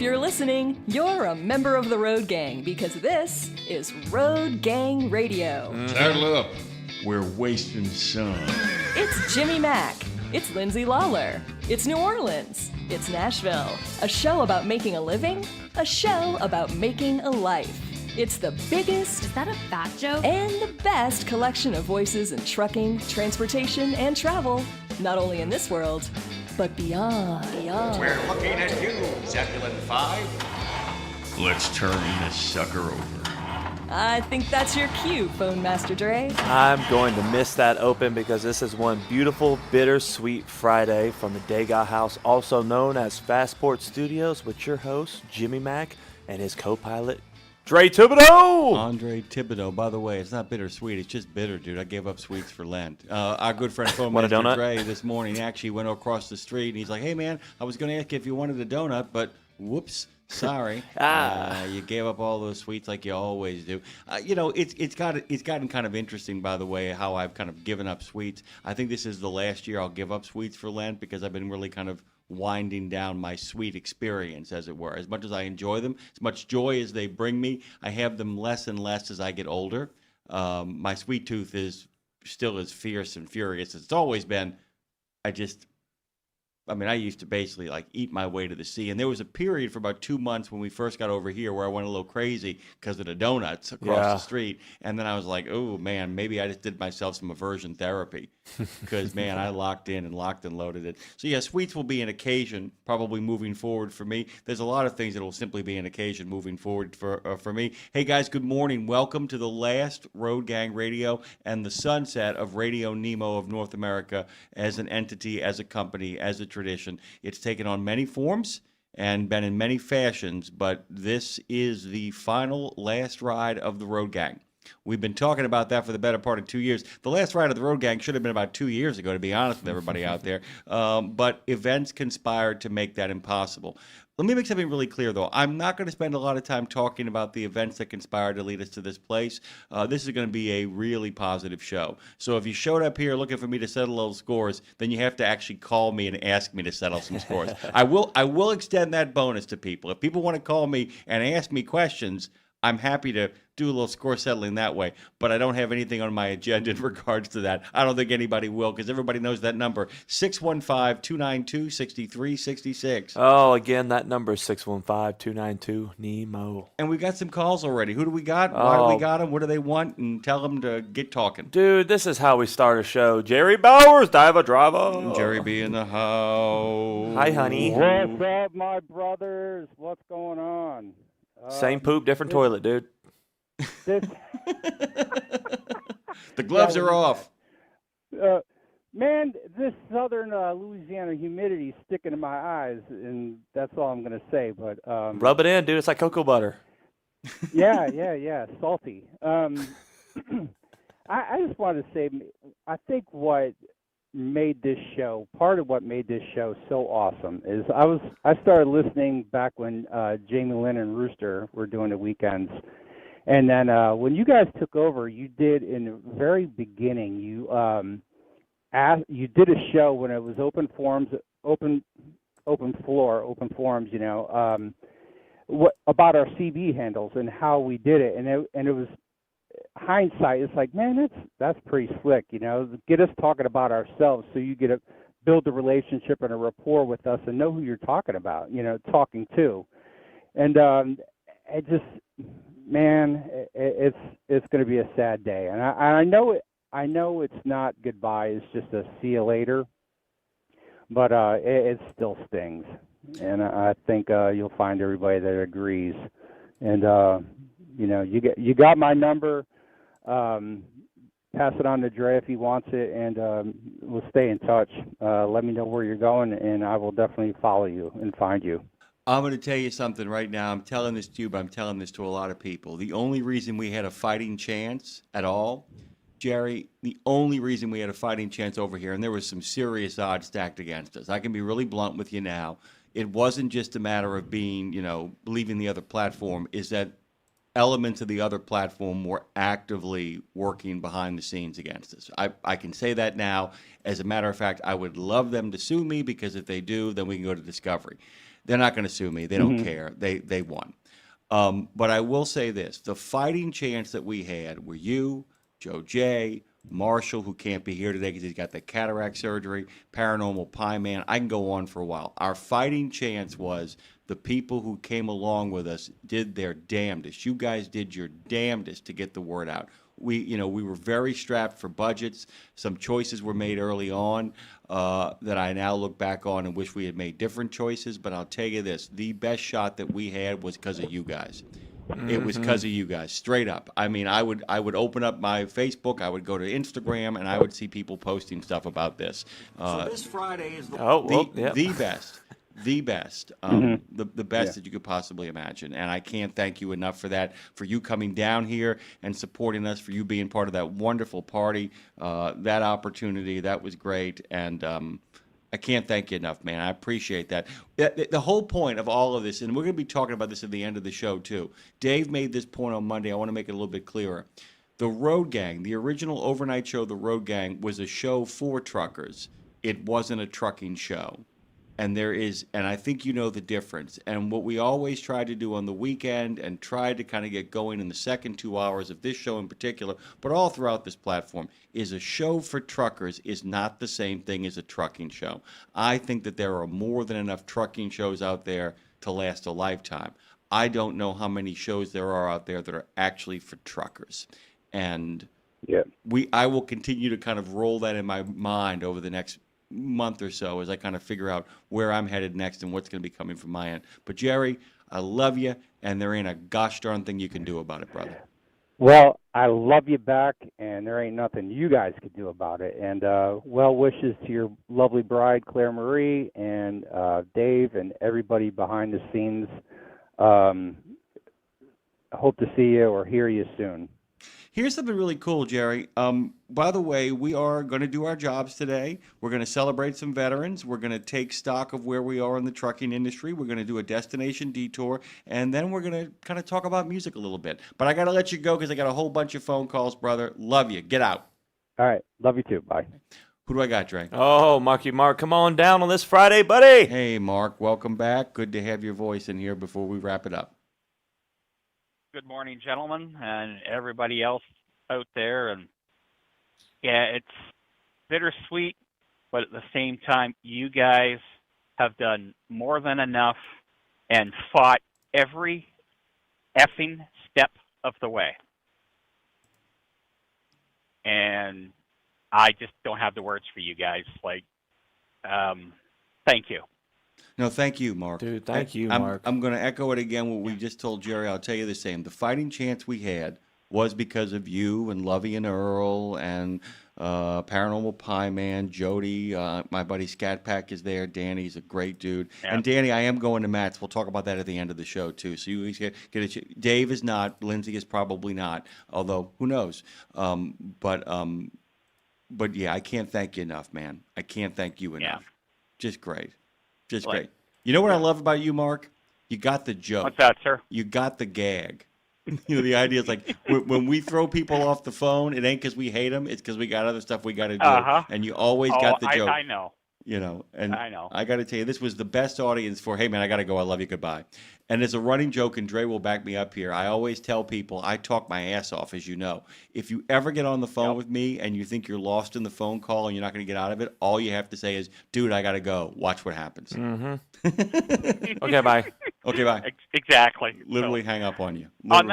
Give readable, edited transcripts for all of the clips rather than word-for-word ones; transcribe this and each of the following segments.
you're listening, you're a member of the Road Gang because this is Road Gang Radio. Saddle up. We're wasting sun. It's Jimmy Mack. It's Lindsay Lawler. It's New Orleans. It's Nashville. A show about making a living. A show about making a life. It's the biggest... Is that a fat joke? ...and the best collection of voices in trucking, transportation, and travel. Not only in this world, but beyond. We're looking at you, Zebulon 5. Let's turn this sucker over. I think that's your cue, Phone Master Dre. I'm going to miss that open because this is one beautiful, bittersweet Friday from the Degas House, also known as Fastport Studios, with your host, Jimmy Mack, and his co-pilot, Dre Thibodeau! Andre Thibodeau. By the way, it's not bittersweet. It's just bitter, dude. I gave up sweets for Lent. Our good friend Phone Master Dre this morning actually went across the street, and he's like, hey, man, I was going to ask you if you wanted a donut, but whoops. Sorry, you gave up all those sweets like you always do. It's gotten kind of interesting, by the way, how I've kind of given up sweets. I think this is the last year I'll give up sweets for Lent because I've been really kind of winding down my sweet experience, as it were. As much as I enjoy them, as much joy as they bring me, I have them less and less as I get older. My sweet tooth is still as fierce and furious as it's always been. I used to basically like eat my way to the sea. And there was a period for about 2 months when we first got over here where I went a little crazy because of the donuts across the street. And then I was like, oh, man, maybe I just did myself some aversion therapy because, man, I locked and loaded it. So, yeah, sweets will be an occasion probably moving forward for me. There's a lot of things that will simply be an occasion moving forward for me. Hey, guys, good morning. Welcome to the last Road Gang Radio and the sunset of RadioNemo of North America as an entity, as a company, as a tradition. It's taken on many forms and been in many fashions, but this is the final last ride of the Road Gang. We've been talking about that for the better part of 2 years. The last ride of the Road Gang should have been about 2 years ago, to be honest with everybody out there. But events conspired to make that impossible. Let me make something really clear, though. I'm not going to spend a lot of time talking about the events that conspired to lead us to this place. This is going to be a really positive show. So if you showed up here looking for me to settle those scores, then you have to actually call me and ask me to settle some scores. I will extend that bonus to people. If people want to call me and ask me questions, I'm happy to do a little score settling that way, but I don't have anything on my agenda in regards to that. I don't think anybody will because everybody knows that number, 615-292-6366. Oh, again, that number is 615-292-NEMO. And we got some calls already. Who do we got? Why do we got them? What do they want? And tell them to get talking. Dude, this is how we start a show. Jerry Bowers, Diva Drava. Jerry B in the house. Hi, honey. What's up, my brothers? What's going on? Same poop, different toilet, dude. The gloves are off. Man, this southern Louisiana humidity is sticking in my eyes, and that's all I'm going to say. But rub it in, dude. It's like cocoa butter. Yeah. Salty. I just wanted to say, I think what made this show, part of what made this show so awesome is I started listening back when Jamie Lynn and Rooster were doing the weekends, and then when you guys took over, you did in the very beginning, you did a show when it was open forums, open forums, what about our CB handles and how we did it, and it was hindsight, it's like, man, that's pretty slick, get us talking about ourselves so you get to build a relationship and a rapport with us and know who you're talking about, talking to. And it just, man, it's going to be a sad day. And I know it's not goodbye, it's just a see you later, but it still stings. And I think you'll find everybody that agrees. And you got my number. Pass it on to Dre if he wants it, and we'll stay in touch. Let me know where you're going, and I will definitely follow you and find you. I'm going to tell you something right now. I'm telling this to you, but I'm telling this to a lot of people. The only reason we had a fighting chance at all, Jerry, the only reason we had a fighting chance over here, and there was some serious odds stacked against us. I can be really blunt with you now. It wasn't just a matter of being, leaving the other platform, is that elements of the other platform were actively working behind the scenes against us. I can say that now. As a matter of fact, I would love them to sue me because if they do, then we can go to discovery. They're not going to sue me. They don't care. They won. But I will say this: the fighting chance that we had were you, Joe J, Marshall, who can't be here today because he's got the cataract surgery, Paranormal Pie Man. I can go on for a while. Our fighting chance was the people who came along with us did their damnedest. You guys did your damnedest to get the word out. We were very strapped for budgets. Some choices were made early on that I now look back on and wish we had made different choices. But I'll tell you this: the best shot that we had was because of you guys. It was because of you guys, straight up. I mean, I would open up my Facebook, I would go to Instagram, and I would see people posting stuff about this. So this Friday is the best. The best, the best that you could possibly imagine. And I can't thank you enough for that, for you coming down here and supporting us, for you being part of that wonderful party, that opportunity. That was great. And I can't thank you enough, man. I appreciate that. The whole point of all of this, and we're going to be talking about this at the end of the show, too. Dave made this point on Monday. I want to make it a little bit clearer. The Road Gang, the original overnight show, The Road Gang, was a show for truckers. It wasn't a trucking show. And I think you know the difference. And what we always try to do on the weekend and try to kind of get going in the second 2 hours of this show in particular, but all throughout this platform, is a show for truckers is not the same thing as a trucking show. I think that there are more than enough trucking shows out there to last a lifetime. I don't know how many shows there are out there that are actually for truckers. And I will continue to kind of roll that in my mind over the next month or so as I kind of figure out where I'm headed next and what's going to be coming from my end. But Jerry, I love you, and there ain't a gosh darn thing you can do about it, brother. Well, I love you back, and there ain't nothing you guys could do about it. And well wishes to your lovely bride, Claire Marie, and Dave, and everybody behind the scenes. Hope to see you or hear you soon. Here's something really cool, Jerry. By the way, we are going to do our jobs today. We're going to celebrate some veterans. We're going to take stock of where we are in the trucking industry. We're going to do a destination detour, and then we're going to kind of talk about music a little bit. But I got to let you go because I got a whole bunch of phone calls, brother. Love you. Get out. All right. Love you too. Bye. Who do I got, Dre? Oh, Marky Mark, come on down on this Friday, buddy. Hey, Mark. Welcome back. Good to have your voice in here before we wrap it up. Good morning, gentlemen, and everybody else out there. And yeah, it's bittersweet, but at the same time, you guys have done more than enough and fought every effing step of the way. And I just don't have the words for you guys. Thank you. No, thank you, Mark. Dude, thank you, Mark. I'm going to echo it again, what we just told Jerry. I'll tell you the same. The fighting chance we had was because of you and Lovey and Earl and Paranormal Pie Man, Jody, my buddy Scat Pack is there. Danny's a great dude. Yeah. And Danny, I am going to Matt's. We'll talk about that at the end of the show, too. So you get it. Dave is not. Lindsay is probably not, although who knows. But yeah, I can't thank you enough, man. I can't thank you enough. Yeah. Just great. Just great. You know what I love about you, Mark? You got the joke. What's that, sir? You got the gag. The idea is like when we throw people off the phone, it ain't because we hate them. It's because we got other stuff we got to do. And you always got the joke. I know. And I know. I got to tell you, this was the best audience for, hey, man, I got to go. I love you. Goodbye. And it's a running joke, and Dre will back me up here. I always tell people, I talk my ass off, as you know. If you ever get on the phone with me and you think you're lost in the phone call and you're not going to get out of it, all you have to say is, dude, I got to go. Watch what happens. Mm-hmm. Okay, bye. Okay, bye. Exactly. Literally hang up on you. On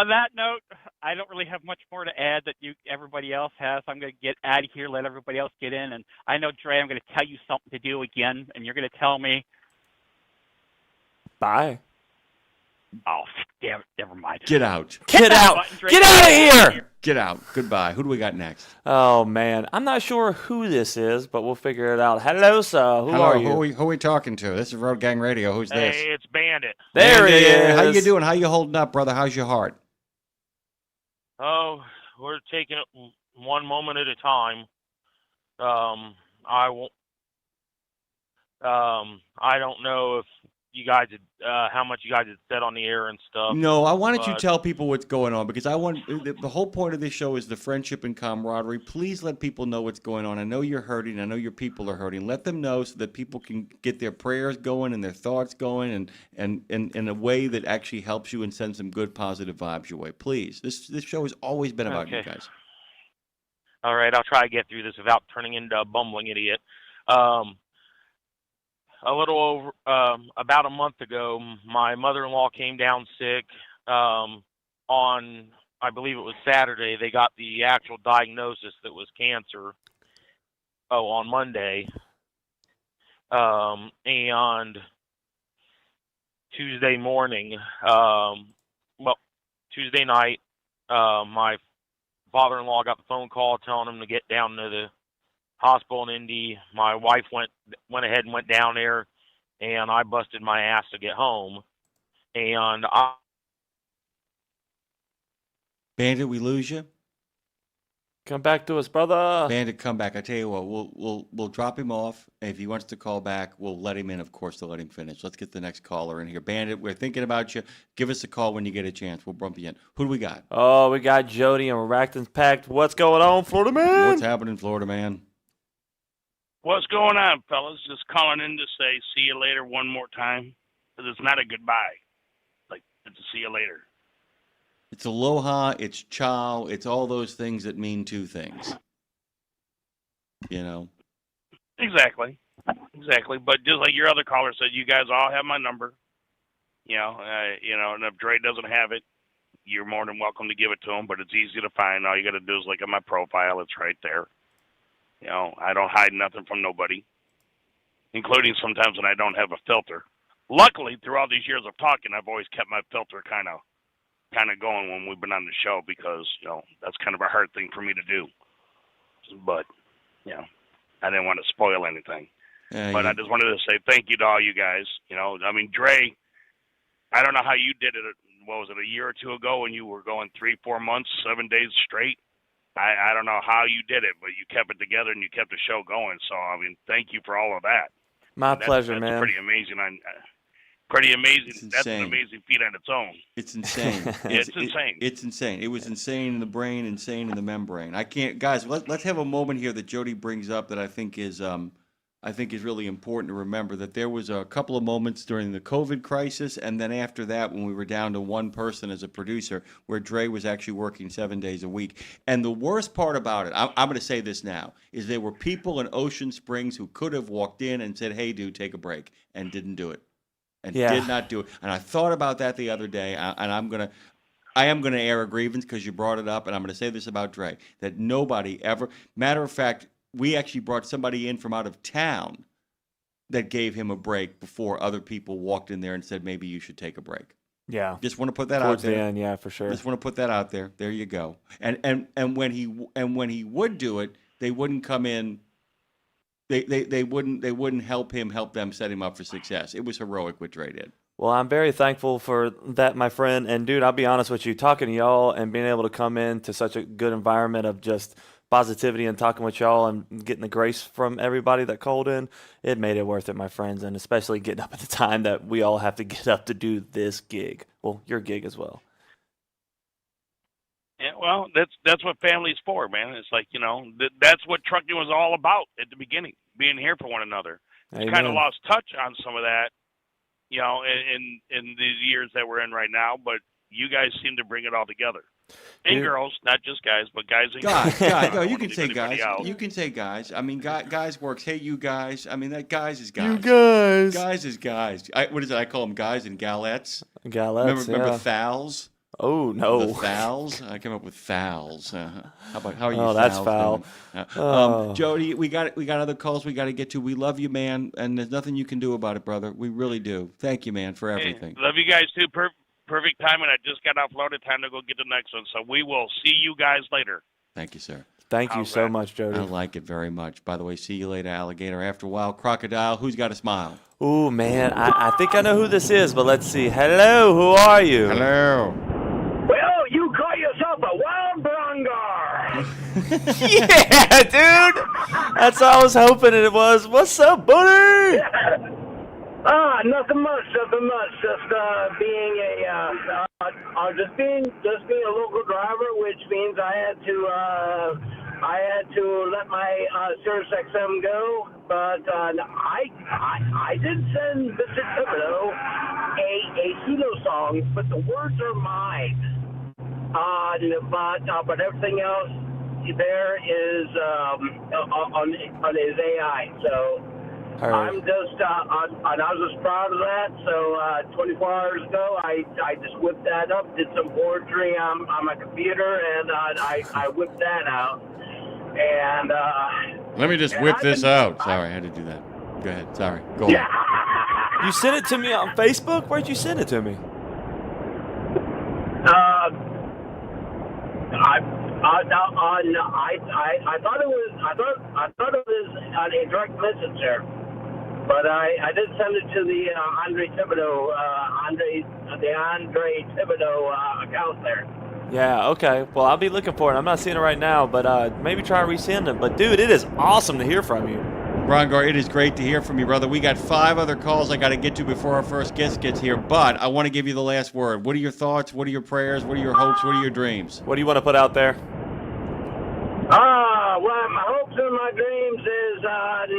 that note, I don't really have much more to add that everybody else has. I'm going to get out of here, let everybody else get in. And I know, Dre, I'm going to tell you something to do again, and you're going to tell me. Bye. Oh, damn it. Never mind. Get out. Get out. Get out of here. Get out. Goodbye. Who do we got next? Oh, man. I'm not sure who this is, but we'll figure it out. Hello, sir. Who are you? Who are we talking to? This is Road Gang Radio. Who's this? Hey, it's Bandit. There he is. How you doing? How you holding up, brother? How's your heart? Oh, we're taking it one moment at a time. I don't know if how much you guys had said on the air and stuff. No, I wanted you to tell people what's going on, because I want the whole point of this show is the friendship and camaraderie. Please let people know what's going on. I know you're hurting. I know your people are hurting. Let them know so that people can get their prayers going and their thoughts going, and in a way that actually helps you and sends some good positive vibes your way. Please, this show has always been about you guys. All right, I'll try to get through this without turning into a bumbling idiot. A little over about a month ago, my mother-in-law came down sick. On, I believe it was Saturday, they got the actual diagnosis that was cancer. On Monday. And Tuesday morning, Tuesday night, my father-in-law got the phone call telling him to get down to the hospital in Indy. My wife went ahead and went down there, and I busted my ass to get home. And Bandit, we lose you? Come back to us, brother. Bandit, come back. I tell you what, we'll drop him off. If he wants to call back, we'll let him in, of course, to let him finish. Let's get the next caller in here. Bandit, we're thinking about you. Give us a call when you get a chance. We'll bump you in. Who do we got? Oh, we got Jody and Rackton's packed. What's going on, Florida man? What's happening, Florida man? What's going on, fellas? Just calling in to say see you later one more time, because it's not a goodbye. Like, it's a see you later. It's aloha, it's ciao, it's all those things that mean two things. You know? Exactly. But just like your other caller said, you guys all have my number. And if Dre doesn't have it, you're more than welcome to give it to him, but it's easy to find. All you got to do is look at my profile. It's right there. I don't hide nothing from nobody, including sometimes when I don't have a filter. Luckily, through all these years of talking, I've always kept my filter kind of going when we've been on the show, because that's kind of a hard thing for me to do. But I didn't want to spoil anything. But I just wanted to say thank you to all you guys. Dre, I don't know how you did it. What was it, a year or two ago, when you were going 3-4 months, 7 days straight? I don't know how you did it, but you kept it together and you kept the show going. So thank you for all of that. My pleasure, man. That's pretty amazing. Pretty amazing. That's an amazing feat on its own. It's insane. It's insane. It's insane. It was insane in the brain, insane in the membrane. I can't, guys. Let's have a moment here that Jody brings up that I think is really important to remember. That there was a couple of moments during the COVID crisis, and then after that, when we were down to one person as a producer, where Dre was actually working 7 days a week. And the worst part about it, I'm going to say this now, is there were people in Ocean Springs who could have walked in and said, "Hey, dude, take a break," and didn't do it. Did not do it. And I thought about that the other day, and I am gonna air a grievance because you brought it up, and I'm gonna say this about Dre, that nobody ever, matter of fact, we actually brought somebody in from out of town that gave him a break before other people walked in there and said, maybe you should take a break. Yeah. Just want to put that Towards out there. the end, yeah, for sure. Just want to put that out there. There you go. And when he would do it, they wouldn't come in. They wouldn't help them set him up for success. It was heroic what Dre did. Well, I'm very thankful for that, my friend. And dude, I'll be honest with you, talking to y'all and being able to come into such a good environment of just positivity and talking with y'all and getting the grace from everybody that called in, it made it worth it, my friends. And especially getting up at the time that we all have to get up to do this gig. Well, your gig as well. Yeah, well, that's what family's for, man. It's like, that's what trucking was all about at the beginning, being here for one another. We kind of lost touch on some of that, in these years that we're in right now, but you guys seem to bring it all together. And girls, not just guys, but guys and girls. Guys. No, you can say guys. You can say guys. I mean, guys works. Hey, you guys. I mean, that guys is guys. You guys. Guys is guys. What is it? I call them guys and galettes. Galettes, Remember thals? Oh, no. The fouls? I came up with fouls. How are you? Oh, that's foul. Jody, we got other calls we got to get to. We love you, man, and there's nothing you can do about it, brother. We really do. Thank you, man, for everything. Hey, love you guys, too. Perfect timing. I just got offloaded. Time to go get the next one. So we will see you guys later. Thank you, sir. Thank you so much, Jody. I like it very much. By the way, see you later, alligator. After a while, crocodile. Who's got a smile? Ooh, man, I think I know who this is, but let's see. Hello, who are you? Hello. Well, you call yourself a wild brongar. Yeah, dude. That's all I was hoping it was. What's up, buddy? Nothing much. Just being a local driver, which means I had to let my Sirius XM go. But I did send Mr. Thibodeau a pseudo song, but the words are mine. But everything else there is on his AI. So. I'm just, I was just proud of that. So 24 hours ago, I just whipped that up, did some poetry on my computer, and I whipped that out. And let me just whip this out. Sorry, I had to do that. Go ahead. Sorry. Go on. You sent it to me on Facebook? Where'd you send it to me? I thought it was on a direct message there. But I did send it to the Andre Thibodeau account there. Yeah, okay. Well, I'll be looking for it. I'm not seeing it right now, but maybe try to resend it. But, dude, it is awesome to hear from you. Brongar, it is great to hear from you, brother. We got 5 other calls I got to get to before our first guest gets here, but I want to give you the last word. What are your thoughts? What are your prayers? What are your hopes? What are your dreams? What do you want to put out there? Well, my hopes and my dreams is on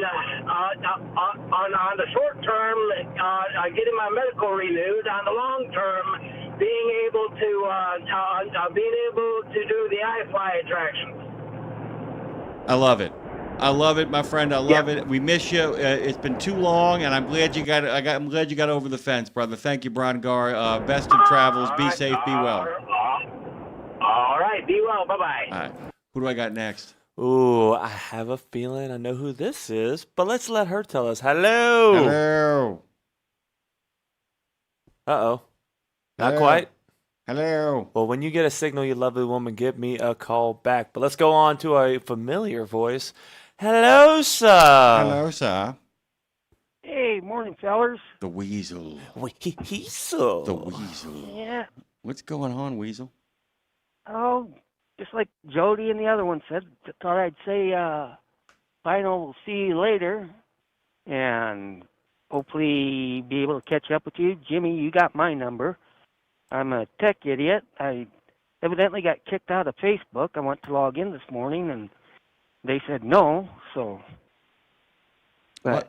the short term, getting my medical renewed. On the long term, being able to do the iFly attractions. I love it. I love it, my friend. I love it. We miss you. It's been too long, and I'm glad you got. I'm glad you got over the fence, brother. Thank you, Brongar. Best of travels. Be safe. Be well. All right. Be well. Bye-bye. All right. Who do I got next? Ooh, I have a feeling I know who this is, but let's let her tell us. Hello. Hello. Uh-oh. Not Hello. quite. Hello. Well, when you get a signal, you lovely woman, give me a call back. But let's go on to a familiar voice. Hello, sir. Hello, sir. Hey, morning, fellers. The Weasel. Weasel. The Weasel. Yeah. What's going on, Weasel? Oh, just like Jody and the other one said, thought I'd say, final, we'll see you later. And hopefully be able to catch up with you. Jimmy, you got my number. I'm a tech idiot. I evidently got kicked out of Facebook. I went to log in this morning, and they said no, so...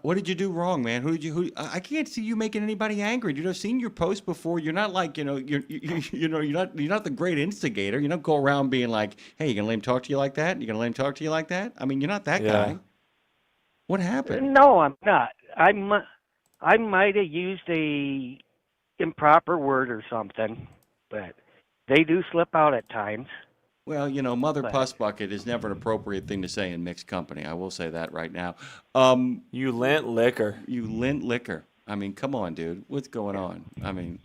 What did you do wrong, man? I can't see you making anybody angry. I've seen your post before. You're not like, you're not the great instigator. You don't go around being like, hey, you gonna let him talk to you like that? You gonna let him talk to you like that? I mean, you're not that guy. What happened? No, I'm not. I might have used a improper word or something, but they do slip out at times. Well, Mother Puss Bucket is never an appropriate thing to say in mixed company. I will say that right now. You lint liquor. You lint liquor. I mean, come on, dude. What's going on? I mean,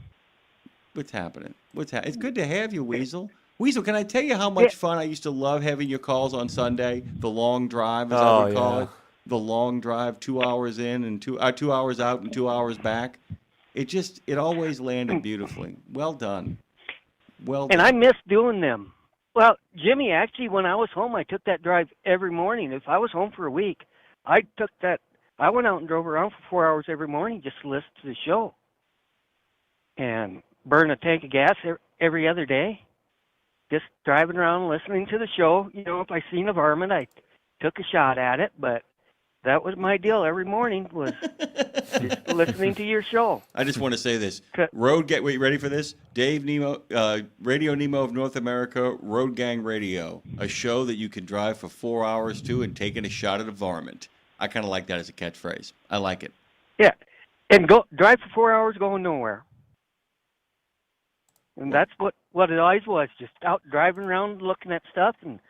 what's happening? It's good to have you, Weasel. Weasel, can I tell you how much fun I used to love having your calls on Sunday? The long drive, as I would call it. The long drive, 2 hours in and 2 hours out and 2 hours back. It always landed beautifully. Well done. Well done. And I miss doing them. Well, Jimmy, actually, when I was home, I took that drive every morning. If I was home for a week, I went out and drove around for 4 hours every morning just to listen to the show. And burn a tank of gas every other day. Just driving around listening to the show. If I seen a varmint, I took a shot at it, but that was my deal every morning, was just listening to your show. I just want to say this. Wait, ready for this? Dave Nemo, RadioNemo of North America, Road Gang Radio, a show that you can drive for 4 hours to and taking a shot at a varmint. I kind of like that as a catchphrase. I like it. Yeah, and drive for 4 hours going nowhere. And that's what it always was, just out driving around looking at stuff and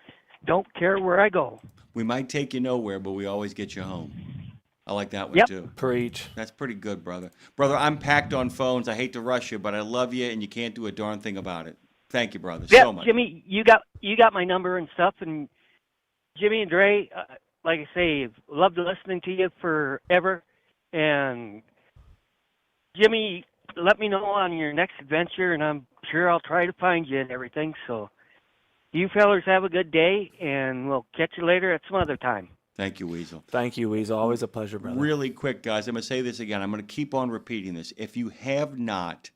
don't care where I go. We might take you nowhere, but we always get you home. I like that one, too. Preach. That's pretty good, brother. Brother, I'm packed on phones. I hate to rush you, but I love you, and you can't do a darn thing about it. Thank you, brother, so much. Jimmy, you got my number and stuff, and Jimmy and Dre, like I say, loved listening to you forever. And Jimmy, let me know on your next adventure, and I'm sure I'll try to find you and everything. So you fellers have a good day, and we'll catch you later at some other time. Thank you, Weasel. Thank you, Weasel. Always a pleasure, brother. Really quick, guys, I'm going to say this again. I'm going to keep on repeating this. If you have not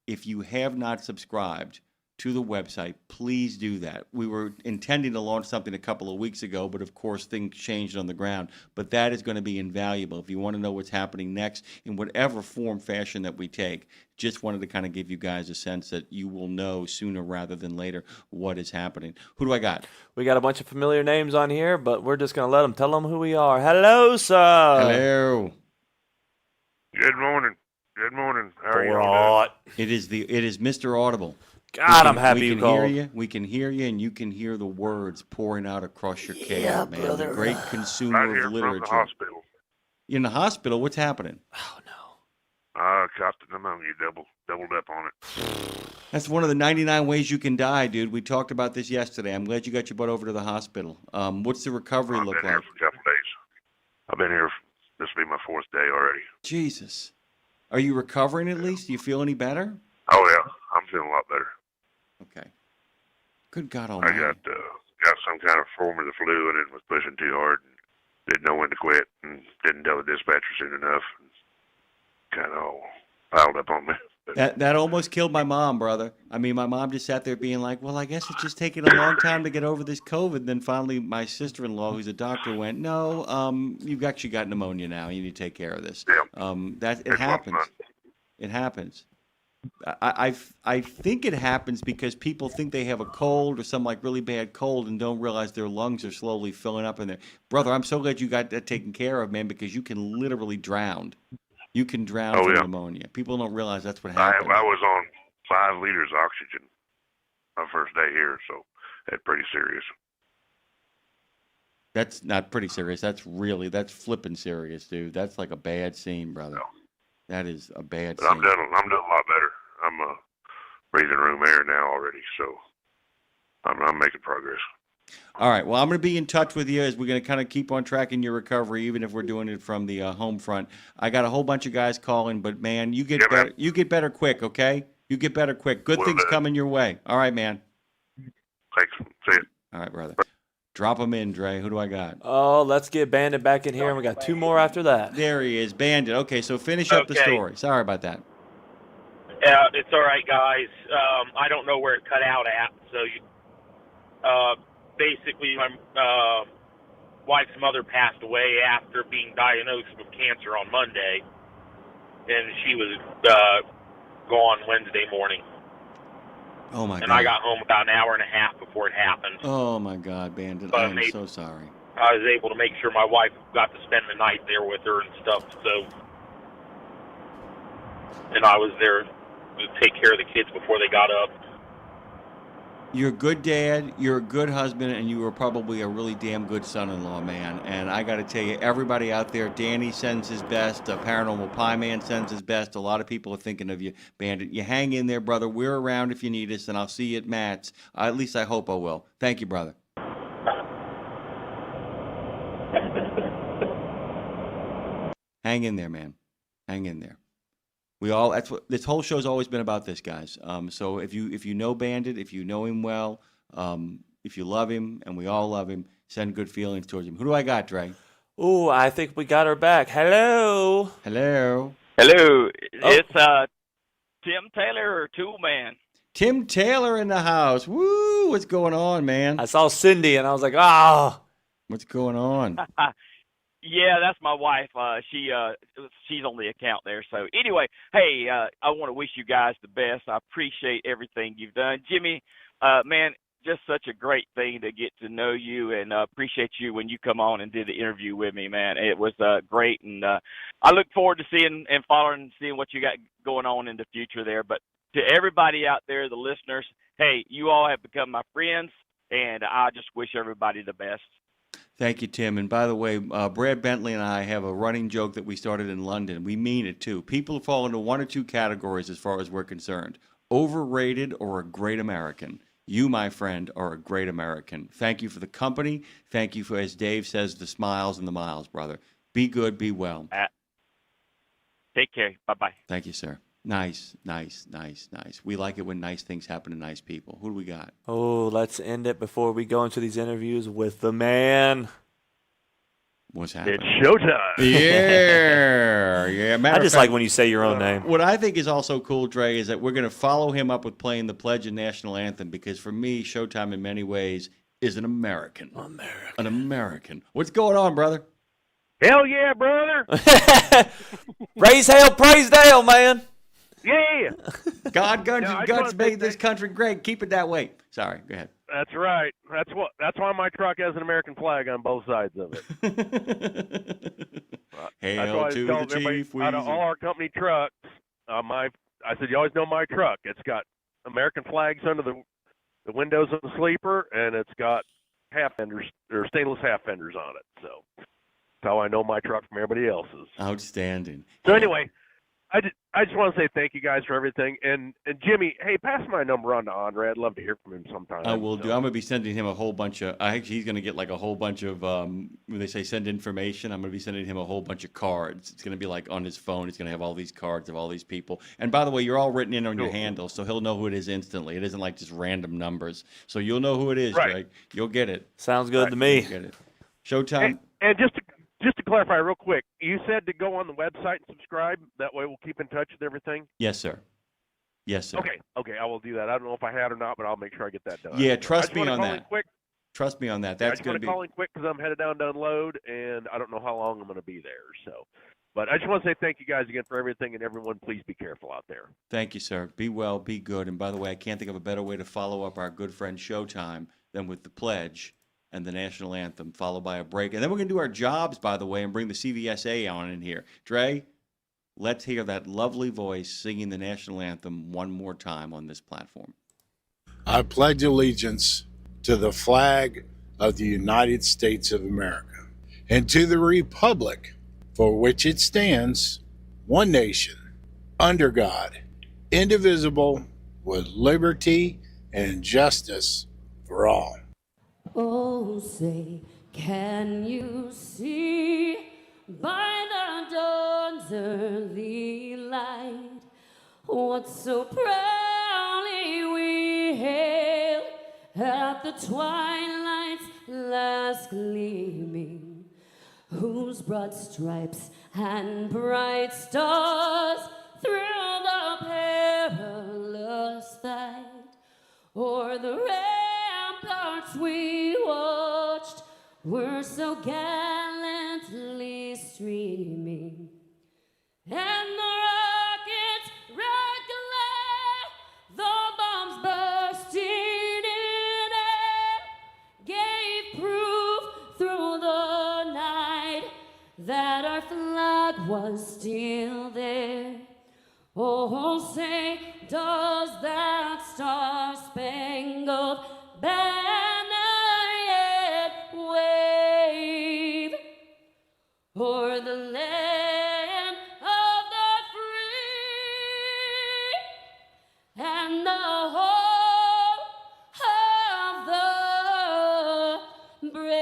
subscribed to the website, please do that. We were intending to launch something a couple of weeks ago, but of course things changed on the ground. But that is going to be invaluable if you want to know what's happening next in whatever form, fashion that we take. Just wanted to kind of give you guys a sense that you will know sooner rather than later what is happening. Who do I got? We got a bunch of familiar names on here, but we're just going to let them tell them who we are. Hello, sir. Hello. Good morning. Good morning. How are you all doing? It is Mr. Audible. God, I'm happy you called. We can hear you, and you can hear the words pouring out across your cave, Yeah, man. brother. The great consumer Right here of literature. from the hospital. In the hospital, what's happening? Oh, no. Caught the pneumonia, doubled up on it. That's one of the 99 ways you can die, dude. We talked about this yesterday. I'm glad you got your butt over to the hospital. What's the recovery look I've been like? here for a couple days. I've been here. This will be my 4th day already. Jesus. Are you recovering at least? Do you feel any better? Oh, yeah. I'm feeling a lot better. Okay. Good God I almighty. got some kind of form of the flu and it was pushing too hard and didn't know when to quit and didn't tell the dispatcher soon enough. Kind of all piled up on me. That almost killed my mom, brother. I mean, my mom just sat there being like, well, I guess it's just taking a long time to get over this COVID. Then finally my sister-in-law, who's a doctor, went, no, you've actually got pneumonia now. You need to take care of this. Yeah. It happens. It happens. I think it happens because people think they have a cold or some like really bad cold and don't realize their lungs are slowly filling up in there. Brother, I'm so glad you got that taken care of, man, because you can literally drown. You can drown from pneumonia. People don't realize that's what happens. I was on 5 liters of oxygen my first day here, so that's pretty serious. That's not pretty serious. That's flipping serious, dude. That's like a bad scene, brother. No. That is a bad But scene. I'm doing a lot better. I'm breathing room air now already, so I'm making progress. All right. Well, I'm going to be in touch with you as we're going to kind of keep on tracking your recovery, even if we're doing it from the home front. I got a whole bunch of guys calling, but man, you get better. Man. You get better quick, okay? You get better quick. Good things coming your way. All right, man. Thanks. See you. All right, brother. Drop them in, Dre. Who do I got? Oh, let's get Bandit back in here, and we got 2 more after that. There he is, Bandit. Okay, so finish up the story. Sorry about that. Yeah, it's all right, guys. I don't know where it cut out at. So, basically, my wife's mother passed away after being diagnosed with cancer on Monday, and she was gone Wednesday morning. Oh, my God. And I got home about an hour and a half before it happened. Oh, my God, Bandit. But I'm so sorry. I was able to make sure my wife got to spend the night there with her and stuff, and I was there to take care of the kids before they got up. You're a good dad, you're a good husband, and you were probably a really damn good son-in-law, man. And I got to tell you, everybody out there, Danny sends his best, Paranormal Pie Man sends his best. A lot of people are thinking of you, Bandit. You hang in there, brother. We're around if you need us, and I'll see you at Matt's. At least I hope I will. Thank you, brother. Hang in there, man. Hang in there. That's what this whole show's always been about, this, guys. So if you know Bandit, if you know him well, if you love him, and we all love him, send good feelings towards him. Who do I got, Dre? Ooh, I think we got her back. Hello. Hello. Hello. It's Tim Taylor or Tool Man. Tim Taylor in the house. Woo! What's going on, man? I saw Cindy, and I was like, ah. What's going on? Yeah, that's my wife. She's on the account there. So anyway, hey, I want to wish you guys the best. I appreciate everything you've done, Jimmy. Man, just such a great thing to get to know you, and appreciate you when you come on and did the interview with me, man. It was great, and I look forward to seeing and following and seeing what you got going on in the future there. But to everybody out there, the listeners, hey, you all have become my friends, and I just wish everybody the best. Thank you, Tim. And by the way, Brad Bentley and I have a running joke that we started in London. We mean it, too. People fall into 1 or 2 categories as far as we're concerned. Overrated or a great American. You, my friend, are a great American. Thank you for the company. Thank you for, as Dave says, the smiles and the miles, brother. Be good, be well. Take care. Bye-bye. Thank you, sir. Nice. We like it when nice things happen to nice people. Who do we got? Oh, let's end it before we go into these interviews with the man. What's happening? It's showtime. Yeah. I just like when you say your own name. What I think is also cool, Dre, is that we're going to follow him up with playing the Pledge and National Anthem because for me, Showtime in many ways is an American. An American. What's going on, brother? Hell yeah, brother. Raise hell, praise Dale, man. Yeah. God, guns, and guts made this country great. Keep it that way. Sorry, go ahead. That's right. That's why my truck has an American flag on both sides of it. Hail to the chief. Out of all our company trucks, I said, you always know my truck. It's got American flags under the windows of the sleeper, and it's got half fenders or stainless half fenders on it. So that's how I know my truck from everybody else's. Outstanding. So anyway, I just want to say thank you guys for everything. And Jimmy, hey, pass my number on to Andre. I'd love to hear from him sometime. I will do. I'm going to be sending him a whole bunch of. He's going to get like a whole bunch of. When they say send information, I'm going to be sending him a whole bunch of cards. It's going to be like on his phone. He's going to have all these cards of all these people. And by the way, you're all written in on your handle, so he'll know who it is instantly. It isn't like just random numbers. So you'll know who it is, right. Drake. You'll get it. Sounds good to me. You'll get it. Showtime. And just to clarify real quick, you said to go on the website and subscribe. That way we'll keep in touch with everything? Yes, sir. Yes, sir. Okay, I will do that. I don't know if I had or not, but I'll make sure I get that done. Yeah, trust me on that. Quick. Trust me on that. That's going to be. I just want to call in quick because I'm headed down to unload, and I don't know how long I'm going to be there. So, but I just want to say thank you guys again for everything, and everyone, please be careful out there. Thank you, sir. Be well, be good. And by the way, I can't think of a better way to follow up our good friend Showtime than with the Pledge and the National Anthem, followed by a break. And then we're going to do our jobs, by the way, and bring the CVSA on in here. Dre, let's hear that lovely voice singing the National Anthem one more time on this platform. I pledge allegiance to the flag of the United States of America and to the republic for which it stands, one nation, under God, indivisible, with liberty and justice for all. Oh, say, can you see by the dawn's early light what so proudly we hailed at the twilight's last gleaming, whose broad stripes and bright stars through the perilous fight o'er the ramparts we watched were so gallantly streaming, and the rockets' red glare, the bombs bursting in air, gave proof through the night that our flag was still there. Oh, say, does that star-spangled banner yet wave o'er the land of the free and the home of the brave?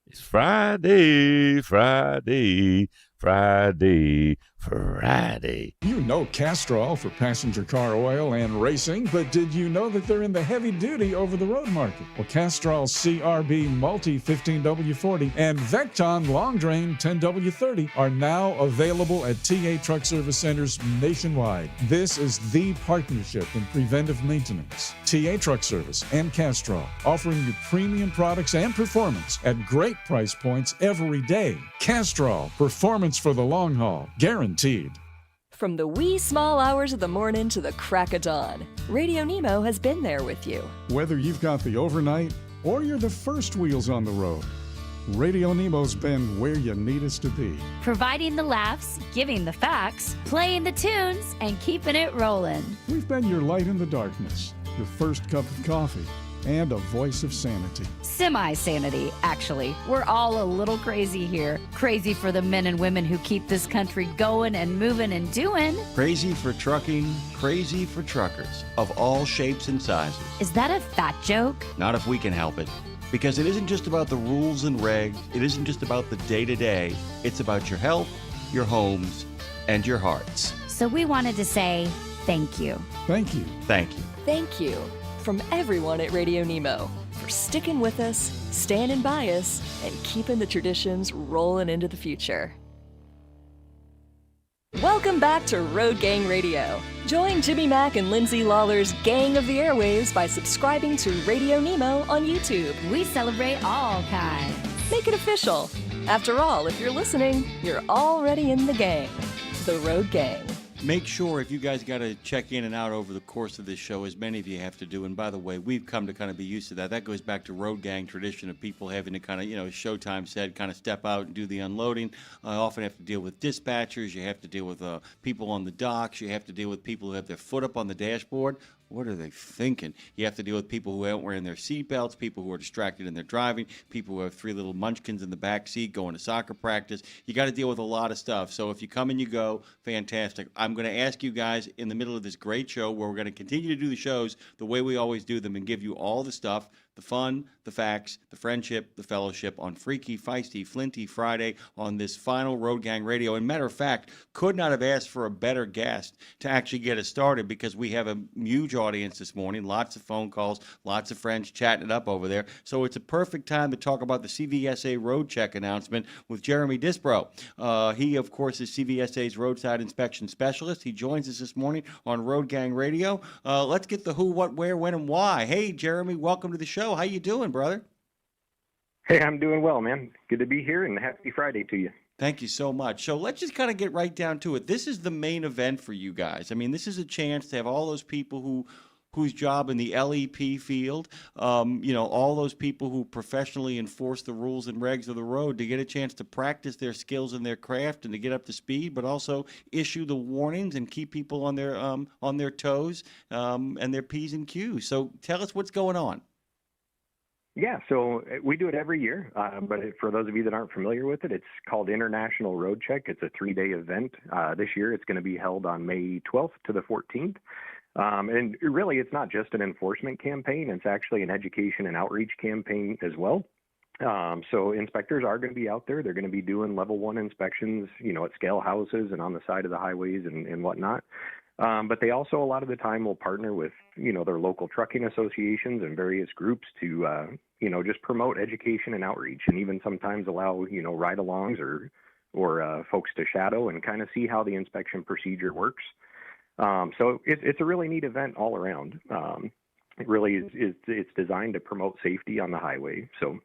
It's Friday, Friday, Friday, Friday. You know Castrol for passenger car oil and racing, but did you know that they're in the heavy-duty over-the-road market? Well, Castrol CRB Multi 15W40 and Vecton Long Drain 10W30 are now available at TA Truck Service Centers nationwide. This is the partnership in preventive maintenance. TA Truck Service and Castrol, offering you premium products and performance at great price points every day. Castrol, performance for the long haul, guaranteed. From the wee small hours of the morning to the crack of dawn, RadioNemo has been there with you. Whether you've got the overnight or you're the first wheels on the road, RadioNemo's been where you need us to be. Providing the laughs, giving the facts, playing the tunes, and keeping it rolling. We've been your light in the darkness, your first cup of coffee, and a voice of sanity. Semi-sanity, actually. We're all a little crazy here. Crazy for the men and women who keep this country going and moving and doing. Crazy for trucking, crazy for truckers of all shapes and sizes. Is that a fat joke? Not if we can help it. Because it isn't just about the rules and regs. It isn't just about the day-to-day. It's about your health, your homes, and your hearts. So we wanted to say thank you. Thank you. Thank you. Thank you from everyone at Radio Nemo for sticking with us, standing by us, and keeping the traditions rolling into the future. Welcome back to Road Gang Radio. Join Jimmy Mack and Lindsay Lawler's Gang of the Airwaves by subscribing to Radio Nemo on YouTube. We celebrate all kinds. Make it official. After all, if you're listening, you're already in the gang. The Road Gang. Make sure if you guys got to check in and out over the course of this show, as many of you have to do. And by the way, we've come to kind of be used to that. That goes back to road gang tradition of people having to kind of, showtime said, kind of step out and do the unloading. Often have to deal with dispatchers. You have to deal with people on the docks. You have to deal with people who have their foot up on the dashboard. What are they thinking? You have to deal with people who aren't wearing their seatbelts, people who are distracted in their driving, people who have 3 little munchkins in the back seat going to soccer practice. You got to deal with a lot of stuff. So if you come and you go, fantastic. I'm going to ask you guys in the middle of this great show where we're going to continue to do the shows the way we always do them and give you all the stuff, the fun, the facts, the friendship, the fellowship on Freaky, Feisty, Flinty Friday on this final Road Gang Radio. And matter of fact, could not have asked for a better guest to actually get us started because we have a huge audience this morning, lots of phone calls, lots of friends chatting it up over there. So it's a perfect time to talk about the CVSA road check announcement with Jeremy Disbro. He, of course, is CVSA's roadside inspection specialist. He joins us this morning on Road Gang Radio. Let's get the who, what, where, when, and why. Hey, Jeremy, welcome to the show. How you doing, brother? Hey, I'm doing well, man. Good to be here, and happy Friday to you. Thank you so much. So let's just kind of get right down to it. This is the main event for you guys. I mean, this is a chance to have all those people whose job in the LEP field, all those people who professionally enforce the rules and regs of the road to get a chance to practice their skills and their craft and to get up to speed, but also issue the warnings and keep people on their toes and their P's and Q's. So tell us what's going on. Yeah, so we do it every year, but for those of you that aren't familiar with it, it's called International Road Check. It's a 3-day event. This year it's going to be held on May 12th to the 14th. And really, it's not just an enforcement campaign. It's actually an education and outreach campaign as well. So inspectors are going to be out there. They're going to be doing level 1 inspections, at scale houses and on the side of the highways and whatnot. But they also, a lot of the time, will partner with, their local trucking associations and various groups to, just promote education and outreach, and even sometimes allow, ride-alongs or folks to shadow and kind of see how the inspection procedure works. So it's a really neat event all around. It really is it's designed to promote safety on the highway. So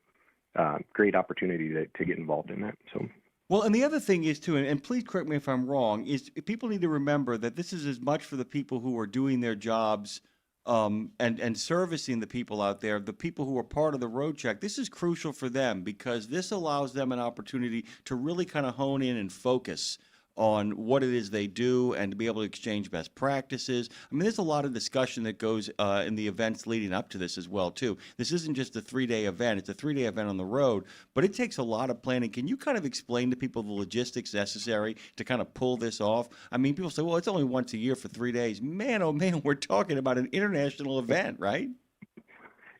great opportunity to get involved in that. So. Well, and the other thing is, too, and please correct me if I'm wrong, is people need to remember that this is as much for the people who are doing their jobs and servicing the people out there, the people who are part of the road check. This is crucial for them because this allows them an opportunity to really kind of hone in and focus on what it is they do and to be able to exchange best practices. I mean, there's a lot of discussion that goes in the events leading up to this as well, too. This isn't just a 3-day event. It's a 3-day event on the road, but it takes a lot of planning. Can you kind of explain to people the logistics necessary to kind of pull this off? I mean, people say, well, it's only once a year for 3 days. Man, oh, man, we're talking about an international event, right?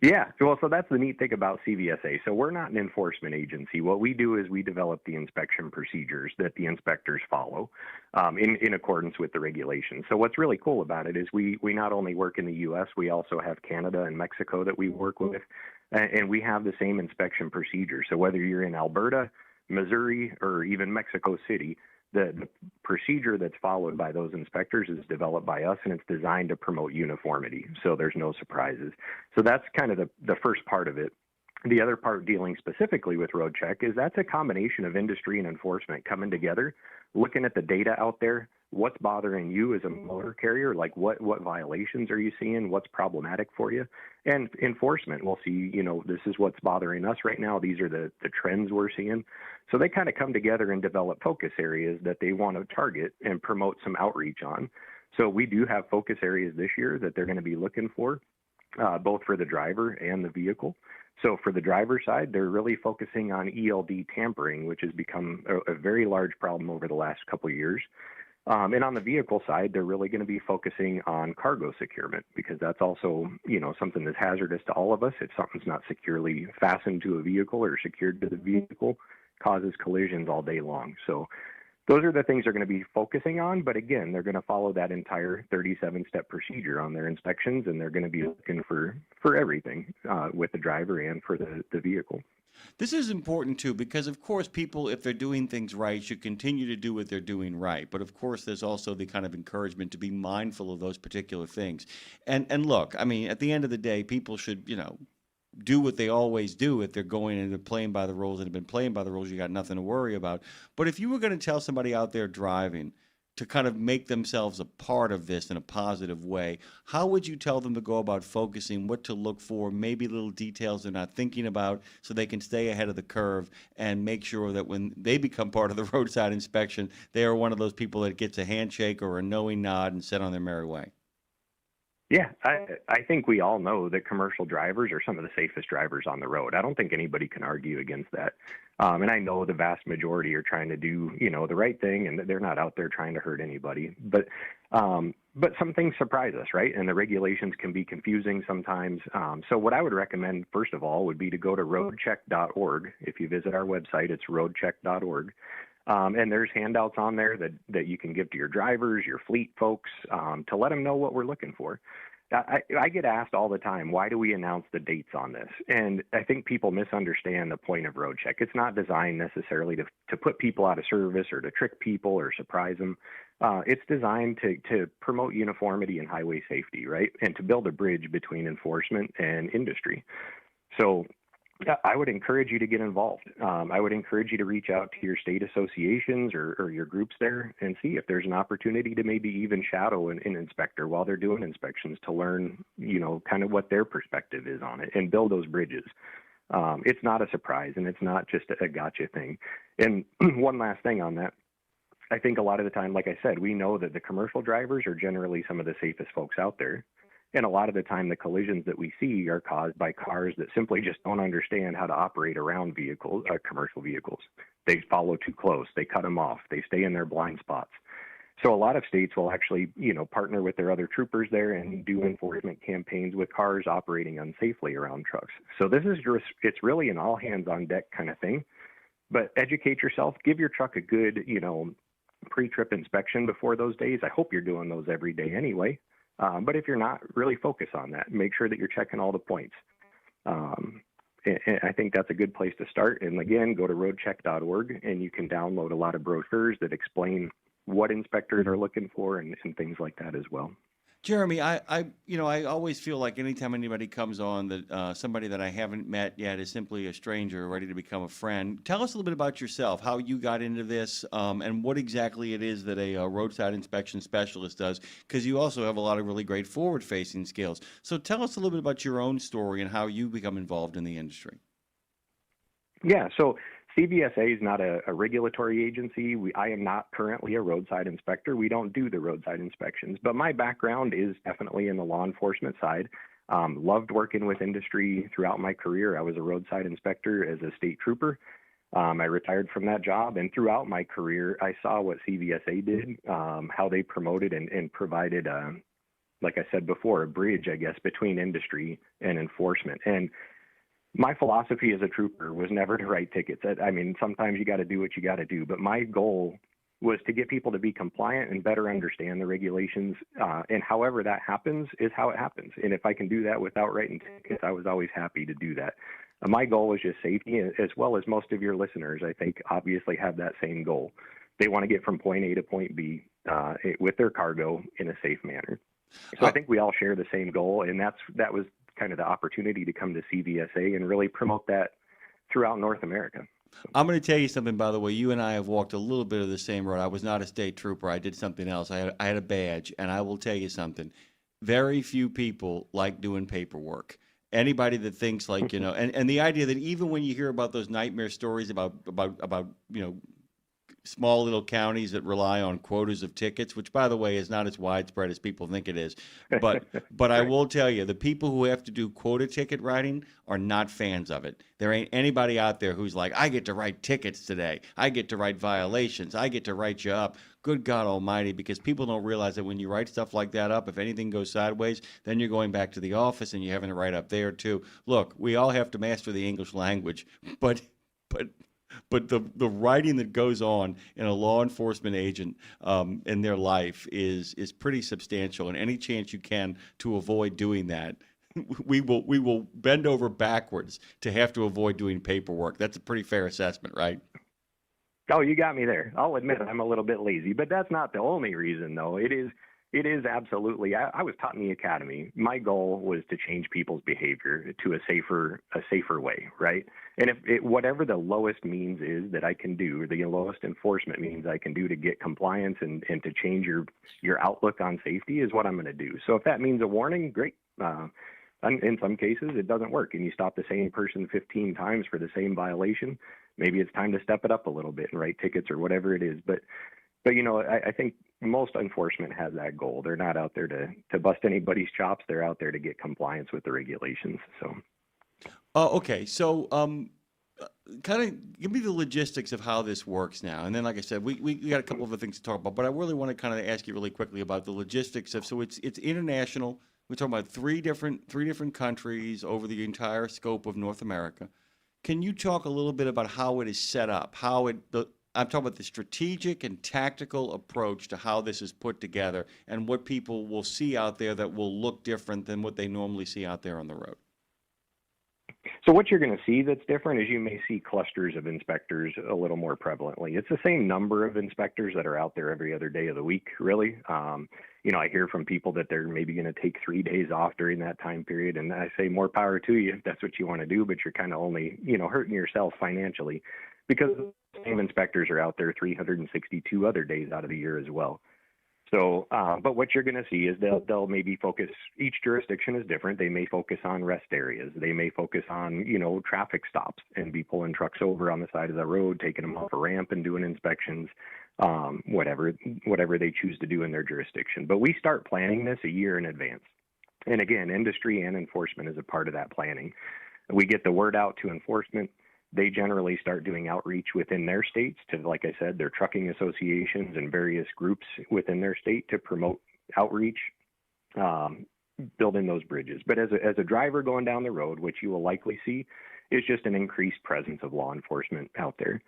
Yeah, well, so that's the neat thing about CVSA. So we're not an enforcement agency. What we do is we develop the inspection procedures that the inspectors follow in accordance with the regulations. So what's really cool about it is we not only work in the U.S., we also have Canada and Mexico that we work with, and we have the same inspection procedures. So whether you're in Alberta, Missouri, or even Mexico City, the procedure that's followed by those inspectors is developed by us, and it's designed to promote uniformity, so there's no surprises. So that's kind of the first part of it. The other part, dealing specifically with road check, is that's a combination of industry and enforcement coming together, looking at the data out there, what's bothering you as a motor carrier, like what violations are you seeing, what's problematic for you, and enforcement will see, this is what's bothering us right now, these are the trends we're seeing. So they kind of come together and develop focus areas that they want to target and promote some outreach on. So we do have focus areas this year that they're going to be looking for, both for the driver and the vehicle. So for the driver side, they're really focusing on ELD tampering, which has become a very large problem over the last couple of years. And on the vehicle side, they're really going to be focusing on cargo securement, because that's also, something that's hazardous to all of us. If something's not securely fastened to a vehicle or secured to the vehicle, causes collisions all day long. So those are the things they're going to be focusing on. But again, they're going to follow that entire 37-step procedure on their inspections, and they're going to be looking for everything with the driver and for the vehicle. This is important too, because of course people, if they're doing things right, should continue to do what they're doing right. But of course, there's also the kind of encouragement to be mindful of those particular things. And look, I mean, at the end of the day, people should, do what they always do. If they're going and they're playing by the rules and have been playing by the rules, you got nothing to worry about. But if you were going to tell somebody out there driving to kind of make themselves a part of this in a positive way, how would you tell them to go about focusing, what to look for, maybe little details they're not thinking about so they can stay ahead of the curve and make sure that when they become part of the roadside inspection, they are one of those people that gets a handshake or a knowing nod and set on their merry way? Yeah, I think we all know that commercial drivers are some of the safest drivers on the road. I don't think anybody can argue against that. And I know the vast majority are trying to do, the right thing, and they're not out there trying to hurt anybody. But some things surprise us, right? And the regulations can be confusing sometimes. So what I would recommend, first of all, would be to go to roadcheck.org. If you visit our website, it's roadcheck.org. And there's handouts on there that you can give to your drivers, your fleet folks, to let them know what we're looking for. I get asked all the time, why do we announce the dates on this? And I think people misunderstand the point of road check. It's not designed necessarily to put people out of service or to trick people or surprise them. It's designed to promote uniformity and highway safety, right? And to build a bridge between enforcement and industry. So I would encourage you to get involved. I would encourage you to reach out to your state associations or your groups there and see if there's an opportunity to maybe even shadow an inspector while they're doing inspections to learn, kind of what their perspective is on it and build those bridges. It's not a surprise, and it's not just a gotcha thing. And one last thing on that. I think a lot of the time, like I said, we know that the commercial drivers are generally some of the safest folks out there. And a lot of the time, the collisions that we see are caused by cars that simply just don't understand how to operate around vehicles, commercial vehicles. They follow too close. They cut them off. They stay in their blind spots. So a lot of states will actually, partner with their other troopers there and do enforcement campaigns with cars operating unsafely around trucks. So this is it's really an all hands on deck kind of thing. But educate yourself. Give your truck a good, pre-trip inspection before those days. I hope you're doing those every day anyway. But if you're not, really focus on that. Make sure that you're checking all the points. And I think that's a good place to start. And again, go to roadcheck.org and you can download a lot of brochures that explain what inspectors are looking for and things like that as well. Jeremy, I always feel like anytime anybody comes on that somebody that I haven't met yet is simply a stranger ready to become a friend. Tell us a little bit about yourself, how you got into this, and what exactly it is that a roadside inspection specialist does, because you also have a lot of really great forward-facing skills. So tell us a little bit about your own story and how you become involved in the industry. Yeah, so CVSA is not a regulatory agency. I am not currently a roadside inspector. We don't do the roadside inspections, but my background is definitely in the law enforcement side. Loved working with industry throughout my career. I was a roadside inspector as a state trooper. I retired from that job, and throughout my career, I saw what CVSA did, how they promoted and provided, like I said before, a bridge, I guess, between industry and enforcement. And my philosophy as a trooper was never to write tickets. I mean, sometimes you got to do what you got to do, but my goal was to get people to be compliant and better understand the regulations. And however that happens is how it happens. And if I can do that without writing tickets, I was always happy to do that. My goal was just safety, as well as most of your listeners, I think, obviously have that same goal. They want to get from point A to point B with their cargo in a safe manner. So I think we all share the same goal, and that was kind of the opportunity to come to CVSA and really promote that throughout North America. I'm going to tell you something, by the way. You and I have walked a little bit of the same road. I was not a state trooper. I did something else. I had a badge, and I will tell you something. Very few people like doing paperwork. Anybody that thinks like, and the idea that even when you hear about those nightmare stories about small little counties that rely on quotas of tickets, which, by the way, is not as widespread as people think it is. But I will tell you, the people who have to do quota ticket writing are not fans of it. There ain't anybody out there who's like, I get to write tickets today. I get to write violations. I get to write you up. Good God Almighty, because people don't realize that when you write stuff like that up, if anything goes sideways, then you're going back to the office and you're having to write up there too. Look, we all have to master the English language, but But the writing that goes on in a law enforcement agent in their life is pretty substantial. And any chance you can to avoid doing that, we will bend over backwards to have to avoid doing paperwork. That's a pretty fair assessment, right? Oh, you got me there. I'll admit I'm a little bit lazy, but that's not the only reason, though. It is absolutely. I was taught in the academy. My goal was to change people's behavior to a safer way, right? And if whatever the lowest means is that I can do, the lowest enforcement means I can do to get compliance and to change your outlook on safety is what I'm going to do. So if that means a warning, great. In some cases, it doesn't work, and you stop the same person 15 times for the same violation. Maybe it's time to step it up a little bit and write tickets or whatever it is. But I think most enforcement has that goal. They're not out there to bust anybody's chops. They're out there to get compliance with the regulations. So. Okay. So, kind of give me the logistics of how this works now. And then, like I said, we got a couple of other things to talk about, but I really want to kind of ask you really quickly about the logistics of, so it's international. We're talking about three different countries over the entire scope of North America. Can you talk a little bit about how it is set up? I'm talking about the strategic and tactical approach to how this is put together and what people will see out there that will look different than what they normally see out there on the road. So what you're going to see that's different is you may see clusters of inspectors a little more prevalently. It's the same number of inspectors that are out there every other day of the week, really. I hear from people that they're maybe going to take 3 days off during that time period, and I say more power to you if that's what you want to do, but you're kind of only, hurting yourself financially because the same inspectors are out there 362 other days out of the year as well. So, but what you're going to see is they'll maybe focus, each jurisdiction is different. They may focus on rest areas. They may focus on, traffic stops and be pulling trucks over on the side of the road, taking them off a ramp and doing inspections, whatever they choose to do in their jurisdiction. But we start planning this a year in advance. And again, industry and enforcement is a part of that planning. We get the word out to enforcement. They generally start doing outreach within their states to, like I said, their trucking associations and various groups within their state to promote outreach, building those bridges. But as a driver going down the road, what you will likely see is just an increased presence of law enforcement out there.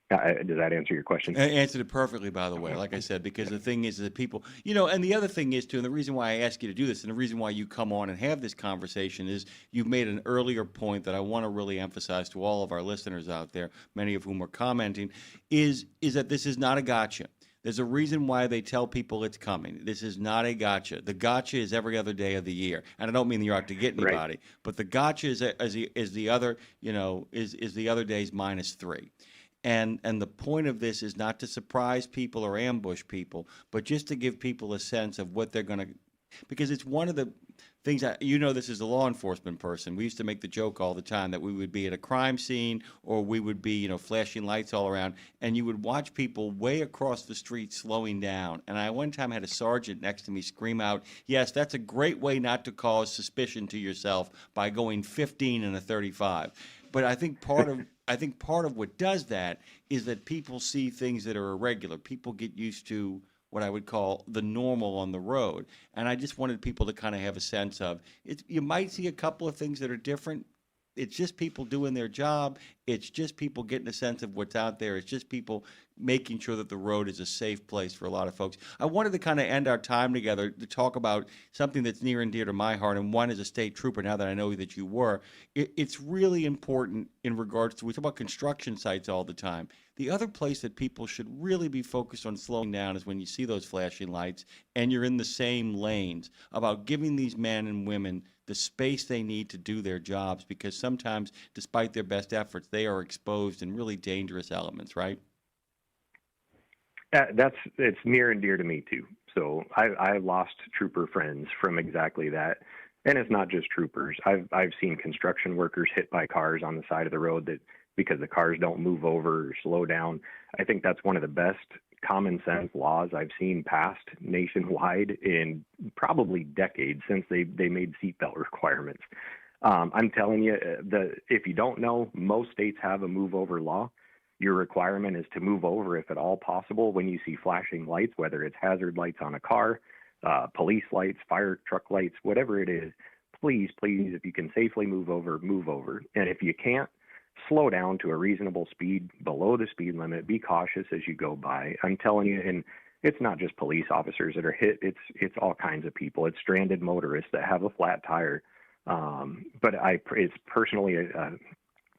Does that answer your question? I answered it perfectly, by the way, like I said, because the thing is that people, and the other thing is, too, and the reason why I ask you to do this and the reason why you come on and have this conversation is you've made an earlier point that I want to really emphasize to all of our listeners out there, many of whom are commenting, is that this is not a gotcha. There's a reason why they tell people it's coming. This is not a gotcha. The gotcha is every other day of the year, and I don't mean you're out to get anybody, right, but the gotcha is the other, is the other days -3. And the point of this is not to surprise people or ambush people, but just to give people a sense of what they're going to, because it's one of the things that, this is a law enforcement person. We used to make the joke all the time that we would be at a crime scene or we would be, flashing lights all around, and you would watch people way across the street slowing down. And I one time had a sergeant next to me scream out, "Yes, that's a great way not to cause suspicion to yourself by going 15 in a 35. But I think part of what does that is that people see things that are irregular. People get used to what I would call the normal on the road. And I just wanted people to kind of have a sense of it. You might see a couple of things that are different. It's just people doing their job. It's just people getting a sense of what's out there. It's just people making sure that the road is a safe place for a lot of folks. I wanted to kind of end our time together to talk about something that's near and dear to my heart, and one is a state trooper, now that I know that you were. It's really important in regards to, we talk about construction sites all the time. The other place that people should really be focused on slowing down is when you see those flashing lights and you're in the same lanes, about giving these men and women the space they need to do their jobs, because sometimes, despite their best efforts, they are exposed in really dangerous elements, right? It's near and dear to me too. So I lost trooper friends from exactly that, and it's not just troopers. I've seen construction workers hit by cars on the side of the road that because the cars don't move over or slow down. I think that's one of the best common sense laws I've seen passed nationwide in probably decades since they made seatbelt requirements. I'm telling you, if you don't know, most states have a move over law. Your requirement is to move over if at all possible when you see flashing lights, whether it's hazard lights on a car, police lights, fire truck lights, whatever it is. Please, if you can safely move over, move over. And if you can't, slow down to a reasonable speed below the speed limit. Be cautious as you go by. I'm telling you, and it's not just police officers that are hit. It's all kinds of people. It's stranded motorists that have a flat tire. But it's personally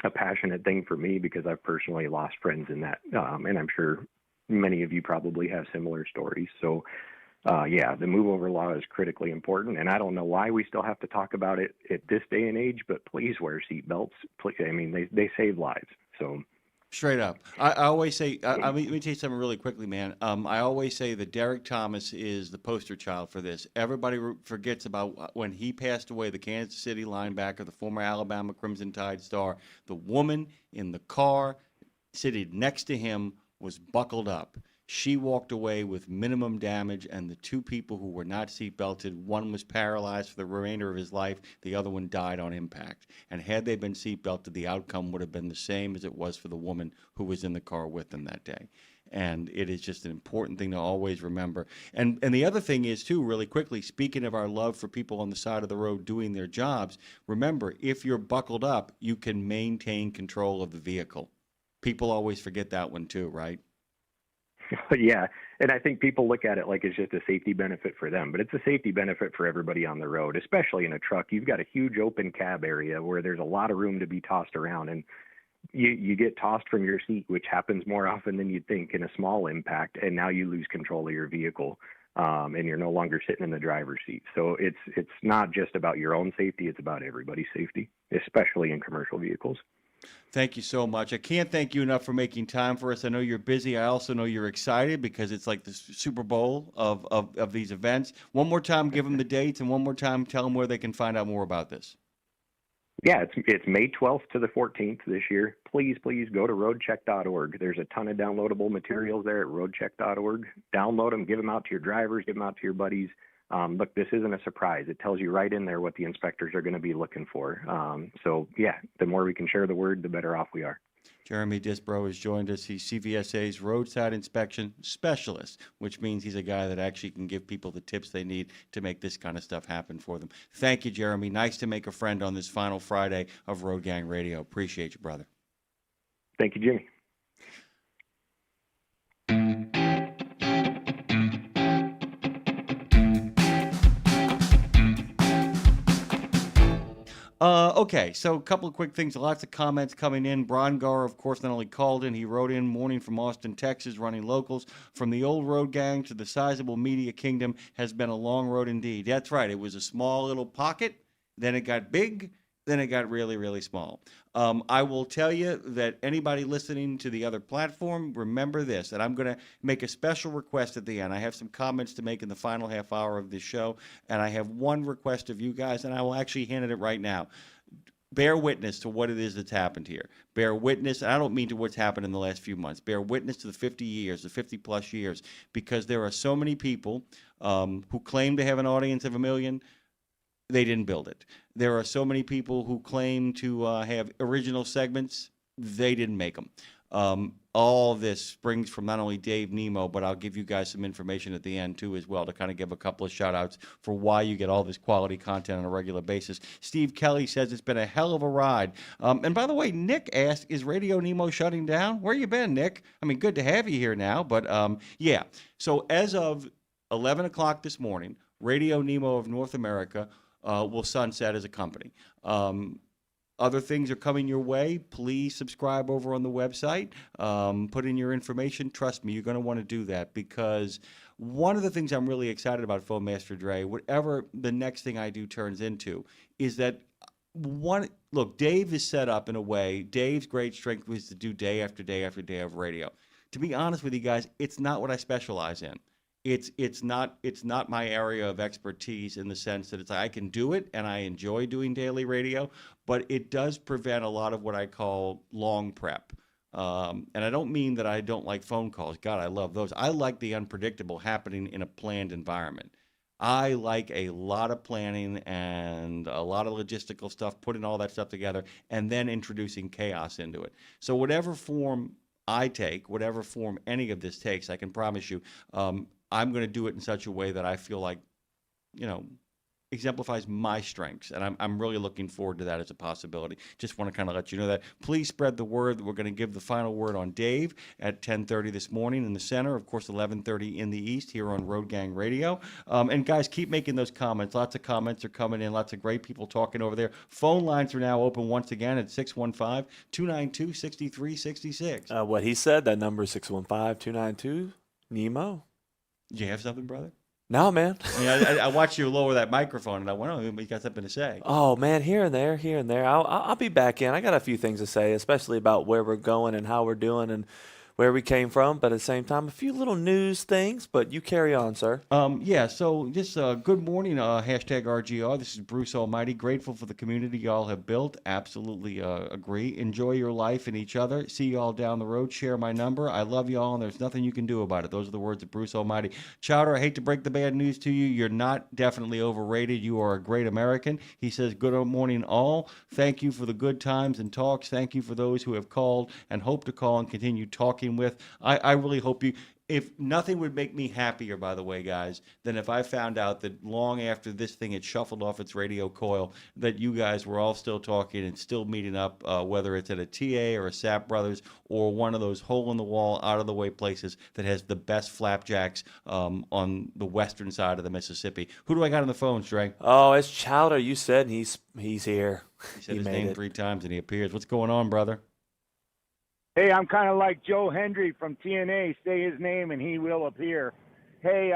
a passionate thing for me because I've personally lost friends in that, and I'm sure many of you probably have similar stories. So, yeah, the move over law is critically important, and I don't know why we still have to talk about it at this day and age. But please wear seatbelts. I mean, they save lives. So. Straight up. I always say, let me tell you something really quickly, man. I always say that Derek Thomas is the poster child for this. Everybody forgets about when he passed away, the Kansas City linebacker, the former Alabama Crimson Tide star. The woman in the car sitting next to him was buckled up. She walked away with minimum damage, and the two people who were not seatbelted, one was paralyzed for the remainder of his life, the other one died on impact. And had they been seatbelted, the outcome would have been the same as it was for the woman who was in the car with them that day. And it is just an important thing to always remember. And the other thing is, too, really quickly, speaking of our love for people on the side of the road doing their jobs, remember, if you're buckled up, you can maintain control of the vehicle. People always forget that one, too, right? Yeah, and I think people look at it like it's just a safety benefit for them, but it's a safety benefit for everybody on the road, especially in a truck. You've got a huge open cab area where there's a lot of room to be tossed around, and you get tossed from your seat, which happens more often than you'd think in a small impact, and now you lose control of your vehicle, and you're no longer sitting in the driver's seat. So it's not just about your own safety, it's about everybody's safety, especially in commercial vehicles. Thank you so much. I can't thank you enough for making time for us. I know you're busy. I also know you're excited because it's like the Super Bowl of these events. One more time, give them the dates, and one more time, tell them where they can find out more about this. Yeah, it's May 12th to the 14th this year. Please go to roadcheck.org. There's a ton of downloadable materials there at roadcheck.org. Download them, give them out to your drivers, give them out to your buddies. Look, this isn't a surprise. It tells you right in there what the inspectors are going to be looking for. So, yeah, the more we can share the word, the better off we are. Jeremy Disbro has joined us. He's CVSA's roadside inspection specialist, which means he's a guy that actually can give people the tips they need to make this kind of stuff happen for them. Thank you, Jeremy. Nice to make a friend on this final Friday of Road Gang Radio. Appreciate you, brother. Thank you, Jimmy. Okay, so a couple of quick things. Lots of comments coming in. Brongar, of course, not only called in, he wrote in, morning from Austin, Texas, running locals. From the old road gang to the sizable media kingdom has been a long road indeed. That's right. It was a small little pocket. Then it got big. Then it got really, really small. I will tell you that anybody listening to the other platform, remember this, that I'm going to make a special request at the end. I have some comments to make in the final half hour of this show, and I have one request of you guys, and I will actually hand it right now. Bear witness to what it is that's happened here. Bear witness, and I don't mean to what's happened in the last few months. Bear witness to the 50 years, the 50-plus years, because there are so many people who claim to have an audience of 1 million. They didn't build it. There are so many people who claim to have original segments. They didn't make them. All this springs from not only Dave Nemo, but I'll give you guys some information at the end, too, as well, to kind of give a couple of shout-outs for why you get all this quality content on a regular basis. Steve Kelly says it's been a hell of a ride. And by the way, Nick asked, is Radio Nemo shutting down? Where you been, Nick? I mean, good to have you here now, but yeah. So as of 11 o'clock this morning, Radio Nemo of North America will sunset as a company. Other things are coming your way. Please subscribe over on the website. Put in your information. Trust me, you're going to want to do that, because one of the things I'm really excited about Phone Master Dre, whatever the next thing I do turns into, is that look, Dave is set up in a way. Dave's great strength was to do day after day after day of radio. To be honest with you guys, it's not what I specialize in. It's not my area of expertise, in the sense that I can do it and I enjoy doing daily radio, but it does prevent a lot of what I call long prep. And I don't mean that I don't like phone calls. God, I love those. I like the unpredictable happening in a planned environment. I like a lot of planning and a lot of logistical stuff, putting all that stuff together and then introducing chaos into it. So whatever form I take, whatever form any of this takes, I can promise you, I'm going to do it in such a way that I feel like, exemplifies my strengths, and I'm really looking forward to that as a possibility. Just want to kind of let you know that. Please spread the word that we're going to give the final word on Dave at 10:30 this morning in the center, of course 11:30 in the east here on Road Gang Radio. And guys, keep making those comments. Lots of comments are coming in. Lots of great people talking over there. Phone lines are now open once again at 615-292-6366. What he said, that number is 615-292-NEMO. Do you have something, brother? No, man. I watched you lower that microphone, and I went, oh, you got something to say. Oh, man, here and there. I'll be back in. I got a few things to say, especially about where we're going and how we're doing and where we came from, but at the same time, a few little news things, but you carry on, sir. So just good morning, hashtag RGR. This is Bruce Almighty. Grateful for the community y'all have built. Absolutely agree. Enjoy your life and each other. See y'all down the road. Share my number. I love y'all, and there's nothing you can do about it. Those are the words of Bruce Almighty. Chowder, I hate to break the bad news to you. You're not definitely overrated. You are a great American. He says, good morning, all. Thank you for the good times and talks. Thank you for those who have called and hope to call and continue talking with. I really hope you, if nothing would make me happier, by the way, guys, than if I found out that long after this thing had shuffled off its radio coil, that you guys were all still talking and still meeting up, whether it's at a TA or a Sap Brothers or one of those hole-in-the-wall, out-of-the-way places that has the best flapjacks on the western side of the Mississippi. Who do I got on the phone, Stray? Oh, it's Chowder. You said he's here. He said his name 3 times and he appears. What's going on, brother? Hey, I'm kind of like Joe Hendry from TNA. Say his name and he will appear. Hey,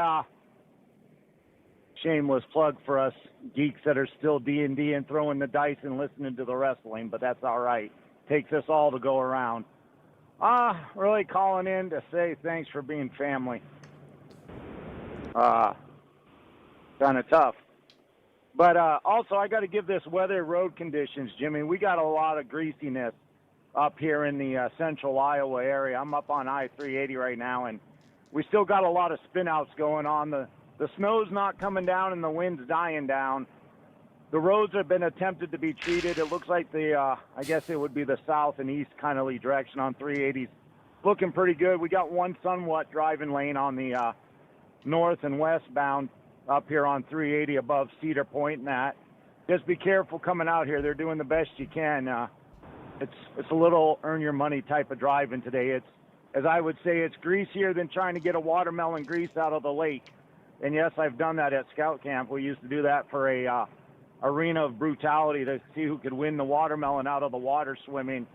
shameless plug for us geeks that are still D&D and throwing the dice and listening to the wrestling, but that's all right. Takes us all to go around. Really calling in to say thanks for being family. Kind of tough. But also, I got to give this weather road conditions, Jimmy. We got a lot of greasiness up here in the central Iowa area. I'm up on I-380 right now, and we still got a lot of spin-outs going on. The snow's not coming down and the wind's dying down. The roads have been attempted to be treated. It looks like I guess it would be the south and east kind of direction on 380s. Looking pretty good. We got one somewhat driving lane on the north and westbound up here on 380 above Cedar Point and that. Just be careful coming out here. They're doing the best you can. It's a little earn your money type of driving today. It's, as I would say, it's greasier than trying to get a watermelon grease out of the lake. And yes, I've done that at Scout Camp. We used to do that for a arena of brutality to see who could win the watermelon out of the water swimming,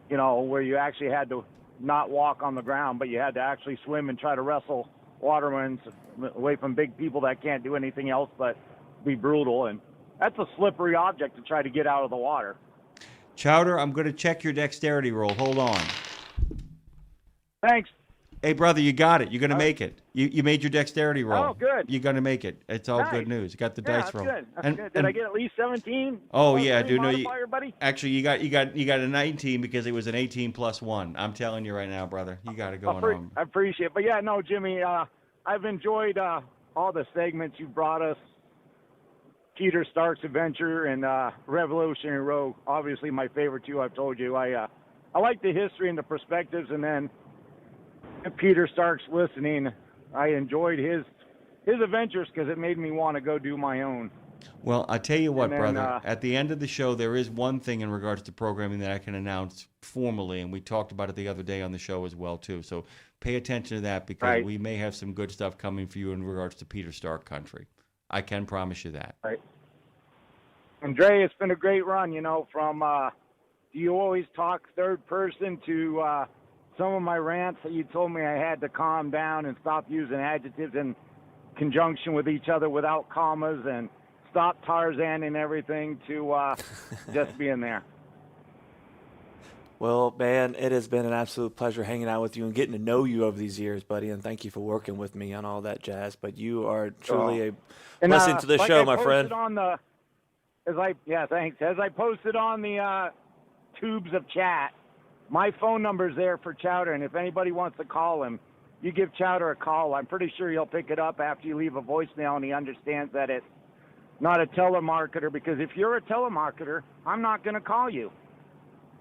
where you actually had to not walk on the ground, but you had to actually swim and try to wrestle watermelons away from big people that can't do anything else but be brutal. And that's a slippery object to try to get out of the water. Chowder, I'm going to check your dexterity roll. Hold on. Thanks. Hey, brother, you got it. You're going to make it. You made your dexterity roll. Oh, good. You're going to make it. It's all Nice. good news. You got the Yeah, dice roll. Good. That's good. Did I get at least 17? Oh, yeah, Any dude. No, modifier, buddy? actually, you got a 19 because it was an 18 plus 1. I'm telling you right now, brother. You got it going on. I appreciate it. But yeah, no, Jimmy, I've enjoyed all the segments you brought us. Peter Stark's Adventure and Revolutionary Road, obviously my favorite two. I've told you. I like the history and the perspectives, and then Peter Stark's listening. I enjoyed his adventures because it made me want to go do my own. Well, I tell you what, And then, brother. At the end of the show, there is one thing in regards to programming that I can announce formally, and we talked about it the other day on the show as well too. So pay attention to that because Right. we may have some good stuff coming for you in regards to Peter Stark country. I can promise you that. Right. And Dre, it's been a great run, from do you always talk third person to some of my rants that you told me I had to calm down and stop using adjectives in conjunction with each other without commas and stop Tarzan and everything to just being there. Well, man, it has been an absolute pleasure hanging out with you and getting to know you over these years, buddy. And thank you for working with me on all that jazz. But you are truly a blessing to the like show, I my friend. Thanks. As I posted on the tubes of chat, my phone number's there for Chowder, and if anybody wants to call him, you give Chowder a call. I'm pretty sure he'll pick it up after you leave a voicemail, and he understands that it's not a telemarketer, because if you're a telemarketer, I'm not going to call you.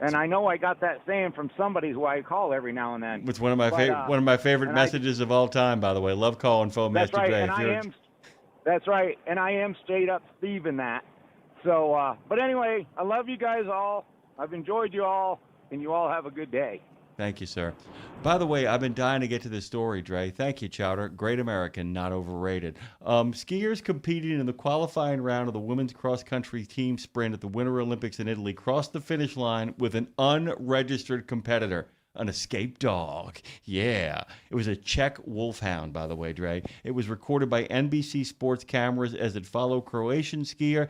And I know I got that saying from somebody who I call every now and then. It's one of my favorite messages of all time, by the way. Love calling phone That's Master right, Jay. and That's right, and I am straight up thieving that. So, but anyway, I love you guys all. I've enjoyed you all, and you all have a good day. Thank you, sir. By the way, I've been dying to get to this story, Dre. Thank you, Chowder. Great American, not overrated. Skiers competing in the qualifying round of the women's cross-country team sprint at the Winter Olympics in Italy crossed the finish line with an unregistered competitor. An escaped dog. Yeah. It was a Czech wolfhound, by the way, Dre. It was recorded by NBC Sports cameras as it followed Croatian skier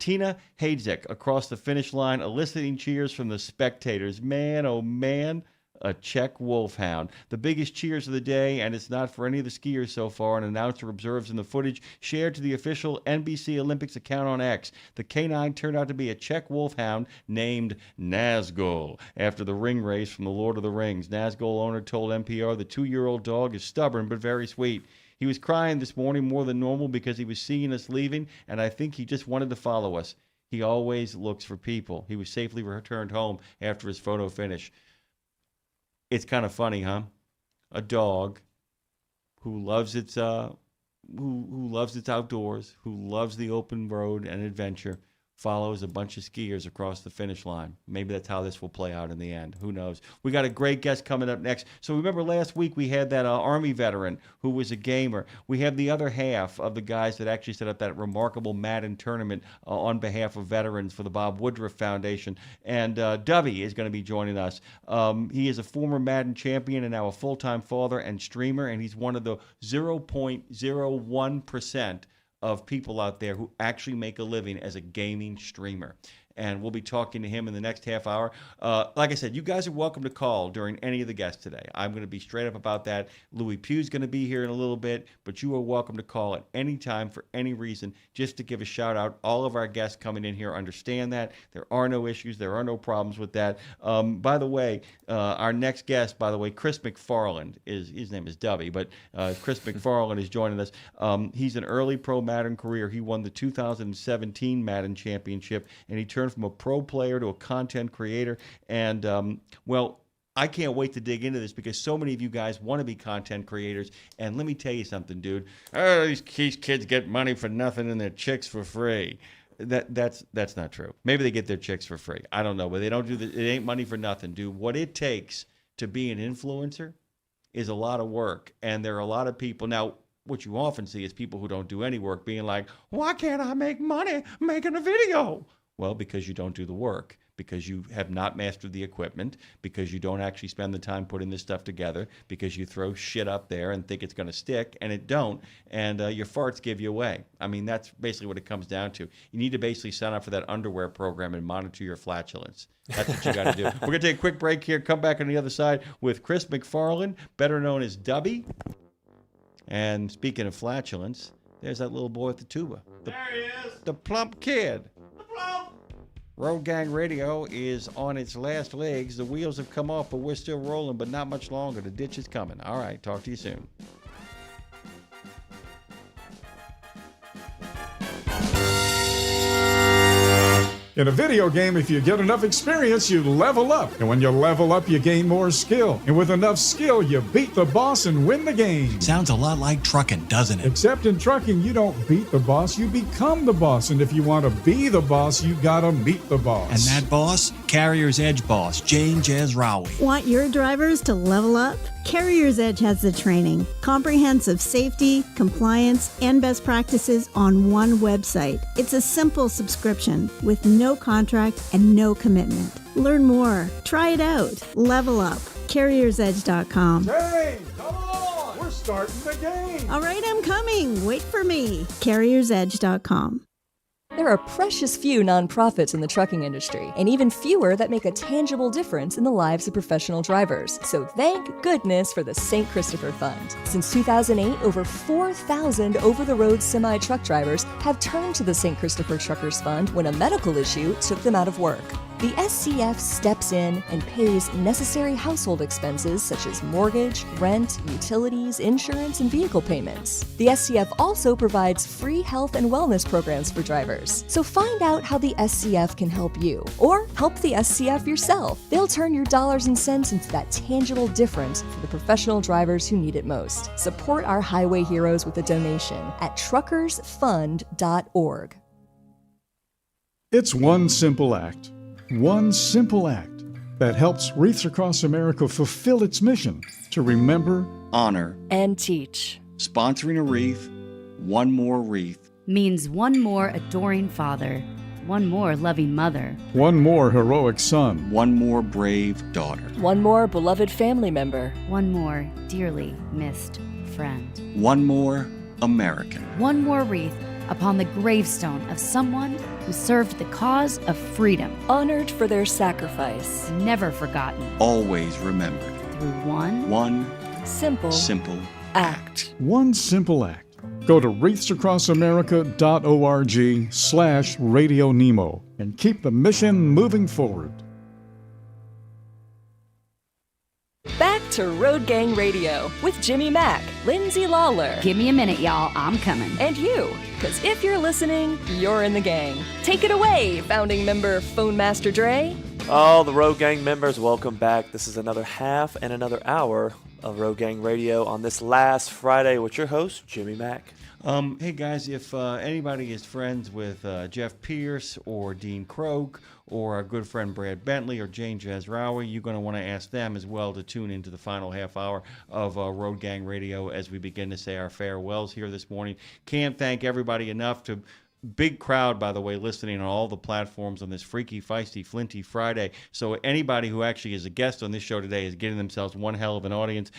Tina Hajek across the finish line, eliciting cheers from the spectators. Man, oh man. A Czech wolfhound. The biggest cheers of the day, and it's not for any of the skiers so far, an announcer observes in the footage shared to the official NBC Olympics account on X. The canine turned out to be a Czech wolfhound named Nazgul, after the ring race from The Lord of the Rings. Nazgul owner told NPR the 2-year-old dog is stubborn but very sweet. He was crying this morning more than normal because he was seeing us leaving, and I think he just wanted to follow us. He always looks for people. He was safely returned home after his photo finish. It's kind of funny, huh? A dog who loves its who loves its outdoors, who loves the open road and adventure, follows a bunch of skiers across the finish line. Maybe that's how this will play out in the end. Who knows? We got a great guest coming up next. So remember last week we had that Army veteran who was a gamer. We have the other half of the guys that actually set up that remarkable Madden tournament on behalf of veterans for the Bob Woodruff Foundation. And Dubby is going to be joining us. He is a former Madden champion and now a full-time father and streamer, and he's one of the 0.01% of people out there who actually make a living as a gaming streamer. And we'll be talking to him in the next half hour. Like I said, you guys are welcome to call during any of the guests today. I'm going to be straight up about that. Louis Pugh's going to be here in a little bit, but you are welcome to call at any time for any reason, just to give a shout out. All of our guests coming in here understand that. There are no issues. There are no problems with that. By the way, our next guest, by the way, Chris McFarland, his name is Dubby, but Chris McFarland is joining us. He's an early pro Madden career. He won the 2017 Madden Championship, and he turned from a pro player to a content creator. And, well, I can't wait to dig into this because so many of you guys want to be content creators. And let me tell you something, dude. Oh, these kids get money for nothing and their chicks for free. That's not true. Maybe they get their chicks for free. I don't know, but they don't do it ain't money for nothing, dude. What it takes to be an influencer is a lot of work. And there are a lot of people. Now, what you often see is people who don't do any work being like, why can't I make money making a video? Well, because you don't do the work, because you have not mastered the equipment, because you don't actually spend the time putting this stuff together, because you throw shit up there and think it's going to stick, and it don't, and your farts give you away. I mean, that's basically what it comes down to. You need to basically sign up for that underwear program and monitor your flatulence. That's what you got to do. We're going to take a quick break here, come back on the other side with Chris McFarland, better known as Dubby. And speaking of flatulence, there's that little boy with the tuba. There he is. The plump kid. Road Gang Radio is on its last legs. The wheels have come off, but we're still rolling, but not much longer. The ditch is coming. All right, talk to you soon. In a video game, if you get enough experience, you level up. And when you level up, you gain more skill. And with enough skill, you beat the boss and win the game. Sounds a lot like trucking, doesn't it? Except in trucking, you don't beat the boss, you become the boss. And if you want to be the boss, you gotta meet the boss. And that boss? Carrier's Edge boss, Jane Jezraoui. Want your drivers to level up? Carrier's Edge has the training, comprehensive safety, compliance, and best practices on one website. It's a simple subscription with no contract and no commitment. Learn more. Try it out. Level up. CarriersEdge.com. Hey, come on! We're starting the game! All right, I'm coming. Wait for me. CarriersEdge.com. There are precious few nonprofits in the trucking industry, and even fewer that make a tangible difference in the lives of professional drivers. So thank goodness for the St. Christopher Fund. Since 2008, over 4,000 over-the-road semi-truck drivers have turned to the St. Christopher Truckers Fund when a medical issue took them out of work. The SCF steps in and pays necessary household expenses such as mortgage, rent, utilities, insurance, and vehicle payments. The SCF also provides free health and wellness programs for drivers. So find out how the SCF can help you, or help the SCF yourself. They'll turn your dollars and cents into that tangible difference for the professional drivers who need it most. Support our highway heroes with a donation at truckersfund.org. It's one simple act that helps Wreaths Across America fulfill its mission to remember, honor, and teach. Sponsoring a wreath, one more wreath, means one more adoring father, one more loving mother, one more heroic son, one more brave daughter, one more beloved family member, one more dearly missed friend, one more American, one more wreath upon the gravestone of someone who served the cause of freedom, honored for their sacrifice, never forgotten, always remembered, through one simple act. One simple act. Go to wreathsacrossamerica.org/RadioNemo and keep the mission moving forward. Back to Road Gang Radio with Jimmy Mack, Lindsay Lawler. Give me a minute, y'all. I'm coming. And you, because if you're listening, you're in the gang. Take it away, founding member Phone Master Dre. All the Road Gang members, welcome back. This is another half and another hour of Road Gang Radio on this last Friday with your host, Jimmy Mack. Hey guys, if anybody is friends with Jeff Pierce or Dean Croak or our good friend Brad Bentley or Jane Jazrawi, you're going to want to ask them as well to tune into the final half hour of Road Gang Radio as we begin to say our farewells here this morning. Can't thank everybody enough. Big crowd, by the way, listening on all the platforms on this freaky, feisty, flinty Friday. So anybody who actually is a guest on this show today is getting themselves one hell of an audience.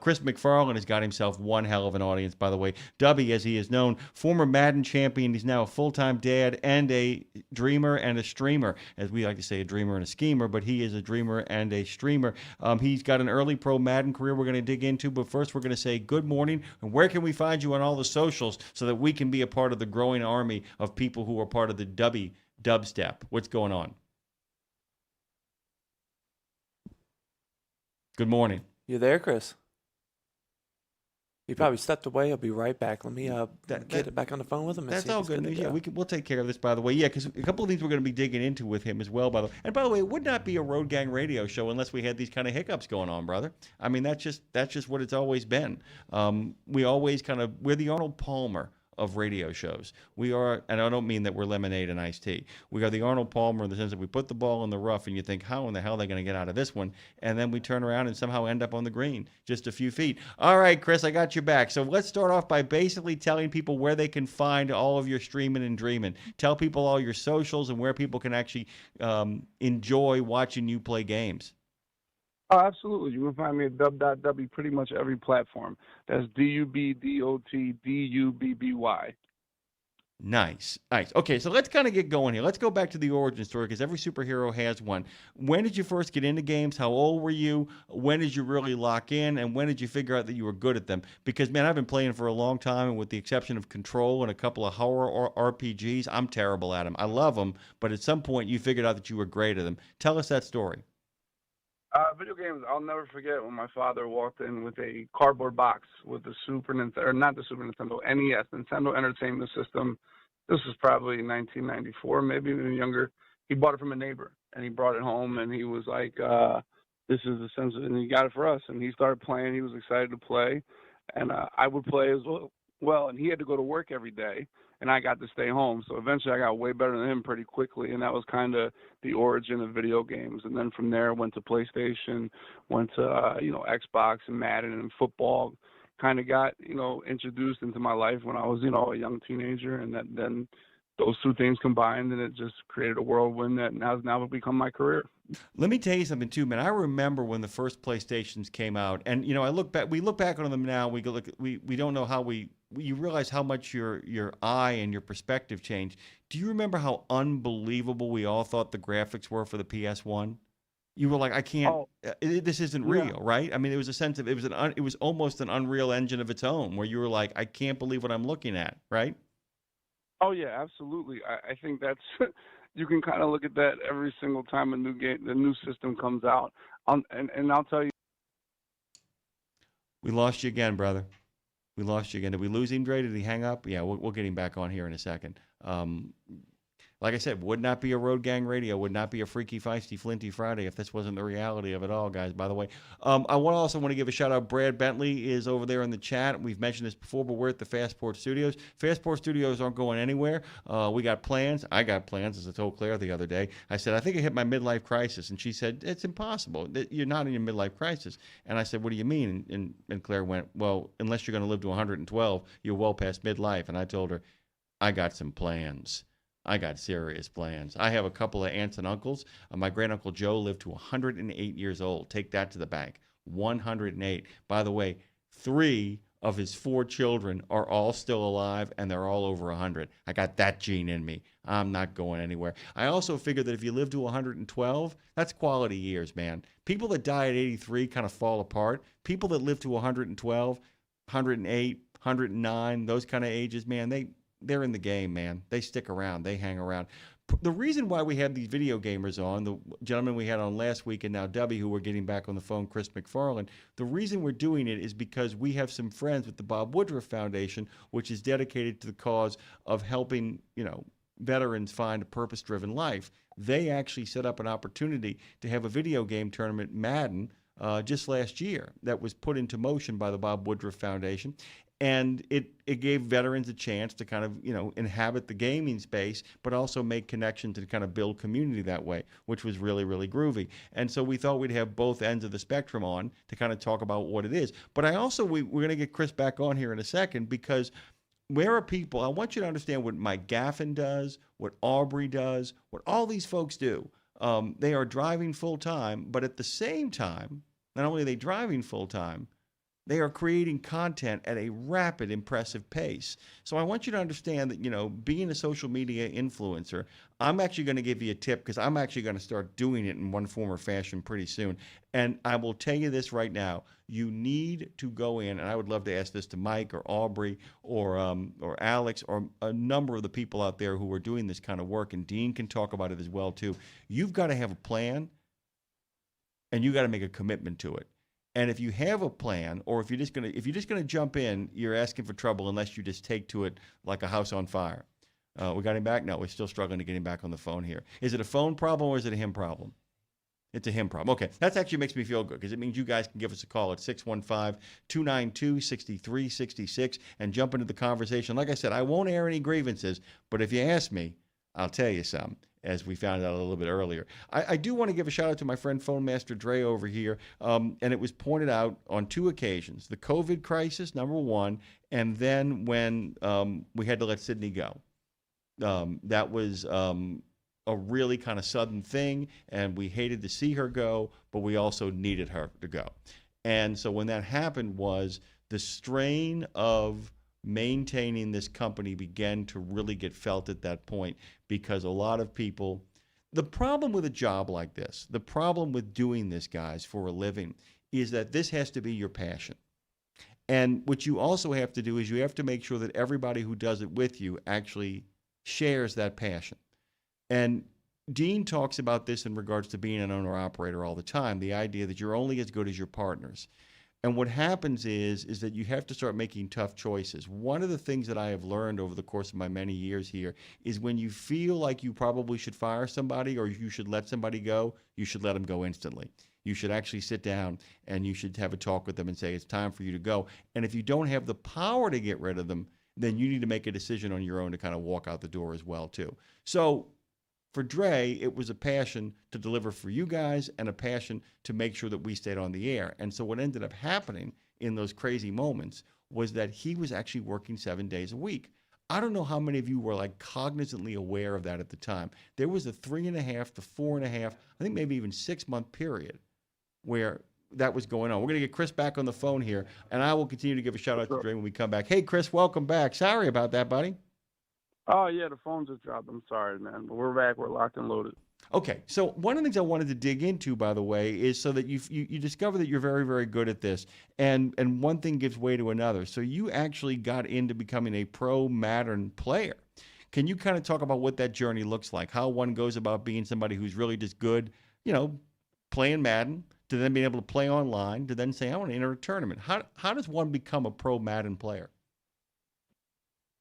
Chris McFarland has got himself one hell of an audience, by the way. Dubby, as he is known, former Madden champion. He's now a full-time dad and a dreamer and a streamer. As we like to say, a dreamer and a schemer, but he is a dreamer and a streamer. He's got an early pro Madden career we're going to dig into, but first we're going to say good morning. And where can we find you on all the socials so that we can be a part of the growing army of people who are part of the dubstep? What's going on? Good morning. You there, Chris? He probably stepped away. I'll be right back. Let me get it back on the phone with him. That's all good news. Yeah, we'll take care of this, by the way. Yeah, because a couple of things we're going to be digging into with him as well, by the way. And by the way, it would not be a Road Gang Radio show unless we had these kind of hiccups going on, brother. I mean, that's just what it's always been. We're the Arnold Palmer of radio shows. We are, and I don't mean that we're lemonade and iced tea. We are the Arnold Palmer in the sense that we put the ball in the rough and you think, how in the hell are they going to get out of this one? And then we turn around and somehow end up on the green, just a few feet. All right, Chris, I got your back. So let's start off by basically telling people where they can find all of your streaming and dreaming. Tell people all your socials and where people can actually enjoy watching you play games. Oh, absolutely. You can find me at dub.w pretty much every platform. That's DUBDOTDUBBY. Nice. Okay, so let's kind of get going here. Let's go back to the origin story because every superhero has one. When did you first get into games? How old were you? When did you really lock in? And when did you figure out that you were good at them? Because, man, I've been playing for a long time, and with the exception of Control and a couple of horror RPGs, I'm terrible at them. I love them, but at some point you figured out that you were great at them. Tell us that story. Video games, I'll never forget when my father walked in with a cardboard box with the Super Nintendo, or not the Super Nintendo, NES, Nintendo Entertainment System. This was probably 1994, maybe even younger. He bought it from a neighbor, and he brought it home, and he was like, this is the sense of, and he got it for us. And he started playing. He was excited to play, and I would play as well. And he had to go to work every day, and I got to stay home. So eventually I got way better than him pretty quickly, and that was kind of the origin of video games. And then from there, went to PlayStation, went to, Xbox and Madden and football. Kind of got, introduced into my life when I was, a young teenager. And then those two things combined, and it just created a whirlwind that has now become my career. Let me tell you something too, man. I remember when the first PlayStations came out, and I look back. We look back on them now. We don't know how you realize how much your eye and your perspective changed. Do you remember how unbelievable we all thought the graphics were for the PS1? You were like, I can't. This isn't real, right? I mean, it was a sense of it was almost an Unreal Engine of its own, where you were like, I can't believe what I'm looking at, right? Oh yeah, absolutely. I think that's you can kind of look at that every single time the new system comes out. And I'll tell you. We lost you again, brother. We lost you again. Did we lose him, Dre? Did he hang up? Yeah, we'll get him back on here in a second. Like I said, would not be a Road Gang Radio, would not be a Freaky, Feisty, Flinty Friday if this wasn't the reality of it all, guys, by the way. I also want to give a shout-out. Brad Bentley is over there in the chat. We've mentioned this before, but we're at the Fastport Studios. Fastport Studios aren't going anywhere. We got plans. I got plans, as I told Claire the other day. I said, I think I hit my midlife crisis. And she said, it's impossible. You're not in your midlife crisis. And I said, what do you mean? And Claire went, well, unless you're going to live to 112, you're well past midlife. And I told her, I got some plans. I got serious plans. I have a couple of aunts and uncles. My great-uncle Joe lived to 108 years old. Take that to the bank. 108. By the way, 3 of his 4 children are all still alive, and they're all over 100. I got that gene in me. I'm not going anywhere. I also figured that if you live to 112, that's quality years, man. People that die at 83 kind of fall apart. People that live to 112, 108, 109, those kind of ages, man, they're in the game, man. They stick around. They hang around. The reason why we have these video gamers on, the gentleman we had on last week and now Debbie, who we're getting back on the phone, Chris McFarland, the reason we're doing it is because we have some friends with the Bob Woodruff Foundation, which is dedicated to the cause of helping, veterans find a purpose-driven life. They actually set up an opportunity to have a video game tournament, Madden, just last year that was put into motion by the Bob Woodruff Foundation. And it gave veterans a chance to kind of, inhabit the gaming space, but also make connections and kind of build community that way, which was really, really groovy. And so we thought we'd have both ends of the spectrum on to kind of talk about what it is. But we're going to get Chris back on here in a second, because where are people? I want you to understand what Mike Gaffin does, what Aubrey does, what all these folks do. They are driving full time, but at the same time, not only are they driving full time, they are creating content at a rapid, impressive pace. So I want you to understand that, being a social media influencer, I'm actually going to give you a tip, because I'm actually going to start doing it in one form or fashion pretty soon. And I will tell you this right now. You need to go in, and I would love to ask this to Mike or Aubrey or Alex or a number of the people out there who are doing this kind of work, and Dean can talk about it as well too. You've got to have a plan, and you got to make a commitment to it. And if you have a plan, or if you're just gonna jump in, you're asking for trouble unless you just take to it like a house on fire. We got him back? No, we're still struggling to get him back on the phone here. Is it a phone problem or is it a him problem? It's a him problem. Okay, that actually makes me feel good, because it means you guys can give us a call at 615-292-6366 and jump into the conversation. Like I said, I won't air any grievances, but if you ask me, I'll tell you some, as we found out a little bit earlier. I do want to give a shout out to my friend Phone Master Dre over here, and it was pointed out on 2 occasions. The COVID crisis, number 1, and then when we had to let Sydney go. That was a really kind of sudden thing, and we hated to see her go, but we also needed her to go. And so when that happened, was the strain of maintaining this company began to really get felt at that point, because a lot of people, the problem with a job like this, the problem with doing this, guys, for a living, is that this has to be your passion. And what you also have to do is you have to make sure that everybody who does it with you actually shares that passion. And Dean talks about this in regards to being an owner-operator all the time, the idea that you're only as good as your partners. And what happens is that you have to start making tough choices. One of the things that I have learned over the course of my many years here is when you feel like you probably should fire somebody or you should let somebody go, you should let them go instantly. You should actually sit down and you should have a talk with them and say, it's time for you to go. And if you don't have the power to get rid of them, then you need to make a decision on your own to kind of walk out the door as well, too. So for Dre, it was a passion to deliver for you guys and a passion to make sure that we stayed on the air. And so what ended up happening in those crazy moments was that he was actually working 7 days a week. I don't know how many of you were like cognizantly aware of that at the time. There was a 3.5 to 4.5, I think maybe even 6 month period where that was going on. We're going to get Chris back on the phone here, and I will continue to give a shout out to Dre when we come back. Hey, Chris, welcome back. Sorry about that, buddy. Oh, yeah, the phone just dropped. I'm sorry, man. But we're back. We're locked and loaded. Okay, so one of the things I wanted to dig into, by the way, is so that you discover that you're very, very good at this, and one thing gives way to another. So you actually got into becoming a pro Madden player. Can you kind of talk about what that journey looks like? How one goes about being somebody who's really just good, playing Madden, to then being able to play online, to then say, I want to enter a tournament. How does one become a pro Madden player?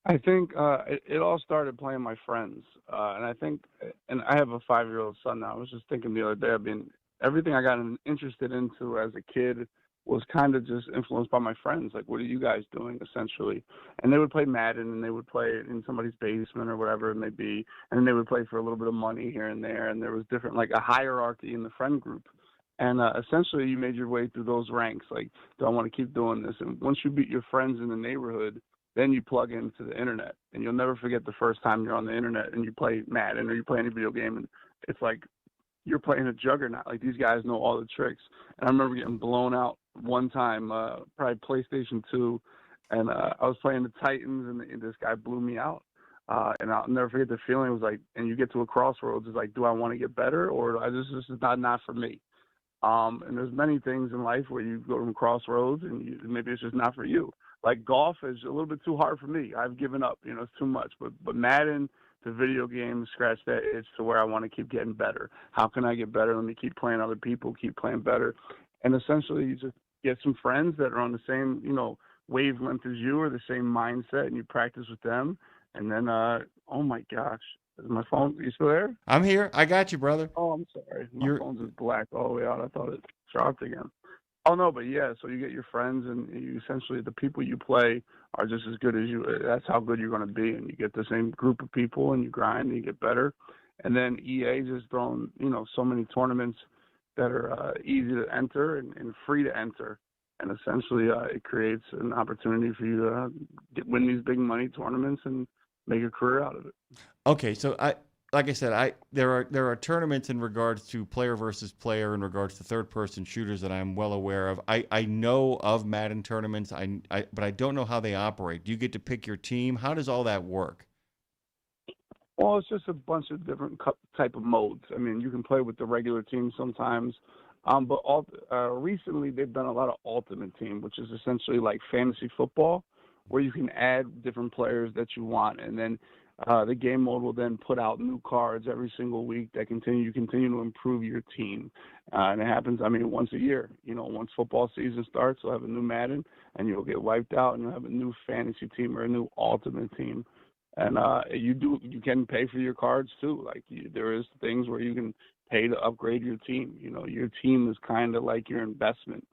I think it all started playing my friends, and I have a 5-year-old son now. I was just thinking the other day, everything I got interested into as a kid was kind of just influenced by my friends. Like, what are you guys doing, essentially? And they would play Madden, and they would play it in somebody's basement or whatever it may be, and then they would play for a little bit of money here and there, and there was different, like a hierarchy in the friend group. And essentially, you made your way through those ranks. Like, do I want to keep doing this? And once you beat your friends in the neighborhood, then you plug into the internet, and you'll never forget the first time you're on the internet and you play Madden or you play any video game, and it's like you're playing a juggernaut. Like, these guys know all the tricks. And I remember getting blown out one time, probably PlayStation 2, and I was playing the Titans, and this guy blew me out. And I'll never forget the feeling. It was like, and you get to a crossroads. It's like, do I want to get better, or this is not for me? And there's many things in life where you go to crossroads, and maybe it's just not for you. Like, golf is a little bit too hard for me. I've given up. It's too much. But Madden, the video game, scratch that itch to where I want to keep getting better. How can I get better? Let me keep playing other people, keep playing better. And essentially, you just get some friends that are on the same, wavelength as you, or the same mindset, and you practice with them. And then, oh my gosh, is my phone? Are you still there? I'm here. I got you, brother. Oh, I'm sorry. My phone's just blacked all the way out. I thought it dropped again. Oh, no, but yeah, so you get your friends, and you essentially, the people you play are just as good as you. That's how good you're going to be, and you get the same group of people, and you grind, and you get better. And then EA just thrown, so many tournaments that are easy to enter and free to enter. And essentially, it creates an opportunity for you to win these big money tournaments and make a career out of it. Okay, so like I said, there are tournaments in regards to player versus player, in regards to third-person shooters that I'm well aware of. I know of Madden tournaments, but I don't know how they operate. Do you get to pick your team? How does all that work? Well, it's just a bunch of different type of modes. You can play with the regular team sometimes, but recently they've done a lot of Ultimate Team, which is essentially like fantasy football, where you can add different players that you want, and then the game mode will then put out new cards every single week that continue to improve your team. And it happens, once a year. Once football season starts, you'll have a new Madden, and you'll get wiped out, and you'll have a new fantasy team or a new ultimate team. And you can pay for your cards too. Like, there is things where you can pay to upgrade your team. Your team is kind of like your investment.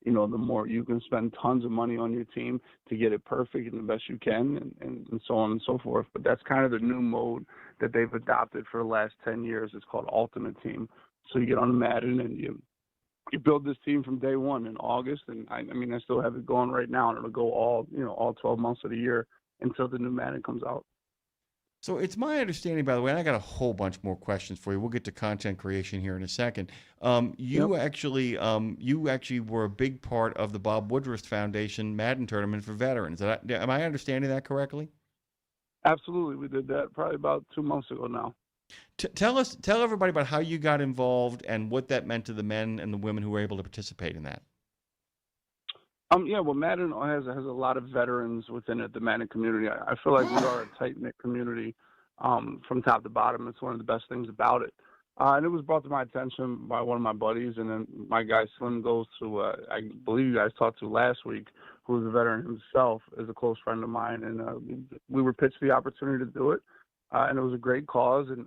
The more you can spend tons of money on your team to get it perfect and the best you can, and so on and so forth. But that's kind of the new mode that they've adopted for the last 10 years. It's called Ultimate Team. So you get on Madden and you build this team from day one in August. And I still have it going right now, and it'll go all 12 months of the year until the new Madden comes out. So it's my understanding, by the way, and I got a whole bunch more questions for you. We'll get to content creation here in a second. You actually were a big part of the Bob Woodruff Foundation Madden tournament for veterans. Am I understanding that correctly? Absolutely, we did that probably about 2 months ago now. Tell everybody about how you got involved and what that meant to the men and the women who were able to participate in that. Well, Madden has a lot of veterans within it, the Madden community. I feel like we are a tight-knit community from top to bottom. It's one of the best things about it. And it was brought to my attention by one of my buddies, and then my guy Slim goes to, I believe you guys talked to last week, who is a veteran himself, is a close friend of mine, and we were pitched the opportunity to do it, and it was a great cause, and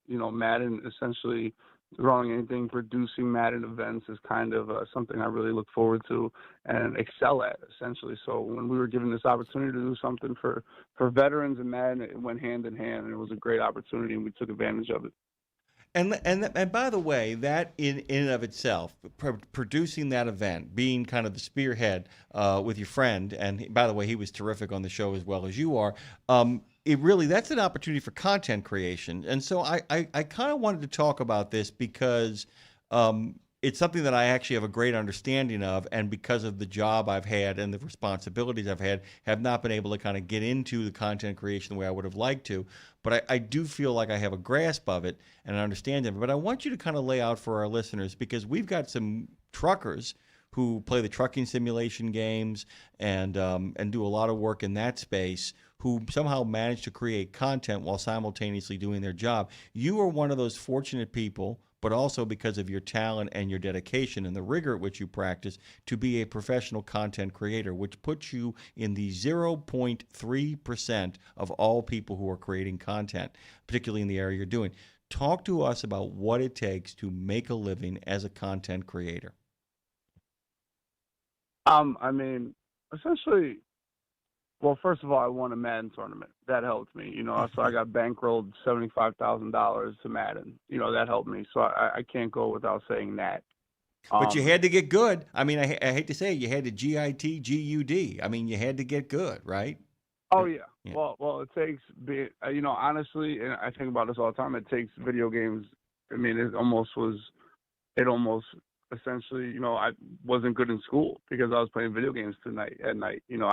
Madden essentially growing anything, producing Madden events is kind of something I really look forward to and excel at, essentially. So when we were given this opportunity to do something for veterans and Madden, it went hand in hand, and it was a great opportunity, and we took advantage of it. And by the way, that in and of itself, producing that event, being kind of the spearhead with your friend, and by the way, he was terrific on the show as well as you are. That's an opportunity for content creation. And so I kind of wanted to talk about this because it's something that I actually have a great understanding of, and because of the job I've had and the responsibilities I've had, have not been able to kind of get into the content creation the way I would have liked to. But I do feel like I have a grasp of it and an understanding of it. But I want you to kind of lay out for our listeners, because we've got some truckers who play the trucking simulation games and do a lot of work in that space, who somehow manage to create content while simultaneously doing their job. You are one of those fortunate people, but also because of your talent and your dedication and the rigor at which you practice, to be a professional content creator, which puts you in the 0.3% of all people who are creating content, particularly in the area you're doing. Talk to us about what it takes to make a living as a content creator. I mean, essentially, well, first of all, I won a Madden tournament. That helped me, so I got bankrolled $75,000 to Madden. That helped me. So I can't go without saying that. But you had to get good. I mean, I hate to say it, you had to GIT, GUD. I mean, you had to get good, right? Oh, yeah. Well, it takes, honestly, and I think about this all the time, it takes video games. I mean, it almost essentially, I wasn't good in school because I was playing video games at night. I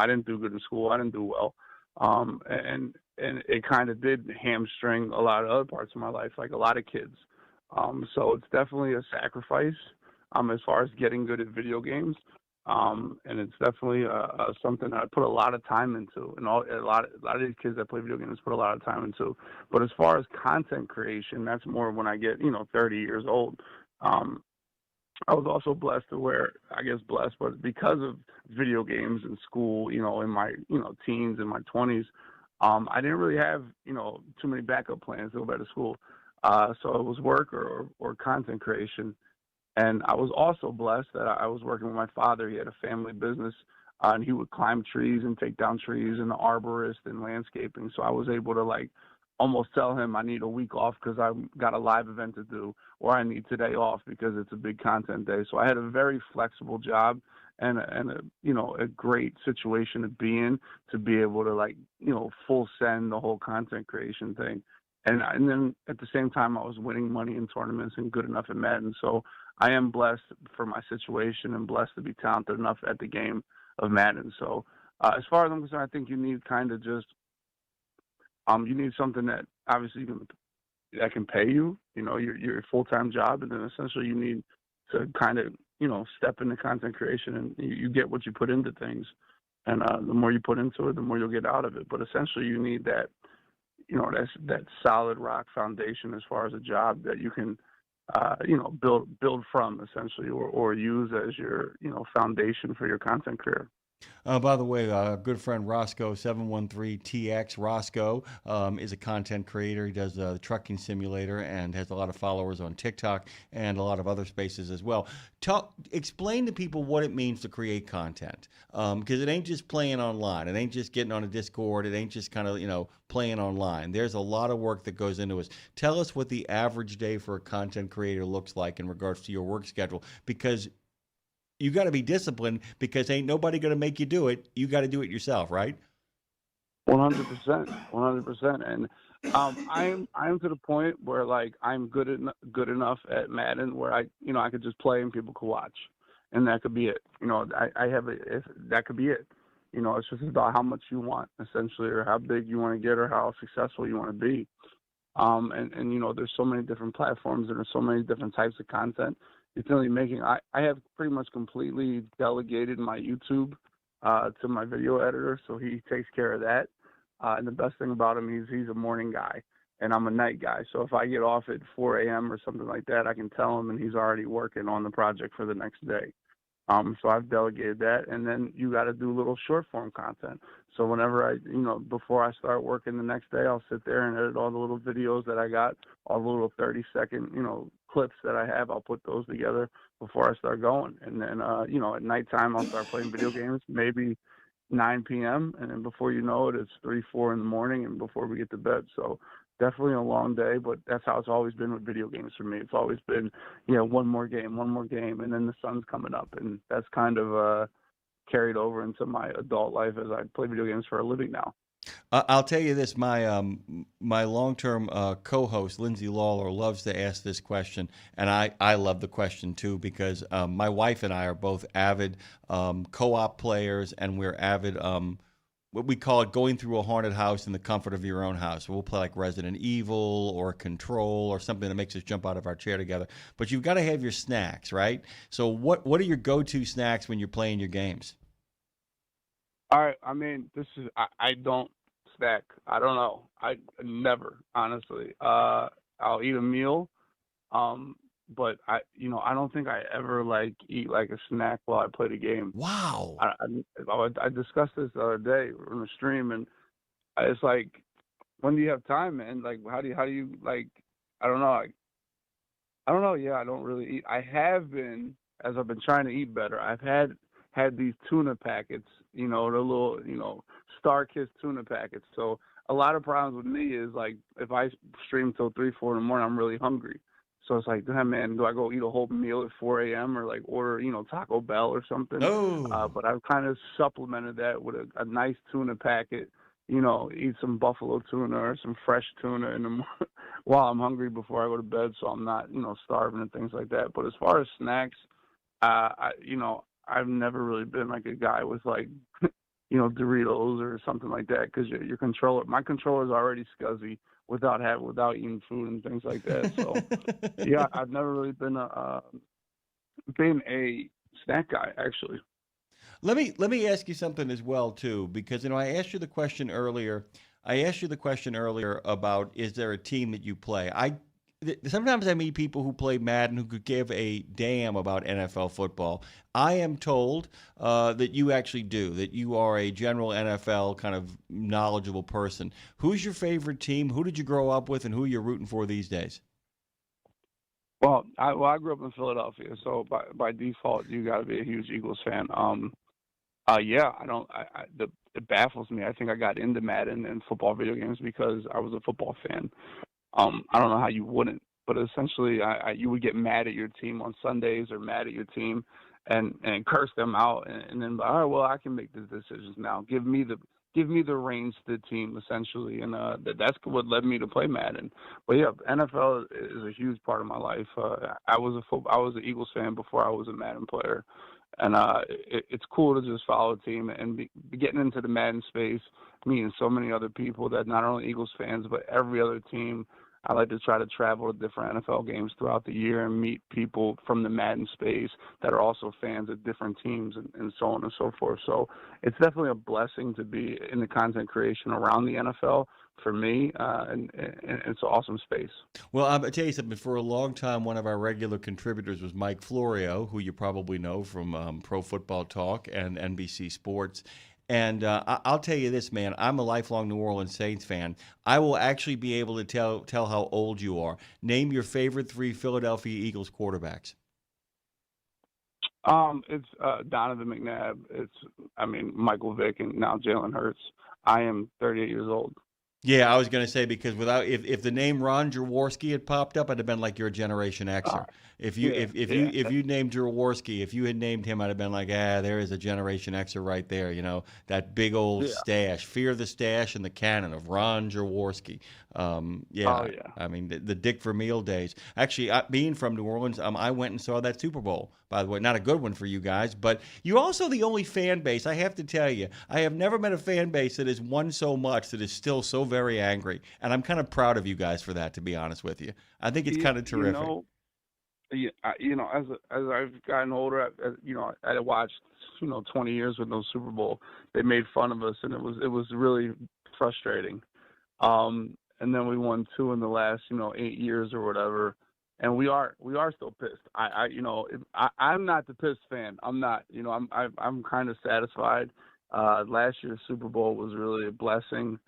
didn't do good in school. I didn't do well. And it kind of did hamstring a lot of other parts of my life, like a lot of kids. So it's definitely a sacrifice as far as getting good at video games. And it's definitely something that I put a lot of time into, and a lot of these kids that play video games put a lot of time into. But as far as content creation, that's more when I get 30 years old. I was also blessed but because of video games in school, in my teens and my 20s, I didn't really have too many backup plans to go back to school. So it was work or content creation. And I was also blessed that I was working with my father. He had a family business, and he would climb trees and take down trees, and the arborist and landscaping. So I was able to almost tell him I need a week off because I got a live event to do, or I need today off because it's a big content day. So I had a very flexible job and a great situation to be in, to be able to full send the whole content creation thing. And then at the same time, I was winning money in tournaments and good enough at Madden. So I am blessed for my situation and blessed to be talented enough at the game of Madden. So as far as I'm concerned, I think you need kind of just you need something that obviously that can pay you, your full-time job, and then essentially you need to kind of step into content creation, and you get what you put into things, and the more you put into it, the more you'll get out of it. But essentially, you need that that solid rock foundation as far as a job that you can build from essentially, or use as your foundation for your content career. By the way, our good friend Roscoe 713TX Roscoe is a content creator. He does the trucking simulator and has a lot of followers on TikTok and a lot of other spaces as well. Explain to people what it means to create content, because it ain't just playing online. It ain't just getting on a Discord. It ain't just kind of playing online. There's a lot of work that goes into it. Tell us what the average day for a content creator looks like in regards to your work schedule, because you got to be disciplined, because ain't nobody going to make you do it. You got to do it yourself, right? 100%. And I'm to the point where I'm good enough at Madden where I could just play and people could watch, and that could be it. That could be it. It's just about how much you want essentially, or how big you want to get, or how successful you want to be. And there's so many different platforms and there's so many different types of content. It's only making. I have pretty much completely delegated my YouTube to my video editor, so he takes care of that. And the best thing about him, he's a morning guy, and I'm a night guy. So if I get off at 4 a.m. or something like that, I can tell him, and he's already working on the project for the next day. So I've delegated that, and then you got to do little short form content. So whenever before I start working the next day, I'll sit there and edit all the little videos that I got, all the little 30-second, clips that I have. I'll put those together before I start going. And then, at nighttime, I'll start playing video games, maybe 9 p.m. And then before you know it, it's 3, 4 in the morning, and before we get to bed. So definitely a long day, but that's how it's always been with video games for me. It's always been, one more game, and then the sun's coming up. And that's kind of carried over into my adult life as I play video games for a living now. I'll tell you this, my my long-term co-host, Lindsay Lawler, loves to ask this question, and I love the question too, because my wife and I are both avid co-op players, and we're avid what we call it going through a haunted house in the comfort of your own house. We'll play like Resident Evil or Control or something that makes us jump out of our chair together. But you've got to have your snacks, right? So what are your go-to snacks when you're playing your games? All right. I mean, I don't snack. I don't know. I never, honestly. I'll eat a meal, but I don't think I ever like eat like a snack while I play the game. Wow. I discussed this the other day on the stream, and it's like, when do you have time, man? Like, how do you like? I don't know. I don't know. Yeah, I don't really eat. I have been, as I've been trying to eat better. I've had these tuna packets, the little, Star-Kissed tuna packets. So a lot of problems with me is, like, if I stream till 3, 4 in the morning, I'm really hungry. So it's like, damn, man, do I go eat a whole meal at 4 a.m. or like order, Taco Bell or something? Oh. But I've kind of supplemented that with a nice tuna packet. Eat some buffalo tuna or some fresh tuna while I'm hungry before I go to bed, so I'm not, starving and things like that. But as far as snacks, I've never really been like a guy with like, Doritos or something like that, because my controller's already scuzzy without eating food and things like that. So yeah, I've never really been a snack guy, actually. Let me ask you something as well too, because I asked you the question earlier. About, is there a team that you play? Sometimes I meet people who play Madden who could give a damn about NFL football. I am told that you actually do, that you are a general NFL kind of knowledgeable person. Who's your favorite team? Who did you grow up with, and who you're rooting for these days? Well, I grew up in Philadelphia, so by default, you got to be a huge Eagles fan. Yeah, it baffles me. I think I got into Madden and football video games because I was a football fan. I don't know how you wouldn't, but essentially, you would get mad at your team on Sundays or mad at your team and curse them out, and then, all right, well, I can make the decisions now. Give me the reins to the team, essentially, and that's what led me to play Madden. But yeah, NFL is a huge part of my life. I was an Eagles fan before I was a Madden player, and it's cool to just follow a team and be getting into the Madden space, meeting so many other people that not only Eagles fans but every other team. I like to try to travel to different NFL games throughout the year and meet people from the Madden space that are also fans of different teams and so on and so forth. So it's definitely a blessing to be in the content creation around the NFL for me, and it's an awesome space. Well, I'll tell you something. For a long time, one of our regular contributors was Mike Florio, who you probably know from Pro Football Talk and NBC Sports. And I'll tell you this, man, I'm a lifelong New Orleans Saints fan. I will actually be able to tell how old you are. Name your favorite 3 Philadelphia Eagles quarterbacks. It's Donovan McNabb. Michael Vick, and now Jalen Hurts. I am 38 years old. Yeah, I was going to say, because if the name Ron Jaworski had popped up, I'd have been like, you're a Generation Xer. If you named Jaworski, if you had named him, I'd have been like, there is a Generation Xer right there. That big old stash, Fear the Stash and the Cannon of Ron Jaworski. The Dick Vermeil days. Actually, being from New Orleans, I went and saw that Super Bowl. By the way, not a good one for you guys, but you're also the only fan base. I have to tell you, I have never met a fan base that has won so much that is still so very angry, and I'm kind of proud of you guys for that. To be honest with you, I think it's kind of terrific. As I've gotten older, I watched 20 years with no Super Bowl. They made fun of us, and it was really frustrating. And then we won 2 in the last 8 years or whatever. And we are still pissed. I'm not the pissed fan. I'm not. I'm kind of satisfied. Last year's Super Bowl was really a blessing.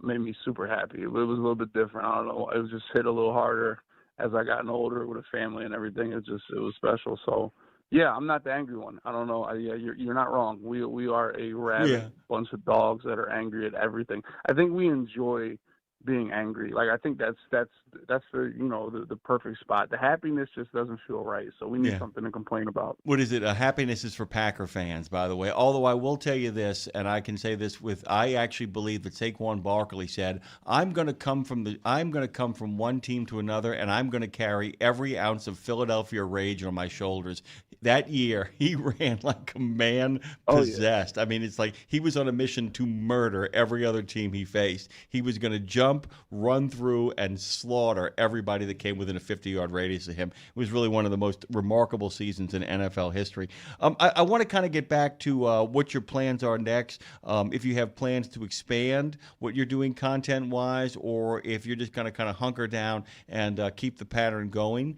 Made me super happy. It was a little bit different. I don't know. It was just hit a little harder as I gotten older with a family and everything. It was special. So yeah, I'm not the angry one. I don't know. You're not wrong. We are a rabid bunch of dogs that are angry at everything. I think we enjoy being angry. Like, I think that's the the perfect spot. The happiness just doesn't feel right, so we need something to complain about. What is it? Happiness is for Packer fans, by the way. Although I will tell you this, and I can say this I actually believe that Saquon Barkley said, I'm going to come from one team to another, and I'm going to carry every ounce of Philadelphia rage on my shoulders. That year, he ran like a man possessed. I mean, it's like he was on a mission to murder every other team he faced. He was going to jump jump, run through, and slaughter everybody that came within a 50-yard radius of him. It was really one of the most remarkable seasons in NFL history. I want to kind of get back to what your plans are next. If you have plans to expand what you're doing content-wise, or if you're just going to kind of hunker down and keep the pattern going.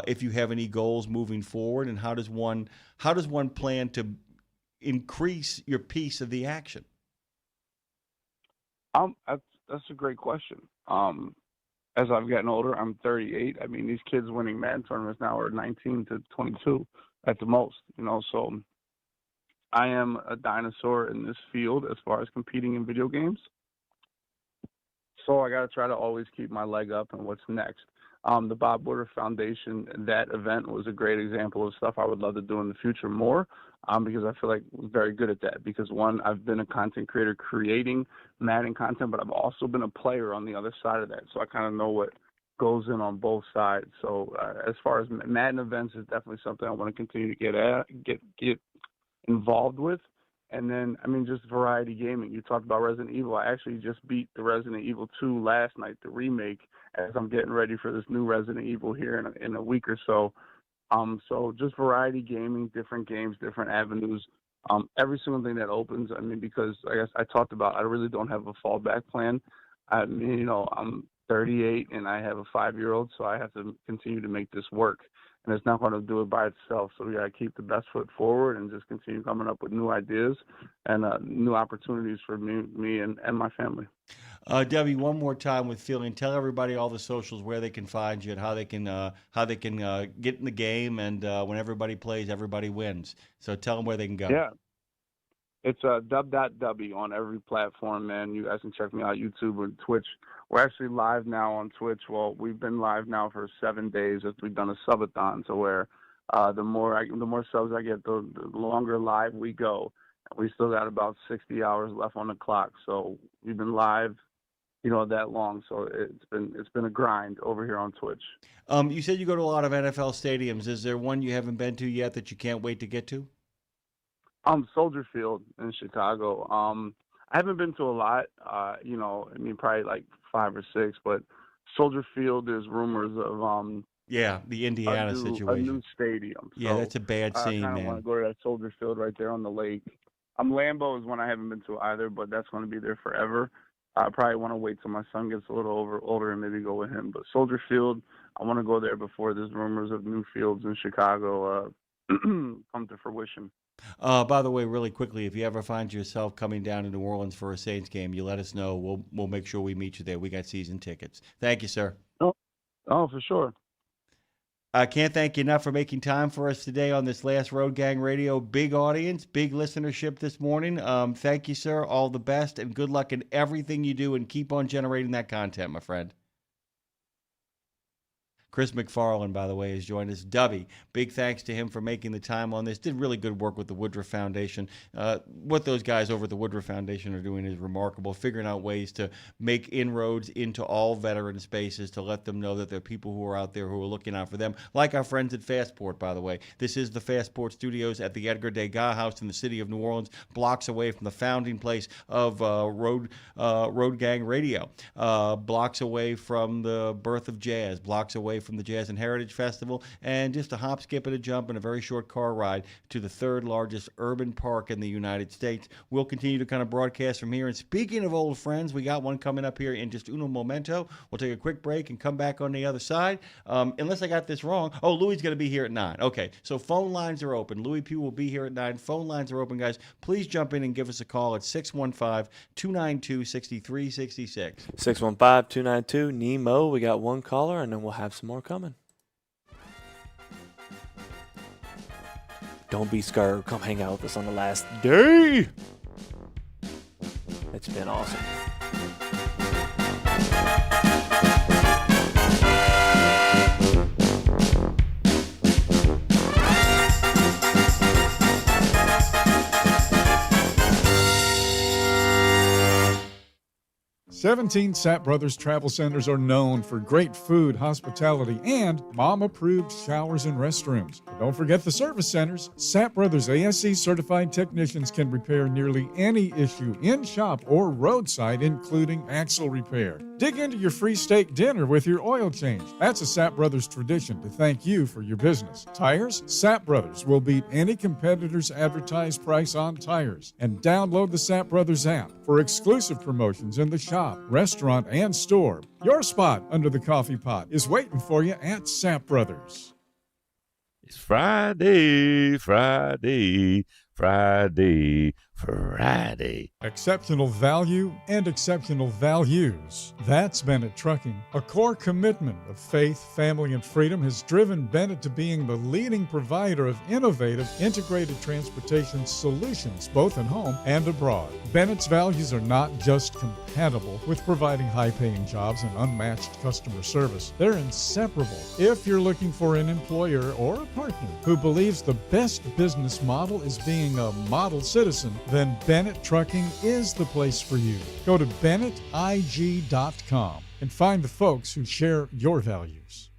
If you have any goals moving forward, and how does one plan to increase your piece of the action? That's a great question. As I've gotten older, I'm 38. I mean, these kids winning Madden tournaments now are 19 to 22 at the most, so I am a dinosaur in this field as far as competing in video games. So I got to try to always keep my leg up and what's next. The Bob Woodruff Foundation, that event was a great example of stuff I would love to do in the future more, because I feel like I'm very good at that. Because one, I've been a content creator creating Madden content, but I've also been a player on the other side of that. So I kind of know what goes in on both sides. So as far as Madden events is definitely something I want to continue to get involved with. And then, just variety gaming. You talked about Resident Evil. I actually just beat the Resident Evil 2 last night, the remake, as I'm getting ready for this new Resident Evil here in a week or so. So just variety gaming, different games, different avenues. Every single thing that opens, because I guess I talked about, I really don't have a fallback plan. I'm 38 and I have a 5-year-old, so I have to continue to make this work. And it's not going to do it by itself. So we got to keep the best foot forward and just continue coming up with new ideas and new opportunities for me and my family. Debbie, one more time with feeling. Tell everybody all the socials, where they can find you, and how they can get in the game. And when everybody plays, everybody wins. So tell them where they can go. Yeah. It's dub.w on every platform, man. You guys can check me out, YouTube and Twitch. We're actually live now on Twitch. Well, we've been live now for 7 days as we've done a subathon. So where the more subs I get, the longer live we go. We still got about 60 hours left on the clock. So we've been live, that long. So it's been a grind over here on Twitch. You said you go to a lot of NFL stadiums. Is there one you haven't been to yet that you can't wait to get to? Soldier Field in Chicago. I haven't been to a lot, probably like 5 or 6, but Soldier Field, there's rumors of the Indiana situation. A new stadium. Yeah, that's a bad scene, I kind of man. want to go to that Soldier Field right there on the lake. Lambeau is one I haven't been to either, but that's going to be there forever. I probably want to wait till my son gets a little older and maybe go with him. But Soldier Field, I want to go there before there's rumors of new fields in Chicago come to fruition. By the way, really quickly, if you ever find yourself coming down to New Orleans for a Saints game, you let us know. We'll make sure we meet you there. We got season tickets. Thank you, sir. Oh, for sure. I can't thank you enough for making time for us today on this last Road Gang Radio. Big audience, big listenership this morning. Thank you, sir. All the best and good luck in everything you do, and keep on generating that content, my friend. Chris McFarland, by the way, has joined us. Dubby, big thanks to him for making the time on this. Did really good work with the Woodruff Foundation. What those guys over at the Woodruff Foundation are doing is remarkable, figuring out ways to make inroads into all veteran spaces, to let them know that there are people who are out there who are looking out for them, like our friends at Fastport, by the way. This is the Fastport Studios at the Edgar Degas House in the city of New Orleans, blocks away from the founding place of Road Gang Radio, blocks away from the birth of jazz, blocks away from the Jazz and Heritage Festival, and just a hop, skip, and a jump and a very short car ride to the third largest urban park in the United States. We'll continue to kind of broadcast from here. And speaking of old friends, we got one coming up here in just uno momento. We'll take a quick break and come back on the other side. Unless I got this wrong. Oh, Louie's going to be here at 9. Okay, so phone lines are open. Louie Pugh will be here at 9. Phone lines are open, guys. Please jump in and give us a call at 615-292-6366. 615-292-NEMO. We got one caller, and then we'll have some more coming. Don't be scared. Come hang out with us on the last day. It's been awesome. 17 Sapp Brothers Travel Centers are known for great food, hospitality, and mom-approved showers and restrooms. But don't forget the service centers. Sapp Brothers ASE certified technicians can repair nearly any issue in shop or roadside, including axle repair. Dig into your free steak dinner with your oil change. That's a Sapp Brothers tradition to thank you for your business. Tires? Sapp Brothers will beat any competitor's advertised price on tires. And download the Sapp Brothers app for exclusive promotions in the shop, restaurant, and store. Your spot under the coffee pot is waiting for you at Sapp Brothers. It's Friday, Friday, Friday, Friday. Exceptional value and exceptional values. That's Bennett Trucking. A core commitment of faith, family, and freedom has driven Bennett to being the leading provider of innovative, integrated transportation solutions, both at home and abroad. Bennett's values are not just compatible with providing high-paying jobs and unmatched customer service. They're inseparable. If you're looking for an employer or a partner who believes the best business model is being a model citizen, then Bennett Trucking is the place for you. Go to BennettIG.com and find the folks who share your values.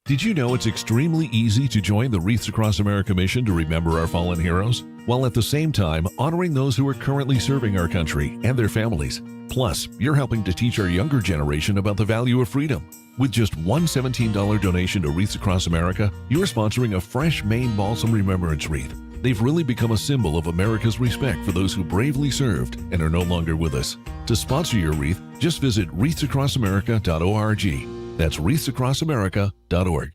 Did you know it's extremely easy to join the Wreaths Across America mission to remember our fallen heroes, while at the same time honoring those who are currently serving our country and their families? Plus, you're helping to teach our younger generation about the value of freedom. With just one $17 donation to Wreaths Across America, you're sponsoring a fresh Maine Balsam Remembrance Wreath. They've really become a symbol of America's respect for those who bravely served and are no longer with us. To sponsor your wreath, just visit wreathsacrossamerica.org. That's wreathsacrossamerica.org.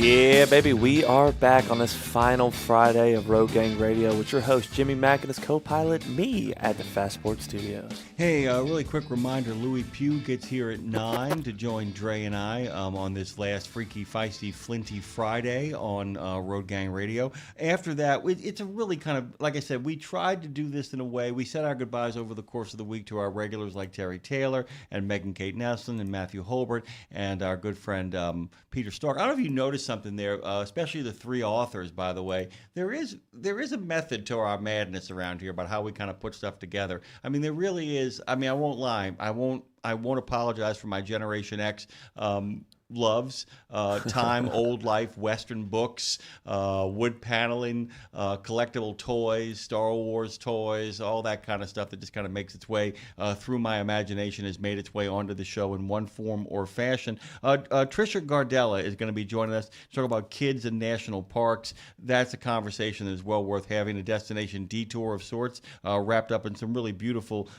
Yeah, baby, we are back on this final Friday of Road Gang Radio with your host, Jimmy Mack, and his co-pilot, me, at the Fast Sports Studios. Hey, really quick reminder, Louis Pugh gets here at 9 to join Dre and I on this last Freaky, Feisty, Flinty Friday on Road Gang Radio. After that, it's a really kind of, like I said, we tried to do this in a way. We said our goodbyes over the course of the week to our regulars like Terry Taylor and Megan Kate Neslin and Matthew Holbert and our good friend Peter Stark. I don't know if you noticed something there, especially the three authors, by the way. There is a method to our madness around here about how we kind of put stuff together. I mean, there really is. I mean, I won't lie. I won't apologize for my Generation X loves, time, old life, Western books, wood paneling, collectible toys, Star Wars toys, all that kind of stuff that just kind of makes its way through my imagination, has made its way onto the show in one form or fashion. Trisha Gardella is going to be joining us to talk about kids in national parks. That's a conversation that is well worth having, a destination detour of sorts, wrapped up in some really beautiful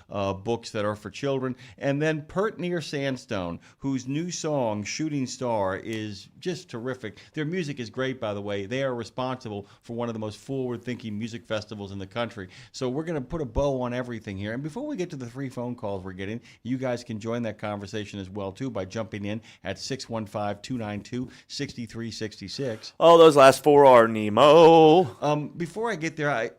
books that are for children. And then Pert Near Sandstone, whose new song, Shooting Star, is just terrific. Their music is great, by the way. They are responsible for one of the most forward-thinking music festivals in the country. So we're going to put a bow on everything here. And before we get to the 3 phone calls we're getting, you guys can join that conversation as well, too, by jumping in at 615-292-6366. Oh, those last 4 are Nemo. Before I get there,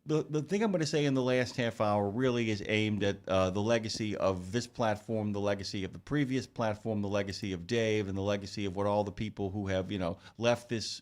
the thing I'm going to say in the last half hour really is aimed at the legacy of this platform, the legacy of the previous platform, the legacy of Dave, and the legacy of what all the people who have, left this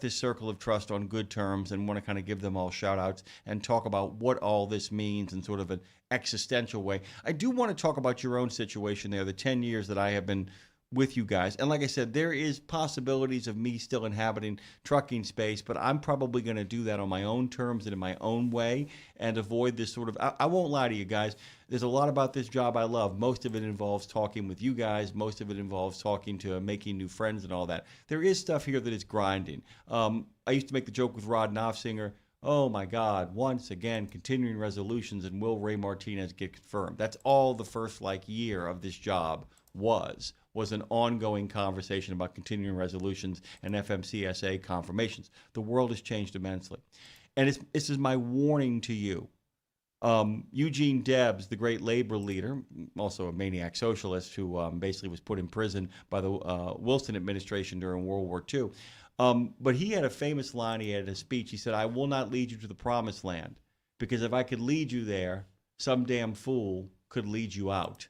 circle of trust on good terms, and want to kind of give them all shout outs and talk about what all this means in sort of an existential way. I do want to talk about your own situation there, the 10 years that I have been with you guys. And like I said, there is possibilities of me still inhabiting trucking space, but I'm probably going to do that on my own terms and in my own way and avoid this sort of, I won't lie to you guys, there's a lot about this job I love. Most of it involves talking with you guys. Most of it involves talking to making new friends and all that. There is stuff here that is grinding. I used to make the joke with Rod Knopfsinger, oh my God, once again, continuing resolutions and will Ray Martinez get confirmed? That's all the first year of this job was an ongoing conversation about continuing resolutions and FMCSA confirmations. The world has changed immensely. And this is my warning to you. Eugene Debs, the great labor leader, also a maniac socialist who basically was put in prison by the Wilson administration during World War II. But he had a famous line he had in a speech. He said, "I will not lead you to the promised land, because if I could lead you there, some damn fool could lead you out."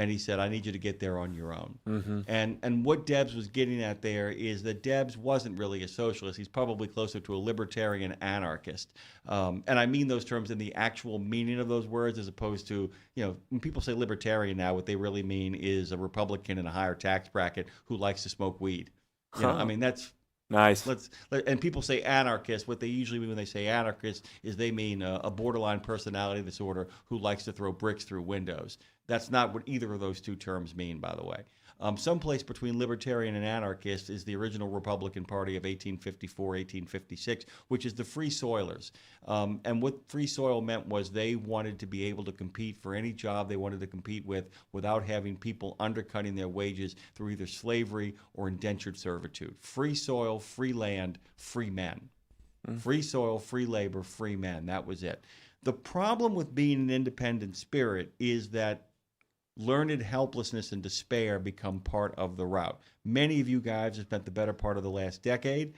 And he said, I need you to get there on your own. Mm-hmm. And what Debs was getting at there is that Debs wasn't really a socialist. He's probably closer to a libertarian anarchist. And I mean those terms in the actual meaning of those words, as opposed to, when people say libertarian now, what they really mean is a Republican in a higher tax bracket who likes to smoke weed. I mean, that's nice. And people say anarchist. What they usually mean when they say anarchist is they mean a borderline personality disorder who likes to throw bricks through windows. That's not what either of those two terms mean, by the way. Someplace between libertarian and anarchist is the original Republican Party of 1854, 1856, which is the Free Soilers. And what Free Soil meant was they wanted to be able to compete for any job they wanted to compete with without having people undercutting their wages through either slavery or indentured servitude. Free soil, free land, free men. Free soil, free labor, free men. That was it. The problem with being an independent spirit is that learned helplessness and despair become part of the route. Many of you guys have spent the better part of the last decade,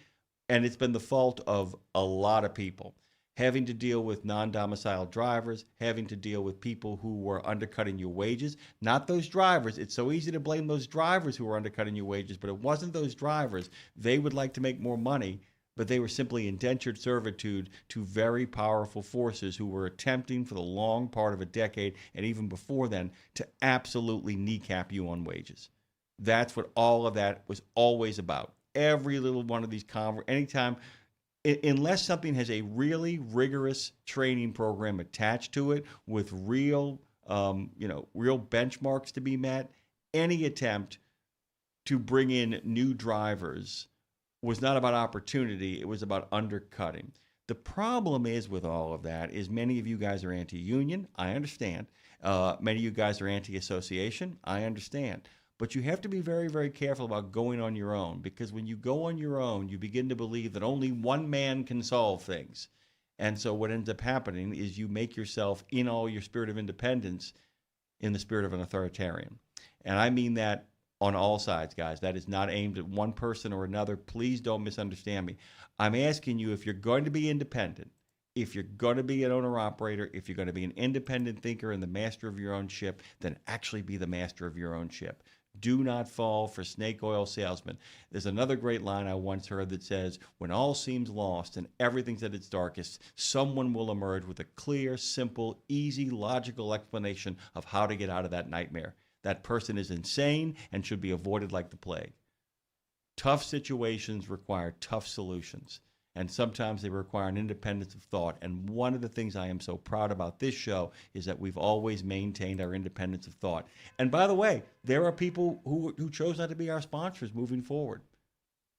and it's been the fault of a lot of people, having to deal with non-domiciled drivers, having to deal with people who were undercutting your wages. Not those drivers. It's so easy to blame those drivers who were undercutting your wages, but it wasn't those drivers. They would like to make more money, but they were simply indentured servitude to very powerful forces who were attempting for the long part of a decade, and even before then, to absolutely kneecap you on wages. That's what all of that was always about. Every little one of these anytime, unless something has a really rigorous training program attached to it with real benchmarks to be met, any attempt to bring in new drivers was not about opportunity, it was about undercutting. The problem is with all of that is many of you guys are anti-union, I understand. Many of you guys are anti-association, I understand. But you have to be very, very careful about going on your own, because when you go on your own, you begin to believe that only one man can solve things. And so what ends up happening is you make yourself, in all your spirit of independence, in the spirit of an authoritarian. And I mean that on all sides, guys. That is not aimed at one person or another. Please don't misunderstand me. I'm asking you, if you're going to be independent, if you're going to be an owner-operator, if you're going to be an independent thinker and the master of your own ship, then actually be the master of your own ship. Do not fall for snake oil salesmen. There's another great line I once heard that says, when all seems lost and everything's at its darkest, someone will emerge with a clear, simple, easy, logical explanation of how to get out of that nightmare. That person is insane and should be avoided like the plague. Tough situations require tough solutions, and sometimes they require an independence of thought. And one of the things I am so proud about this show is that we've always maintained our independence of thought. And by the way, there are people who chose not to be our sponsors moving forward.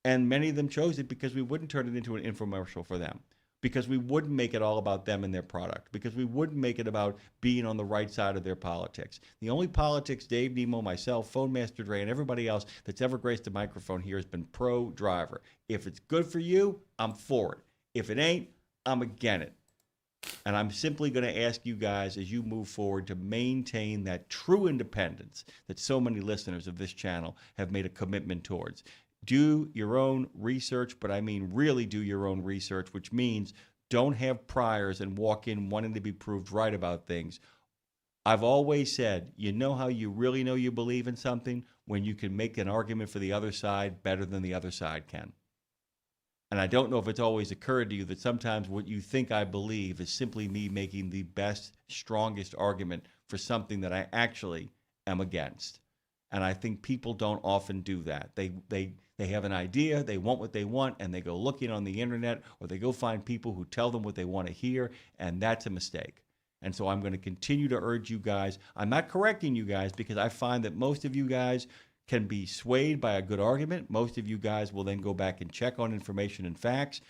And many of them chose it because we wouldn't turn it into an infomercial for them, because we wouldn't make it all about them and their product, because we wouldn't make it about being on the right side of their politics. The only politics Dave Nemo, myself, Phone Master Dre, and everybody else that's ever graced a microphone here has been pro-driver. If it's good for you, I'm for it. If it ain't, I'm against it. And I'm simply going to ask you guys, as you move forward, to maintain that true independence that so many listeners of this channel have made a commitment towards. Do your own research, but I mean really do your own research, which means don't have priors and walk in wanting to be proved right about things. I've always said, you know how you really know you believe in something? When you can make an argument for the other side better than the other side can. And I don't know if it's always occurred to you that sometimes what you think I believe is simply me making the best, strongest argument for something that I actually am against. And I think people don't often do that. They have an idea, they want what they want, and they go looking on the internet, or they go find people who tell them what they want to hear, and that's a mistake. And so I'm going to continue to urge you guys. I'm not correcting you guys, because I find that most of you guys can be swayed by a good argument. Most of you guys will then go back and check on information and facts.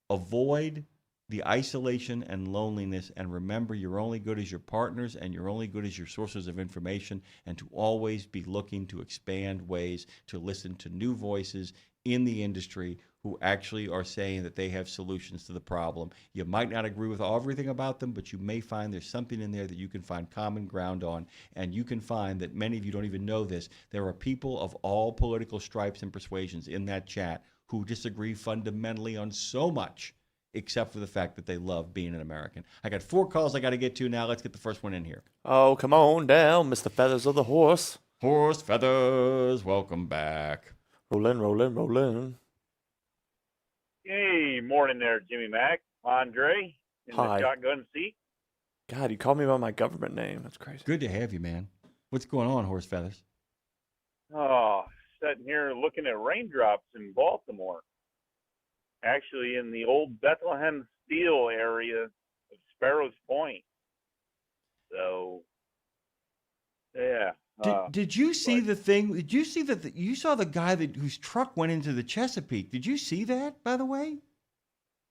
Avoid the isolation and loneliness, and remember, you're only good as your partners, and you're only good as your sources of information, and to always be looking to expand ways to listen to new voices in the industry who actually are saying that they have solutions to the problem. You might not agree with everything about them, but you may find there's something in there that you can find common ground on, and you can find that many of you don't even know this. There are people of all political stripes and persuasions in that chat who disagree fundamentally on so much. except for the fact that they love being an American. I got 4 calls I got to get to now. Let's get the first one in here. Oh, come on down, Mr. Feathers of the Horse. Horse Feathers, welcome back. Rollin', rollin', rollin'. Hey, morning there, Jimmy Mack. Andre in Hi. the shotgun seat. God, you called me by my government name. That's crazy. Good to have you, man. What's going on, Horse Feathers? Oh, sitting here looking at raindrops in Baltimore. Actually, in the old Bethlehem Steel area of Sparrows Point. So, yeah. Did you see the thing? Did you see that? You saw the guy whose truck went into the Chesapeake. Did you see that, by the way?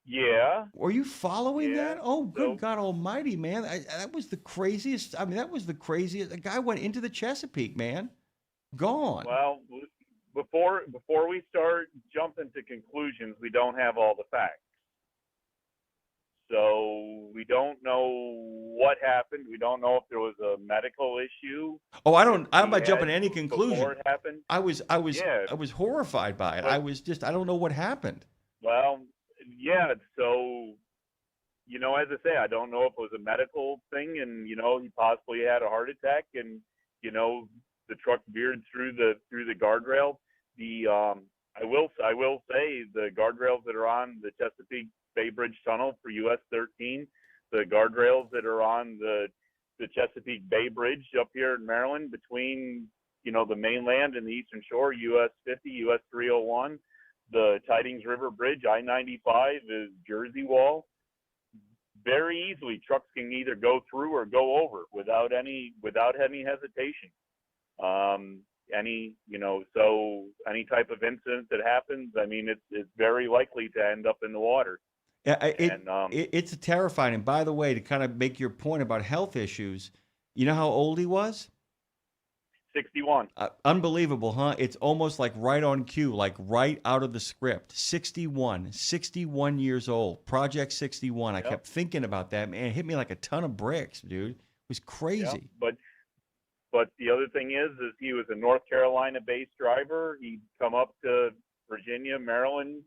Yeah. Were you following that? Oh, good God Almighty, man! That was the craziest. I mean, that was the craziest. The guy went into the Chesapeake, man. Gone. Well, before we start jumping to conclusions, we don't have all the facts. So we don't know what happened. We don't know if there was a medical issue. Oh, I'm not jumping to any conclusion. Before it happened. I was horrified by it. I don't know what happened. Well, yeah. So, as I say, I don't know if it was a medical thing, and he possibly had a heart attack, and the truck veered through the guardrail. I will say the guardrails that are on the Chesapeake Bay Bridge Tunnel for US 13, the guardrails that are on the Chesapeake Bay Bridge up here in Maryland between the mainland and the Eastern Shore, US 50, US 301, the Tidings River Bridge, I-95 is Jersey Wall. Very easily, trucks can either go through or go over without any hesitation. So any type of incident that happens, I mean, it's very likely to end up in the water. It's terrifying. And by the way, to kind of make your point about health issues, you know how old he was? 61. Unbelievable, huh? It's almost like right on cue, like right out of the script. 61 years old. Project 61. I kept thinking about that, man. It hit me like a ton of bricks, dude. It was crazy. Yeah, but the other thing is he was a North Carolina-based driver. He'd come up to Virginia, Maryland,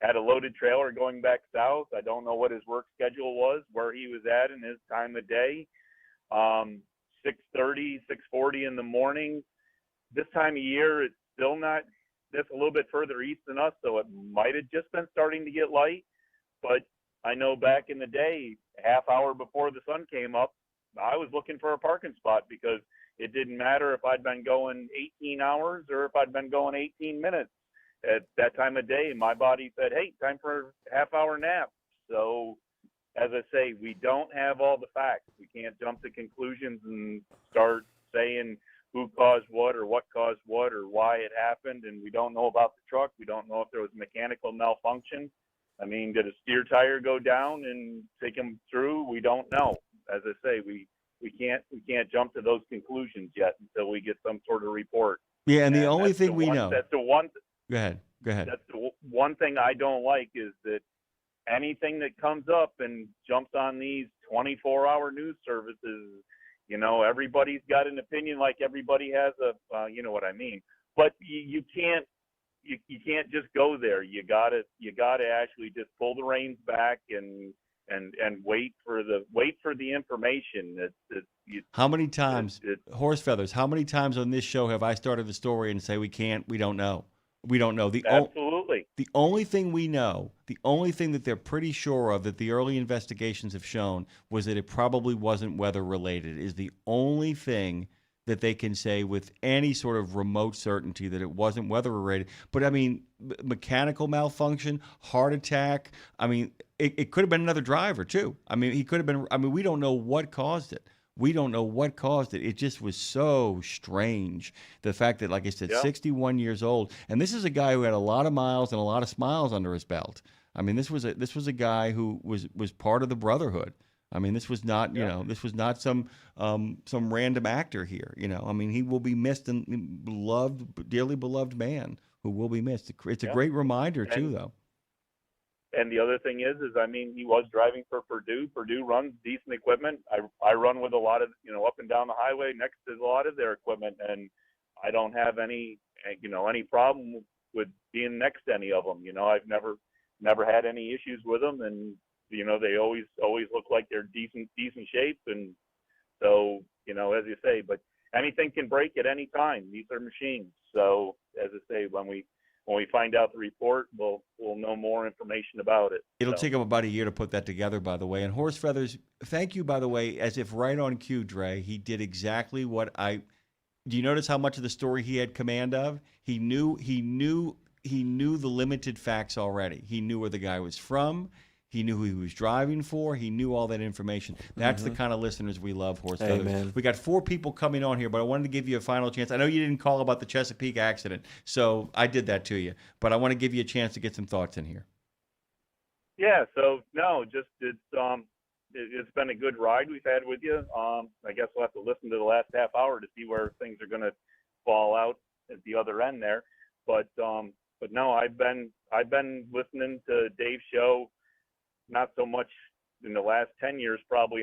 had a loaded trailer going back south. I don't know what his work schedule was, where he was at in his time of day. 6:30, 6:40 in the morning. This time of year, it's still not. That's a little bit further east than us, so it might have just been starting to get light. But I know back in the day, half hour before the sun came up, I was looking for a parking spot because it didn't matter if I'd been going 18 hours or if I'd been going 18 minutes. At that time of day, my body said, hey, time for a half-hour nap. So, as I say, we don't have all the facts. We can't jump to conclusions and start saying who caused what or what caused what or why it happened, and we don't know about the truck. We don't know if there was mechanical malfunction. I mean, did a steer tire go down and take him through? We don't know. As I say, we can't jump to those conclusions yet until we get some sort of report. Yeah, and the only thing we know. That's the one. Go ahead. That's the one thing I don't like is that anything that comes up and jumps on these 24-hour news services, everybody's got an opinion, like everybody has you know what I mean. But you can't just go there. You gotta actually just pull the reins back and wait for the information. How many times, Horse Feathers? How many times on this show have I started the story and say we don't know? We don't know. Absolutely. The only thing we know, the only thing that they're pretty sure of that the early investigations have shown was that it probably wasn't weather related. Is the only thing that they can say with any sort of remote certainty that it wasn't weather related. But I mean, mechanical malfunction, heart attack. I mean, it could have been another driver too. I mean, he could have been. I mean, we don't know what caused it. We don't know what caused it. It just was so strange. The fact that, like I said, 61 years old, and this is a guy who had a lot of miles and a lot of smiles under his belt. I mean, this was a guy who was part of the Brotherhood. I mean, this was not this was not some random actor here. I mean, he will be missed and beloved, dearly beloved man who will be missed. It's a great reminder too, though. And the other thing is I mean, he was driving for Purdue. Purdue runs decent equipment. I run with a lot of, up and down the highway next to a lot of their equipment, and I don't have any problem with being next to any of them. I've never never had any issues with them, and they always look like they're decent shape. And so, as you say, but anything can break at any time. These are machines. So as I say, when we find out the report, we'll know more information about it. It'll take him about a year to put that together, by the way. And Horse Feathers, thank you, by the way, as if right on cue, Dre. He did exactly what do you notice how much of the story he had command of? He knew the limited facts already. He knew where the guy was from. He knew who he was driving for. He knew all that information. That's the kind of listeners we love, Horse Feathers. Amen. We got 4 people coming on here, but I wanted to give you a final chance. I know you didn't call about the Chesapeake accident, so I did that to you. But I want to give you a chance to get some thoughts in here. Yeah. So no, just it's been a good ride we've had with you. I guess we'll have to listen to the last half hour to see where things are going to fall out at the other end there. But no, I've been listening to Dave's show. Not so much in the last 10 years, probably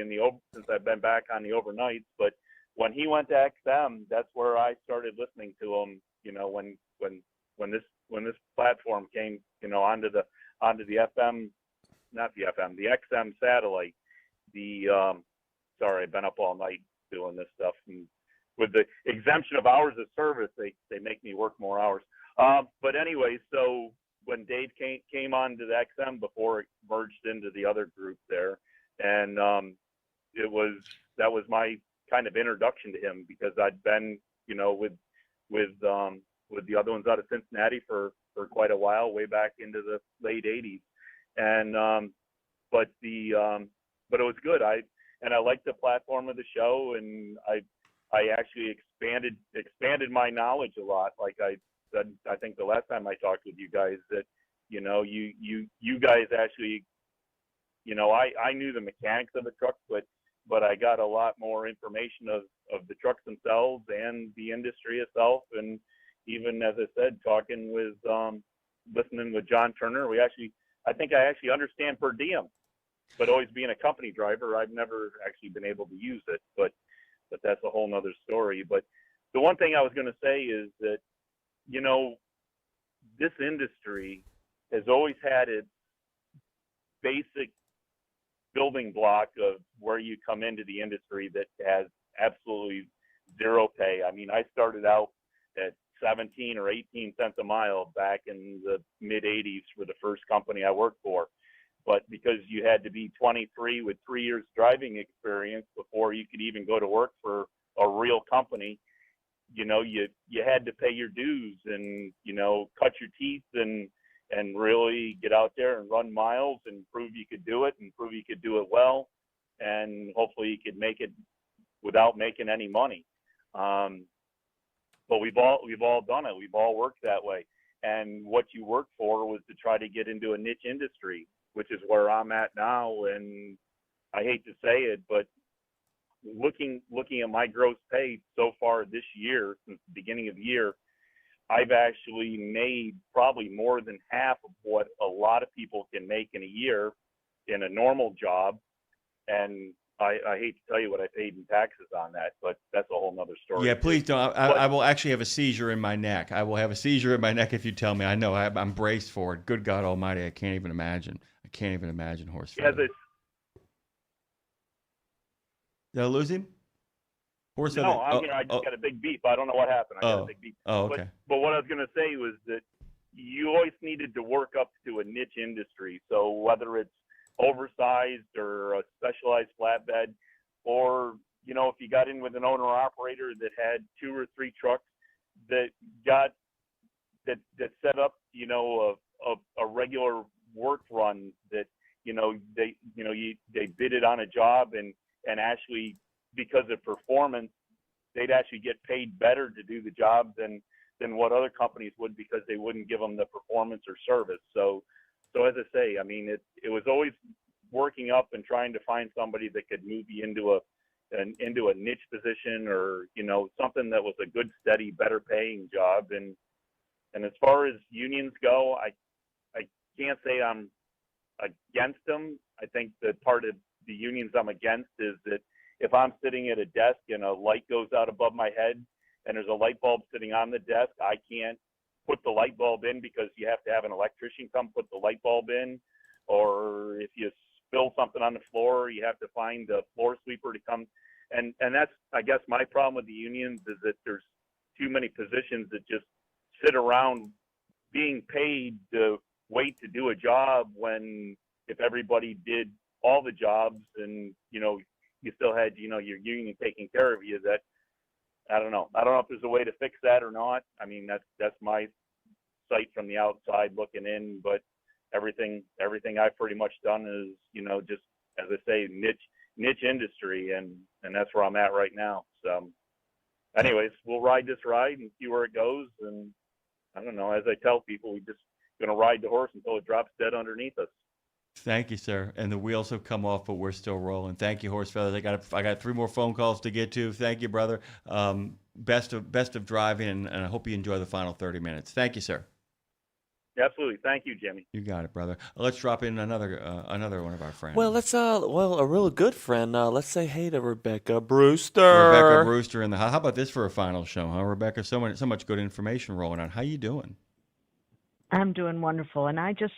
since I've been back on the overnights. But when he went to XM, that's where I started listening to him. When this platform came, onto the FM, not the FM, the XM satellite. Sorry, I've been up all night doing this stuff, and with the exemption of hours of service, they make me work more hours. But anyway, so when Dave came on to the XM before it merged into the other group there, and that was my kind of introduction to him, because I'd been with the other ones out of Cincinnati for quite a while, way back into the late 80s, and but it was good. I liked the platform of the show, and I actually expanded my knowledge a lot. Like I said, I think the last time I talked with you guys, that you guys actually, I knew the mechanics of the truck, but I got a lot more information of the trucks themselves and the industry itself. And even, as I said, talking with listening with John Turner, I think I actually understand per diem. But always being a company driver, I've never actually been able to use it. But that's a whole nother story. But the one thing I was going to say is that, this industry has always had its basic building block of where you come into the industry that has absolutely zero pay. I mean, I started out at 17 or 18 cents a mile back in the mid 80s for the first company I worked for. But because you had to be 23 with 3 years driving experience before you could even go to work for a real company, you had to pay your dues and, cut your teeth and really get out there and run miles and prove you could do it and prove you could do it well. And hopefully you could make it without making any money. But we've all done it. We've all worked that way. And what you worked for was to try to get into a niche industry, which is where I'm at now. And I hate to say it, but looking at my gross pay so far this year, since the beginning of the year, I've actually made probably more than half of what a lot of people can make in a year in a normal job. And I hate to tell you what I paid in taxes on that, but that's a whole nother story. Yeah, please don't. I will actually have a seizure in my neck. I will have a seizure in my neck if you tell me. I know. I'm braced for it. Good God Almighty, I can't even imagine. Horse Feather. Did I lose him? Horse Feather. No, I'm here. I just got a big beep. I don't know what happened. I got a big beep. Oh, okay. But what I was going to say was that you always needed to work up to a niche industry. So whether it's oversized or a specialized flatbed, or if you got in with an owner operator that had 2 or 3 trucks that set up a regular work run that they bid it on a job and actually, because of performance, they'd actually get paid better to do the job than what other companies would, because they wouldn't give them the performance or service. So as I say, I mean, it was always working up and trying to find somebody that could move you into a niche position, or something that was a good, steady, better paying job. And as far as unions go, I can't say I'm against them. I think that part of the unions I'm against is that if I'm sitting at a desk and a light goes out above my head and there's a light bulb sitting on the desk, I can't put the light bulb in because you have to have an electrician come put the light bulb in, or if you spill something on the floor, you have to find the floor sweeper to come. And that's, I guess, my problem with the unions is that there's too many positions that just sit around being paid to wait to do a job, when if everybody did all the jobs and, you know, you still had, you know, your union taking care of you, that I don't know if there's a way to fix that or not. I mean, that's my sight from the outside looking in, but everything I've pretty much done is, you know, just, as I say, niche industry, and that's where I'm at right now. So anyways, we'll ride this ride and see where it goes. And I don't know, as I tell people, we just gonna ride the horse until it drops dead underneath us. Thank you, sir. And the wheels have come off, but we're still rolling. Thank you, Horse Feathers. I got 3 more phone calls to get to. Thank you, brother. Best of driving, and I hope you enjoy the final 30 minutes. Thank you, sir. Absolutely. Thank you, Jimmy. You got it, brother. Let's drop in another one of our friends. Well, let's a real good friend. Let's say hey to Rebecca Brewster. Rebecca Brewster in the house. How about this for a final show, huh, Rebecca? So much good information rolling on. How you doing? I'm doing wonderful, and I 2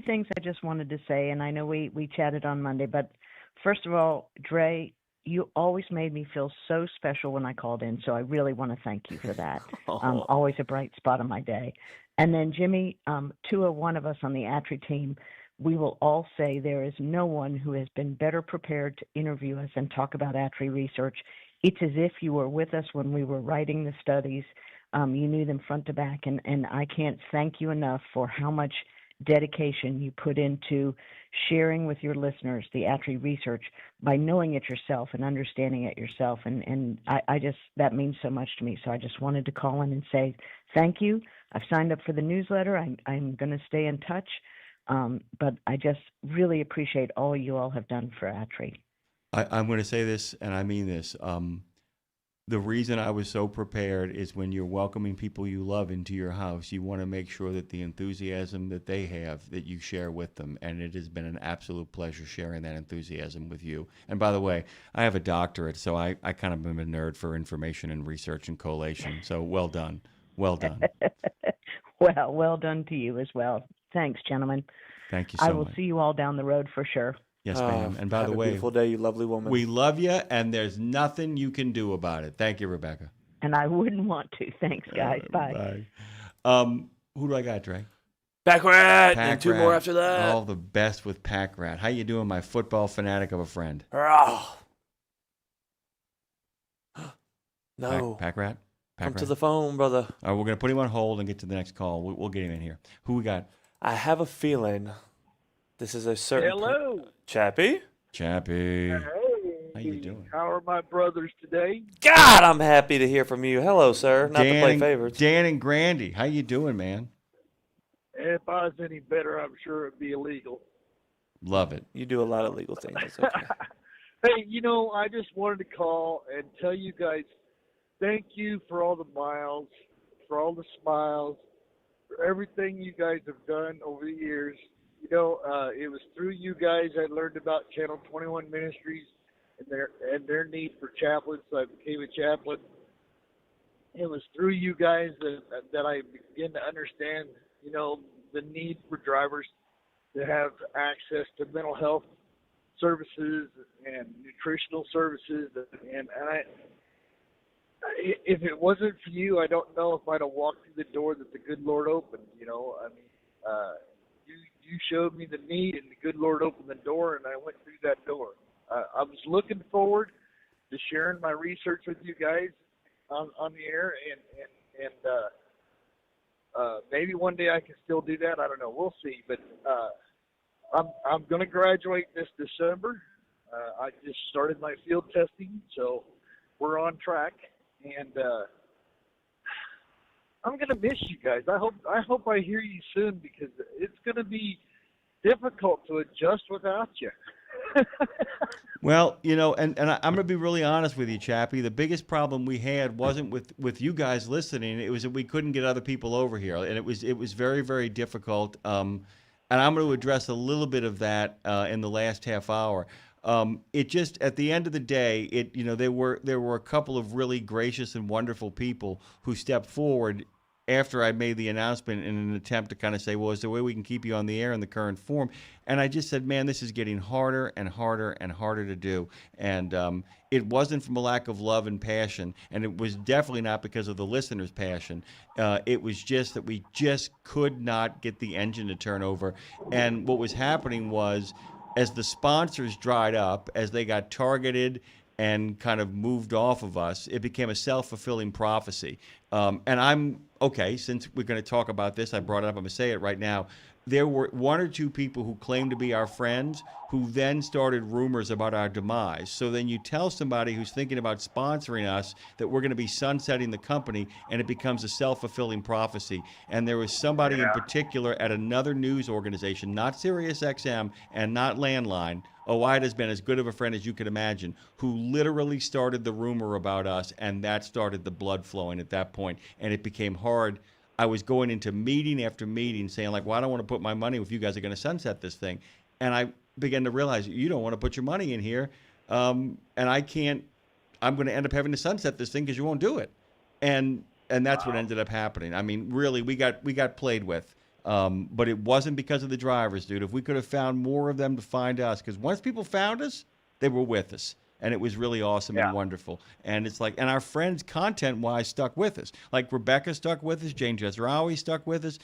things I just wanted to say, and I know we chatted on Monday, but first of all, Dre, you always made me feel so special when I called in, so I really want to thank you for that. Always a bright spot on my day. And then Jimmy, 201 of us on the ATRI team, we will all say there is no one who has been better prepared to interview us and talk about ATRI research. It's as if you were with us when we were writing the studies. You knew them front to back, and I can't thank you enough for how much dedication you put into sharing with your listeners the ATRI research by knowing it yourself and understanding it yourself. And I just, that means so much to me. So I just wanted to call in and say thank you. I've signed up for the newsletter. I'm going to stay in touch. But I just really appreciate all you all have done for ATRI. I'm going to say this, and I mean this. The reason I was so prepared is when you're welcoming people you love into your house, you want to make sure that the enthusiasm that they have, that you share with them. And it has been an absolute pleasure sharing that enthusiasm with you. And by the way, I have a doctorate, so I kind of am a nerd for information and research and collation. So well done. Well done. Well done to you as well. Thanks, gentlemen. Thank you so much. I will see you all down the road for sure. Yes, ma'am. And by the way, beautiful day, you lovely woman. We love you, and there's nothing you can do about it. Thank you, Rebecca. And I wouldn't want to. Thanks, guys. Bye. Who do I got, Dre? Pack Rat, and 2 more after that. All the best with Pack Rat. How you doing, my football fanatic of a friend? Oh. No. Pack Rat? Come to the phone, brother. All right, we're going to put him on hold and get to the next call. We'll get him in here. Who we got? I have a feeling this is a certain... Hello. Chappie. Hey. How you doing? How are my brothers today? God, I'm happy to hear from you. Hello, sir. Not to play favorites. Dan and Grandy. How you doing, man? If I was any better, I'm sure it'd be illegal. Love it. You do a lot of legal things. It's okay. Hey, you know, I just wanted to call and tell you guys thank you for all the miles, for all the smiles, for everything you guys have done over the years. You know, it was through you guys I learned about Channel 21 Ministries and their need for chaplains, so I became a chaplain. It was through you guys that I began to understand, you know, the need for drivers to have access to mental health services and nutritional services. And if it wasn't for you, I don't know if I'd have walked through the door that the good Lord opened. You know, I mean, you showed me the need, and the good Lord opened the door, and I went through that door. I was looking forward to sharing my research with you guys on the air, and maybe one day I can still do that. I don't know. We'll see. But I'm going to graduate this December. I just started my field testing, so we're on track. And I'm going to miss you guys. I hope I hear you soon, because it's going to be difficult to adjust without you. Well, you know, and I'm going to be really honest with you, Chappie. The biggest problem we had wasn't with you guys listening. It was that we couldn't get other people over here, and it was very, very difficult. And I'm going to address a little bit of that in the last half hour. It just, at the end of the day, there were a couple of really gracious and wonderful people who stepped forward after I made the announcement in an attempt to kind of say, well, is there a way we can keep you on the air in the current form? And I just said, man, this is getting harder and harder and harder to do. And it wasn't from a lack of love and passion, and it was definitely not because of the listeners' passion. It was just that we just could not get the engine to turn over. And what was happening was, as the sponsors dried up, as they got targeted and kind of moved off of us, it became a self-fulfilling prophecy. And I'm, okay, since we're going to talk about this, I brought it up, I'm going to say it right now. There were one or two people who claimed to be our friends who then started rumors about our demise. So then you tell somebody who's thinking about sponsoring us that we're going to be sunsetting the company, and it becomes a self-fulfilling prophecy. And there was somebody in particular at another news organization, not SiriusXM and not Landline, Oida's been as good of a friend as you could imagine, who literally started the rumor about us, and that started the blood flowing at that point, and it became hard. I was going into meeting after meeting saying, like, well, I don't want to put my money if you guys are going to sunset this thing. And I began to realize, you don't want to put your money in here, and I can't, I'm going to end up having to sunset this thing because you won't do it. And that's what ended up happening. I mean, really, we got played with. But it wasn't because of the drivers, dude. If we could have found more of them to find us, because once people found us, they were with us. And it was really awesome and wonderful. And it's like, and our friends, content-wise, stuck with us. Like Rebecca stuck with us, Jane Jezraoui stuck with us,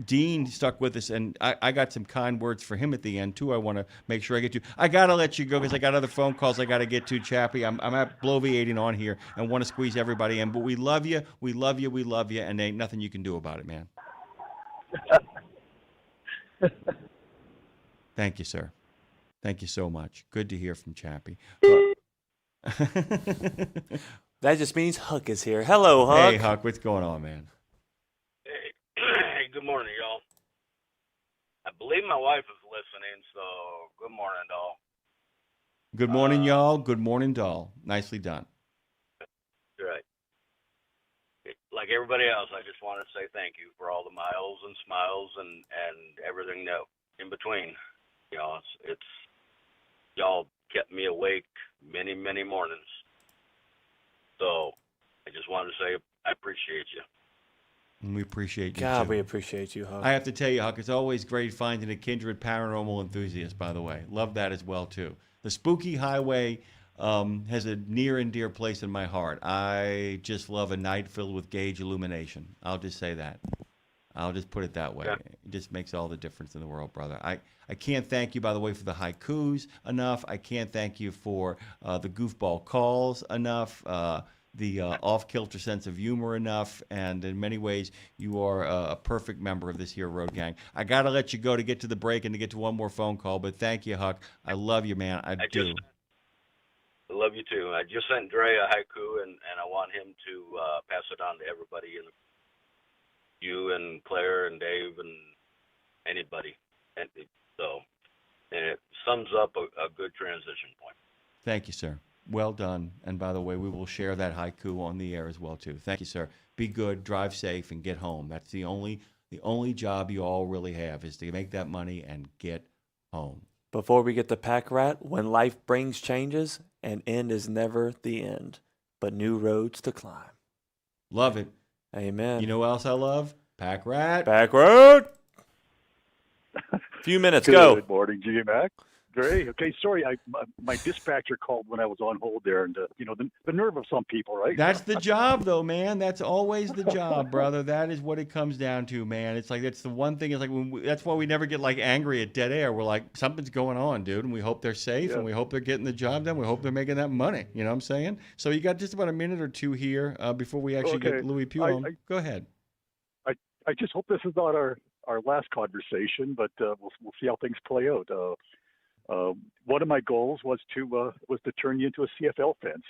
Dean stuck with us, and I got some kind words for him at the end, too. I want to make sure I get to. I got to let you go because I got other phone calls I got to get to, Chappie. I'm at bloviating on here and want to squeeze everybody in. But we love you, we love you, we love you, and there ain't nothing you can do about it, man. Thank you, sir. Thank you so much. Good to hear from Chappie. That just means Huck is here. Hello, Huck. Hey, Huck. What's going on, man? Hey, good morning, y'all. I believe my wife is listening, so good morning, doll. Good morning, y'all. Good morning, doll. Nicely done. Right. Like everybody else, I just want to say thank you for all the miles and smiles and everything that in between. You know, it's y'all kept me awake many, many mornings. So I just wanted to say I appreciate you. And we appreciate you, God, too. we appreciate you, Huck. I have to tell you, Huck, it's always great finding a kindred paranormal enthusiast, by the way. Love that as well, too. The Spooky Highway has a near and dear place in my heart. I just love a night filled with gauge illumination. I'll just say that. I'll just put it that way. Yeah. It just makes all the difference in the world, brother. I can't thank you, by the way, for the haikus enough. I can't thank you for the goofball calls enough, the off-kilter sense of humor enough, and in many ways, you are a perfect member of this here road gang. I got to let you go to get to the break and to get to one more phone call, but thank you, Huck. I love you, man. I do. I love you, too. I just sent Dre a haiku, and I want him to pass it on to everybody, you and Claire and Dave and anybody. And it sums up a good transition point. Thank you, sir. Well done. And by the way, we will share that haiku on the air as well, too. Thank you, sir. Be good, drive safe, and get home. That's the only job you all really have, is to make that money and get home. Before we get to Pack Rat, when life brings changes, an end is never the end, but new roads to climb. Love it. Amen. You know what else I love? Pack Rat. Pack Rat. Few minutes, go. Good morning, G Mac. Great. Okay, sorry, my dispatcher called when I was on hold there, and the nerve of some people, right? That's the job, though, man. That's always the job, brother. That is what it comes down to, man. It's like that's the one thing. Is like that's why we never get like angry at dead air. We're like, something's going on, dude, and we hope they're safe, and we hope they're getting the job done. We hope they're making that money. You know what I'm saying? So you got just about a minute or two here before we actually get Louis Pugh on. Go ahead. I just hope this is not our last conversation, but we'll see how things play out. One of my goals was to turn you into a CFL fan.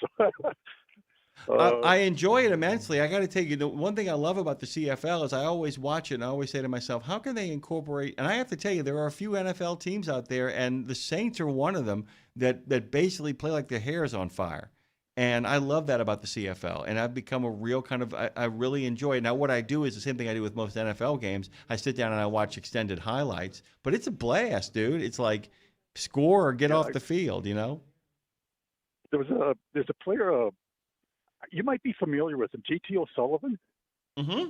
So, I enjoy it immensely. I got to tell you, the one thing I love about the CFL is I always watch it and I always say to myself, how can they incorporate? And I have to tell you, there are a few NFL teams out there, and the Saints are one of them that basically play like their hair is on fire. And I love that about the CFL. And I've become a real kind of, I really enjoy it. Now, what I do is the same thing I do with most NFL games. I sit down and I watch extended highlights. But it's a blast, dude. It's like score or get off the field, you know? There's a player, you might be familiar with him, JT O'Sullivan.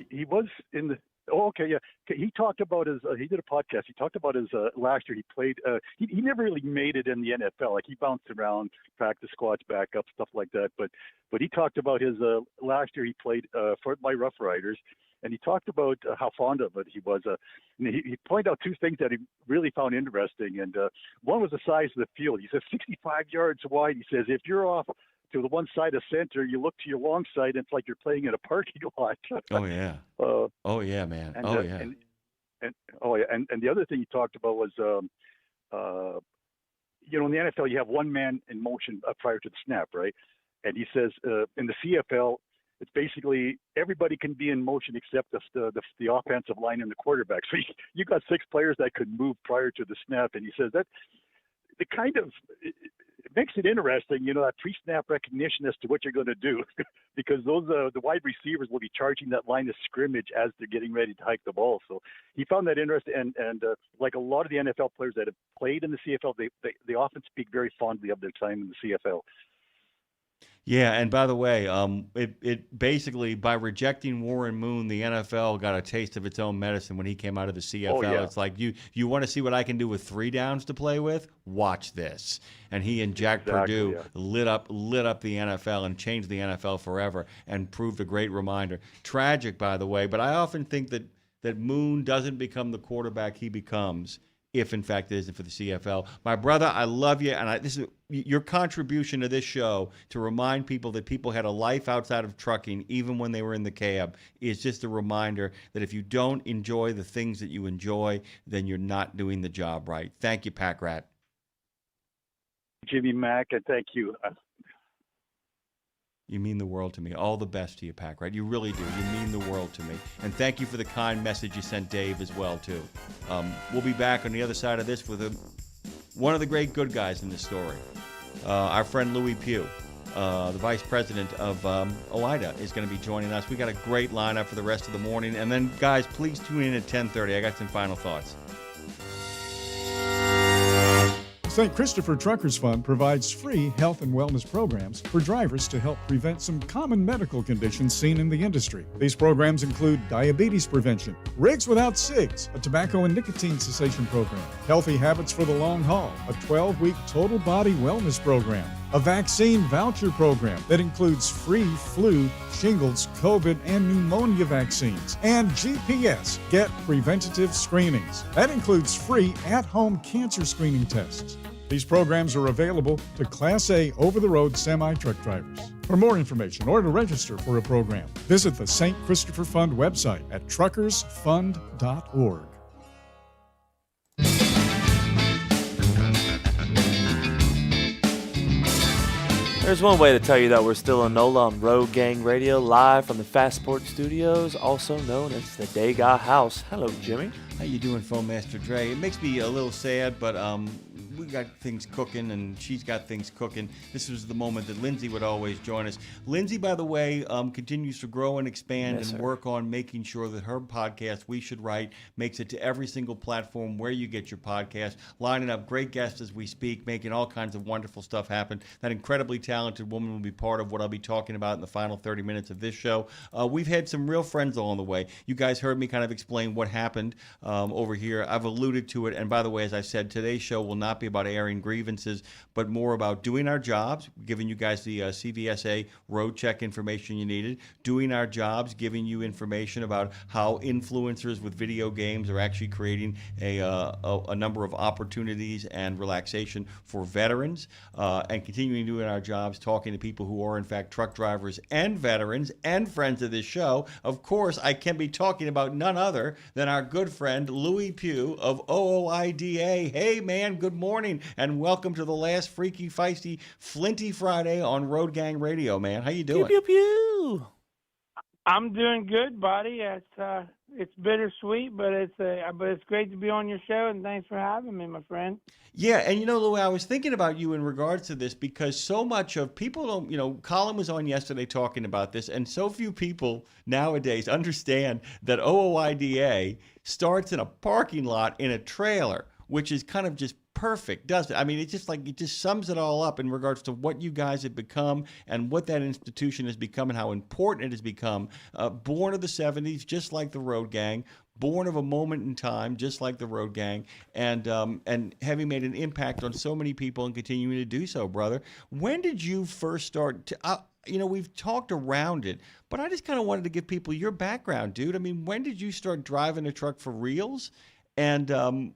He was in the. Oh, okay, yeah. He talked about his. He did a podcast. He talked about his last year. He played. He never really made it in the NFL. Like he bounced around, practice squads, backup, stuff like that. But he talked about his last year. He played for my Rough Riders, and he talked about how fond of it he was. And he pointed out two things that he really found interesting. And one was the size of the field. He says 65 yards wide. He says if you're off to the one side of center, you look to your long side, and it's like you're playing in a parking lot. Oh yeah. Oh yeah, man. And, oh yeah. And the other thing he talked about was, in the NFL you have one man in motion prior to the snap, right? And he says in the CFL it's basically everybody can be in motion except the offensive line and the quarterback. So you got 6 players that could move prior to the snap, and he says that the kind of it makes it interesting, that pre-snap recognition as to what you're going to do, because those the wide receivers will be charging that line of scrimmage as they're getting ready to hike the ball. So he found that interesting, and like a lot of the NFL players that have played in the CFL, they often speak very fondly of their time in the CFL. Yeah, and by the way, it basically, by rejecting Warren Moon, the NFL got a taste of its own medicine when he came out of the CFL. Oh, yeah. It's like, you want to see what I can do with 3 downs to play with? Watch this. And he and Jack Purdue lit up the NFL and changed the NFL forever and proved a great reminder. Tragic, by the way, but I often think that Moon doesn't become the quarterback he becomes if in fact it isn't for the CFL. My brother, I love you, and this is your contribution to this show to remind people that people had a life outside of trucking, even when they were in the cab, is just a reminder that if you don't enjoy the things that you enjoy, then you're not doing the job right. Thank you, Pack Rat. Jimmy Mack, and thank you. You mean the world to me. All the best to you, Pack Rat. You really do. You mean the world to me. And thank you for the kind message you sent Dave as well, too. We'll be back on the other side of this with one of the great good guys in this story. Our friend Louis Pugh, the vice president of OIDA, is going to be joining us. We got a great lineup for the rest of the morning. And then, guys, please tune in at 10:30. I got some final thoughts. St. Christopher Truckers Fund provides free health and wellness programs for drivers to help prevent some common medical conditions seen in the industry. These programs include diabetes prevention, rigs without cigs, a tobacco and nicotine cessation program, healthy habits for the long haul, a 12-week total body wellness program, a vaccine voucher program that includes free flu, shingles, COVID, and pneumonia vaccines, and GPS, Get Preventative Screenings. That includes free at-home cancer screening tests. These programs are available to Class A over-the-road semi-truck drivers. For more information or to register for a program, visit the St. Christopher Fund website at truckersfund.org. There's one way to tell you that we're still in NOLA on Road Gang Radio, live from the Fastport Studios, also known as the Degas House. Hello, Jimmy. How you doing, Phone Master Dre? It makes me a little sad, but we got things cooking, and she's got things cooking. This was the moment that Lindsay would always join us. Lindsay, by the way, continues to grow and expand and work on making sure that her podcast, We Should Write, makes it to every single platform where you get your podcast, lining up great guests as we speak, making all kinds of wonderful stuff happen. That incredibly talented woman will be part of what I'll be talking about in the final 30 minutes of this show. We've had some real friends along the way. You guys heard me kind of explain what happened over here. I've alluded to it, and by the way, as I said, today's show will not be about airing grievances, but more about doing our jobs, giving you guys the CVSA road check information you needed, doing our jobs, giving you information about how influencers with video games are actually creating a number of opportunities and relaxation for veterans, and continuing doing our jobs, talking to people who are in fact truck drivers and veterans and friends of this show. Of course, I can be talking about none other than our good friend Louis Pugh of OOIDA. Hey man, good morning and welcome to the last freaky, feisty, flinty Friday on Road Gang Radio, man. How you doing? Pew, pew, pew. I'm doing good, buddy. It's bittersweet, but it's great to be on your show, and thanks for having me, my friend. Yeah, and Louis, I was thinking about you in regards to this because so much of people don't, Colin was on yesterday talking about this, and so few people nowadays understand that OOIDA starts in a parking lot in a trailer which is kind of just perfect, doesn't it? I mean, it's just like, it just sums it all up in regards to what you guys have become and what that institution has become and how important it has become. Born of the 70s, just like the Road Gang, born of a moment in time, just like the Road Gang, and having made an impact on so many people and continuing to do so, brother. When did you first start to, we've talked around it, but I just kind of wanted to give people your background, dude. I mean, when did you start driving a truck for reals? And, and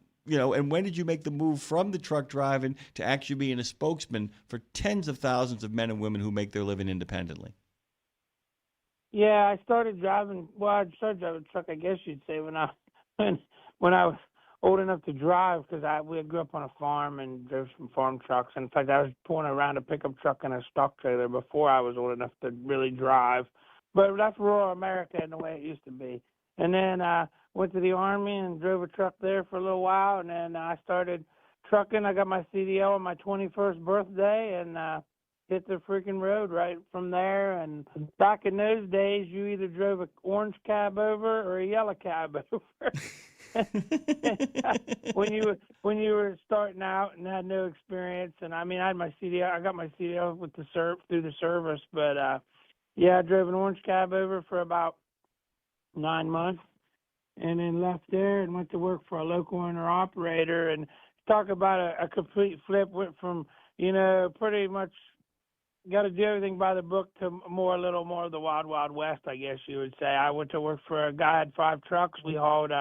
when did you make the move from the truck driving to actually being a spokesman for tens of thousands of men and women who make their living independently? Yeah, I started driving. Well, I started driving a truck, I guess you'd say, when I was old enough to drive, because we grew up on a farm and drove some farm trucks. And in fact, I was pulling around a pickup truck and a stock trailer before I was old enough to really drive. But that's rural America and the way it used to be. And then I went to the Army and drove a truck there for a little while. And then I started trucking. I got my CDL on my 21st birthday and hit the freaking road right from there. And back in those days, you either drove an orange cab over or a yellow cab over. when you were starting out and had no experience. And I mean, I had my CDL. I got my CDL with through the service, but yeah, I drove an orange cab over for about 9 months, and then left there and went to work for a local owner operator. And talk about a complete flip. Went from pretty much got to do everything by the book to a little more of the wild, wild west, I guess you would say. I went to work for a guy, had 5 trucks. We hauled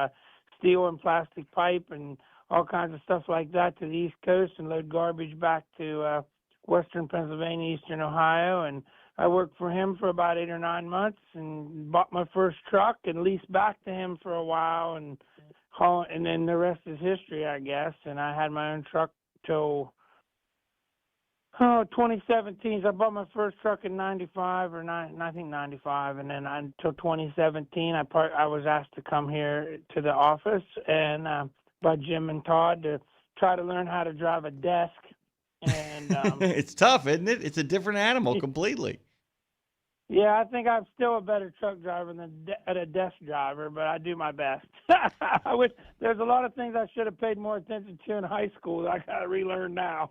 steel and plastic pipe and all kinds of stuff like that to the East Coast and load garbage back to western Pennsylvania, eastern Ohio. And I worked for him for about 8 or 9 months and bought my first truck and leased back to him for a while. And then the rest is history, I guess. And I had my own truck till 2017. So I bought my first truck in 95 I think 95, and then until 2017, I was asked to come here to the office and by Jim and Todd to try to learn how to drive a desk. And it's tough, isn't it? It's a different animal completely. Yeah, I think I'm still a better truck driver than a desk driver, but I do my best. I wish there's a lot of things I should have paid more attention to in high school that I got to relearn now.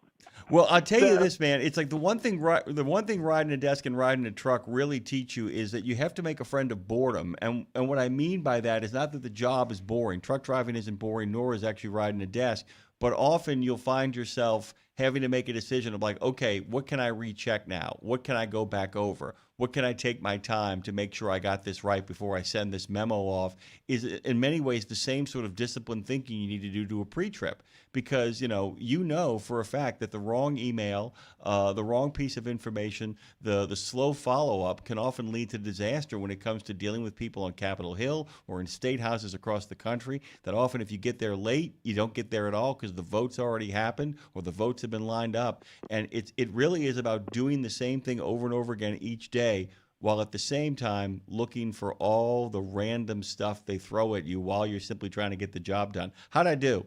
Well, I'll tell you this, man. It's like the one thing riding a desk and riding a truck really teach you is that you have to make a friend of boredom. And what I mean by that is not that the job is boring. Truck driving isn't boring, nor is actually riding a desk. But often you'll find yourself having to make a decision of like, okay, what can I recheck now? What can I go back over? What can I take my time to make sure I got this right before I send this memo off? Is in many ways the same sort of disciplined thinking you need to do to a pre-trip. Because, you know for a fact that the wrong email, the wrong piece of information, the slow follow-up can often lead to disaster when it comes to dealing with people on Capitol Hill or in state houses across the country, that often if you get there late, you don't get there at all because the votes already happened or the votes have been lined up. And it really is about doing the same thing over and over again each day, while at the same time looking for all the random stuff they throw at you while you're simply trying to get the job done. How'd I do?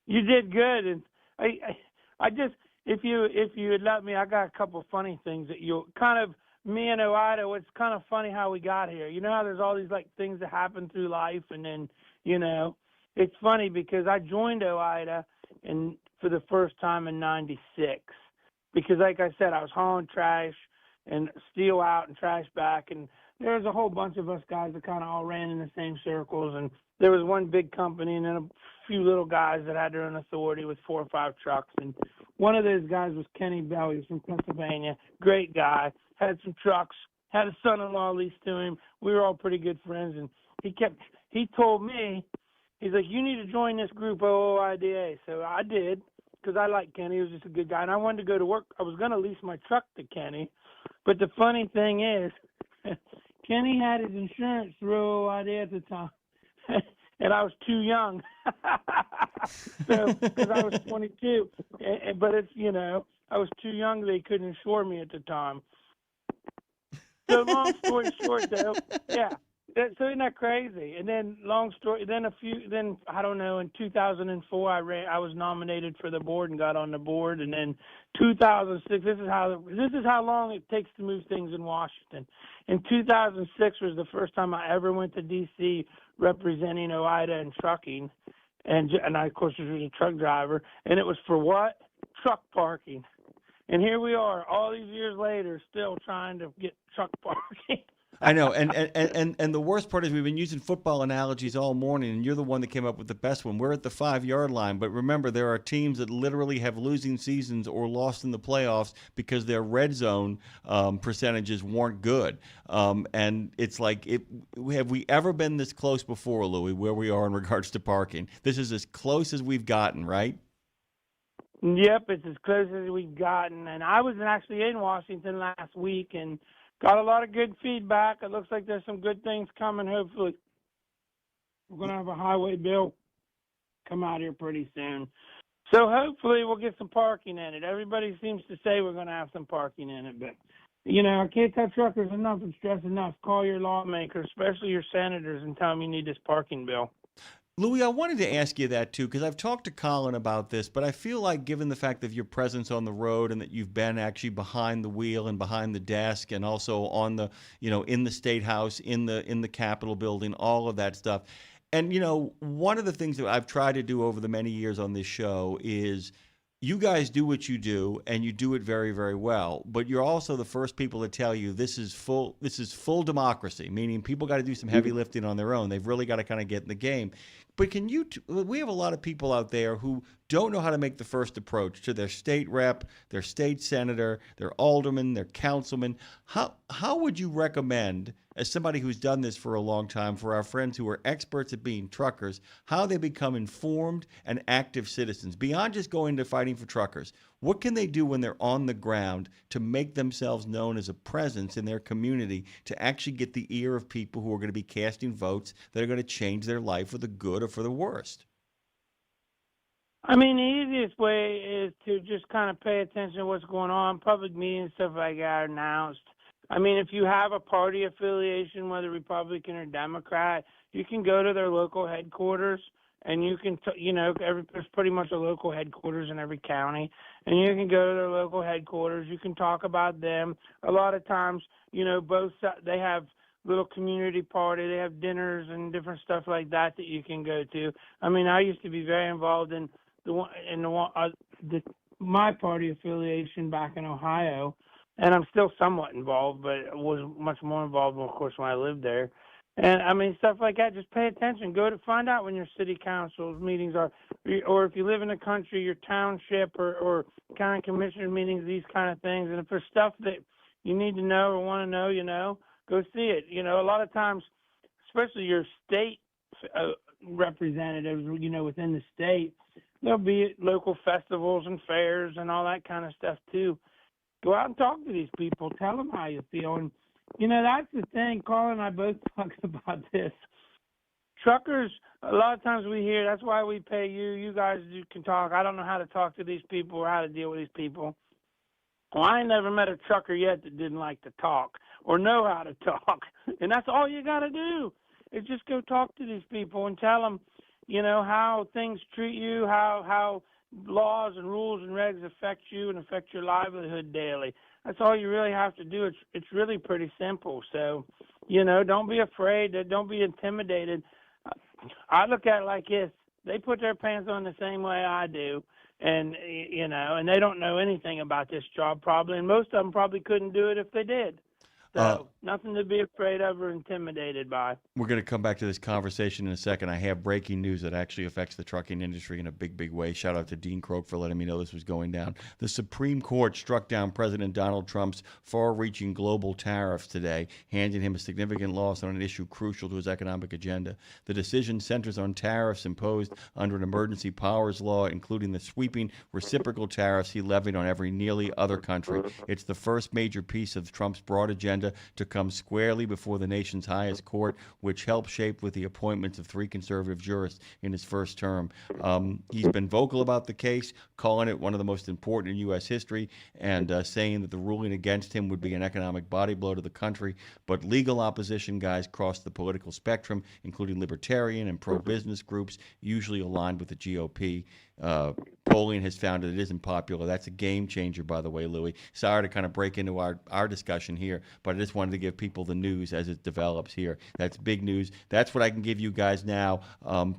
You did good, and I just if you had let me, I got a couple funny things that you kind of me and Oida. It's kind of funny how we got here. You know how there's all these like things that happen through life, and then it's funny because I joined Oida for the first time in '96 because, like I said, I was hauling trash and steel out and trash back, and there was a whole bunch of us guys that kind of all ran in the same circles, and there was one big company and then a few little guys that had their own authority with 4 or 5 trucks. And one of those guys was Kenny Bell. He was from Pennsylvania. Great guy. Had some trucks. Had a son-in-law leased to him. We were all pretty good friends. And he told me, he's like, you need to join this group, OOIDA. So I did because I liked Kenny. He was just a good guy. And I wanted to go to work. I was going to lease my truck to Kenny. But the funny thing is, Kenny had his insurance through OOIDA at the time. And I was too young, so because I was 22. But I was too young; they couldn't insure me at the time. So long story short, though, yeah. So isn't that crazy? And then then I don't know. In 2004, I was nominated for the board and got on the board. And then 2006. This is how long it takes to move things in Washington. In 2006 was the first time I ever went to D.C. representing OOIDA and trucking, and I, of course, was a truck driver, and it was for what? Truck parking. And here we are, all these years later, still trying to get truck parking. I know, and the worst part is we've been using football analogies all morning, and you're the one that came up with the best one. We're at the 5-yard line, but remember, there are teams that literally have losing seasons or lost in the playoffs because their red zone percentages weren't good. And it's like, have we ever been this close before, Louis, where we are in regards to parking? This is as close as we've gotten, right? Yep, it's as close as we've gotten. And I was actually in Washington last week and got a lot of good feedback. It looks like there's some good things coming. Hopefully, we're going to have a highway bill come out here pretty soon. So hopefully we'll get some parking in it. Everybody seems to say we're going to have some parking in it. But, I can't tell truckers enough and stress enough. Call your lawmakers, especially your senators, and tell them you need this parking bill. Louis, I wanted to ask you that, too, because I've talked to Colin about this, but I feel like given the fact of your presence on the road and that you've been actually behind the wheel and behind the desk and also on the, in the State House, in the Capitol building, all of that stuff. And, one of the things that I've tried to do over the many years on this show is you guys do what you do, and you do it very, very well. But you're also the first people to tell you this is full democracy, meaning people got to do some heavy lifting on their own. They've really got to kind of get in the game. But we have a lot of people out there who don't know how to make the first approach to their state rep, their state senator, their alderman, their councilman. How would you recommend, as somebody who's done this for a long time, for our friends who are experts at being truckers, how they become informed and active citizens beyond just going to fighting for truckers? What can they do when they're on the ground to make themselves known as a presence in their community to actually get the ear of people who are going to be casting votes that are going to change their life for the good or for the worst? I mean, the easiest way is to just kind of pay attention to what's going on. Public meetings, stuff like that are announced. I mean, if you have a party affiliation, whether Republican or Democrat, you can go to their local headquarters, and you can, there's pretty much a local headquarters in every county, and you can go to their local headquarters. You can talk about them. A lot of times, both sides, they have little community party. They have dinners and different stuff like that you can go to. I mean, I used to be very involved in my party affiliation back in Ohio, and I'm still somewhat involved, but was much more involved, of course, when I lived there. And, I mean, stuff like that, just pay attention. Go to find out when your city council meetings are, or if you live in the country, your township or county commissioner meetings, these kind of things. And if there's stuff that you need to know or want to know, go see it. A lot of times, especially your state representatives, within the state, there'll be local festivals and fairs and all that kind of stuff, too. Go out and talk to these people. Tell them how you feel. And, that's the thing. Carl and I both talk about this. Truckers, a lot of times we hear, that's why we pay you. You guys can talk. I don't know how to talk to these people or how to deal with these people. Well, I ain't never met a trucker yet that didn't like to talk or know how to talk. And that's all you got to do is just go talk to these people and tell them, how things treat you, how laws and rules and regs affect you and affect your livelihood daily. That's all you really have to do. It's really pretty simple. So, don't be afraid. Don't be intimidated. I look at it like this. They put their pants on the same way I do. And, and they don't know anything about this job probably. And most of them probably couldn't do it if they did. So nothing to be afraid of or intimidated by. We're going to come back to this conversation in a second. I have breaking news that actually affects the trucking industry in a big, big way. Shout out to Dean Croak for letting me know this was going down. The Supreme Court struck down President Donald Trump's far-reaching global tariffs today, handing him a significant loss on an issue crucial to his economic agenda. The decision centers on tariffs imposed under an emergency powers law, including the sweeping reciprocal tariffs he levied on every nearly other country. It's the first major piece of Trump's broad agenda to come squarely before the nation's highest court, which helped shape with the appointments of 3 conservative jurists in his first term. He's been vocal about the case, calling it one of the most important in U.S. history, and saying that the ruling against him would be an economic body blow to the country. But legal opposition guys cross the political spectrum, including libertarian and pro-business groups, usually aligned with the GOP. polling has found that it isn't popular. That's a game changer, by the way, Louis. Sorry to kind of break into our discussion here, but I just wanted to give people the news as it develops here. That's big news. That's what I can give you guys now.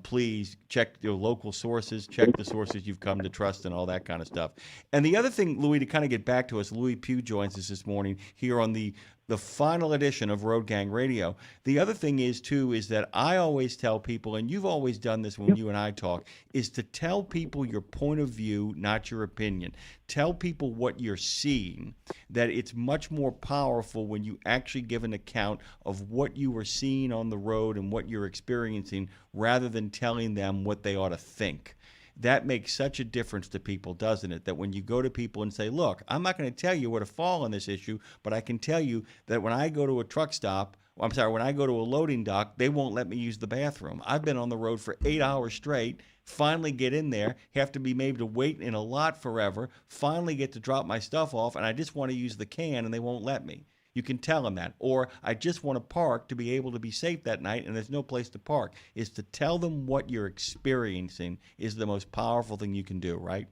Please check your local sources, check the sources you've come to trust and all that kind of stuff. And the other thing, Louis, to kind of get back to us, Louis Pugh joins us this morning here on the final edition of Road Gang Radio. The other thing is, too, is that I always tell people, and you've always done this when you and I talk, is to tell people your point of view, not your opinion. Tell people what you're seeing, that it's much more powerful when you actually give an account of what you were seeing on the road and what you're experiencing, rather than telling them what they ought to think. That makes such a difference to people, doesn't it? That when you go to people and say, look, I'm not going to tell you where to fall on this issue, but I can tell you that when I go to a truck stop, when I go to a loading dock, they won't let me use the bathroom. I've been on the road for 8 hours straight, finally get in there, have to be made to wait in a lot forever, finally get to drop my stuff off, and I just want to use the can, and they won't let me. You can tell them that. Or I just want to park to be able to be safe that night, and there's no place to park. Is to tell them what you're experiencing is the most powerful thing you can do, right?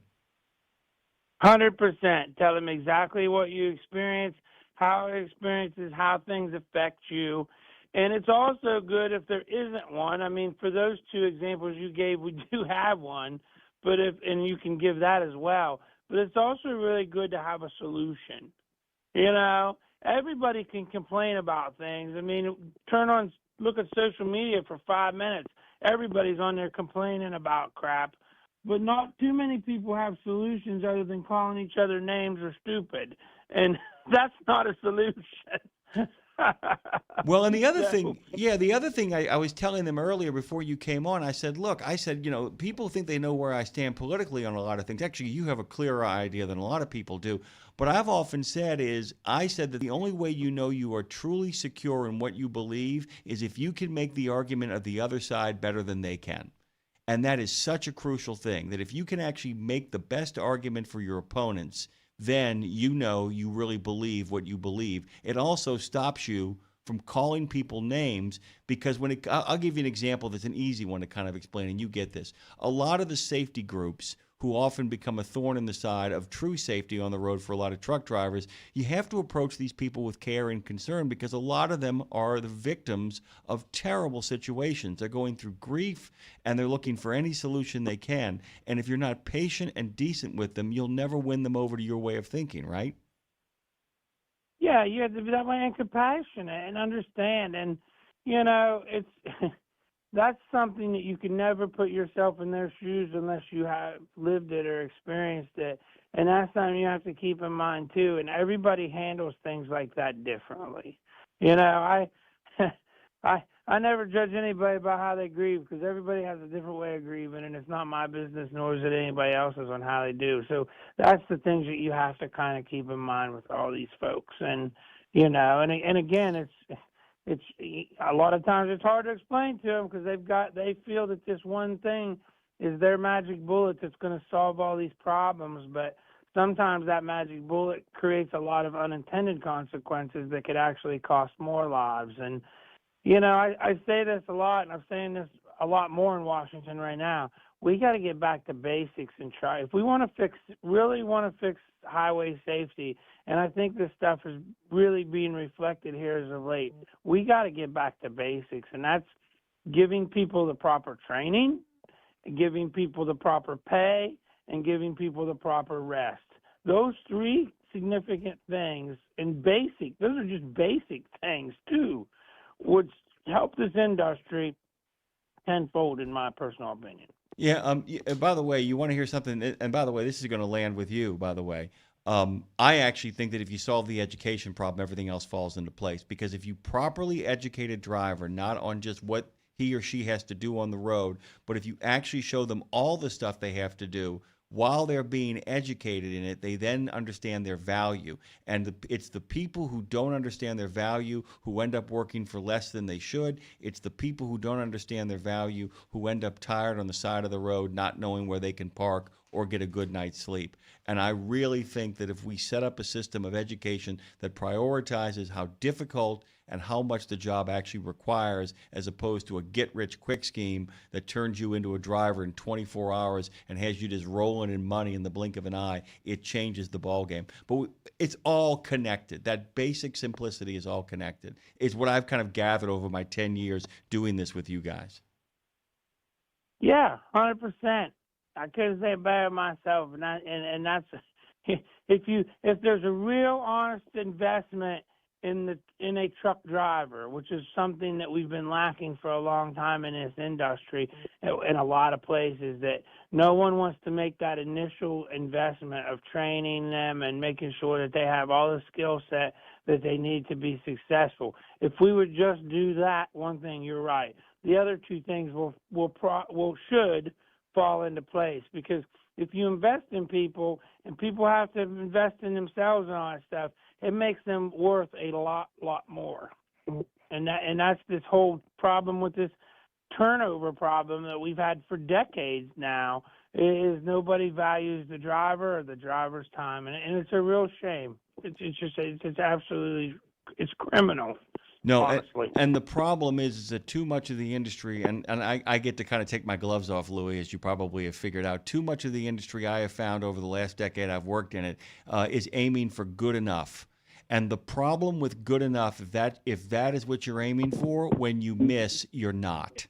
100%. Tell them exactly what you experience, how it experiences, how things affect you. And it's also good if there isn't one. I mean, for those two examples you gave, we do have one, and you can give that as well. But it's also really good to have a solution. You know, everybody can complain about things. I mean, look at social media for 5 minutes. Everybody's on there complaining about crap, but not too many people have solutions other than calling each other names or stupid, and that's not a solution. Well, and the other thing, I was telling them earlier before you came on, I said, people think they know where I stand politically on a lot of things. Actually, you have a clearer idea than a lot of people do. But I've often said that the only way you know you are truly secure in what you believe is if you can make the argument of the other side better than they can. And that is such a crucial thing, that if you can actually make the best argument for your opponents, then you know you really believe what you believe. It also stops you from calling people names, because I'll give you an example that's an easy one to kind of explain, and you get this. A lot of the safety groups who often become a thorn in the side of true safety on the road for a lot of truck drivers, you have to approach these people with care and concern, because a lot of them are the victims of terrible situations. They're going through grief, and they're looking for any solution they can. And if you're not patient and decent with them, you'll never win them over to your way of thinking, right? Yeah, you have to be that way and compassionate and understand. And, you know, it's that's something that you can never put yourself in their shoes unless you have lived it or experienced it. And that's something you have to keep in mind, too. And everybody handles things like that differently. You know, I never judge anybody by how they grieve, because everybody has a different way of grieving, and it's not my business, nor is it anybody else's on how they do. So that's the things that you have to kind of keep in mind with all these folks. And, you know, and again, it's a lot of times it's hard to explain to them, because they feel that this one thing is their magic bullet that's going to solve all these problems. But sometimes that magic bullet creates a lot of unintended consequences that could actually cost more lives. And, you know, I say this a lot, and I'm saying this a lot more in Washington right now. We got to get back to basics and try. If we really want to fix highway safety, and I think this stuff is really being reflected here as of late, we got to get back to basics, and that's giving people the proper training, giving people the proper pay, and giving people the proper rest. Those three significant things, and those are just basic things too, would help this industry tenfold, in my personal opinion. Yeah. By the way, you want to hear something? And by the way, this is going to land with you. By the way, I actually think that if you solve the education problem, everything else falls into place. Because if you properly educate a driver, not on just what he or she has to do on the road, but if you actually show them all the stuff they have to do while they're being educated in it, they then understand their value. And it's the people who don't understand their value who end up working for less than they should. It's the people who don't understand their value who end up tired on the side of the road, not knowing where they can park or get a good night's sleep. And I really think that if we set up a system of education that prioritizes how difficult and how much the job actually requires, as opposed to a get-rich-quick scheme that turns you into a driver in 24 hours and has you just rolling in money in the blink of an eye, it changes the ballgame. But it's all connected. That basic simplicity is all connected. It's what I've kind of gathered over my 10 years doing this with you guys. Yeah, 100%. I couldn't say it better myself, and that's if there's a real honest investment in a truck driver, which is something that we've been lacking for a long time in this industry, in a lot of places, that no one wants to make that initial investment of training them and making sure that they have all the skill set that they need to be successful. If we would just do that one thing, you're right. The other two things should fall into place, because if you invest in people and people have to invest in themselves and all that stuff, it makes them worth a lot more. And that's this whole problem with this turnover problem that we've had for decades now, is nobody values the driver or the driver's time, and it's a real shame. It's absolutely, it's criminal. No, honestly. and the problem is that too much of the industry, and I get to kind of take my gloves off, Louis, as you probably have figured out, too much of the industry I have found over the last decade I've worked in it is aiming for good enough. And the problem with good enough, if that is what you're aiming for, when you miss, you're not.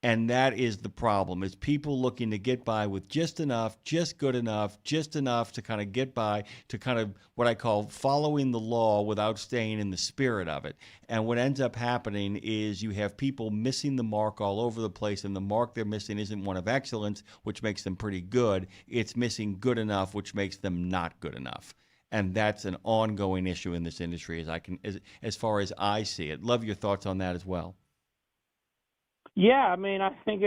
And that is the problem. It's people looking to get by with just enough, just good enough, just enough to kind of get by, to kind of what I call following the law without staying in the spirit of it. And what ends up happening is you have people missing the mark all over the place, and the mark they're missing isn't one of excellence, which makes them pretty good. It's missing good enough, which makes them not good enough. And that's an ongoing issue in this industry, as far as I see it. Love your thoughts on that as well. Yeah, I mean, I think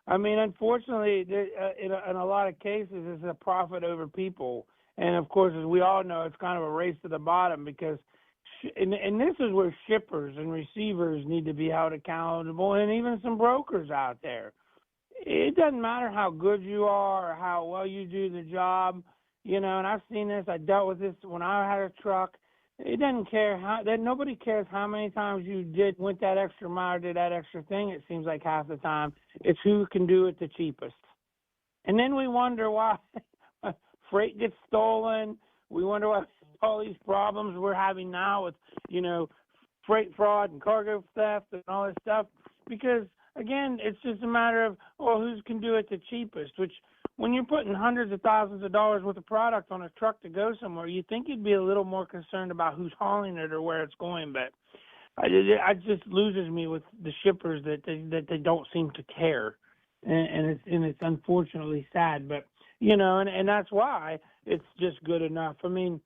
unfortunately, in a lot of cases, it's a profit over people. And, of course, as we all know, it's kind of a race to the bottom, because and this is where shippers and receivers need to be held accountable, and even some brokers out there. It doesn't matter how good you are or how well you do the job, and I've seen this. I dealt with this when I had a truck. It doesn't care nobody cares how many times you went that extra mile or did that extra thing. It seems like half the time it's who can do it the cheapest. And then we wonder why freight gets stolen. We wonder why all these problems we're having now with, freight fraud and cargo theft and all this stuff. Because, again, it's just a matter of, who can do it the cheapest, which when you're putting hundreds of thousands of dollars worth of product on a truck to go somewhere, you think you'd be a little more concerned about who's hauling it or where it's going. But it just loses me with the shippers that they don't seem to care, and it's unfortunately sad. But and that's why it's just good enough. I mean,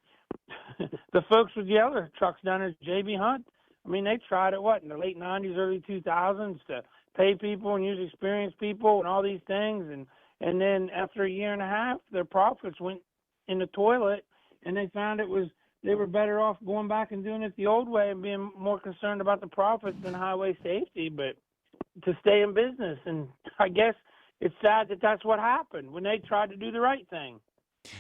the folks with the other trucks down at JB Hunt, I mean, they tried it in the late '90s, early 2000s to pay people and use experienced people and all these things, and then after a year and a half, their profits went in the toilet, and they found they were better off going back and doing it the old way and being more concerned about the profits than highway safety, but to stay in business. And I guess it's sad that that's what happened when they tried to do the right thing.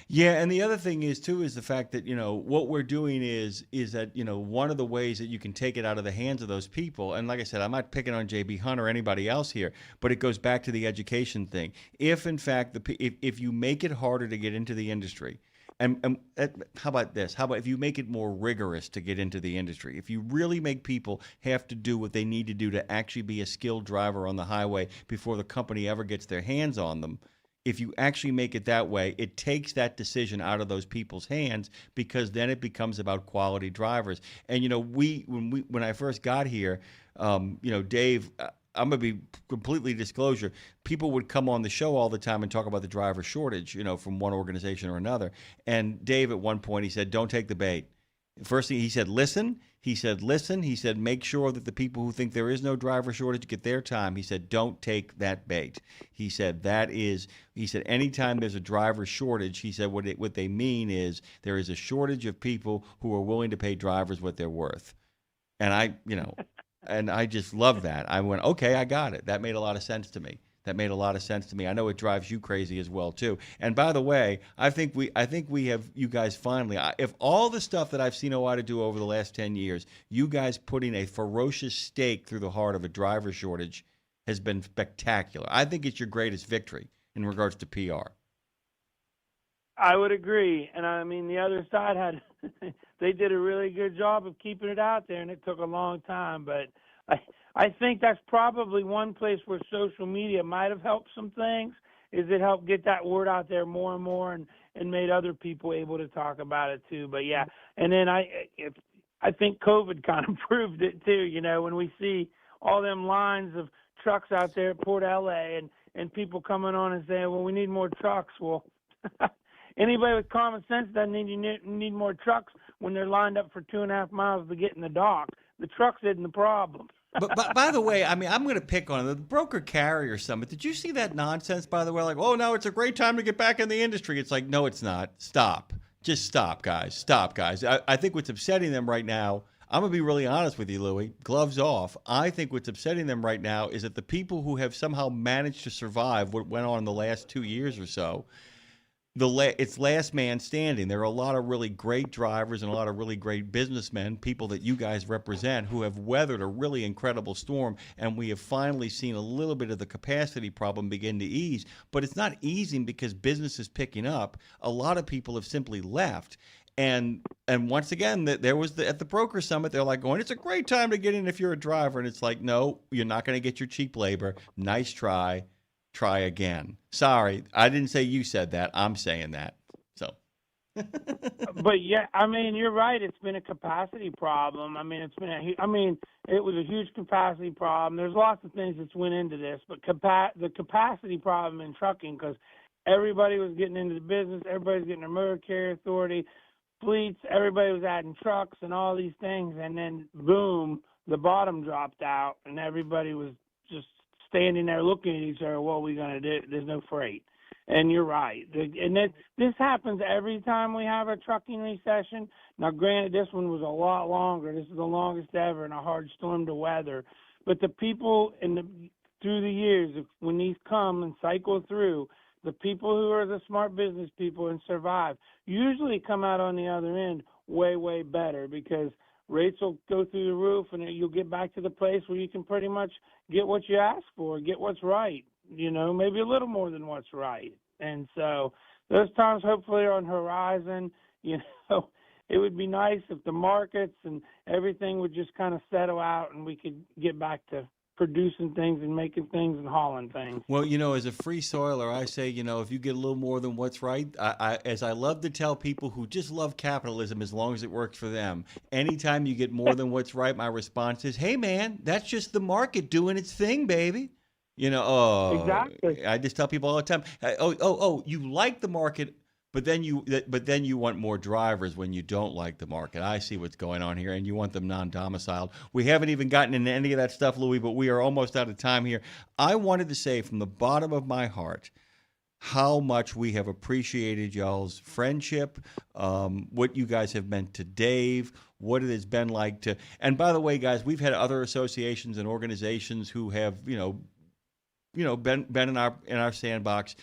Yeah, and the other thing is the fact that, what we're doing is that, one of the ways that you can take it out of the hands of those people, and like I said, I'm not picking on JB Hunt or anybody else here, but it goes back to the education thing. If, in fact, if you make it harder to get into the industry, and how about this? How about if you make it more rigorous to get into the industry? If you really make people have to do what they need to do to actually be a skilled driver on the highway before the company ever gets their hands on them, if you actually make it that way, it takes that decision out of those people's hands, because then it becomes about quality drivers. And, when I first got here, Dave, I'm going to be completely disclosure. People would come on the show all the time and talk about the driver shortage, from one organization or another. And Dave, at one point, he said, don't take the bait. First thing he said, listen. He said, make sure that the people who think there is no driver shortage get their time. He said, don't take that bait. He said, anytime there's a driver shortage, he said, what they mean is there is a shortage of people who are willing to pay drivers what they're worth. And I just love that. I went, okay, I got it. That made a lot of sense to me. that made a lot of sense to me. I know it drives you crazy as well too. And by the way, I think we have you guys finally. If all the stuff that I've seen OIDA do over the last 10 years, you guys putting a ferocious stake through the heart of a driver shortage has been spectacular. I think it's your greatest victory in regards to PR. I would agree. And I mean, the other side had, they did a really good job of keeping it out there, and it took a long time. But I think that's probably one place where social media might have helped some things, is it helped get that word out there more and more and made other people able to talk about it too. But yeah, and then I think COVID kind of proved it too, you know, when we see all them lines of trucks out there at Port LA and people coming on and saying, well, we need more trucks. Well, anybody with common sense doesn't need more trucks when they're lined up for 2.5 miles to get in the dock. The trucks isn't the problem. But by the way, I mean, I'm going to pick on the broker carrier summit. Did you see that nonsense, by the way? Like, oh, no, it's a great time to get back in the industry. It's like, no, it's not. Stop. Just stop, guys. Stop, guys. I think what's upsetting them right now, I'm going to be really honest with you, Louie, gloves off. I think what's upsetting them right now is that the people who have somehow managed to survive what went on in the last 2 years or so, it's last man standing. There are a lot of really great drivers and a lot of really great businessmen, people that you guys represent, who have weathered a really incredible storm, and we have finally seen a little bit of the capacity problem begin to ease. But it's not easing because business is picking up. A lot of people have simply left. And once again, there was at the broker summit, they're like going, it's a great time to get in if you're a driver. And it's like, no, you're not going to get your cheap labor. Nice try. Try again. Sorry, I didn't say you said that. I'm saying that. So. But yeah, I mean, you're right. It's been a capacity problem. I mean, it was a huge capacity problem. There's lots of things that went into this, but the capacity problem in trucking, because everybody was getting into the business, everybody's getting a motor carrier authority, fleets, everybody was adding trucks and all these things, and then boom, the bottom dropped out, and everybody was just standing there looking at each other. What are we going to do? There's no freight. And you're right. And this happens every time we have a trucking recession. Now, granted, this one was a lot longer. This is the longest ever and a hard storm to weather. But the people through the years, when these come and cycle through, the people who are the smart business people and survive usually come out on the other end way, way better, because rates will go through the roof, and you'll get back to the place where you can pretty much get what you ask for, get what's right, you know, maybe a little more than what's right. And so those times hopefully are on the horizon. You know, it would be nice if the markets and everything would just kind of settle out and we could get back to producing things and making things and hauling things. Well, you know, as a free soiler, I say, you know, if you get a little more than what's right, as I love to tell people who just love capitalism as long as it works for them, anytime you get more than what's right, my response is, hey, man, that's just the market doing its thing, baby. You know, exactly. I just tell people all the time, you like the market, but then you want more drivers when you don't like the market. I see what's going on here, and you want them non-domiciled. We haven't even gotten into any of that stuff, Louis, but we are almost out of time here. I wanted to say from the bottom of my heart how much we have appreciated y'all's friendship, what you guys have meant to Dave, what it has been like to. And by the way, guys, we've had other associations and organizations who have, been in our sandbox.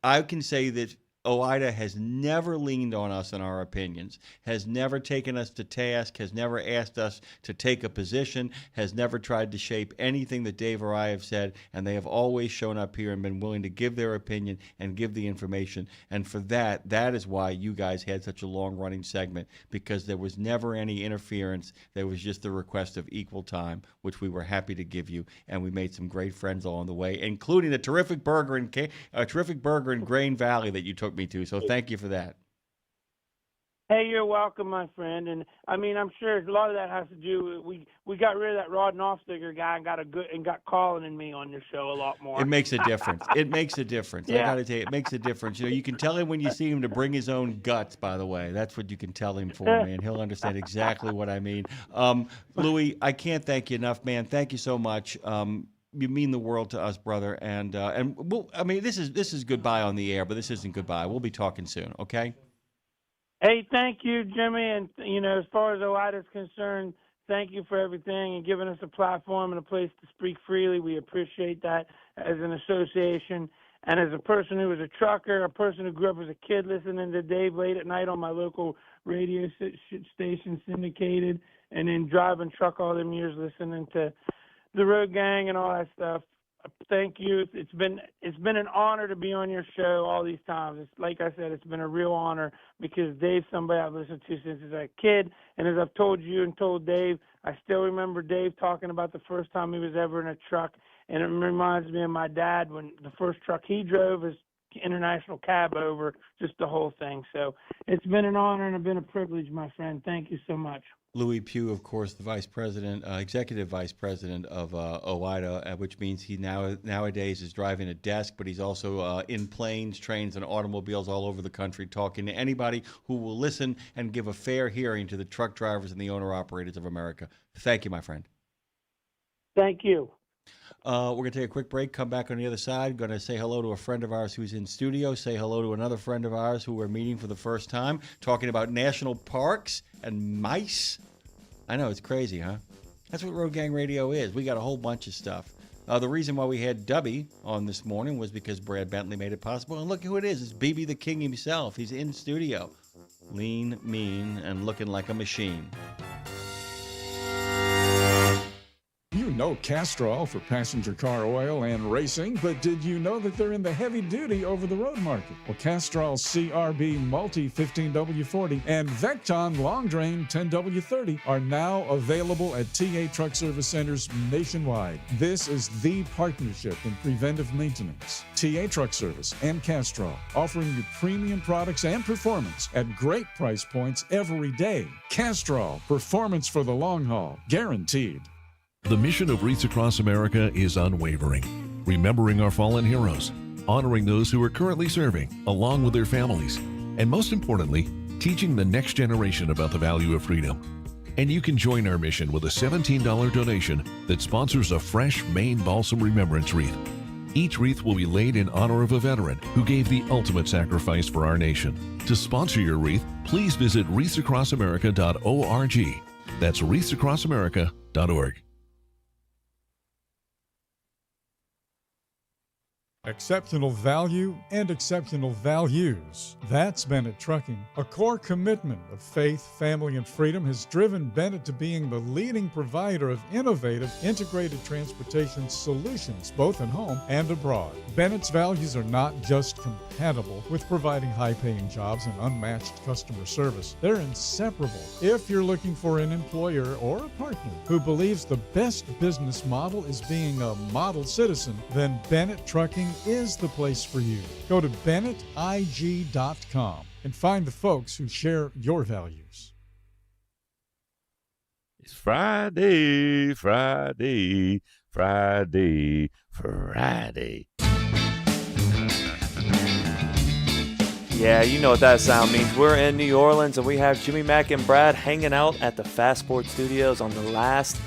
I can say that OIDA has never leaned on us in our opinions, has never taken us to task, has never asked us to take a position, has never tried to shape anything that Dave or I have said, and they have always shown up here and been willing to give their opinion and give the information. And for that is why you guys had such a long-running segment, because there was never any interference. There was just the request of equal time, which we were happy to give you, and we made some great friends along the way, including a terrific burger in Grain Valley that you took me to, so thank you for that. Hey, you're welcome, my friend. And I mean, I'm sure a lot of that has to do with we got rid of that Rod Knopfstiger guy and got Colin and me on your show a lot more. It makes a difference. It makes a difference. Yeah. I got to tell you, it makes a difference. You know, you can tell him when you see him to bring his own guts, by the way. That's what you can tell him for me, and he'll understand exactly what I mean. Louis, I can't thank you enough, man. Thank you so much. You mean the world to us, brother. And this is goodbye on the air, but this isn't goodbye. We'll be talking soon, okay? Hey, thank you, Jimmy. And, as far as OIDA is concerned, thank you for everything and giving us a platform and a place to speak freely. We appreciate that. as an association. And as a person who was a trucker, a person who grew up as a kid listening to Dave late at night on my local radio station, syndicated, and then driving truck all them years listening to the Road Gang and all that stuff. Thank you. It's been an honor to be on your show all these times. It's like I said, it's been a real honor because Dave's somebody I've listened to since I was a kid. And as I've told you and told Dave, I still remember Dave talking about the first time he was ever in a truck. And it reminds me of my dad when the first truck he drove his international cab over, just the whole thing. So it's been an honor and it's been a privilege, my friend. Thank you so much. Louis Pugh, of course, the vice president, executive vice president of OIDA, which means he nowadays is driving a desk, but he's also in planes, trains, and automobiles all over the country talking to anybody who will listen and give a fair hearing to the truck drivers and the owner-operators of America. Thank you, my friend. Thank you. We're going to take a quick break, come back on the other side. Going to say hello to a friend of ours who's in studio, say hello to another friend of ours who we're meeting for the first time, talking about national parks and mice. I know, it's crazy, huh? That's what Road Gang Radio is. We got a whole bunch of stuff. The reason why we had Dubby on this morning was because Brad Bentley made it possible. And look who it is. It's BB the King himself. He's in studio. Lean, mean, and looking like a machine. You know Castrol for passenger car oil and racing, but did you know that they're in the heavy-duty over-the-road market? Well, Castrol CRB Multi 15W40 and Vecton Long Drain 10W30 are now available at TA Truck Service Centers nationwide. This is the partnership in preventive maintenance. TA Truck Service and Castrol, offering you premium products and performance at great price points every day. Castrol, performance for the long haul, guaranteed. The mission of Wreaths Across America is unwavering, remembering our fallen heroes, honoring those who are currently serving, along with their families, and most importantly, teaching the next generation about the value of freedom. And you can join our mission with a $17 donation that sponsors a fresh Maine Balsam Remembrance Wreath. Each wreath will be laid in honor of a veteran who gave the ultimate sacrifice for our nation. To sponsor your wreath, please visit wreathsacrossamerica.org. That's wreathsacrossamerica.org. Exceptional value and exceptional values. That's Bennett Trucking. A core commitment of faith, family, and freedom has driven Bennett to being the leading provider of innovative, integrated transportation solutions, both at home and abroad. Bennett's values are not just compatible with providing high-paying jobs and unmatched customer service. They're inseparable. If you're looking for an employer or a partner who believes the best business model is being a model citizen, then Bennett Trucking is the place for you. Go to BennettIG.com and find the folks who share your values. It's Friday, Friday, Friday, Friday. Yeah, you know what that sound means. We're in New Orleans, and we have Jimmy Mack and Brad hanging out at the Fastport Studios on the last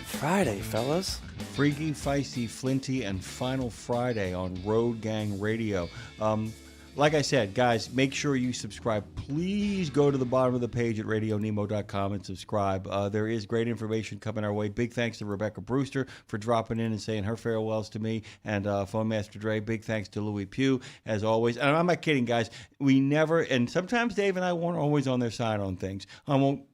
Friday, fellas. Freaky, feisty, flinty, and final Friday on Road Gang Radio. Like I said, guys, make sure you subscribe. Please go to the bottom of the page at RadioNemo.com and subscribe. There is great information coming our way. Big thanks to Rebecca Brewster for dropping in and saying her farewells to me and Phone Master Dre. Big thanks to Louis Pugh, as always. And I'm not kidding, guys. We never, and sometimes Dave and I weren't always on their side on things.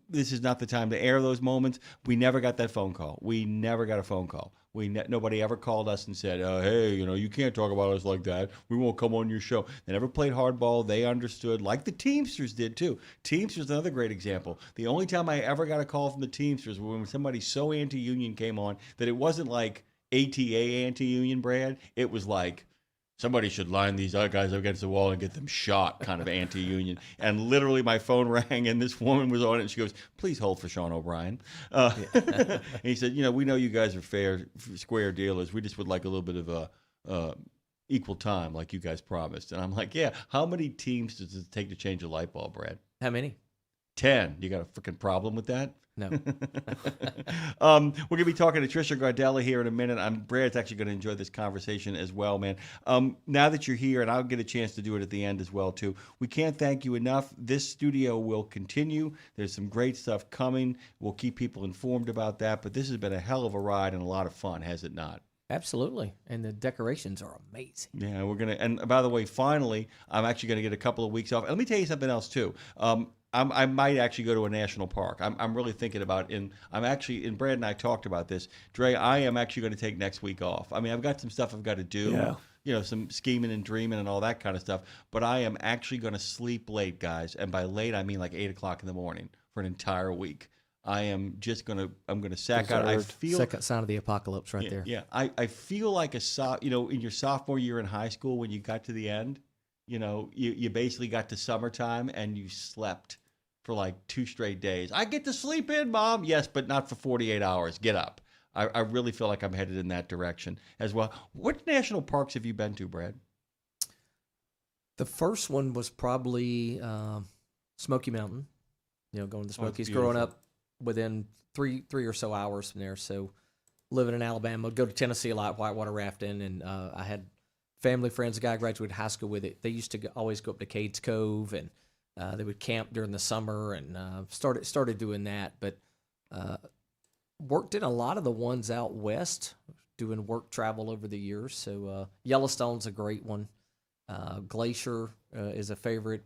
This is not the time to air those moments. We never got that phone call. We never got a phone call. Nobody ever called us and said, hey, you can't talk about us like that. We won't come on your show. They never played hardball. They understood, like the Teamsters did, too. Teamsters, another great example. The only time I ever got a call from the Teamsters was when somebody so anti-union came on that it wasn't like ATA anti-union, Brad. It was like, somebody should line these other guys up against the wall and get them shot, kind of anti-union. And literally my phone rang and this woman was on it and she goes, please hold for Sean O'Brien. And he said, we know you guys are fair, square dealers. We just would like a little bit of equal time like you guys promised. And I'm like, yeah, how many teams does it take to change a light bulb, Brad? How many? 10. You got a freaking problem with that? No. We're going to be talking to Trisha Gardella here in a minute. Brad's actually going to enjoy this conversation as well, man. Now that you're here, and I'll get a chance to do it at the end as well, too, we can't thank you enough. This studio will continue. There's some great stuff coming. We'll keep people informed about that, but this has been a hell of a ride and a lot of fun, has it not? Absolutely. And the decorations are amazing. Yeah, we're gonna. And by the way, finally, I'm actually gonna get a couple of weeks off. And let me tell you something else too. I might actually go to a national park. I'm really thinking about and Brad and I talked about this. Dre, I am actually going to take next week off. I mean, I've got some stuff I've got to do. Yeah. You know, some scheming and dreaming and all that kind of stuff. But I am actually going to sleep late, guys. And by late, I mean like 8 o'clock in the morning for an entire week. I'm going to sack out. I feel second sign of the apocalypse right there. Yeah. I feel like in your sophomore year in high school when you got to the end, you basically got to summertime and you slept for like 2 straight days. I get to sleep in, Mom. Yes, but not for 48 hours. Get up. I really feel like I'm headed in that direction as well. What national parks have you been to, Brad? The first one was probably Smoky Mountain. Going to the Smokies. Growing up within three or so hours from there. So living in Alabama, go to Tennessee a lot, whitewater rafting, and I had family friends. A guy I graduated high school with. They used to always go up to Cades Cove, and they would camp during the summer, and started doing that. But worked in a lot of the ones out west, doing work travel over the years. So Yellowstone's a great one. Glacier is a favorite.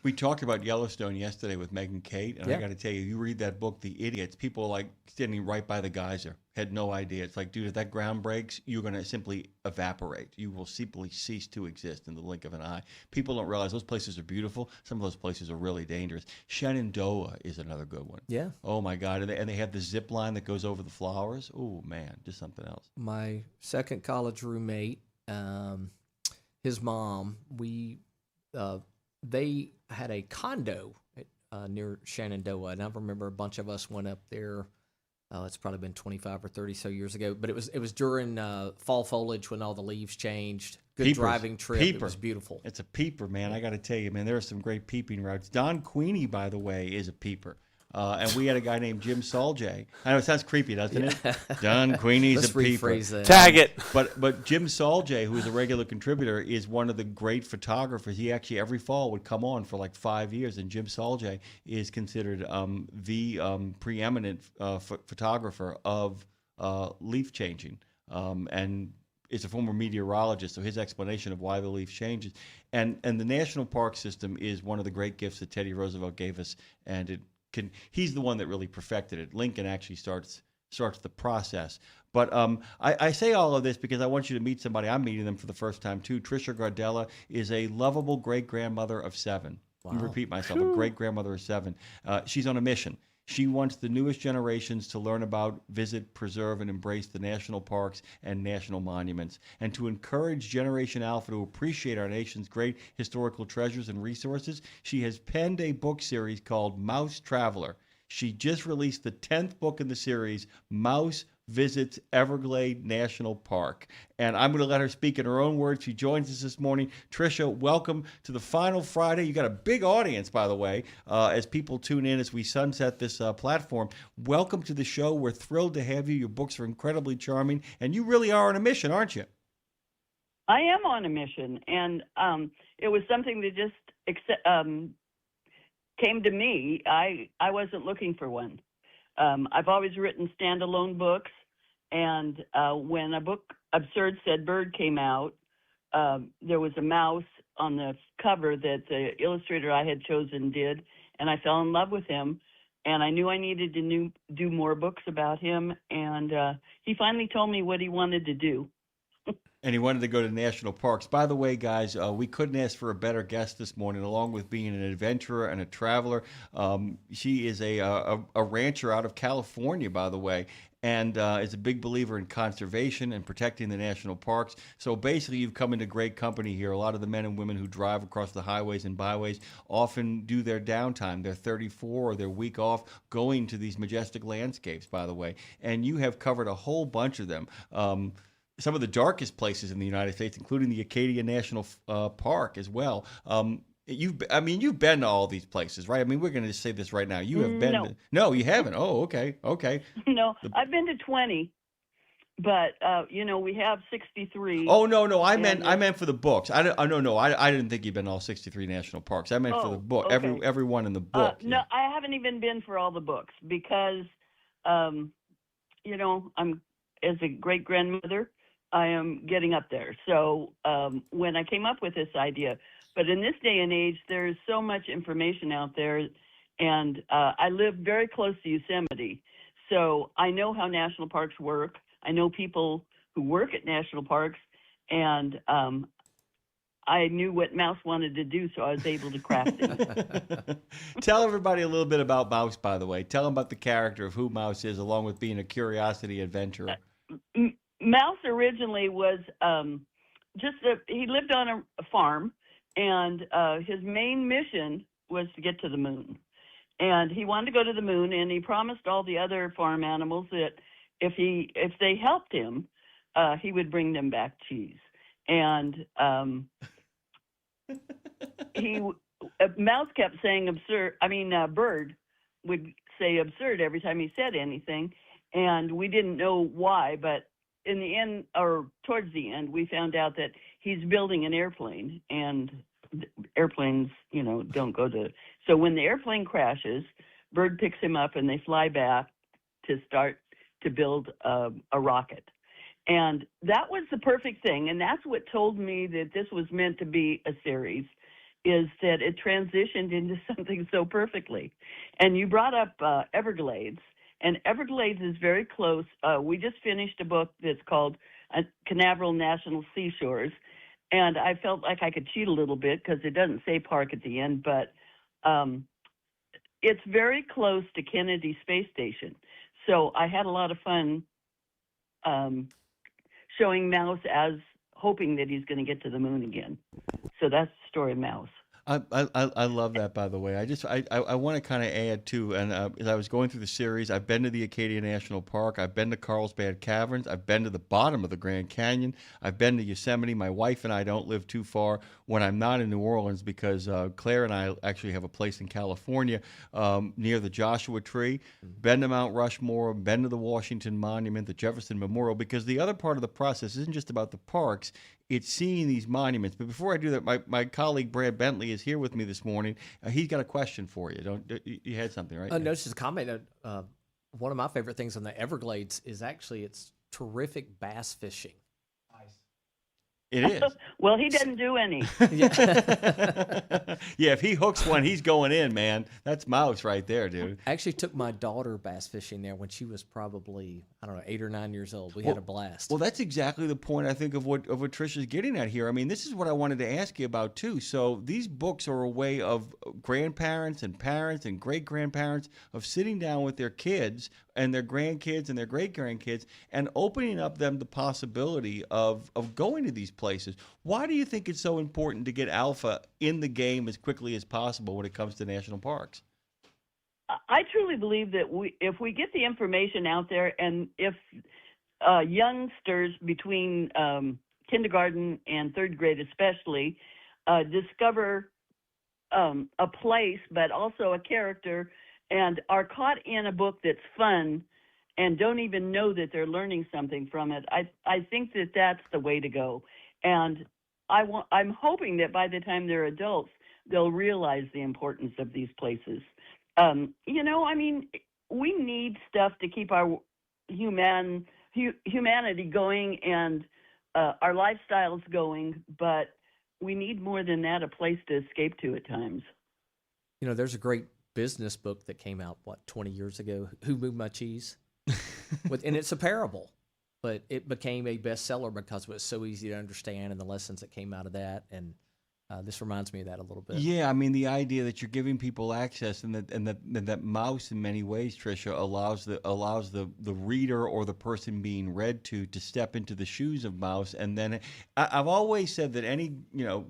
We talked about Yellowstone yesterday with Meg and Kate, and I got to tell you, you read that book, The Idiots, people like standing right by the geyser, had no idea. It's like, dude, if that ground breaks, you're going to simply evaporate. You will simply cease to exist in the blink of an eye. People don't realize those places are beautiful. Some of those places are really dangerous. Shenandoah is another good one. Yeah. Oh, my God. And they have the zip line that goes over the flowers. Oh, man, just something else. My second college roommate, his mom, they had a condo near Shenandoah, and I remember a bunch of us went up there. It's probably been 25 or 30 so years ago, but it was during fall foliage when all the leaves changed. Good driving trip. It was beautiful. It's a peeper, man. I got to tell you, man, there are some great peeping routes. Don Queenie, by the way, is a peeper. And we had a guy named Jim Soljay. I know it sounds creepy, doesn't it? Don Queenie's Let's a peeper. rephrase that. Tag it. But Jim Soljay, who is a regular contributor, is one of the great photographers. He actually every fall would come on for like 5 years, and Jim Soljay is considered the preeminent photographer of leaf changing, and is a former meteorologist. So his explanation of why the leaf changes, and the national park system is one of the great gifts that Teddy Roosevelt gave us, and he's the one that really perfected it. Lincoln actually starts the process. But I say all of this because I want you to meet somebody. I'm meeting them for the first time, too. Trisha Gardella is a lovable great-grandmother of 7. Wow. Let me repeat myself, a great-grandmother of 7. She's on a mission. She wants the newest generations to learn about, visit, preserve, and embrace the national parks and national monuments, and to encourage Generation Alpha to appreciate our nation's great historical treasures and resources. She has penned a book series called Mouse Traveler. She just released the 10th book in the series, Mouse Visits Everglade National Park. And I'm going to let her speak in her own words. She joins us this morning. Trisha, welcome to the final Friday. You got a big audience, by the way, as people tune in as we sunset this platform. Welcome to the show. We're thrilled to have you. Your books are incredibly charming, and you really are on a mission, aren't you? I am on a mission, and it was something that just came to me. I wasn't looking for one. I've always written standalone books, and when a book, Absurd Said Bird, came out, there was a mouse on the cover that the illustrator I had chosen did, and I fell in love with him, and I knew I needed to do more books about him, and he finally told me what he wanted to do. And he wanted to go to national parks. By the way, guys, we couldn't ask for a better guest this morning, along with being an adventurer and a traveler. She is a rancher out of California, by the way, and is a big believer in conservation and protecting the national parks. So basically, you've come into great company here. A lot of the men and women who drive across the highways and byways often do their downtime, their 34 or their week off, going to these majestic landscapes, by the way. And you have covered a whole bunch of them. Some of the darkest places in the United States, including the Acadia National Park as well. You've been to all these places, right? I mean, we're going to just say this right now. You have been. No, you haven't. Oh, okay. No, I've been to 20, but we have 63. Oh no, I meant for the books. I didn't think you'd been to all 63 national parks. I meant for the book. Okay. Every one in the book. No, I haven't even been for all the books because, I'm as a great grandmother. I am getting up there. So when I came up with this idea, but in this day and age, there's so much information out there, and I live very close to Yosemite, so I know how national parks work. I know people who work at national parks, and I knew what Mouse wanted to do, so I was able to craft it. Tell everybody a little bit about Mouse, by the way. Tell them about the character of who Mouse is, along with being a curiosity adventurer. Mouse originally was he lived on a farm, and his main mission was to get to the moon. And he wanted to go to the moon, and he promised all the other farm animals that if they helped him, he would bring them back cheese. And Mouse kept saying absurd. Bird would say absurd every time he said anything, and we didn't know why. But in the end, or towards the end, we found out that he's building an airplane, and airplanes, don't go to. So when the airplane crashes, Bird picks him up, and they fly back to start to build a rocket. And that was the perfect thing, and that's what told me that this was meant to be a series, is that it transitioned into something so perfectly. And you brought up Everglades, and Everglades is very close. We just finished a book that's called Canaveral National Seashores, and I felt like I could cheat a little bit because it doesn't say park at the end, but it's very close to Kennedy Space Station. So I had a lot of fun showing Mouse as hoping that he's going to get to the moon again. So that's the story of Mouse. I love that, by the way. I want to kind of add too, and as I was going through the series, I've been to the Acadia National Park, I've been to Carlsbad Caverns, I've been to the bottom of the Grand Canyon, I've been to Yosemite. My wife and I don't live too far when I'm not in New Orleans, because Claire and I actually have a place in California near the Joshua Tree. Been to Mount Rushmore, been to the Washington Monument, the Jefferson Memorial, because the other part of the process isn't just about the parks, it's seeing these monuments. But before I do that, my colleague Brad Bentley is here with me this morning. He's got a question for you. You had something, right? No, just a comment. One of my favorite things on the Everglades is actually it's terrific bass fishing. It is. Well, he doesn't do any. Yeah, if he hooks one, he's going in, man. That's Mouse right there, dude. I actually took my daughter bass fishing there when she was probably, 8 or 9 years old. We had a blast. Well, that's exactly the point, I think, of what Trisha's getting at here. I mean, this is what I wanted to ask you about, too. So these books are a way of grandparents and parents and great-grandparents of sitting down with their kids and their grandkids and their great-grandkids and opening up them the possibility of going to these places. Why do you think it's so important to get alpha in the game as quickly as possible when it comes to national parks? I truly believe that if we get the information out there, and if youngsters between kindergarten and third grade especially discover a place, but also a character, and are caught in a book that's fun and don't even know that they're learning something from it, I think that that's the way to go. And I'm hoping that by the time they're adults, they'll realize the importance of these places. We need stuff to keep our humanity going and our lifestyles going, but we need more than that, a place to escape to at times. There's a great business book that came out, 20 years ago, Who Moved My Cheese? And it's a parable, but it became a bestseller because it was so easy to understand and the lessons that came out of that. And this reminds me of that a little bit. Yeah, I mean, the idea that you're giving people access, and that Mouse, in many ways, Tricia, allows the reader or the person being read to step into the shoes of Mouse. And then I've always said that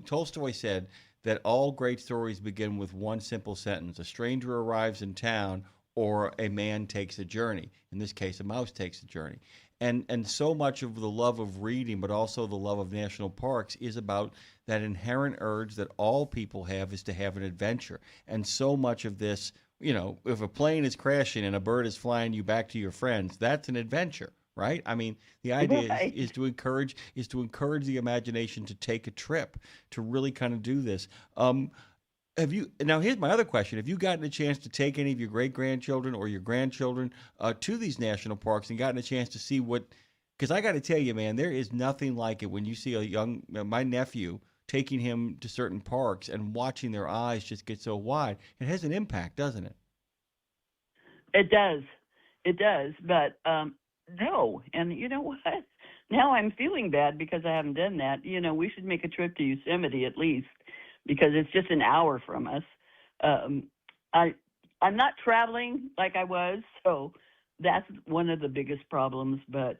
Tolstoy said that all great stories begin with one simple sentence: a stranger arrives in town, or a man takes a journey. In this case, a mouse takes a journey. And so much of the love of reading, but also the love of national parks, is about that inherent urge that all people have, is to have an adventure. And so much of this, if a plane is crashing and a bird is flying you back to your friends, that's an adventure, right? I mean, the idea is to encourage the imagination to take a trip, to really kind of do this. Now, here's my other question. Have you gotten a chance to take any of your great-grandchildren or your grandchildren to these national parks and gotten a chance to see what Because I got to tell you, man, there is nothing like it when you see my nephew taking him to certain parks and watching their eyes just get so wide. It has an impact, doesn't it? It does. It does. But no. And you know what? Now I'm feeling bad because I haven't done that. You know, we should make a trip to Yosemite at least because it's just an hour from us. I'm not traveling like I was, so that's one of the biggest problems. But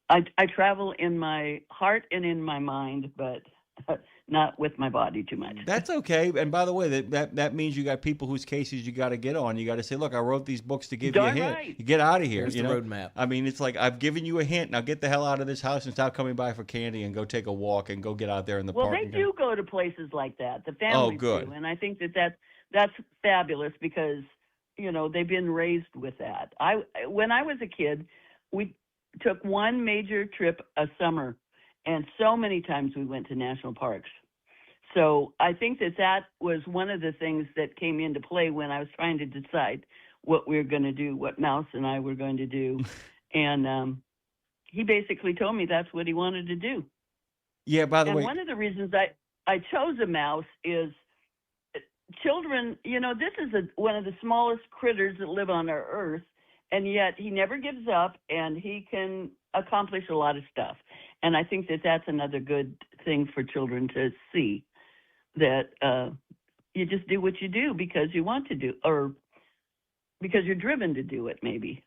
I travel in my heart and in my mind, but not with my body too much. That's okay. And by the way, that means you got people whose cases you got to get on. You got to say, look, I wrote these books to give Darn you a hint. right. You get out of here. Here's you the know? roadmap. I mean, it's like I've given you a hint. Now get the hell out of this house and stop coming by for candy and go take a walk and go get out there in the Well, park. they do go to places like that. The families Oh, good. do, and I think that's fabulous because you know they've been raised with that. When I was a kid, we took one major trip a summer, and so many times we went to national parks. So I think that was one of the things that came into play when I was trying to decide what we were going to do, what Mouse and I were going to do. And he basically told me that's what he wanted to do. Yeah, by the way. And one of the reasons I chose a mouse is children, you know, this is one of the smallest critters that live on our earth, and yet he never gives up, and he can accomplish a lot of stuff. And I think that that's another good thing for children to see, that you just do what you do because you want to do, or because you're driven to do it, maybe.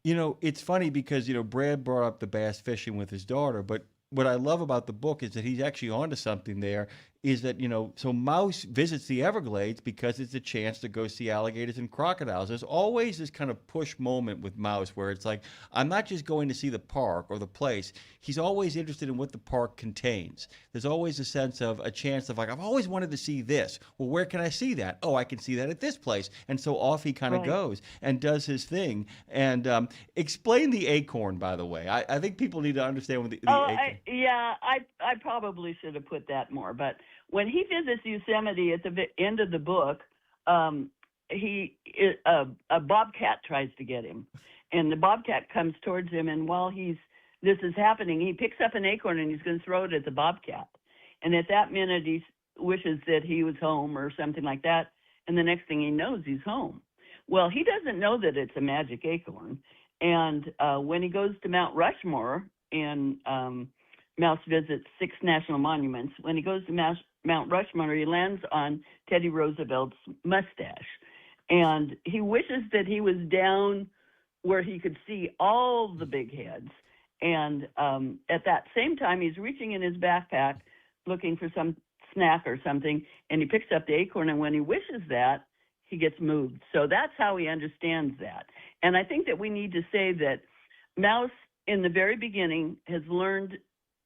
You know, it's funny because, you know, Brad brought up the bass fishing with his daughter, but what I love about the book is that he's actually onto something there, is that, you know, so Mouse visits the Everglades because it's a chance to go see alligators and crocodiles. There's always this kind of push moment with Mouse where it's like, I'm not just going to see the park or the place. He's always interested in what the park contains. There's always a sense of a chance of like, I've always wanted to see this. Well, where can I see that? Oh, I can see that at this place. And so off he kind of goes and does his thing. And explain the acorn, by the way. I think people need to understand what the acorn. I probably should have put that more, but when he visits Yosemite at the end of the book, a bobcat tries to get him, and the bobcat comes towards him, and while this is happening, he picks up an acorn and he's going to throw it at the bobcat, and at that minute he wishes that he was home or something like that, and the next thing he knows, he's home. Well, he doesn't know that it's a magic acorn, and when he goes to Mount Rushmore and Mouse visits 6 national monuments. When he goes to Mount Rushmore, he lands on Teddy Roosevelt's mustache. And he wishes that he was down where he could see all the big heads. And at that same time, he's reaching in his backpack looking for some snack or something, and he picks up the acorn. And when he wishes that, he gets moved. So that's how he understands that. And I think that we need to say that Mouse, in the very beginning, has learned.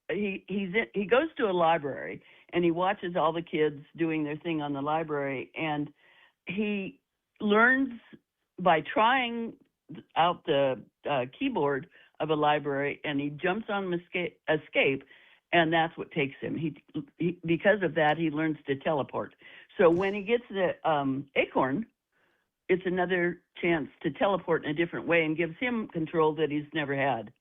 He goes to a library and he watches all the kids doing their thing on the library, and he learns by trying out the keyboard of a library, and he jumps on escape, and that's what takes him. He because of that, he learns to teleport. So when he gets the acorn, it's another chance to teleport in a different way and gives him control that he's never had.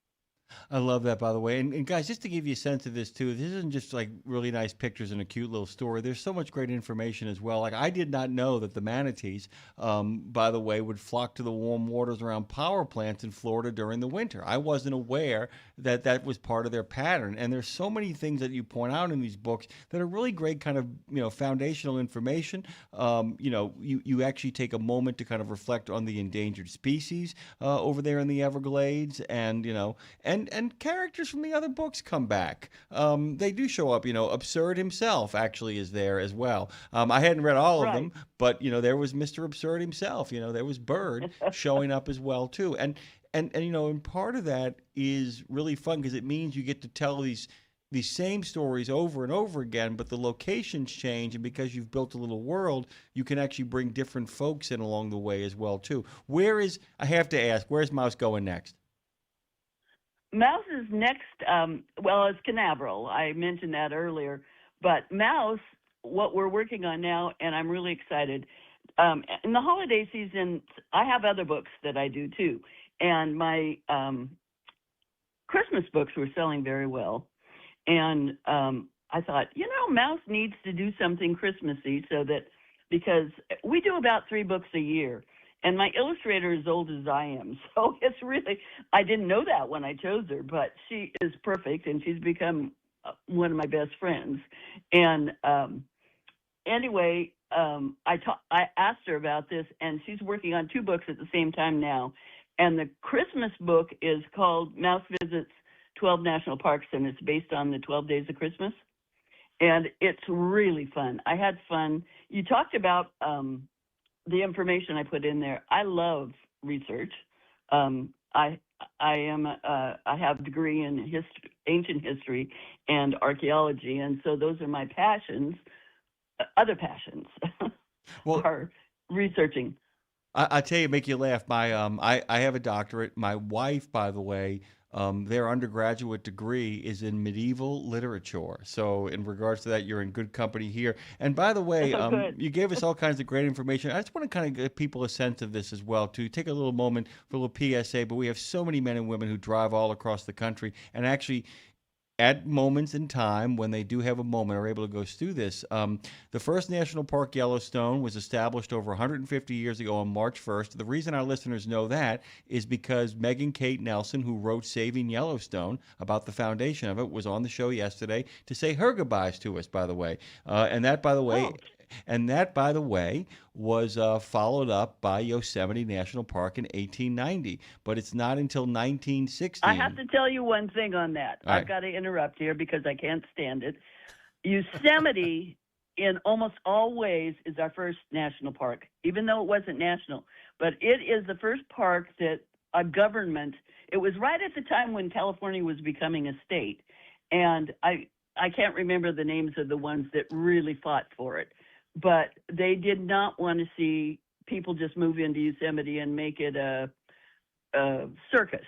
I love that, by the way. And guys, just to give you a sense of this, too, this isn't just like really nice pictures and a cute little story. There's so much great information as well. Like, I did not know that the manatees, by the way, would flock to the warm waters around power plants in Florida during the winter. I wasn't aware that that was part of their pattern. And there's so many things that you point out in these books that are really great kind of, you know, foundational information. You know, you actually take a moment to kind of reflect on the endangered species over there in the Everglades, and, you know, and characters from the other books come back. They do show up. You know, Absurd himself actually is there as well. I hadn't read all of them, but, you know, there was Mr. Absurd himself. You know, there was Bird showing up as well too. And you know, and part of that is really fun because it means you get to tell these same stories over and over again, but the locations change, and because you've built a little world, you can actually bring different folks in along the way as well too. I have to ask, where's Mouse going next? Mouse is next, it's Canaveral. I mentioned that earlier. But Mouse, what we're working on now, and I'm really excited, in the holiday season, I have other books that I do too. And my Christmas books were selling very well. And I thought, Mouse needs to do something Christmassy because we do about 3 books a year. And my illustrator is old as I am. So it's really, I didn't know that when I chose her, but she is perfect and she's become one of my best friends. And anyway, I asked her about this, and she's working on 2 books at the same time now. And the Christmas book is called Mouse Visits 12 National Parks, and it's based on the 12 Days of Christmas. And it's really fun. I had fun. You talked about the information I put in there. I love research. I have a degree in ancient history and archaeology, and so those are my passions. Other passions are researching. I tell you, make you laugh. I have a doctorate. My wife, by the way, their undergraduate degree is in medieval literature. So in regards to that, you're in good company here. And by the way, you gave us all kinds of great information. I just want to kind of give people a sense of this as well, to take a little moment for a little PSA. But we have so many men and women who drive all across the country and actually, at moments in time when they do have a moment, are able to go through this. The first national park, Yellowstone, was established over 150 years ago on March 1st. The reason our listeners know that is because Megan Kate Nelson, who wrote Saving Yellowstone, about the foundation of it, was on the show yesterday to say her goodbyes to us, by the way. And that, by the way, was followed up by Yosemite National Park in 1890. But it's not until 1916. I have to tell you one thing on that. All right. I've got to interrupt here because I can't stand it. Yosemite, in almost all ways, is our first national park, even though it wasn't national. But it is the first park that a government, it was right at the time when California was becoming a state. And I can't remember the names of the ones that really fought for it. But they did not want to see people just move into Yosemite and make it a circus.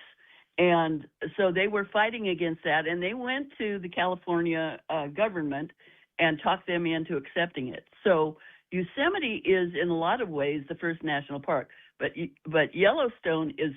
And so they were fighting against that, and they went to the California government and talked them into accepting it. So Yosemite is, in a lot of ways, the first national park, but Yellowstone is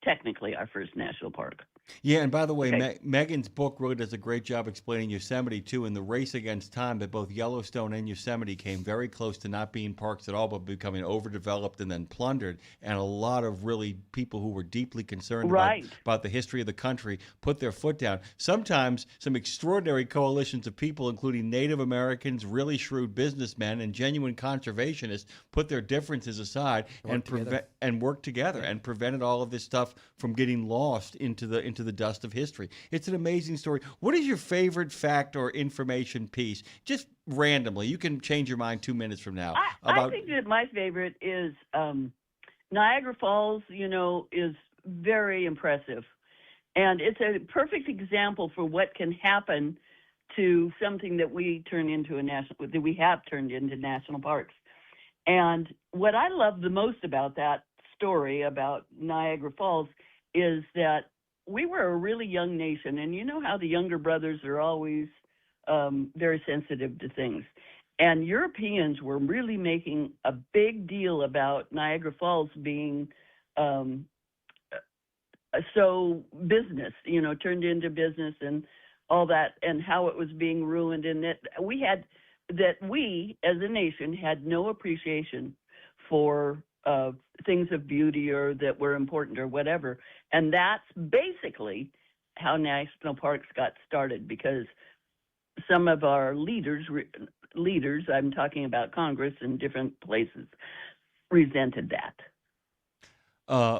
technically our first national park. Yeah, and by the way, Megan's book really does a great job explaining Yosemite, too, in the race against time, that both Yellowstone and Yosemite came very close to not being parks at all, but becoming overdeveloped and then plundered. And a lot of really people who were deeply concerned about the history of the country put their foot down. Sometimes some extraordinary coalitions of people, including Native Americans, really shrewd businessmen, and genuine conservationists, put their differences aside and worked together and prevented all of this stuff from getting lost into the dust of history. It's an amazing story. What is your favorite fact or information piece? Just randomly. You can change your mind 2 minutes from now. I think that my favorite is Niagara Falls, is very impressive. And it's a perfect example for what can happen to something that we have turned into national parks. And what I love the most about that story about Niagara Falls is that we were a really young nation, and you know how the younger brothers are always very sensitive to things. And Europeans were really making a big deal about Niagara Falls being so business, turned into business and all that, and how it was being ruined, and that we as a nation had no appreciation for things of beauty or that were important or whatever. And that's basically how national parks got started, because some of our leaders, I'm talking about Congress and different places, resented that.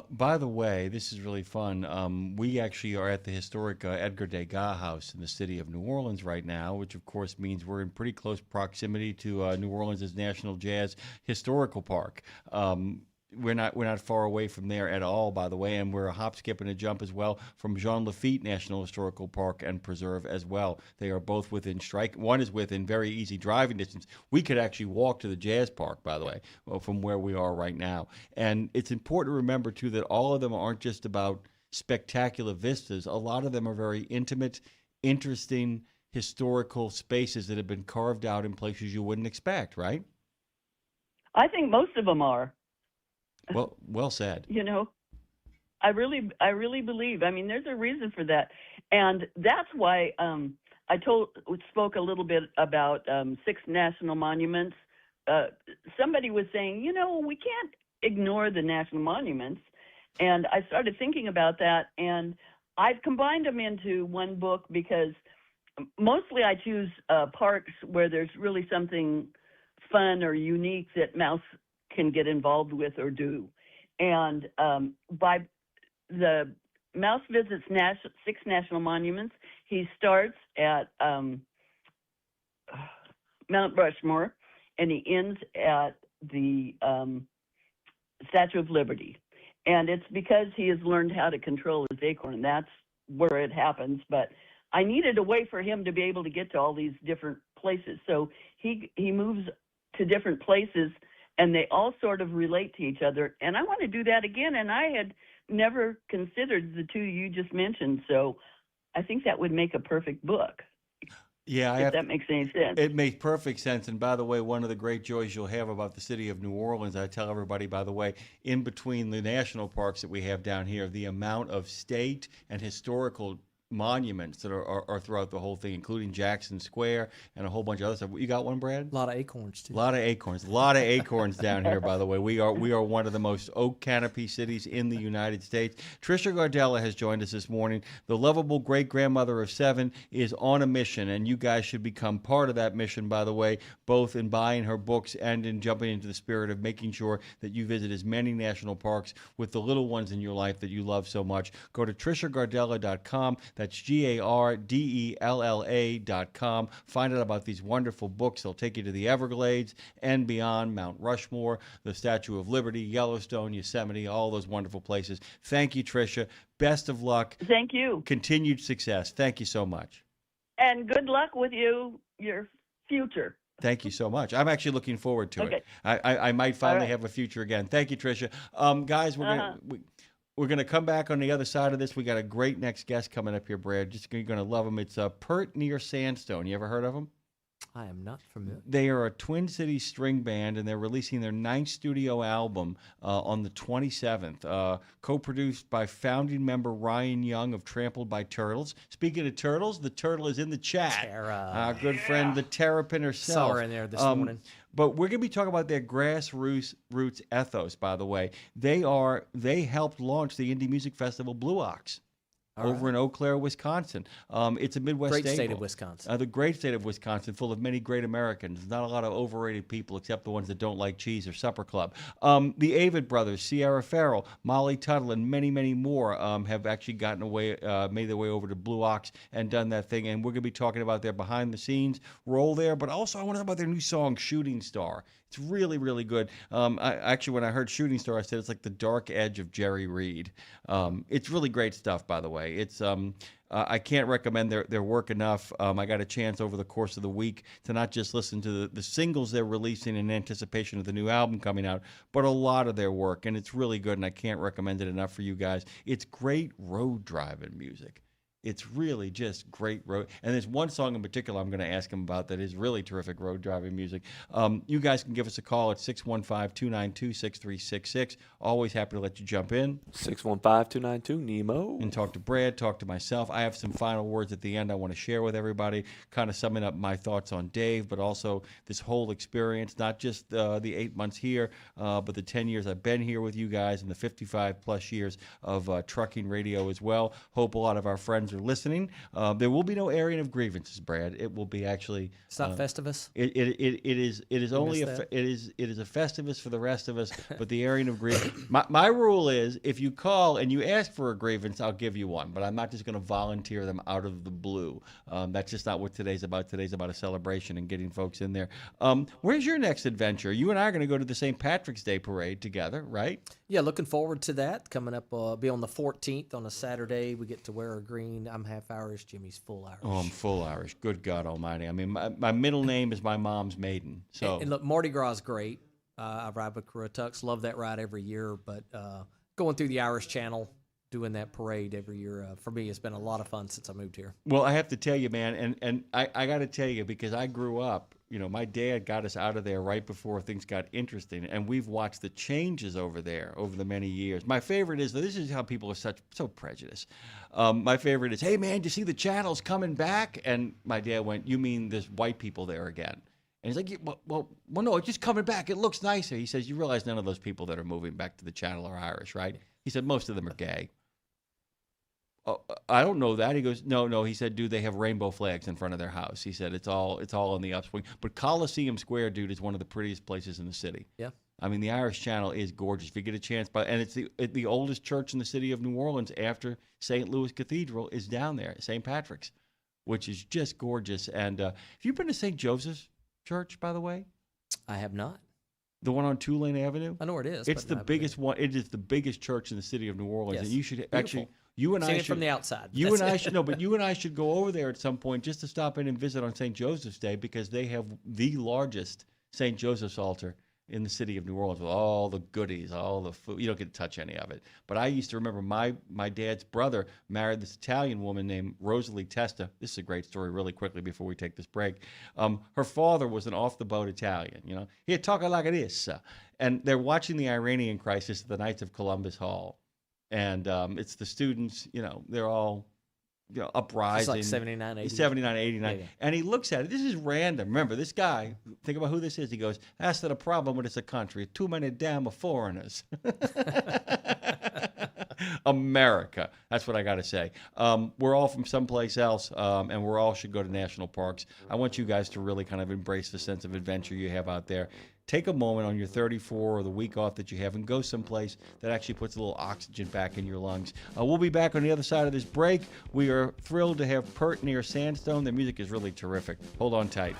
By the way, this is really fun. We actually are at the historic Edgar Degas House in the city of New Orleans right now, which of course means we're in pretty close proximity to New Orleans' National Jazz Historical Park. We're not far away from there at all, by the way, and we're a hop, skip, and a jump as well from Jean Lafitte National Historical Park and Preserve as well. They are both within strike. One is within very easy driving distance. We could actually walk to the Jazz Park, by the way, from where we are right now. And it's important to remember, too, that all of them aren't just about spectacular vistas. A lot of them are very intimate, interesting, historical spaces that have been carved out in places you wouldn't expect, right? I think most of them are. Well said. I really believe. I mean, there's a reason for that, and that's why I spoke a little bit about 6 national monuments. Somebody was saying, we can't ignore the national monuments, and I started thinking about that, and I've combined them into one book because mostly I choose parks where there's really something fun or unique that Mouse can get involved with or do, and by the Mouse visits 6 national monuments. He starts at Mount Rushmore, and he ends at the Statue of Liberty. And it's because he has learned how to control his acorn. That's where it happens. But I needed a way for him to be able to get to all these different places. So he moves to different places, and they all sort of relate to each other. And I want to do that again, and I had never considered the 2 you just mentioned, so I think that would make a perfect book. Yeah, if that makes any sense. It makes perfect sense. And by the way, one of the great joys you'll have about the city of New Orleans, I tell everybody, by the way, in between the national parks that we have down here, the amount of state and historical monuments that are throughout the whole thing, including Jackson Square and a whole bunch of other stuff. You got one, Brad? A lot of acorns too. A lot of acorns down here. By the way, we are one of the most oak canopy cities in the United States. Trisha Gardella has joined us this morning. The lovable great grandmother of 7 is on a mission, and you guys should become part of that mission. By the way, both in buying her books and in jumping into the spirit of making sure that you visit as many national parks with the little ones in your life that you love so much. Go to TrishaGardella.com. That's GARDELLA.com. Find out about these wonderful books. They'll take you to the Everglades and beyond, Mount Rushmore, the Statue of Liberty, Yellowstone, Yosemite, all those wonderful places. Thank you, Tricia. Best of luck. Thank you. Continued success. Thank you so much. And good luck with your future. Thank you so much. I'm actually looking forward to Okay. it. I might finally right. have a future again. Thank you, Tricia. Guys, we're going to come back on the other side of this. We got a great next guest coming up here, Brad. You're going to love him. It's Pert Near Sandstone. You ever heard of them? I am not familiar. They are a Twin Cities string band, and they're releasing their 9th studio album on the 27th. Co-produced by founding member Ryan Young of Trampled by Turtles. Speaking of turtles, the turtle is in the chat. Tara. Our good friend, the Terrapin herself. Saw her in there this morning. But we're going to be talking about their grassroots ethos, by the way. They helped launch the indie music festival Blue Ox over in Eau Claire, Wisconsin. It's a Midwest Great staple. state of Wisconsin. The great state of Wisconsin, full of many great Americans. Not a lot of overrated people except the ones that don't like cheese or supper club. The Avid brothers, Sierra Farrell, Molly Tuttle, and many, many more have actually gotten away, made their way over to Blue Ox and done that thing. And we're going to be talking about their behind-the-scenes role there. But also I want to talk about their new song, Shooting Star. It's really, really good. Actually, when I heard Shooting Star, I said it's like the dark edge of Jerry Reed. It's really great stuff, by the way. It's I can't recommend their work enough. I got a chance over the course of the week to not just listen to the singles they're releasing in anticipation of the new album coming out, but a lot of their work, and it's really good, and I can't recommend it enough for you guys. It's great road driving music. It's really just great road. And there's one song in particular I'm going to ask him about that is really terrific road driving music. You guys can give us a call at 615-292-6366. Always happy to let you jump in. 615-292-NEMO. And talk to Brad, talk to myself. I have some final words at the end I want to share with everybody, kind of summing up my thoughts on Dave, but also this whole experience, not just the 8 months here, but the 10 years I've been here with you guys and the 55-plus years of trucking radio as well. Hope a lot of our friends are listening. There will be no airing of grievances, Brad. It will be actually. It's not Festivus. It is only it is a Festivus for the rest of us. But the airing of grievance. My rule is if you call and you ask for a grievance, I'll give you one. But I'm not just going to volunteer them out of the blue. That's just not what today's about. Today's about a celebration and getting folks in there. Where's your next adventure? You and I are going to go to the St. Patrick's Day parade together, right? Yeah, looking forward to that. Coming up, be on the 14th on a Saturday. We get to wear a green. I'm half Irish. Jimmy's full Irish. Oh, I'm full Irish. Good God Almighty. I mean, my middle name is my mom's maiden. So and look, Mardi Gras is great. I ride with Crew Tux. Love that ride every year. But going through the Irish Channel, doing that parade every year, for me, it's been a lot of fun since I moved here. Well, I have to tell you, man, and I got to tell you, because I grew up my dad got us out of there right before things got interesting, and we've watched the changes over there over the many years. My favorite is, this is how people are so prejudiced. My favorite is, hey man, do you see the channels coming back? And my dad went, you mean there's white people there again? And he's like, well, no, it's just coming back. It looks nicer. He says, you realize none of those people that are moving back to the channel are Irish, right? He said, most of them are gay. Oh, I don't know that. He goes, no. He said, dude, they have rainbow flags in front of their house. He said, it's all on the upswing. But Coliseum Square, dude, is one of the prettiest places in the city. Yeah. I mean, the Irish Channel is gorgeous. If you get a chance, and it's the oldest church in the city of New Orleans after St. Louis Cathedral is down there, St. Patrick's, which is just gorgeous. And have you been to St. Joseph's Church, by the way? I have not. The one on Tulane Avenue? I know where it is. It's the biggest one. It is the biggest church in the city of New Orleans. Yes. And you should Beautiful. actually, you and Seeing I it should, from the outside. You and I should, no, but you and I should go over there at some point just to stop in and visit on St. Joseph's Day, because they have the largest St. Joseph's altar in the city of New Orleans with all the goodies, all the food. You don't get to touch any of it. But I used to remember my dad's brother married this Italian woman named Rosalie Testa. This is a great story really quickly before we take this break. Her father was an off-the-boat Italian, He had talking like this. And they're watching the Iranian crisis at the Knights of Columbus Hall. And it's the students, they're all uprising. It's like 79, 80. 79, 89. Yeah. And he looks at it. This is random. Remember, this guy, think about who this is. He goes, that's not a problem when it's a country. Too many damn foreigners. America. That's what I got to say. We're all from someplace else, and we all should go to national parks. I want you guys to really kind of embrace the sense of adventure you have out there. Take a moment on your 34 or the week off that you have and go someplace that actually puts a little oxygen back in your lungs. We'll be back on the other side of this break. We are thrilled to have Pert near Sandstone. Their music is really terrific. Hold on tight.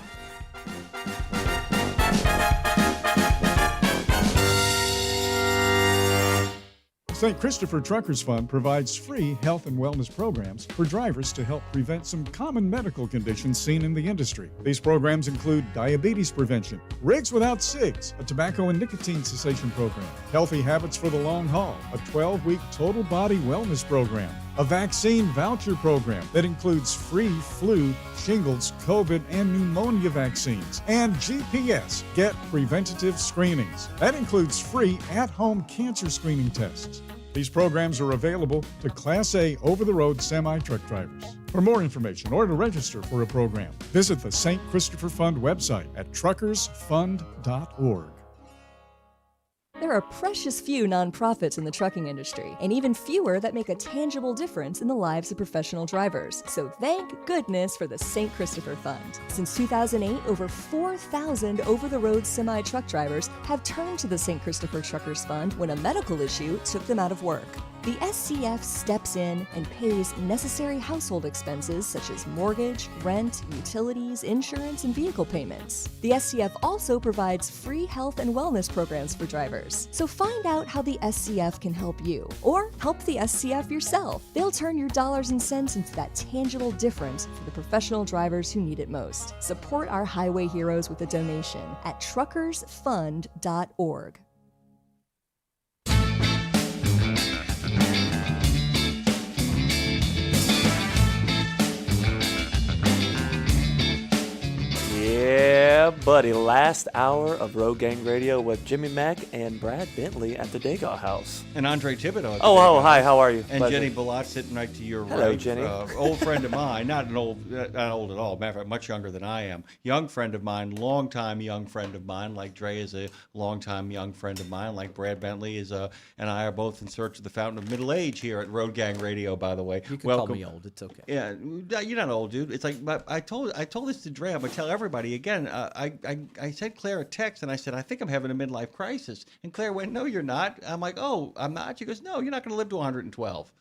St. Christopher Truckers Fund provides free health and wellness programs for drivers to help prevent some common medical conditions seen in the industry. These programs include diabetes prevention, Rigs Without Cigs, a tobacco and nicotine cessation program, Healthy Habits for the Long Haul, a 12-week total body wellness program, a vaccine voucher program that includes free flu, shingles, COVID, and pneumonia vaccines, and GPS, Get Preventative Screenings. That includes free at-home cancer screening tests. These programs are available to Class A over-the-road semi-truck drivers. For more information or to register for a program, visit the St. Christopher Fund website at truckersfund.org. There are precious few nonprofits in the trucking industry, and even fewer that make a tangible difference in the lives of professional drivers. So thank goodness for the St. Christopher Fund. Since 2008, over 4,000 over-the-road semi-truck drivers have turned to the St. Christopher Truckers Fund when a medical issue took them out of work. The SCF steps in and pays necessary household expenses such as mortgage, rent, utilities, insurance, and vehicle payments. The SCF also provides free health and wellness programs for drivers. So find out how the SCF can help you, or help the SCF yourself. They'll turn your dollars and cents into that tangible difference for the professional drivers who need it most. Support our highway heroes with a donation at truckersfund.org. Yeah, buddy. Last hour of Road Gang Radio with Jimmy Mack and Brad Bentley at the Degas House. And Andre Thibodeau. Hi, how are you? And Pleasure. Jenny Balot sitting right to your Hello, right. Jenny. Old friend of mine, not old at all. Matter of fact, much younger than I am. Young friend of mine, longtime young friend of mine. Like Dre is a longtime young friend of mine. Like Brad Bentley is and I are both in search of the fountain of middle age here at Road Gang Radio. By the way, You can welcome. call me old. It's okay. Yeah, you're not old, dude. It's like, but I told this to Dre. I'm gonna tell everybody again. I sent Claire a text and I said, I think I'm having a midlife crisis. And Claire went, no, you're not. I'm like, oh, I'm not. She goes, no, you're not going to live to 112.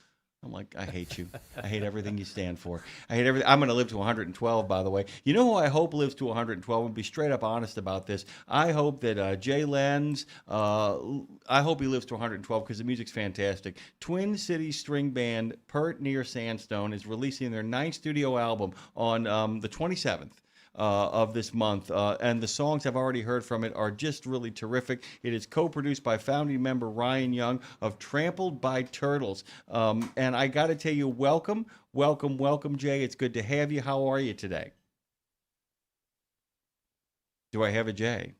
I'm like, I hate you. I hate everything you stand for. I hate everything. I'm going to live to 112, by the way. You know who I hope lives to 112? And be straight up honest about this. I hope that Jay Lenz, I hope he lives to 112 because the music's fantastic. Twin City String Band, Pert Near Sandstone, is releasing their 9th studio album on the 27th. Of this month, and the songs I've already heard from it are just really terrific. It is co-produced by founding member Ryan Young of Trampled by Turtles, and I got to tell you, welcome, Jay. It's good to have you. How are you today? Do I have a J?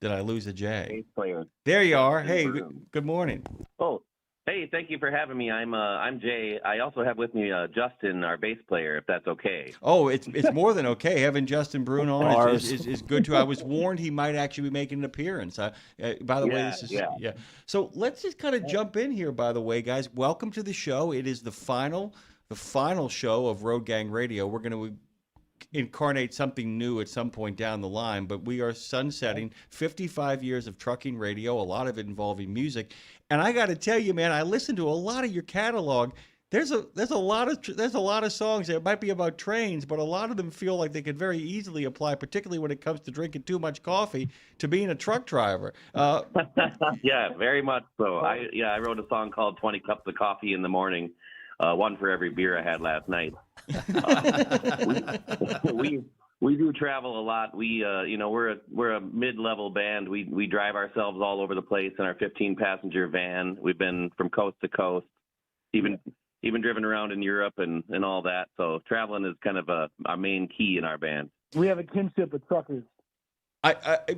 Did I lose a J? Bass player. There you are. Justin Hey, Broom. good morning. Oh, hey, thank you for having me. I'm Jay. I also have with me Justin, our bass player, if that's okay. Oh, it's more than okay. Having Justin Bruno on Bars. is good too. I was warned he might actually be making an appearance. By the way, this is yeah. So let's just kind of jump in here. By the way, guys, welcome to the show. It is the final show of Road Gang Radio. We're going to incarnate something new at some point down the line, but we are sunsetting 55 years of trucking radio, a lot of it involving music. And I got to tell you, man, I listened to a lot of your catalog. There's a lot of songs that might be about trains, but a lot of them feel like they could very easily apply, particularly when it comes to drinking too much coffee, to being a truck driver. Yeah, very much so. I wrote a song called 20 Cups of Coffee in the Morning, one for every beer I had last night. We do travel a lot. We're a mid-level band. We drive ourselves all over the place in our 15-passenger van. We've been from coast to coast, even driven around in Europe and all that. So traveling is kind of our main key in our band. We have a kinship with truckers.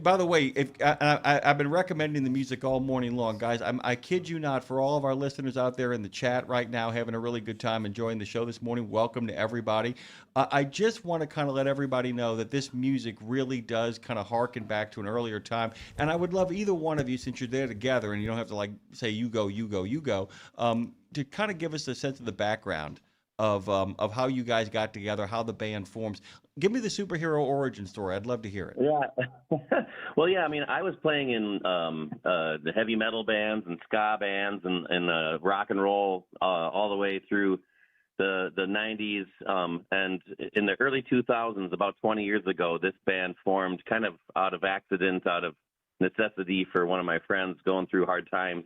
By the way, I've been recommending the music all morning long, guys. I kid you not, for all of our listeners out there in the chat right now, having a really good time enjoying the show this morning, welcome to everybody. I just want to kind of let everybody know that this music really does kind of harken back to an earlier time, and I would love either one of you, since you're there together and you don't have to like say you go, to kind of give us a sense of the background of how you guys got together, how the band forms. Give me the superhero origin story. I'd love to hear it. Yeah. Well, yeah, I mean, I was playing in the heavy metal bands and ska bands and rock and roll all the way through the 90s. And in the early 2000s, about 20 years ago, this band formed kind of out of accident, out of necessity for one of my friends going through hard times.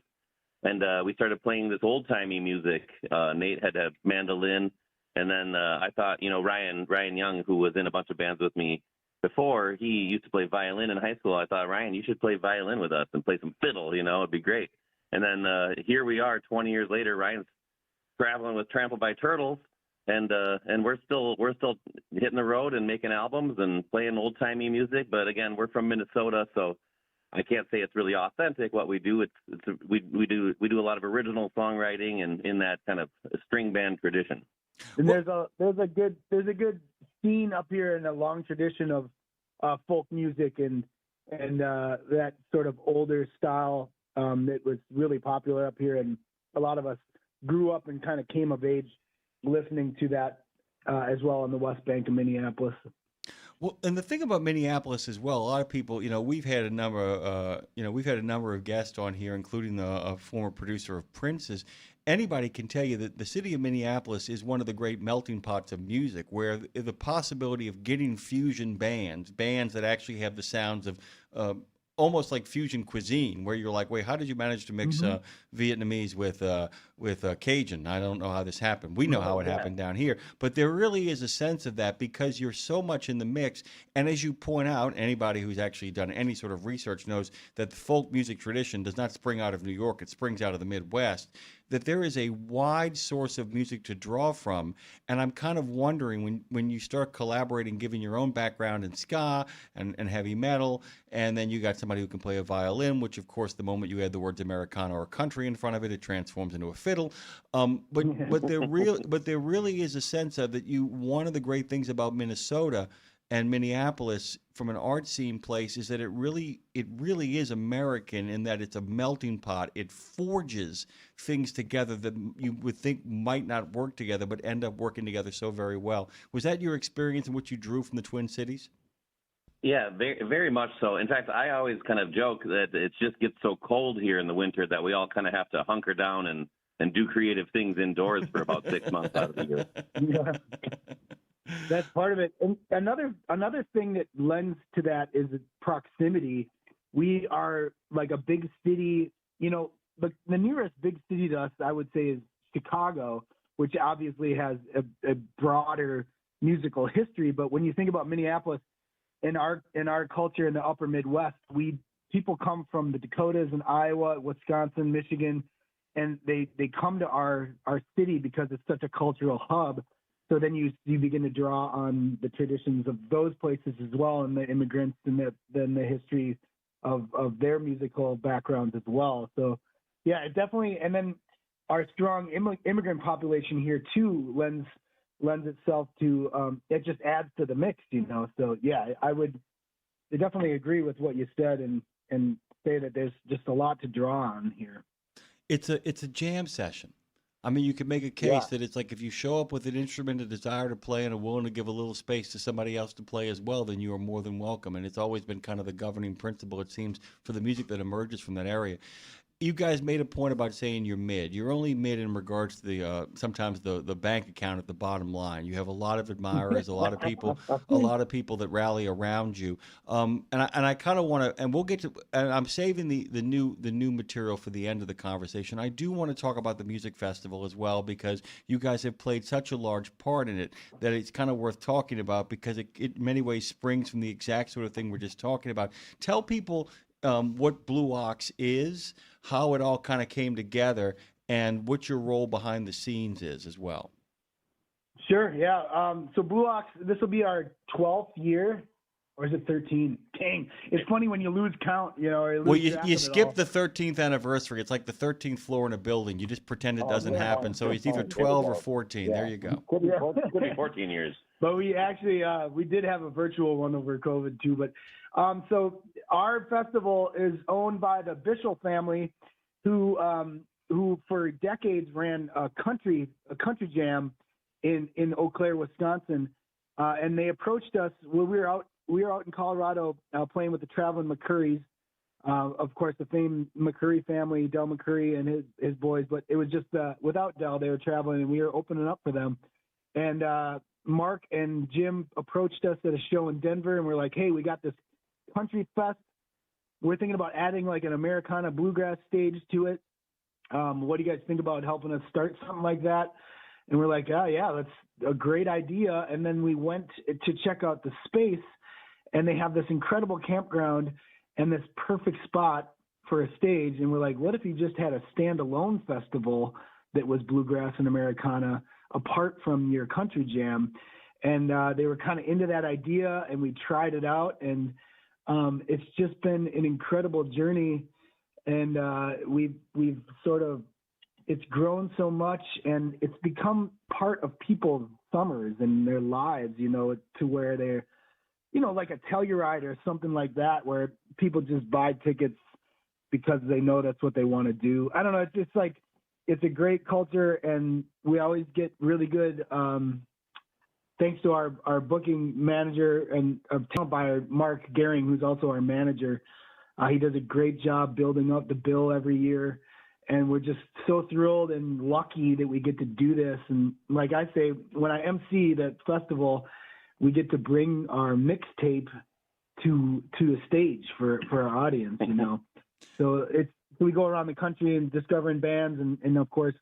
And we started playing this old-timey music. Nate had a mandolin. And then I thought, Ryan Young, who was in a bunch of bands with me before, he used to play violin in high school. I thought, Ryan, you should play violin with us and play some fiddle, it'd be great. And then here we are 20 years later, Ryan's traveling with Trampled by Turtles. And we're still hitting the road and making albums and playing old-timey music. But again, we're from Minnesota, so I can't say it's really authentic what we do. We do a lot of original songwriting and in that kind of string band tradition. And there's a good scene up here in a long tradition of folk music and that sort of older style that was really popular up here, and a lot of us grew up and kind of came of age listening to that as well on the West Bank of Minneapolis. Well, and the thing about Minneapolis as well, a lot of people, we've had a number of guests on here, including the former producer of Prince's. Anybody can tell you that the city of Minneapolis is one of the great melting pots of music, where the possibility of getting fusion bands that actually have the sounds of almost like fusion cuisine, where you're like, wait, how did you manage to mix Vietnamese with Cajun? I don't know how this happened. We know how it happened down here, but there really is a sense of that because you're so much in the mix. And as you point out, anybody who's actually done any sort of research knows that the folk music tradition does not spring out of New York; it springs out of the Midwest. That there is a wide source of music to draw from, and I'm kind of wondering when you start collaborating, giving your own background in ska and heavy metal, and then you got somebody who can play a violin, which of course the moment you add the words Americana or country in front of it, it transforms into a fiddle. But there really is a sense of that one of the great things about Minnesota and Minneapolis from an art scene place is that it really is American in that it's a melting pot. It forges things together that you would think might not work together, but end up working together so very well. Was that your experience and what you drew from the Twin Cities? Yeah, very, very much so. In fact, I always kind of joke that it just gets so cold here in the winter that we all kind of have to hunker down and do creative things indoors for about 6 months out of the year. Yeah. That's part of it. And another thing that lends to that is proximity. We are like a big city, the nearest big city to us, I would say, is Chicago, which obviously has a broader musical history. But when you think about Minneapolis, in our culture in the upper Midwest, people come from the Dakotas and Iowa, Wisconsin, Michigan, and they come to our city because it's such a cultural hub. So then you begin to draw on the traditions of those places as well, and the immigrants, and then the history of their musical backgrounds as well. So yeah, it definitely, and then our strong immigrant population here too lends itself to it just adds to the mix, So yeah, I definitely agree with what you said and say that there's just a lot to draw on here. It's a jam session. I mean, you could make a case that it's like if you show up with an instrument, a desire to play, and are willing to give a little space to somebody else to play as well, then you are more than welcome. And it's always been kind of the governing principle, it seems, for the music that emerges from that area. You guys made a point about saying you're mid. You're only mid in regards to the sometimes the bank account at the bottom line. You have a lot of admirers, a lot of people that rally around you. And I kind of want to, and we'll get to. And I'm saving the new material for the end of the conversation. I do want to talk about the music festival as well, because you guys have played such a large part in it that it's kind of worth talking about, because it in many ways springs from the exact sort of thing we're just talking about. Tell people what Blue Ox is, how it all kind of came together, and what your role behind the scenes is as well. Sure, yeah. So Blue Ox, this will be our 12th year, or is it 13? Dang, it's funny when you lose count, or you skip the 13th anniversary. It's like the 13th floor in a building. You just pretend it doesn't happen. So it's either 12 or 14. Yeah. There you go. Could be 14 years. But we actually we did have a virtual one over COVID too. But so our festival is owned by the Bishop family, who for decades ran a country jam in Eau Claire, Wisconsin, and they approached us when we were out in Colorado playing with the Traveling McCurries, of course the famed McCurry family, Del McCurry and his boys. But it was just without Del, they were traveling, and we were opening up for them. And Mark and Jim approached us at a show in Denver, and we're like, hey, we got this country fest. We're thinking about adding like an Americana bluegrass stage to it. What do you guys think about helping us start something like that? And we're like, oh, yeah, that's a great idea. And then we went to check out the space, and they have this incredible campground and this perfect spot for a stage. And we're like, what if you just had a standalone festival that was bluegrass and Americana apart from your country jam? And they were kind of into that idea, and we tried it out, and it's just been an incredible journey. And we've sort of, it's grown so much, and it's become part of people's summers and their lives, to where they're, like a Telluride or something like that, where people just buy tickets because they know that's what they want to do. I don't know. It's just like, it's a great culture, and we always get really good, thanks to our booking manager and by Mark Gehring, who's also our manager. He does a great job building up the bill every year, and we're just so thrilled and lucky that we get to do this. And like I say, when I MC that festival, we get to bring our mixtape to the stage for our audience, So we go around the country and discovering bands, and of course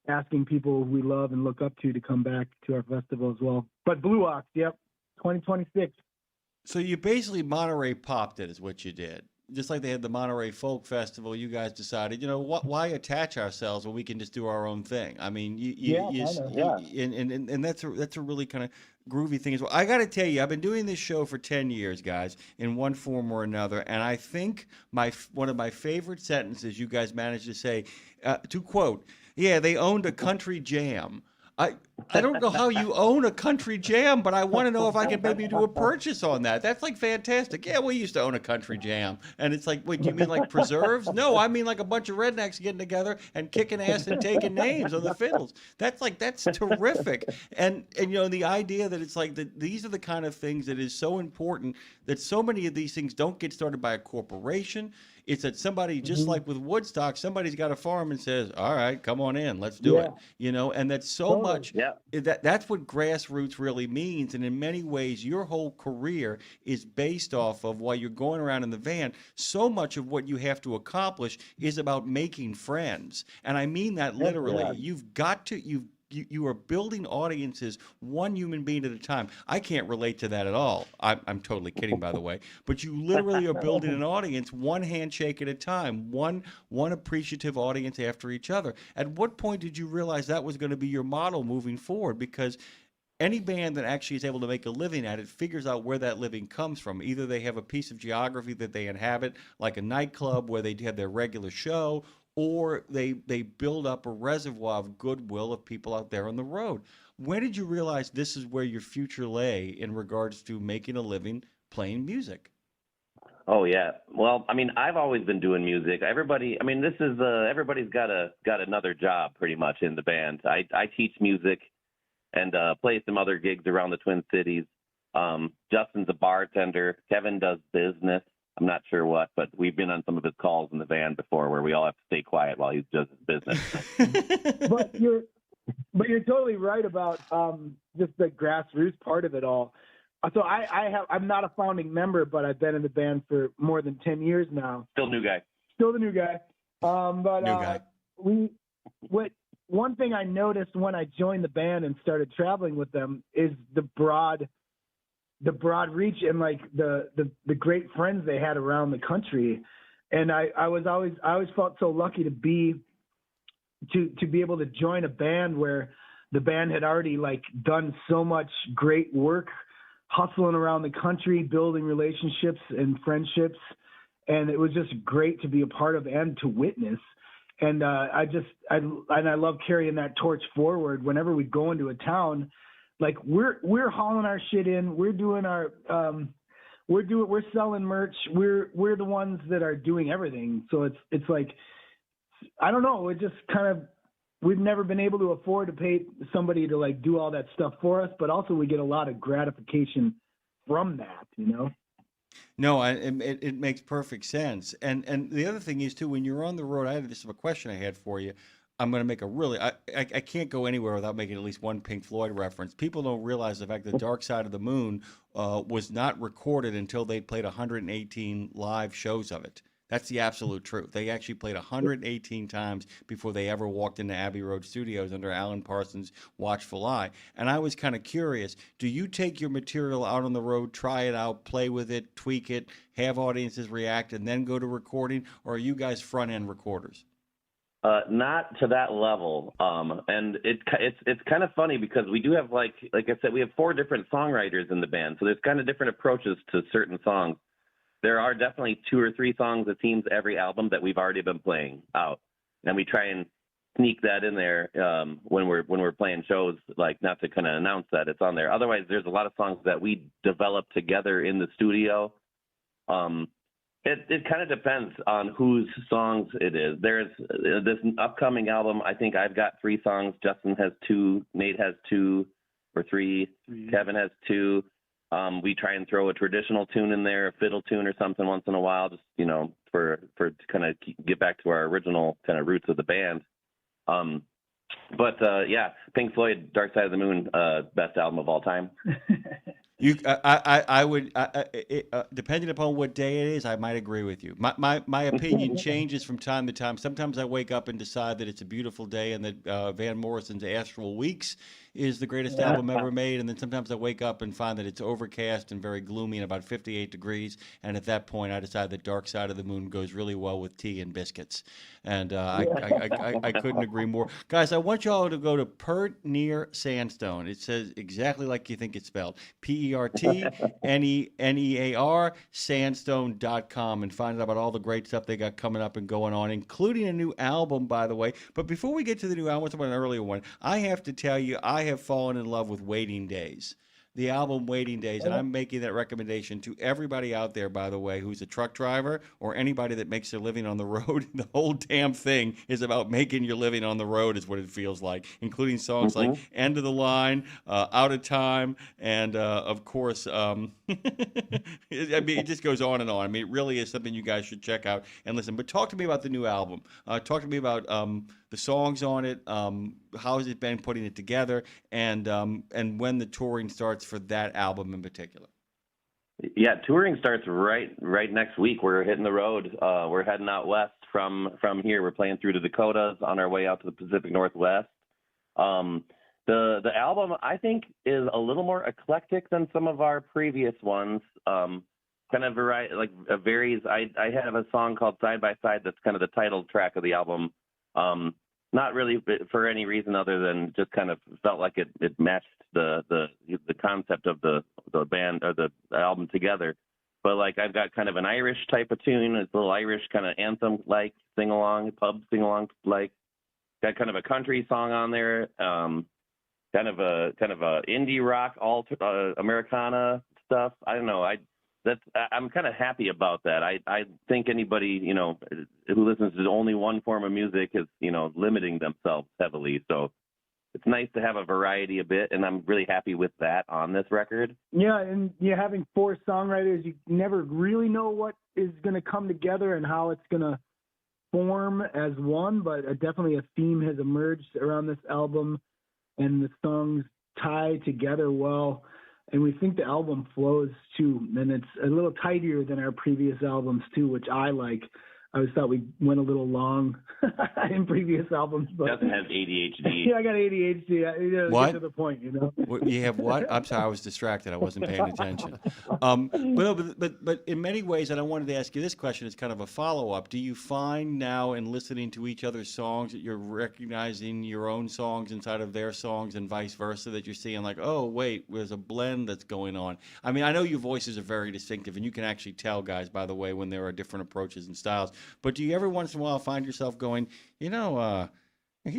asking people we love and look up to come back to our festival as well. But Blue Ox, yep, 2026. So you basically Monterey popped it, is what you did. Just like they had the Monterey Folk Festival, you guys decided, why attach ourselves when we can just do our own thing? I mean, and that's a really kind of groovy thing as well. I got to tell you, I've been doing this show for 10 years, guys, in one form or another, and I think one of my favorite sentences you guys managed to say, to quote, yeah, they owned a country jam. I don't know how you own a country jam, but I want to know if I can maybe do a purchase on that. That's like fantastic. Yeah, we used to own a country jam. And it's like, wait, do you mean like preserves? No, I mean like a bunch of rednecks getting together and kicking ass and taking names on the fiddles. That's terrific. And the idea that it's like these are the kind of things that is so important, that so many of these things don't get started by a corporation. It's that somebody, just like with Woodstock, somebody's got a farm and says, all right, come on in, let's do it. And that's so much, that's what grassroots really means. And in many ways, your whole career is based off of, while you're going around in the van, so much of what you have to accomplish is about making friends. And I mean that literally. You've got to, you are building audiences one human being at a time. I can't relate to that at all. I'm totally kidding, by the way. But you literally are building an audience one handshake at a time, one appreciative audience after each other. At what point did you realize that was going to be your model moving forward? Because any band that actually is able to make a living at it figures out where that living comes from. Either they have a piece of geography that they inhabit, like a nightclub where they have their regular show, or they build up a reservoir of goodwill of people out there on the road. When did you realize this is where your future lay in regards to making a living playing music? Oh yeah. Well, I mean, I've always been doing music. Everybody, I mean, this is everybody's got another job pretty much in the band. I teach music and play some other gigs around the Twin Cities. Justin's a bartender. Kevin does business. I'm not sure what, but we've been on some of his calls in the van before where we all have to stay quiet while he does his business. But you're totally right about just the grassroots part of it all. So I'm not a founding member, but I've been in the band for more than 10 years now. Still new guy. Still the new guy. But new guy. One thing I noticed when I joined the band and started traveling with them is the broad reach and like the great friends they had around the country. And I always felt so lucky to be able to join a band where the band had already like done so much great work hustling around the country, building relationships and friendships. And it was just great to be a part of and to witness. And I love carrying that torch forward whenever we go into a town. Like we're hauling our shit in. We're doing our, we're selling merch. We're the ones that are doing everything. So it's like, I don't know. It just kind of, we've never been able to afford to pay somebody to like do all that stuff for us, but also we get a lot of gratification from that, you know? No, it makes perfect sense. And the other thing is too, when you're on the road, this is a question I had for you. I'm going to make I can't go anywhere without making at least one Pink Floyd reference. People don't realize the fact that Dark Side of the Moon was not recorded until they played 118 live shows of it. That's the absolute truth. They actually played 118 times before they ever walked into Abbey Road Studios under Alan Parsons' watchful eye. And I was kind of curious, do you take your material out on the road, try it out, play with it, tweak it, have audiences react, and then go to recording? Or are you guys front-end recorders? Not to that level. And it's kind of funny because we do have, like I said, we have 4 different songwriters in the band. So there's kind of different approaches to certain songs. There are definitely 2 or 3 songs, it seems, every album that we've already been playing out, and we try and sneak that in there when we're playing shows, like not to kind of announce that it's on there. Otherwise, there's a lot of songs that we develop together in the studio. It kind of depends on whose songs it is. There's this upcoming album. I think I've got 3 songs. Justin has 2. Nate has 2 or 3. Kevin has 2. We try and throw a traditional tune in there, a fiddle tune or something once in a while, just, you know, for to kind of get back to our original kind of roots of the band. Yeah, Pink Floyd, Dark Side of the Moon, best album of all time. I would, depending upon what day it is, I might agree with you. My opinion changes from time to time. Sometimes I wake up and decide that it's a beautiful day and that Van Morrison's Astral Weeks is the greatest album ever made, and then sometimes I wake up and find that it's overcast and very gloomy and about 58 degrees, and at that point I decide that Dark Side of the Moon goes really well with tea and biscuits, and I couldn't agree more. Guys, I want you all to go to Pert Near Sandstone. It says exactly like you think it's spelled, PERTNEAR, sandstone.com, and find out about all the great stuff they got coming up and going on, including a new album, by the way. But before we get to the new album, an earlier one, I have to tell you, I have fallen in love with Waiting Days, the album Waiting Days, and I'm making that recommendation to everybody out there, by the way, who's a truck driver or anybody that makes their living on the road. The whole damn thing is about making your living on the road is what it feels like, including songs like End of the Line, Out of Time, and of course, I mean, it just goes on and on. I mean, it really is something you guys should check out and listen. But talk to me about the new album. Talk to me about the songs on it, how has it been putting it together, and when the touring starts for that album in particular. Yeah, touring starts right next week. We're hitting the road. We're heading out west from here. We're playing through the Dakotas on our way out to the Pacific Northwest. The album, I think, is a little more eclectic than some of our previous ones. Kind of varies. I have a song called Side by Side that's kind of the title track of the album. not really for any reason other than just kind of felt like it matched the concept of the band or the album together. But like I've got kind of an Irish type of tune. It's a little Irish kind of anthem like sing along, pub sing along like. Got kind of a country song on there. Kind of a indie rock, Americana stuff. I don't know. I'm kind of happy about that. I think anybody who listens to only one form of music is limiting themselves heavily. So it's nice to have a variety a bit, and I'm really happy with that on this record. Yeah, and having 4 songwriters, you never really know what is going to come together and how it's going to form as one, but definitely a theme has emerged around this album, and the songs tie together well, and we think the album flows too, and it's a little tidier than our previous albums too, which I like. I always thought we went a little long in previous albums, but doesn't have ADHD. Yeah, I got ADHD. What? Get to the point, You have what? I'm sorry, I was distracted. I wasn't paying attention. But in many ways, and I wanted to ask you this question as kind of a follow-up. Do you find now in listening to each other's songs that you're recognizing your own songs inside of their songs and vice versa, that you're seeing like, oh, wait, there's a blend that's going on? I mean, I know your voices are very distinctive, and you can actually tell, guys, by the way, when there are different approaches and styles. But do you ever once in a while find yourself going, he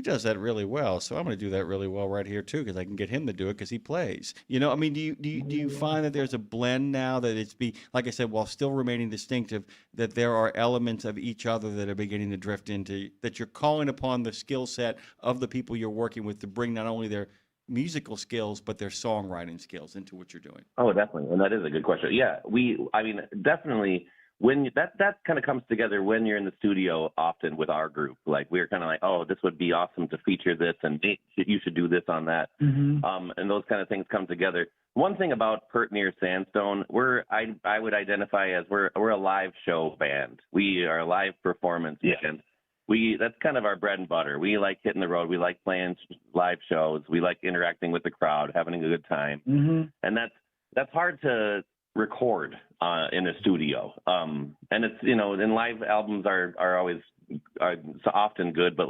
does that really well, so I'm going to do that really well right here too, because I can get him to do it because he plays. I mean, do you find that there's a blend now that like I said, while still remaining distinctive, that there are elements of each other that are beginning to drift into, that you're calling upon the skill set of the people you're working with to bring not only their musical skills but their songwriting skills into what you're doing? Oh, definitely, and that is a good question. Yeah, definitely. When that kind of comes together when you're in the studio often with our group, like we're kind of like, oh, this would be awesome to feature this, and you should do this on that, and those kind of things come together. One thing about Pert Near Sandstone, I would identify as we're a live show band. We are a live performance band. That's kind of our bread and butter. We like hitting the road. We like playing live shows. We like interacting with the crowd, having a good time, and that's hard to record in a studio, and it's and live albums are so often good, but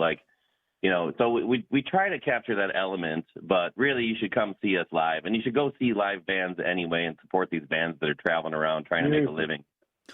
so we try to capture that element, but really you should come see us live, and you should go see live bands anyway and support these bands that are traveling around trying to make a living.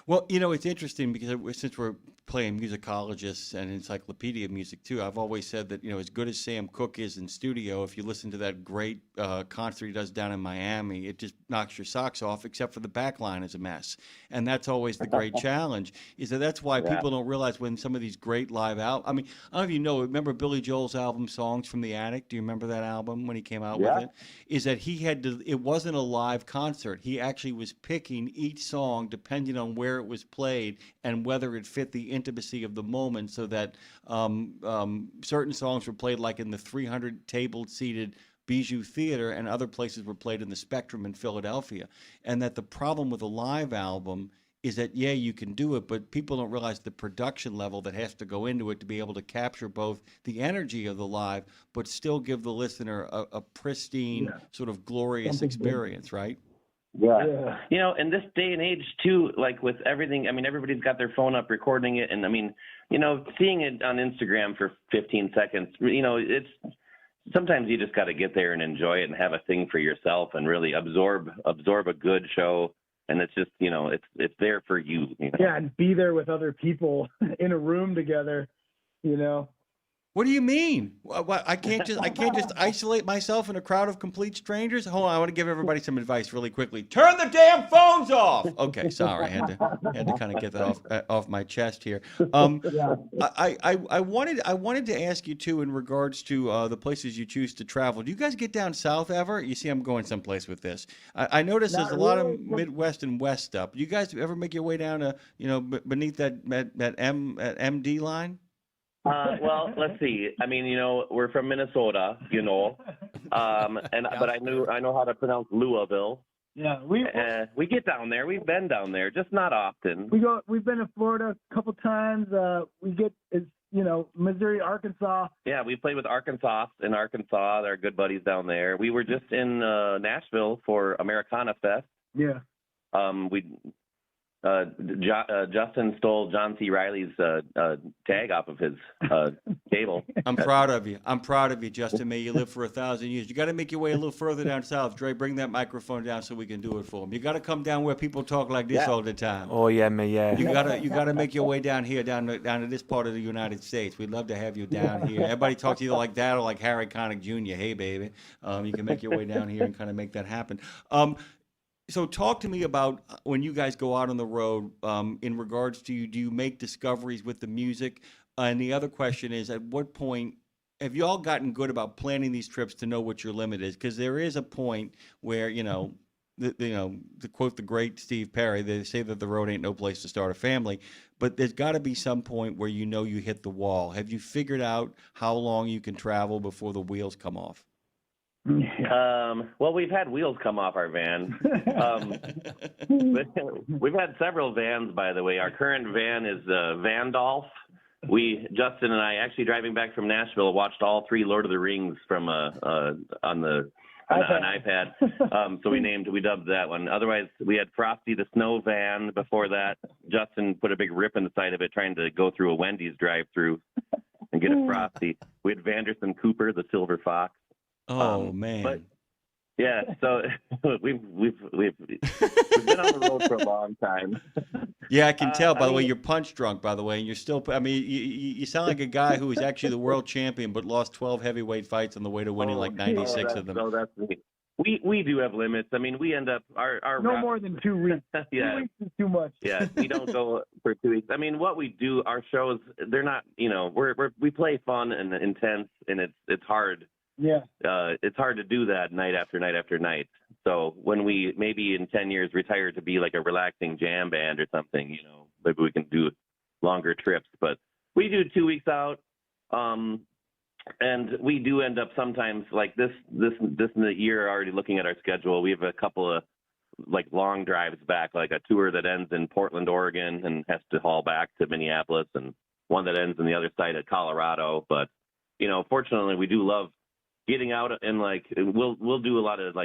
Well, it's interesting because since we're playing musicologists and encyclopedia music too, I've always said that, as good as Sam Cooke is in studio, if you listen to that great concert he does down in Miami, it just knocks your socks off, except for the back line is a mess. And that's always the great challenge, is that's why people don't realize when some of these great live albums, I mean, I don't know if you know, remember Billy Joel's album, Songs from the Attic? Do you remember that album when he came out with it? Is that he had to, it wasn't a live concert. He actually was picking each song depending on where it was played and whether it fit the intimacy of the moment, so that certain songs were played like in the 300 table seated Bijou Theater and other places were played in the Spectrum in Philadelphia. And that the problem with a live album is that, you can do it, but people don't realize the production level that has to go into it to be able to capture both the energy of the live, but still give the listener a pristine, sort of glorious experience, right? Yeah. In this day and age too, like with everything, I mean, everybody's got their phone up recording it. And I mean, seeing it on Instagram for 15 seconds, it's sometimes you just got to get there and enjoy it and have a thing for yourself and really absorb a good show. And it's just, it's there for you. Yeah. And be there with other people in a room together, What do you mean? I can't just isolate myself in a crowd of complete strangers? Hold on, I want to give everybody some advice really quickly. Turn the damn phones off. Okay, sorry, I had to kind of get that off my chest here. I wanted to ask you too in regards to the places you choose to travel. Do you guys get down south ever? You see, I'm going someplace with this. I notice there's a lot of Midwest and West stuff. Do you guys ever make your way down to beneath that MD line? Well, let's see. I mean, we're from Minnesota, but I know how to pronounce Louisville. Yeah, we get down there. We've been down there, just not often. We've been to Florida a couple times. We get Missouri, Arkansas. Yeah, we played with Arkansas in Arkansas. They're good buddies down there. We were just in Nashville for Americana Fest. Yeah. Justin stole John C. Reilly's tag off of his cable. I'm proud of you. I'm proud of you, Justin. May you live for 1,000 years. You got to make your way a little further down south. Dre, bring that microphone down so we can do it for him. You got to come down where people talk like this all the time. Oh yeah, man, yeah. You gotta make your way down here, down to this part of the United States. We'd love to have you down here. Everybody talks to you like that or like Harry Connick Jr. Hey, baby, you can make your way down here and kind of make that happen. So talk to me about when you guys go out on the road. In regards to do you make discoveries with the music? And the other question is, at what point have you all gotten good about planning these trips to know what your limit is? Because there is a point where to quote the great Steve Perry, they say that the road ain't no place to start a family, but there's got to be some point where you hit the wall. Have you figured out how long you can travel before the wheels come off? Well, we've had wheels come off our van. We've had several vans, by the way. Our current van is Vandolph. Justin and I, actually driving back from Nashville, watched all 3 Lord of the Rings from on an iPad. So we dubbed that one. Otherwise, we had Frosty the Snow Van. Before that, Justin put a big rip in the side of it trying to go through a Wendy's drive-through and get a Frosty. We had Vanderson Cooper, the Silver Fox. Oh man! But yeah, so we've been on the road for a long time. Yeah, I can tell by the way you're punch drunk. By the way, and you're still. I mean, you sound like a guy who is actually the world champion, but lost 12 heavyweight fights on the way to winning like 96 of them. No, that's me. We do have limits. I mean, we end up our no more than 2 weeks. Yeah. 2 weeks is too much. Yeah, we don't go for 2 weeks. I mean, what we do, our shows, they're not. We play fun and intense, and it's hard. Yeah. It's hard to do that night after night after night. So when we maybe in 10 years retire to be like a relaxing jam band or something, maybe we can do longer trips. But we do 2 weeks out, and we do end up sometimes like this in the year. Already looking at our schedule, we have a couple of like long drives back, like a tour that ends in Portland, Oregon, and has to haul back to Minneapolis, and one that ends on the other side of Colorado. But fortunately, we do love getting out and we'll do a lot of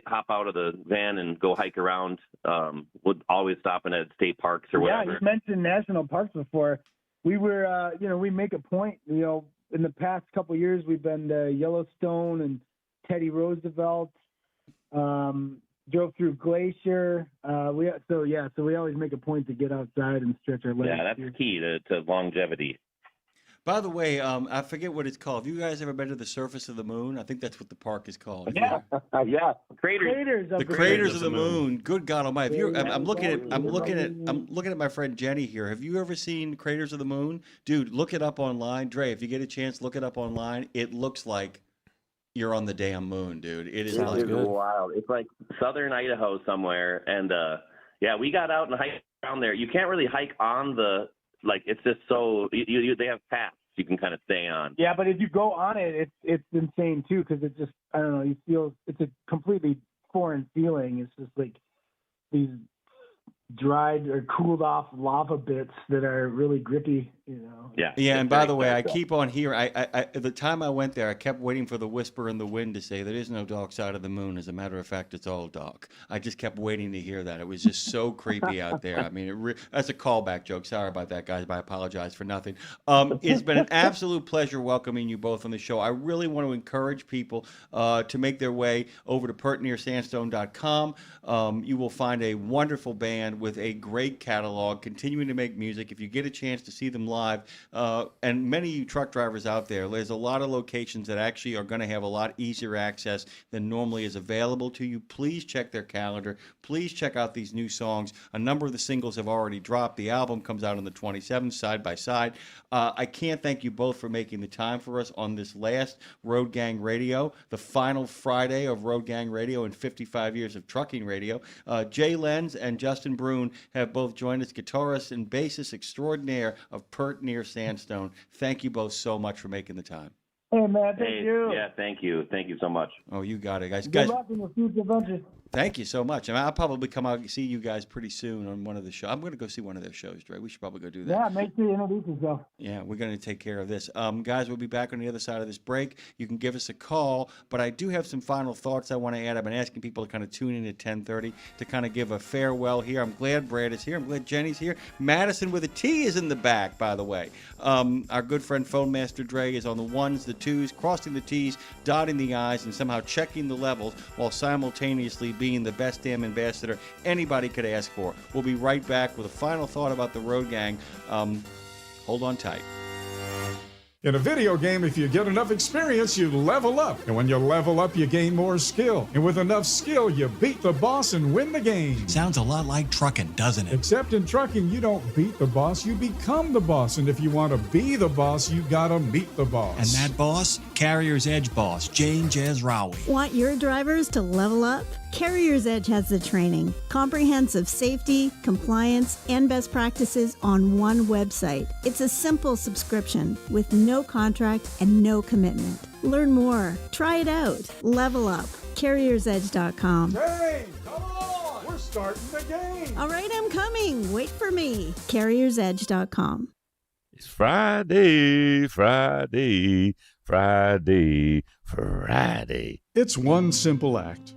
hop out of the van and go hike around. We'll always stopping at state parks or whatever. Yeah, you mentioned national parks before. We were, we make a point. In the past couple of years, we've been to Yellowstone and Teddy Roosevelt. Drove through Glacier. So we always make a point to get outside and stretch our legs. Yeah, that's key to longevity. By the way, I forget what it's called. Have you guys ever been to the surface of the moon? I think that's what the park is called. Yeah, yeah. Craters of the moon. Good God Almighty! I'm looking at my friend Jenny here. Have you ever seen Craters of the Moon, dude? Look it up online, Dre. If you get a chance, look it up online. It looks like you're on the damn moon, dude. It is wild. It's like southern Idaho somewhere, and we got out and hiked around there. You can't really hike on the. It's just so they have paths you can kind of stay on. Yeah, but if you go on it, it's insane too, because it just, I don't know, you feel it's a completely foreign feeling. It's just like these dried or cooled off lava bits that are really grippy, Yeah, and by the way, I keep on hearing. I the time I went there, I kept waiting for the whisper in the wind to say there is no dark side of the moon. As a matter of fact, it's all dark. I just kept waiting to hear that. It was just so creepy out there. I mean, that's a callback joke. Sorry about that, guys, but I apologize for nothing. It's been an absolute pleasure welcoming you both on the show. I really want to encourage people to make their way over to pertnearsandstone.com. You will find a wonderful band with a great catalog, continuing to make music. If you get a chance to see them live, and many of you truck drivers out there's a lot of locations that actually are going to have a lot easier access than normally is available to you. Please check their calendar. Please check out these new songs. A number of the singles have already dropped. The album comes out on the 27th, side by side. I can't thank you both for making the time for us on this last Road Gang Radio, the final Friday of Road Gang Radio in 55 years of trucking radio. Jay Lenz and Justin Brune have both joined us, guitarist and bassist extraordinaire of Pert Near Sandstone. Thank you both so much for making the time. Hey, man, thank Hey, you. yeah, thank you. Thank you so much. Oh, you got it, guys. Good luck in your future ventures. Thank you so much. I mean, I'll probably come out and see you guys pretty soon on one of the shows. I'm going to go see one of their shows, Dre. We should probably go do that. Yeah, make sure you introduce yourself. Yeah, we're going to take care of this. Guys, we'll be back on the other side of this break. You can give us a call, but I do have some final thoughts I want to add. I've been asking people to kind of tune in at 10:30 to kind of give a farewell here. I'm glad Brad is here. I'm glad Jenny's here. Madison with a T is in the back, by the way. Our good friend Phone Master Dre is on the ones, the twos, crossing the T's, dotting the I's, and somehow checking the levels while simultaneously being the best damn ambassador anybody could ask for. We'll be right back with a final thought about the Road Gang. Hold on tight. In a video game, if you get enough experience, you level up. And when you level up, you gain more skill. And with enough skill, you beat the boss and win the game. Sounds a lot like trucking, doesn't it? Except in trucking, you don't beat the boss, you become the boss. And if you want to be the boss, you gotta meet the boss. And that boss? Carrier's Edge boss, Jane Jazrawi. Want your drivers to level up? Carrier's Edge has the training, comprehensive safety, compliance, and best practices on one website. It's a simple subscription with no contract and no commitment. Learn more. Try it out. Level up. CarriersEdge.com. Hey, come on! We're starting the game! All right, I'm coming. Wait for me. CarriersEdge.com. It's Friday, Friday, Friday, Friday. It's one simple act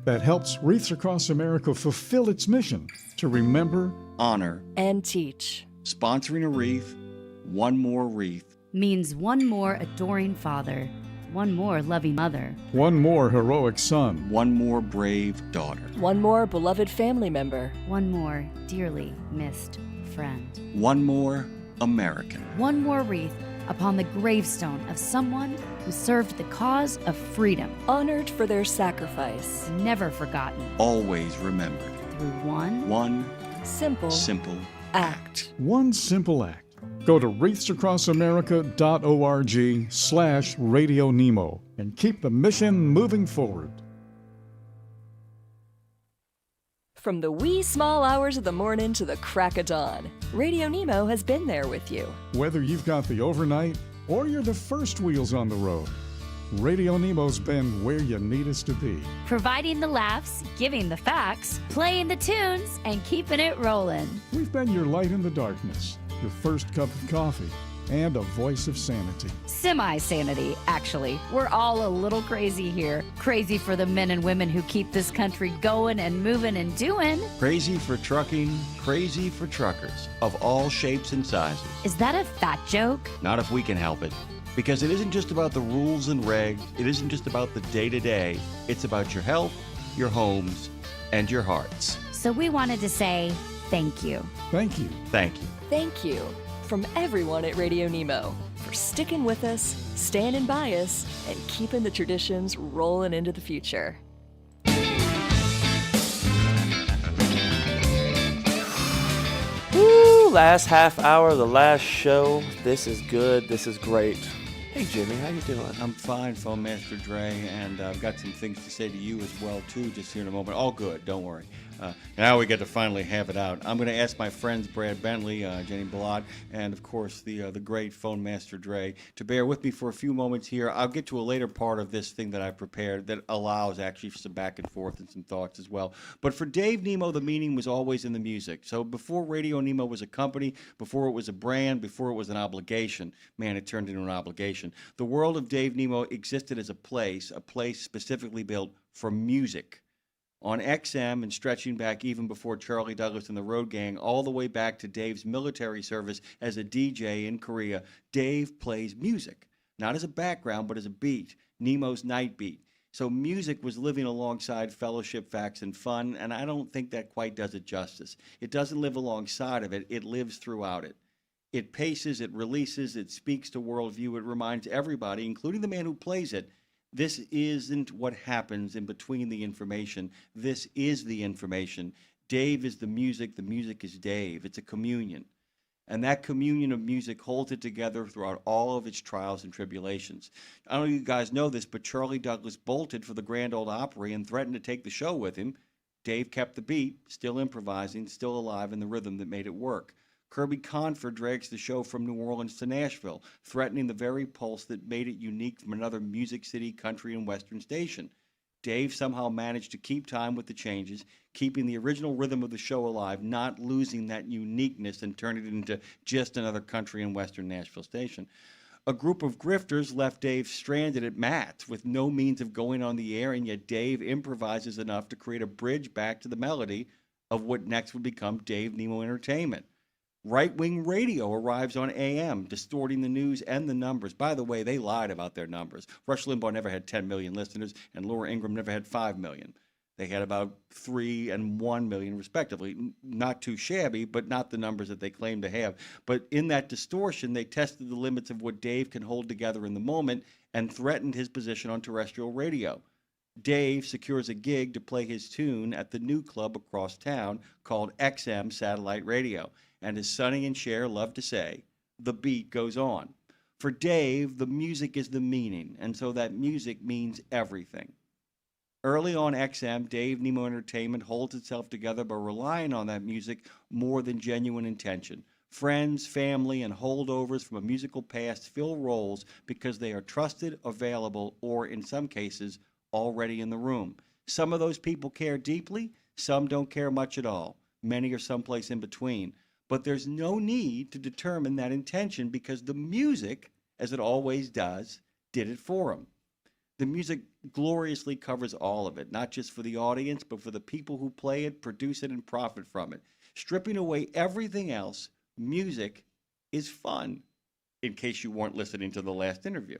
that helps Wreaths Across America fulfill its mission to remember, honor, and teach. Sponsoring a wreath, one more wreath. Means one more adoring father, one more loving mother, one more heroic son, one more brave daughter, one more beloved family member, one more dearly missed friend, one more American, one more wreath upon the gravestone of someone who served the cause of freedom, honored for their sacrifice, never forgotten, always remembered, through one simple act. One simple act. Go to wreathsacrossamerica.org/RadioNemo and keep the mission moving forward. From the wee small hours of the morning to the crack of dawn, Radio Nemo has been there with you. Whether you've got the overnight or you're the first wheels on the road, Radio Nemo's been where you need us to be. providing the laughs, giving the facts, playing the tunes, and keeping it rolling. We've been your light in the darkness, your first cup of coffee, and a voice of sanity. Semi-sanity, actually. We're all a little crazy here. Crazy for the men and women who keep this country going and moving and doing. Crazy for trucking, crazy for truckers of all shapes and sizes. Is that a fat joke? Not if we can help it. Because it isn't just about the rules and regs, it isn't just about the day-to-day, it's about your health, your homes, and your hearts. So we wanted to say thank you. Thank you. Thank you. Thank you from everyone at Radio Nemo for sticking with us, standing by us, and keeping the traditions rolling into the future. Woo! Last half hour, the last show. This is good. This is great. Hey, Jimmy, how you doing? I'm fine, Phone Master Dre, and I've got some things to say to you as well, too, just here in a moment. All good, don't worry. Now we get to finally have it out. I'm going to ask my friends Brad Bentley, Jenny Ballard, and, of course, the great Phone Master Dre to bear with me for a few moments here. I'll get to a later part of this thing that I prepared that allows actually some back and forth and some thoughts as well. But for Dave Nemo, the meaning was always in the music. So before Radio Nemo was a company, before it was a brand, before it was an obligation, man, it turned into an obligation. The world of Dave Nemo existed as a place specifically built for music. On XM and stretching back even before Charlie Douglas and the Road Gang, all the way back to Dave's military service as a DJ in Korea, Dave plays music, not as a background, but as a beat, Nemo's night beat. So music was living alongside fellowship, facts, and fun, and I don't think that quite does it justice. It doesn't live alongside of it, it lives throughout it. It paces, it releases, it speaks to worldview, it reminds everybody, including the man who plays it, this isn't what happens in between the information. This is the information. Dave is the music is Dave. It's a communion. And that communion of music holds it together throughout all of its trials and tribulations. I don't know if you guys know this, but Charlie Douglas bolted for the Grand Ole Opry and threatened to take the show with him. Dave kept the beat, still improvising, still alive in the rhythm that made it work. Kirby Confer drags the show from New Orleans to Nashville, threatening the very pulse that made it unique from another Music City country and western station. Dave somehow managed to keep time with the changes, keeping the original rhythm of the show alive, not losing that uniqueness and turning it into just another country and western Nashville station. A group of grifters left Dave stranded at Matt's with no means of going on the air, and yet Dave improvises enough to create a bridge back to the melody of what next would become Dave Nemo Entertainment. Right-wing radio arrives on AM, distorting the news and the numbers. By the way, they lied about their numbers. Rush Limbaugh never had 10 million listeners, and Laura Ingraham never had 5 million. They had about 3 and 1 million, respectively. Not too shabby, but not the numbers that they claim to have. But in that distortion, they tested the limits of what Dave can hold together in the moment and threatened his position on terrestrial radio. Dave secures a gig to play his tune at the new club across town called XM Satellite Radio. And as Sonny and Cher love to say, the beat goes on. For Dave, the music is the meaning, and so that music means everything. Early on XM, Dave Nemo Entertainment holds itself together by relying on that music more than genuine intention. Friends, family, and holdovers from a musical past fill roles because they are trusted, available, or in some cases, already in the room. Some of those people care deeply, some don't care much at all. Many are someplace in between. But there's no need to determine that intention because the music, as it always does, did it for them. The music gloriously covers all of it, not just for the audience, but for the people who play it, produce it, and profit from it. Stripping away everything else, music is fun, in case you weren't listening to the last interview.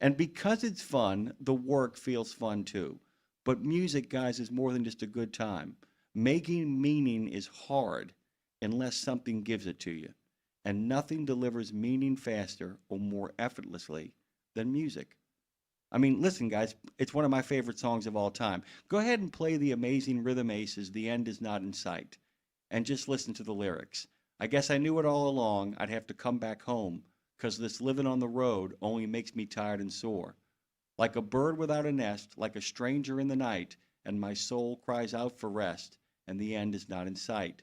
And because it's fun, the work feels fun too. But music, guys, is more than just a good time. Making meaning is hard unless something gives it to you. And nothing delivers meaning faster or more effortlessly than music. I mean, listen, guys, it's one of my favorite songs of all time. Go ahead and play the amazing Rhythm Aces, The End Is Not in Sight, and just listen to the lyrics. I guess I knew it all along. I'd have to come back home, 'cause this living on the road only makes me tired and sore. Like a bird without a nest, like a stranger in the night, and my soul cries out for rest, and the end is not in sight.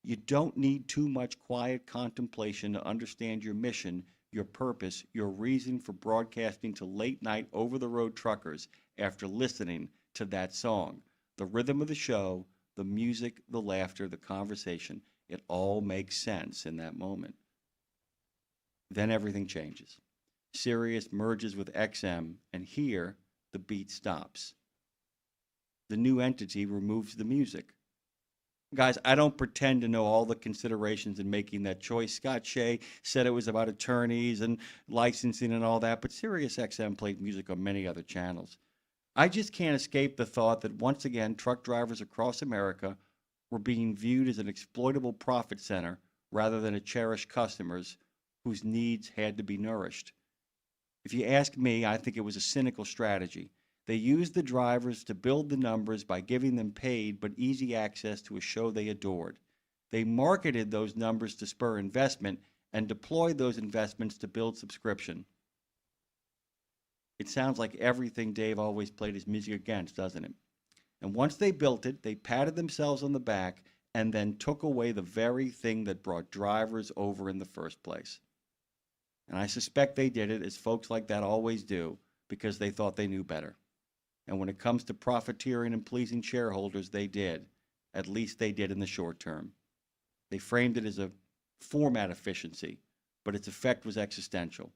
You don't need too much quiet contemplation to understand your mission, your purpose, your reason for broadcasting to late-night over-the-road truckers after listening to that song. The rhythm of the show, the music, the laughter, the conversation, it all makes sense in that moment. Then everything changes. Sirius merges with XM, and here the beat stops. The new entity removes the music. Guys, I don't pretend to know all the considerations in making that choice. Scott Shea said it was about attorneys and licensing and all that, but SiriusXM played music on many other channels. I just can't escape the thought that once again, truck drivers across America were being viewed as an exploitable profit center rather than a cherished customers whose needs had to be nourished. If you ask me, I think it was a cynical strategy. They used the drivers to build the numbers by giving them paid but easy access to a show they adored. They marketed those numbers to spur investment and deployed those investments to build subscription. It sounds like everything Dave always played his music against, doesn't it? And once they built it, they patted themselves on the back and then took away the very thing that brought drivers over in the first place. And I suspect they did it, as folks like that always do, because they thought they knew better. And when it comes to profiteering and pleasing shareholders, they did. At least they did in the short term. They framed it as a format efficiency, but its effect was existential.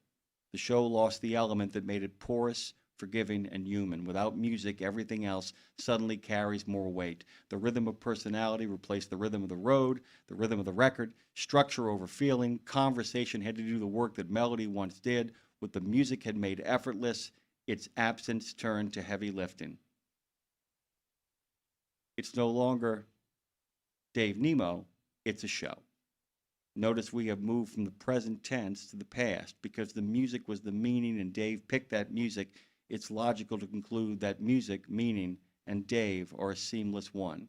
The show lost the element that made it porous, forgiving, and human. Without music, everything else suddenly carries more weight. The rhythm of personality replaced the rhythm of the road, the rhythm of the record, structure over feeling. Conversation had to do the work that melody once did. What the music had made effortless, its absence turned to heavy lifting. It's no longer Dave Nemo, it's a show. Notice we have moved from the present tense to the past. Because the music was the meaning and Dave picked that music, it's logical to conclude that music, meaning, and Dave are a seamless one.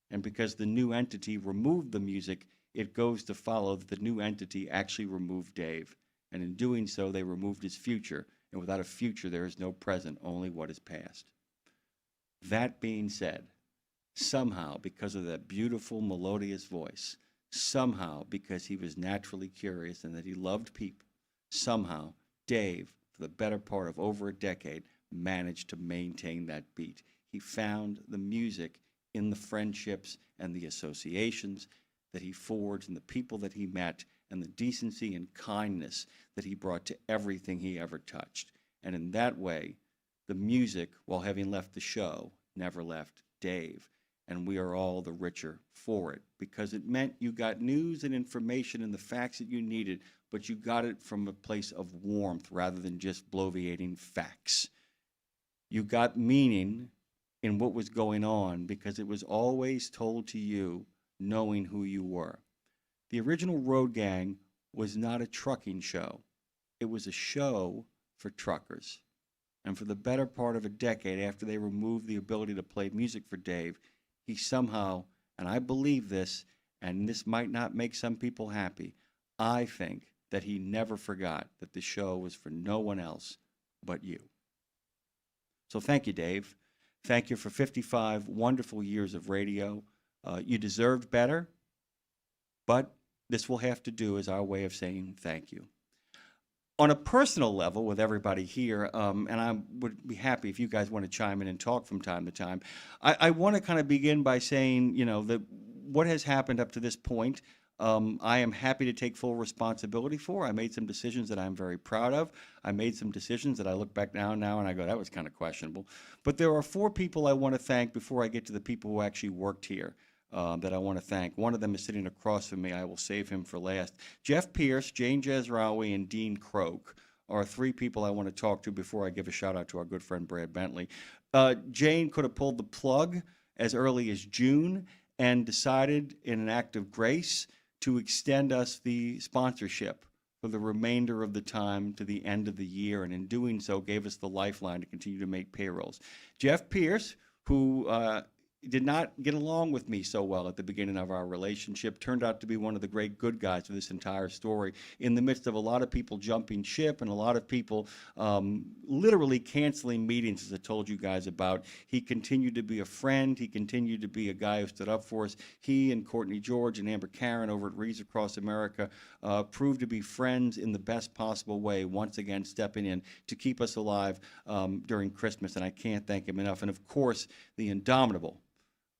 And because the new entity removed the music, it goes to follow that the new entity actually removed Dave. And in doing so, they removed his future. And without a future, there is no present, only what is past. That being said, somehow, because of that beautiful, melodious voice, somehow, because he was naturally curious and that he loved people, somehow Dave, for the better part of over a decade, managed to maintain that beat. He found the music in the friendships and the associations that he forged and the people that he met and the decency and kindness that he brought to everything he ever touched. And in that way, the music, while having left the show, never left Dave. And we are all the richer for it, because it meant you got news and information and the facts that you needed, but you got it from a place of warmth rather than just bloviating facts. You got meaning in what was going on because it was always told to you, knowing who you were. The original Road Gang was not a trucking show. It was a show for truckers. And for the better part of a decade after they removed the ability to play music for Dave, he somehow, and I believe this, and this might not make some people happy, I think that he never forgot that the show was for no one else but you. So thank you, Dave. Thank you for 55 wonderful years of radio. You deserved better, but this will have to do as our way of saying thank you. On a personal level with everybody here, and I would be happy if you guys want to chime in and talk from time to time, I want to kind of begin by saying, that what has happened up to this point, I am happy to take full responsibility for. I made some decisions that I'm very proud of. I made some decisions that I look back now and I go, that was kind of questionable. But there are 4 people I want to thank before I get to the people who actually worked here. That I want to thank. One of them is sitting across from me. I will save him for last. Jeff Pierce, Jane Jezraoui, and Dean Croak are 3 people I want to talk to before I give a shout out to our good friend Brad Bentley. Jane could have pulled the plug as early as June and decided in an act of grace to extend us the sponsorship for the remainder of the time to the end of the year, and in doing so gave us the lifeline to continue to make payrolls. Jeff Pierce, who did not get along with me so well at the beginning of our relationship, turned out to be one of the great good guys of this entire story. In the midst of a lot of people jumping ship and a lot of people literally canceling meetings, as I told you guys about, he continued to be a friend. He continued to be a guy who stood up for us. He and Courtney George and Amber Karen over at Reads Across America proved to be friends in the best possible way, once again stepping in to keep us alive during Christmas, and I can't thank him enough. And of course, the indomitable,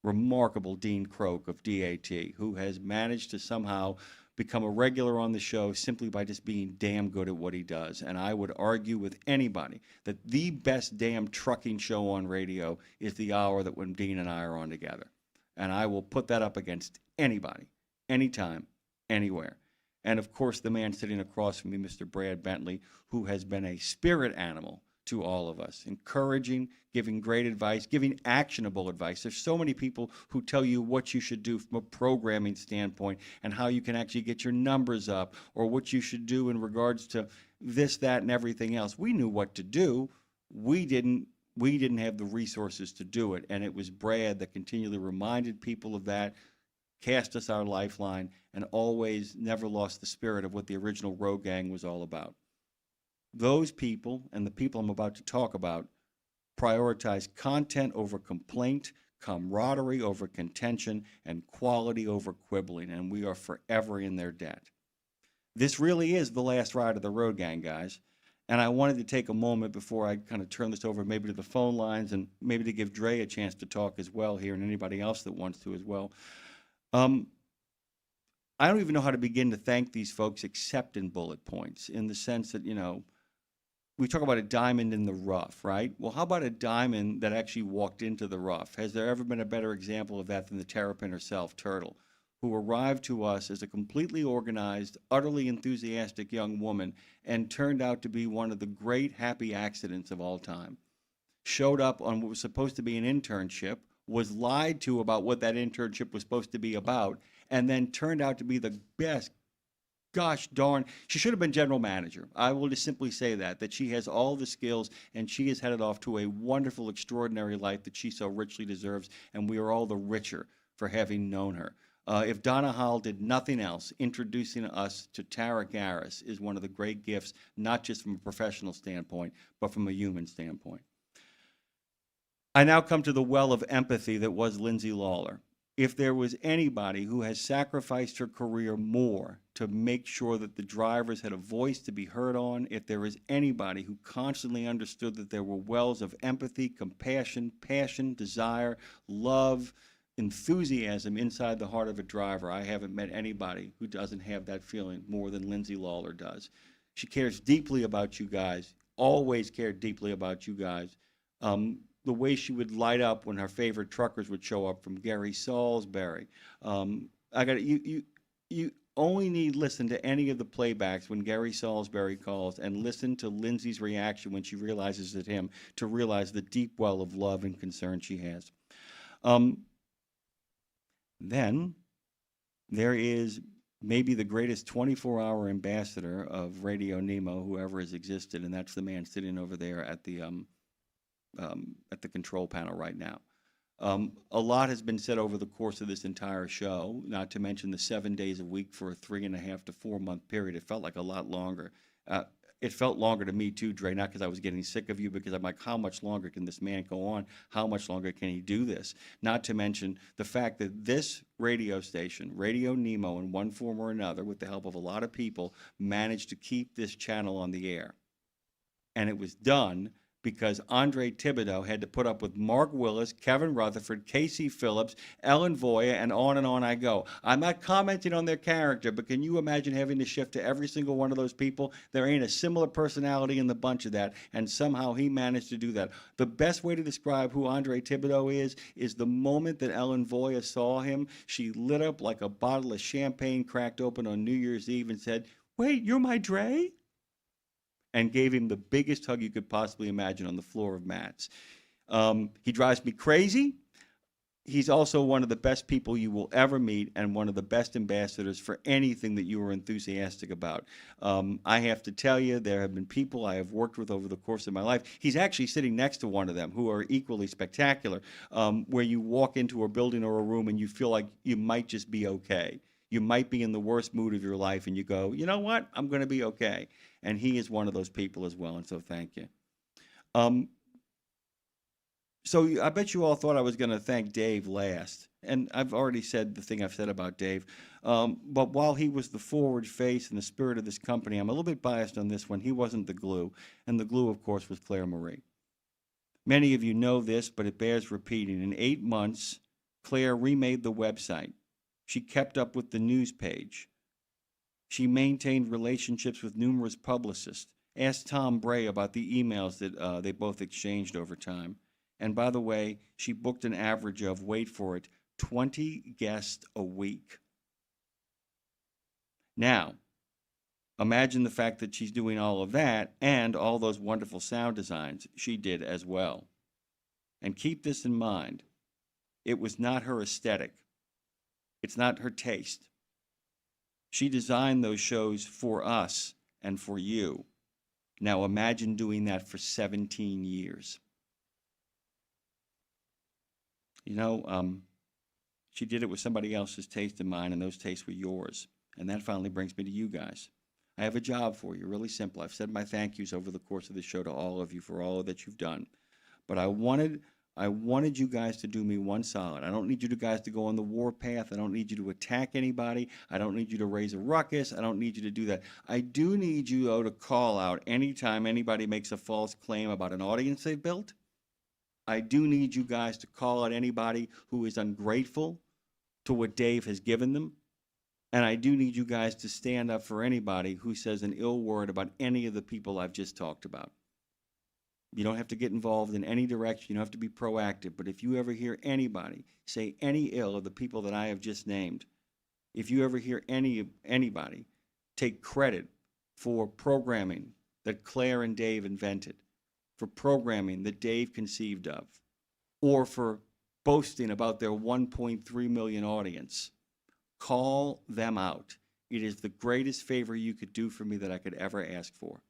remarkable Dean Croak of DAT, who has managed to somehow become a regular on the show simply by just being damn good at what he does. And I would argue with anybody that the best damn trucking show on radio is the hour that when Dean and I are on together. And I will put that up against anybody, anytime, anywhere. And of course, the man sitting across from me, Mr. Brad Bentley, who has been a spirit animal to all of us, encouraging, giving great advice, giving actionable advice. There's so many people who tell you what you should do from a programming standpoint and how you can actually get your numbers up, or what you should do in regards to this, that, and everything else. We knew what to do. We didn't have the resources to do it, and it was Brad that continually reminded people of that, cast us our lifeline, and always never lost the spirit of what the original Road Gang was all about. Those people, and the people I'm about to talk about, prioritize content over complaint, camaraderie over contention, and quality over quibbling, and we are forever in their debt. This really is the last ride of the Road Gang, guys, and I wanted to take a moment before I kind of turn this over maybe to the phone lines and maybe to give Dre a chance to talk as well here, and anybody else that wants to as well. I don't even know how to begin to thank these folks except in bullet points, in the sense that, we talk about a diamond in the rough, right? Well, how about a diamond that actually walked into the rough? Has there ever been a better example of that than the Terrapin herself, Turtle, who arrived to us as a completely organized, utterly enthusiastic young woman and turned out to be one of the great happy accidents of all time? Showed up on what was supposed to be an internship, was lied to about what that internship was supposed to be about, and then turned out to be the best. Gosh darn, she should have been general manager. I will just simply say that she has all the skills, and she is headed off to a wonderful, extraordinary life that she so richly deserves, and we are all the richer for having known her. If Donna Hall did nothing else, introducing us to Tara Garris is one of the great gifts, not just from a professional standpoint, but from a human standpoint. I now come to the well of empathy that was Lindsay Lawler. if there was anybody who has sacrificed her career more to make sure that the drivers had a voice to be heard on, if there is anybody who constantly understood that there were wells of empathy, compassion, passion, desire, love, enthusiasm inside the heart of a driver, I haven't met anybody who doesn't have that feeling more than Lindsay Lawler does. She cares deeply about you guys, always cared deeply about you guys. The way she would light up when her favorite truckers would show up from Gary Salisbury. You only need listen to any of the playbacks when Gary Salisbury calls and listen to Lindsay's reaction when she realizes it's him to realize the deep well of love and concern she has. Then there is maybe the greatest 24-hour ambassador of RadioNemo who ever has existed, and that's the man sitting over there at the control panel right now. A lot has been said over the course of this entire show, not to mention the 7 days a week for a 3.5 to 4 month period. It felt like a lot longer. It felt longer to me too, Dre, not because I was getting sick of you, because I'm like, how much longer can this man go on? How much longer can he do this? Not to mention the fact that this radio station, RadioNemo, in one form or another, with the help of a lot of people, managed to keep this channel on the air. And it was done because Andre Thibodeau had to put up with Mark Willis, Kevin Rutherford, Casey Phillips, Ellen Voya, and on I go. I'm not commenting on their character, but can you imagine having to shift to every single one of those people? There ain't a similar personality in the bunch of that, and somehow he managed to do that. The best way to describe who Andre Thibodeau is the moment that Ellen Voya saw him, she lit up like a bottle of champagne cracked open on New Year's Eve and said, "Wait, you're my Dre?" And gave him the biggest hug you could possibly imagine on the floor of Matt's. He drives me crazy. He's also one of the best people you will ever meet and one of the best ambassadors for anything that you are enthusiastic about. I have to tell you, there have been people I have worked with over the course of my life. He's actually sitting next to one of them who are equally spectacular, where you walk into a building or a room and you feel like you might just be okay. You might be in the worst mood of your life and you go, you know what, I'm going to be okay. And he is one of those people as well, and so thank you. So I bet you all thought I was going to thank Dave last, and I've already said the thing I've said about Dave. But while he was the forward face and the spirit of this company, I'm a little bit biased on this one. He wasn't the glue, and the glue, of course, was Claire Marie. Many of you know this, but it bears repeating. In 8 months, Claire remade the website. She kept up with the news page. She maintained relationships with numerous publicists, asked Tom Bray about the emails that they both exchanged over time. And by the way, she booked an average of, wait for it, 20 guests a week. Now, imagine the fact that she's doing all of that and all those wonderful sound designs she did as well. And keep this in mind. It was not her aesthetic. It's not her taste. She designed those shows for us and for you. Now imagine doing that for 17 years. You know, she did it with somebody else's taste in mind, and those tastes were yours. And that finally brings me to you guys. I have a job for you, really simple. I've said my thank yous over the course of the show to all of you for all that you've done. But I wanted you guys to do me one solid. I don't need you guys to go on the war path. I don't need you to attack anybody. I don't need you to raise a ruckus. I don't need you to do that. I do need you, though, to call out anytime anybody makes a false claim about an audience they've built. I do need you guys to call out anybody who is ungrateful to what Dave has given them. And I do need you guys to stand up for anybody who says an ill word about any of the people I've just talked about. You don't have to get involved in any direction. You don't have to be proactive. But if you ever hear anybody say any ill of the people that I have just named, if you ever hear anybody take credit for programming that Claire and Dave invented, for programming that Dave conceived of, or for boasting about their 1.3 million audience, call them out. It is the greatest favor you could do for me that I could ever ask for.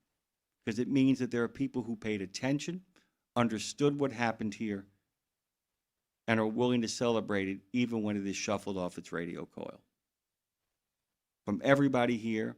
Because it means that there are people who paid attention, understood what happened here, and are willing to celebrate it even when it is shuffled off its radio coil. From everybody here,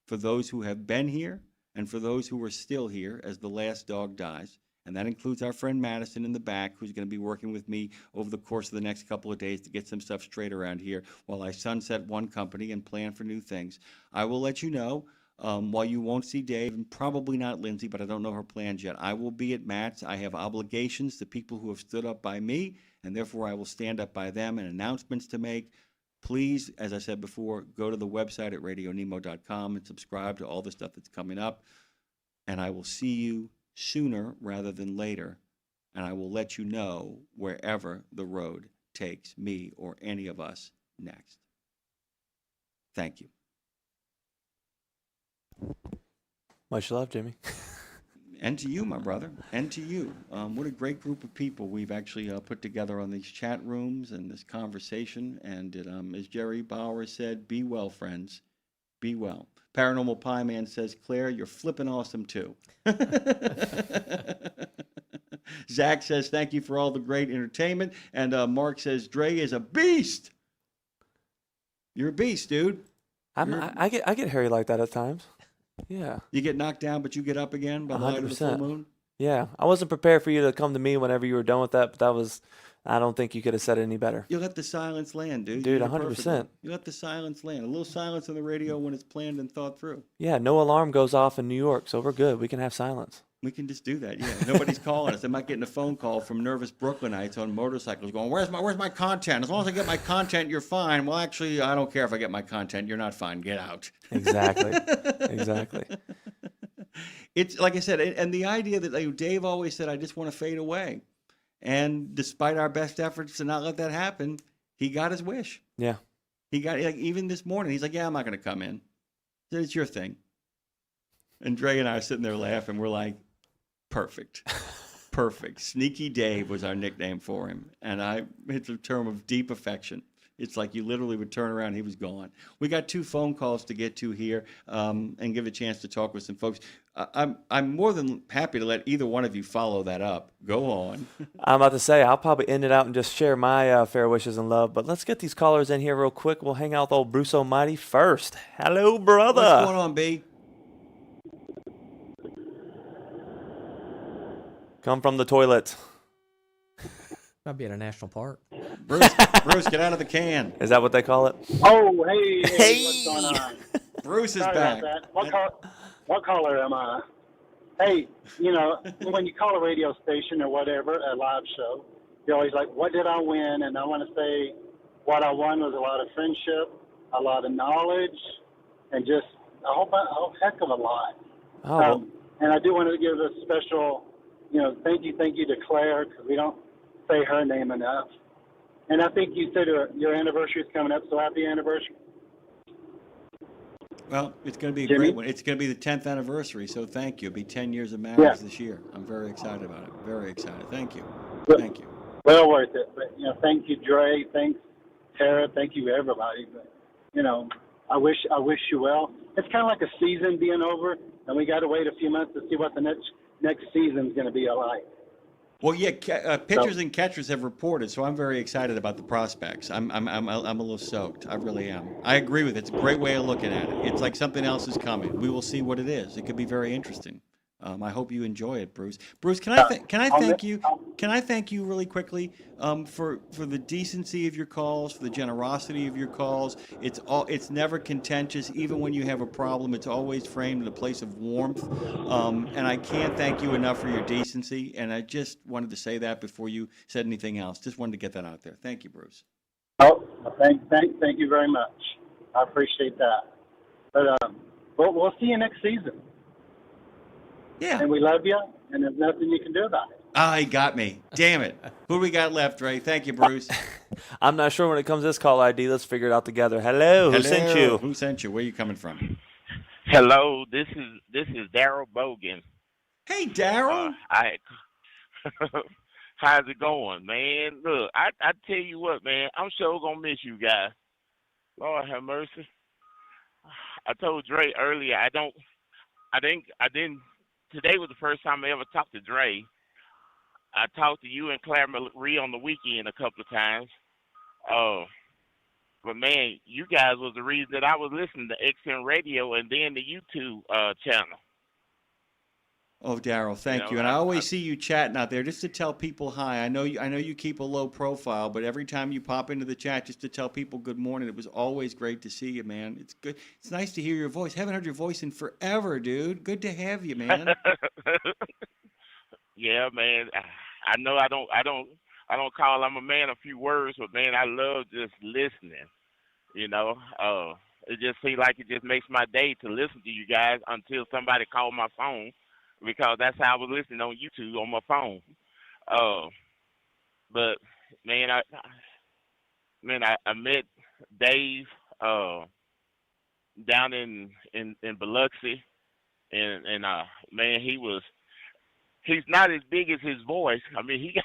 for those who have been here, and for those who are still here as the last dog dies, And that includes our friend Madison in the back, who's going to be working with me over the course of the next couple of days to get some stuff straight around here while I sunset one company and plan for new things. I will let you know, while you won't see Dave, and probably not Lindsay, but I don't know her plans yet. I will be at Matt's. I have obligations to people who have stood up by me, and therefore I will stand up by them and announcements to make. Please, as I said before, go to the website at RadioNemo.com and subscribe to all the stuff that's coming up. And I will see you sooner rather than later, and I will let you know wherever the road takes me or any of us next. Thank you. Much love, Jimmy. And to you, my brother, and to you. What a great group of people we've actually put together on these chat rooms and this conversation. And it, as Jerry Bauer said, be well, friends. Be well. Paranormal Pie Man says, Claire, you're flipping awesome too. Zach says, thank you for all the great entertainment. And Mark says, Dre is a beast. You're a beast, dude. I get hairy like that at times. Yeah. You get knocked down, but you get up again by the light of the full moon? Yeah. I wasn't prepared for you to come to me whenever you were done with that, but I don't think you could have said it any better. You let the silence land, dude. Dude, You did it 100%. perfectly. You let the silence land. A little silence on the radio when it's planned and thought through. Yeah, no alarm goes off in New York, so we're good. We can have silence. We can just do that, yeah. Nobody's calling us. They might get a phone call from nervous Brooklynites on motorcycles going, where's my content? As long as I get my content, you're fine. Well, actually, I don't care if I get my content. You're not fine. Get out. Exactly. Exactly. It's like I said, and the idea that Dave always said, I just want to fade away. And despite our best efforts to not let that happen, he got his wish. Yeah. He got, like, even this morning, he's like, yeah, I'm not going to come in. I said, it's your thing. And Dre and I are sitting there laughing. We're like, perfect. Perfect. Sneaky Dave was our nickname for him. And it's a term of deep affection. It's like you literally would turn around, he was gone. We got 2 phone calls to get to here and give a chance to talk with some folks. I'm more than happy to let either one of you follow that up. Go on. I'm about to say, I'll probably end it out and just share my fair wishes and love. But let's get these callers in here real quick. We'll hang out with old Bruce Almighty first. Hello, brother. What's going on, B? Come from the toilet. Might be in a national park. Bruce, get out of the can. Is that what they call it? Oh, hey, what's going on? Bruce is Sorry back. about that. What caller am I? Hey, when you call a radio station or whatever, a live show, you're always like, what did I win? And I want to say what I won was a lot of friendship, a lot of knowledge, and just a whole heck of a lot. Oh. And I do want to give a special, thank you to Claire, because we don't say her name enough. And I think you said your anniversary is coming up, so happy anniversary. Well, it's going to be a Jimmy? great one. It's going to be the 10th anniversary, so thank you. It'll be 10 years of marriage this year. I'm very excited about it. Very excited. Thank you. Thank you. Well worth it. But, thank you, Dre. Thanks, Tara. Thank you, everybody. But, I wish you well. It's kind of like a season being over, and we got to wait a few months to see what the next season's going to be like. Well, yeah, pitchers and catchers have reported, so I'm very excited about the prospects. I'm a little stoked. I really am. I agree with it. It's a great way of looking at it. It's like something else is coming. We will see what it is. It could be very interesting. I hope you enjoy it, Bruce. Bruce, can I thank you? Can I thank you really quickly for the decency of your calls, for the generosity of your calls? It's never contentious, even when you have a problem. It's always framed in a place of warmth, and I can't thank you enough for your decency. And I just wanted to say that before you said anything else. Just wanted to get that out there. Thank you, Bruce. Oh, thank you very much. I appreciate that. But we'll see you next season. Yeah. And we love you, and there's nothing you can do about it. Ah, he got me. Damn it. Who do we got left, Ray? Thank you, Bruce. I'm not sure when it comes to this call ID. Let's figure it out together. Hello. Who sent you? Who sent you? Where are you coming from? Hello, this is Daryl Bogan. Hey, Daryl. How's it going, man? Look, I tell you what, man, I'm sure gonna miss you guys. Lord have mercy. I told Dre earlier I didn't. Today was the first time I ever talked to Dre. I talked to you and Claire Marie on the weekend a couple of times. But man, you guys was the reason that I was listening to XM Radio and then the YouTube channel. Oh, Daryl, thank you. And I always see you chatting out there just to tell people hi. I know you keep a low profile, but every time you pop into the chat just to tell people good morning, it was always great to see you, man. It's good. It's nice to hear your voice. Haven't heard your voice in forever, dude. Good to have you, man. Yeah, man. I know I don't call I'm a man a few words, but man, I love just listening. You know, it just seems like it just makes my day to listen to you guys until somebody called my phone, because that's how I was listening on YouTube on my phone. But man, I met Dave down in Biloxi, and man, he's not as big as his voice. I mean, he got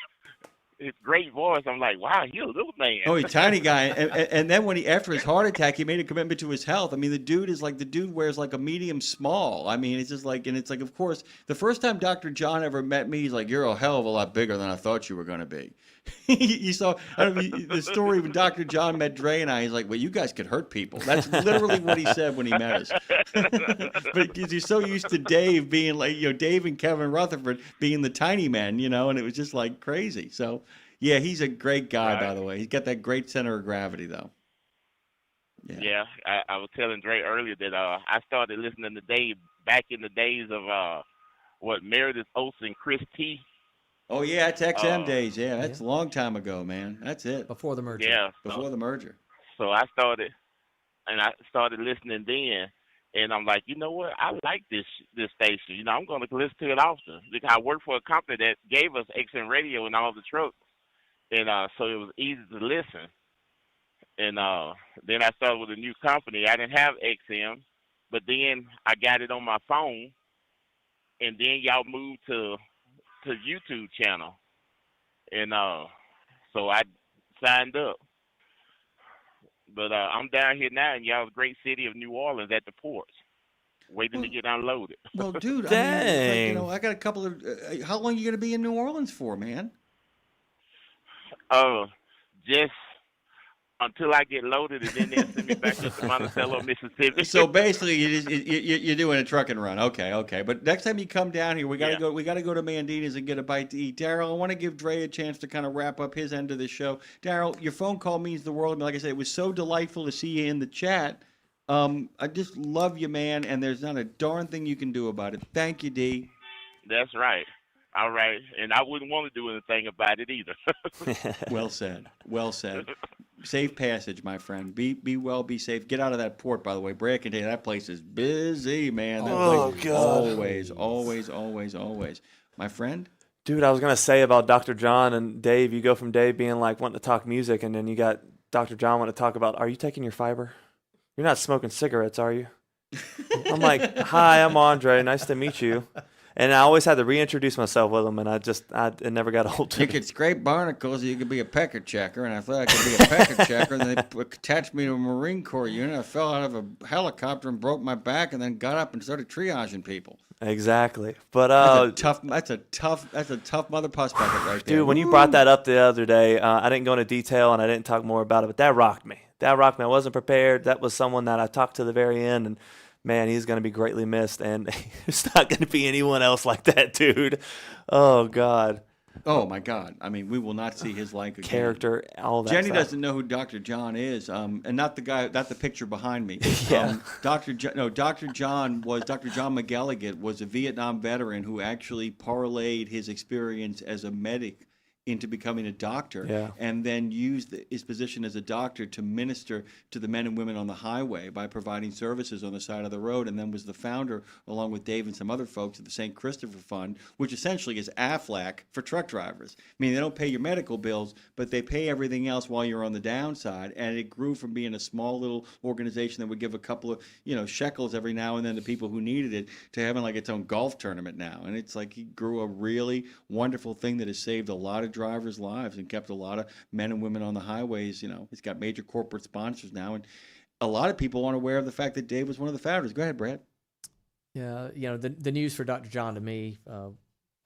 his great voice. I'm like, wow, he's a little man. Oh, he's a tiny guy. And then after his heart attack, he made a commitment to his health. I mean, the dude wears like a medium small. I mean, it's just like, and it's like, of course, the first time Dr. John ever met me, he's like, you're a hell of a lot bigger than I thought you were going to be. You saw the story when Dr. John met Dre and I, he's like, well, you guys could hurt people. That's literally what he said when he met us. But because you're so used to Dave being like, Dave and Kevin Rutherford being the tiny men, and it was just like crazy. So, yeah, he's a great guy, by the way. He's got that great center of gravity, though. Yeah, I was telling Dre earlier that I started listening to Dave back in the days of Meredith Oates and Chris T. Oh, yeah, it's XM days. Yeah, that's a long time ago, man. That's it. Before the merger. Yeah. Before the merger. So I started listening then, and I'm like, you know what? I like this station. I'm going to listen to it often, because I work for a company that gave us XM radio and all the trucks, and so it was easy to listen. And then I started with a new company. I didn't have XM, but then I got it on my phone, and then y'all moved to YouTube channel, and so I signed up. But I'm down here now in y'all's great city of New Orleans at the ports, waiting to get unloaded. Well, dude, Dang. I mean, I got a couple of. How long are you going to be in New Orleans for, man? Just until I get loaded, and then they'll send me back up to Monticello, Mississippi. So basically, you're doing a trucking run. Okay. But next time you come down here, we got to go. We got to go to Mandina's and get a bite to eat. Daryl, I want to give Dre a chance to kind of wrap up his end of the show. Daryl, your phone call means the world. Like I said, it was so delightful to see you in the chat. I just love you, man, and there's not a darn thing you can do about it. Thank you, D. That's right. All right, and I wouldn't want to do anything about it either. Well said. Well said. Safe passage, my friend. Be well, be safe. Get out of that port, by the way. Brad can tell you that place is busy, man. That place, God. Always. My friend? Dude, I was going to say about Dr. John and Dave, you go from Dave being like wanting to talk music, and then you got Dr. John wanting to talk about, are you taking your fiber? You're not smoking cigarettes, are you? I'm like, hi, I'm Andre. Nice to meet you. And I always had to reintroduce myself with him, and it never got old to me. It's great barnacles. You could be a pecker checker, and I thought I could be a pecker checker, and they attached me to a Marine Corps unit. I fell out of a helicopter and broke my back, and then got up and started triaging people. Exactly, but that's a tough mother puss bucket right there. Dude, when you brought that up the other day, I didn't go into detail and I didn't talk more about it, but that rocked me. I wasn't prepared. That was someone that I talked to the very end, and man, he's going to be greatly missed, and there's not going to be anyone else like that, dude. Oh, God. Oh, my God. I mean, we will not see his like again. Character, all that Jenny stuff. doesn't know who Dr. John is, and not the picture behind me. Yeah. Dr. John McElligott was a Vietnam veteran who actually parlayed his experience as a medic into becoming a doctor, and then used his position as a doctor to minister to the men and women on the highway by providing services on the side of the road, and then was the founder, along with Dave and some other folks, of the St. Christopher Fund, which essentially is Aflac for truck drivers. I mean, they don't pay your medical bills, but they pay everything else while you're on the downside, and it grew from being a small little organization that would give a couple of shekels every now and then to people who needed it, to having like its own golf tournament now. And it's like he grew a really wonderful thing that has saved a lot of drivers' lives and kept a lot of men and women on the highways. He's got major corporate sponsors now, and a lot of people aren't aware of the fact that Dave was one of the founders. Go ahead, Brad. Yeah, the news for Dr. John to me,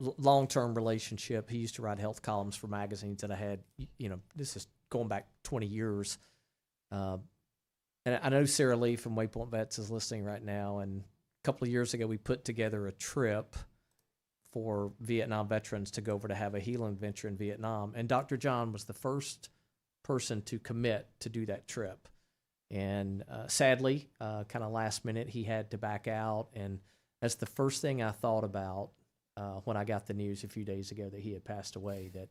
long-term relationship. He used to write health columns for magazines that I had. This is going back 20 years. And I know Sarah Lee from Waypoint Vets is listening right now. And a couple of years ago, we put together a trip for Vietnam veterans to go over to have a healing adventure in Vietnam. And Dr. John was the first person to commit to do that trip. And sadly, kind of last minute, he had to back out. And that's the first thing I thought about when I got the news a few days ago that he had passed away, that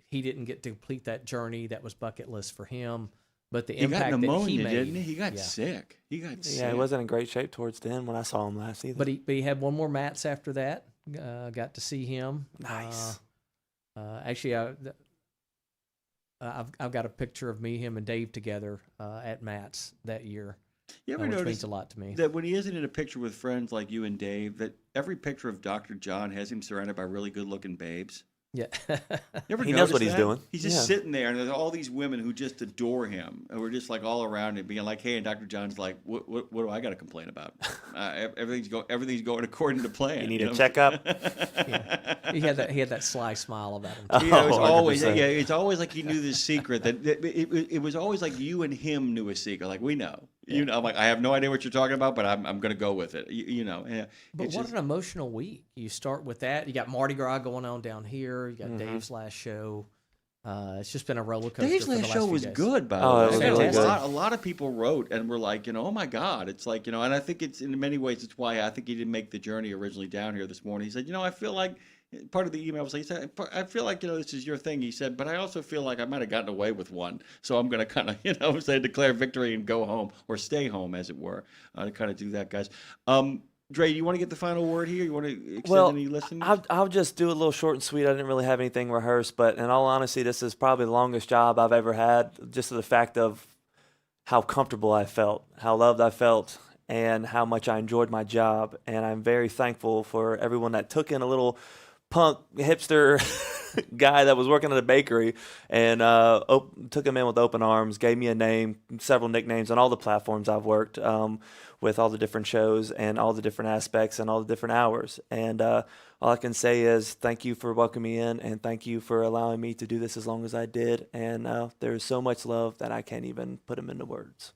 he didn't get to complete that journey that was bucket list for him. But the impact got pneumonia, that he made, didn't he? He got sick. He got sick. Yeah, he wasn't in great shape towards the end when I saw him last either. But he had one more Mats after that. Got to see him. Nice. Actually, I've got a picture of me, him, and Dave together at Mats that year. You ever which notice means a lot to me. that when he isn't in a picture with friends like you and Dave, that every picture of Dr. John has him surrounded by really good-looking babes? Yeah. You He knows what he's that? doing. He's just sitting there, and there's all these women who just adore him, and we're just like all around him, being like, "Hey," and Dr. John's like, "What do I got to complain about? Everything's going according to plan." You need a checkup. He had that sly smile about him. Yeah, it's always like he knew this secret. That it was always like you and him knew a secret. Like, we know. You know, I'm like, I have no idea what you're talking about, but I'm going to go with it. You know. But what an emotional week. You start with that. You got Mardi Gras going on down here. You got Dave's last show. It's just been a roller coaster. Dave's for the last last show few was days. good, by the Oh, way. it was really good. A lot of people wrote and were like, oh my God, it's like, and I think it's in many ways it's why I think he didn't make the journey originally down here this morning. He said, I feel like. Part of the email was like, he said, I feel like, this is your thing. He said, but I also feel like I might have gotten away with one. So I'm going to kind of, say declare victory and go home or stay home, as it were, to kind of do that, guys. Dre, do you want to get the final word here? You want to extend any listening? I'll just do a little short and sweet. I didn't really have anything rehearsed, but in all honesty, this is probably the longest job I've ever had, just to the fact of how comfortable I felt, how loved I felt, and how much I enjoyed my job. And I'm very thankful for everyone that took in a little punk hipster guy that was working at a bakery and took him in with open arms, gave me a name, several nicknames on all the platforms I've worked with, all the different shows and all the different aspects and all the different hours. And all I can say is thank you for welcoming me in, and thank you for allowing me to do this as long as I did. And there is so much love that I can't even put them into words.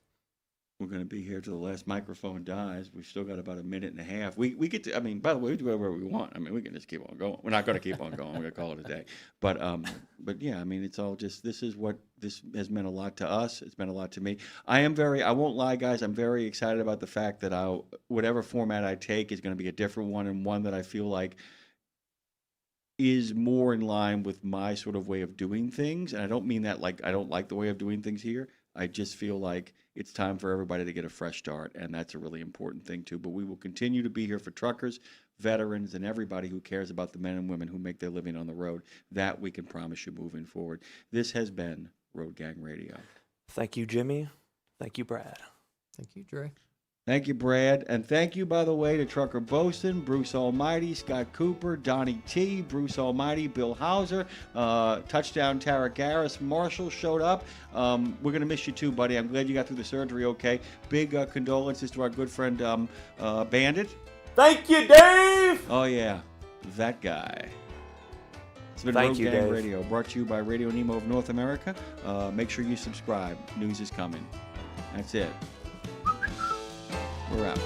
We're going to be here till the last microphone dies. We've still got about a minute and a half. We get to, by the way, we do whatever we want. We can just keep on going. We're not going to keep on going. We're going to call it a day. But yeah, it's all just, this has meant a lot to us. It's meant a lot to me. I won't lie, guys, I'm very excited about the fact that whatever format I take is going to be a different one, and one that I feel like is more in line with my sort of way of doing things. And I don't mean that like I don't like the way of doing things here. I just feel like it's time for everybody to get a fresh start, and that's a really important thing too. But we will continue to be here for truckers, veterans, and everybody who cares about the men and women who make their living on the road. That we can promise you moving forward. This has been Road Gang Radio. Thank you, Jimmy. Thank you, Brad. Thank you, Dre. Thank you, Brad. And thank you, by the way, to Trucker Bosun, Bruce Almighty, Scott Cooper, Donnie T, Bruce Almighty, Bill Hauser, Touchdown Tara Garris, Marshall showed up. We're going to miss you too, buddy. I'm glad you got through the surgery okay. Big condolences to our good friend Bandit. Thank you, Dave! Oh, yeah. That guy. It's been Thank Road you, Gang Dave. Radio, brought to you by RadioNemo of North America. Make sure you subscribe. News is coming. That's it. We're out.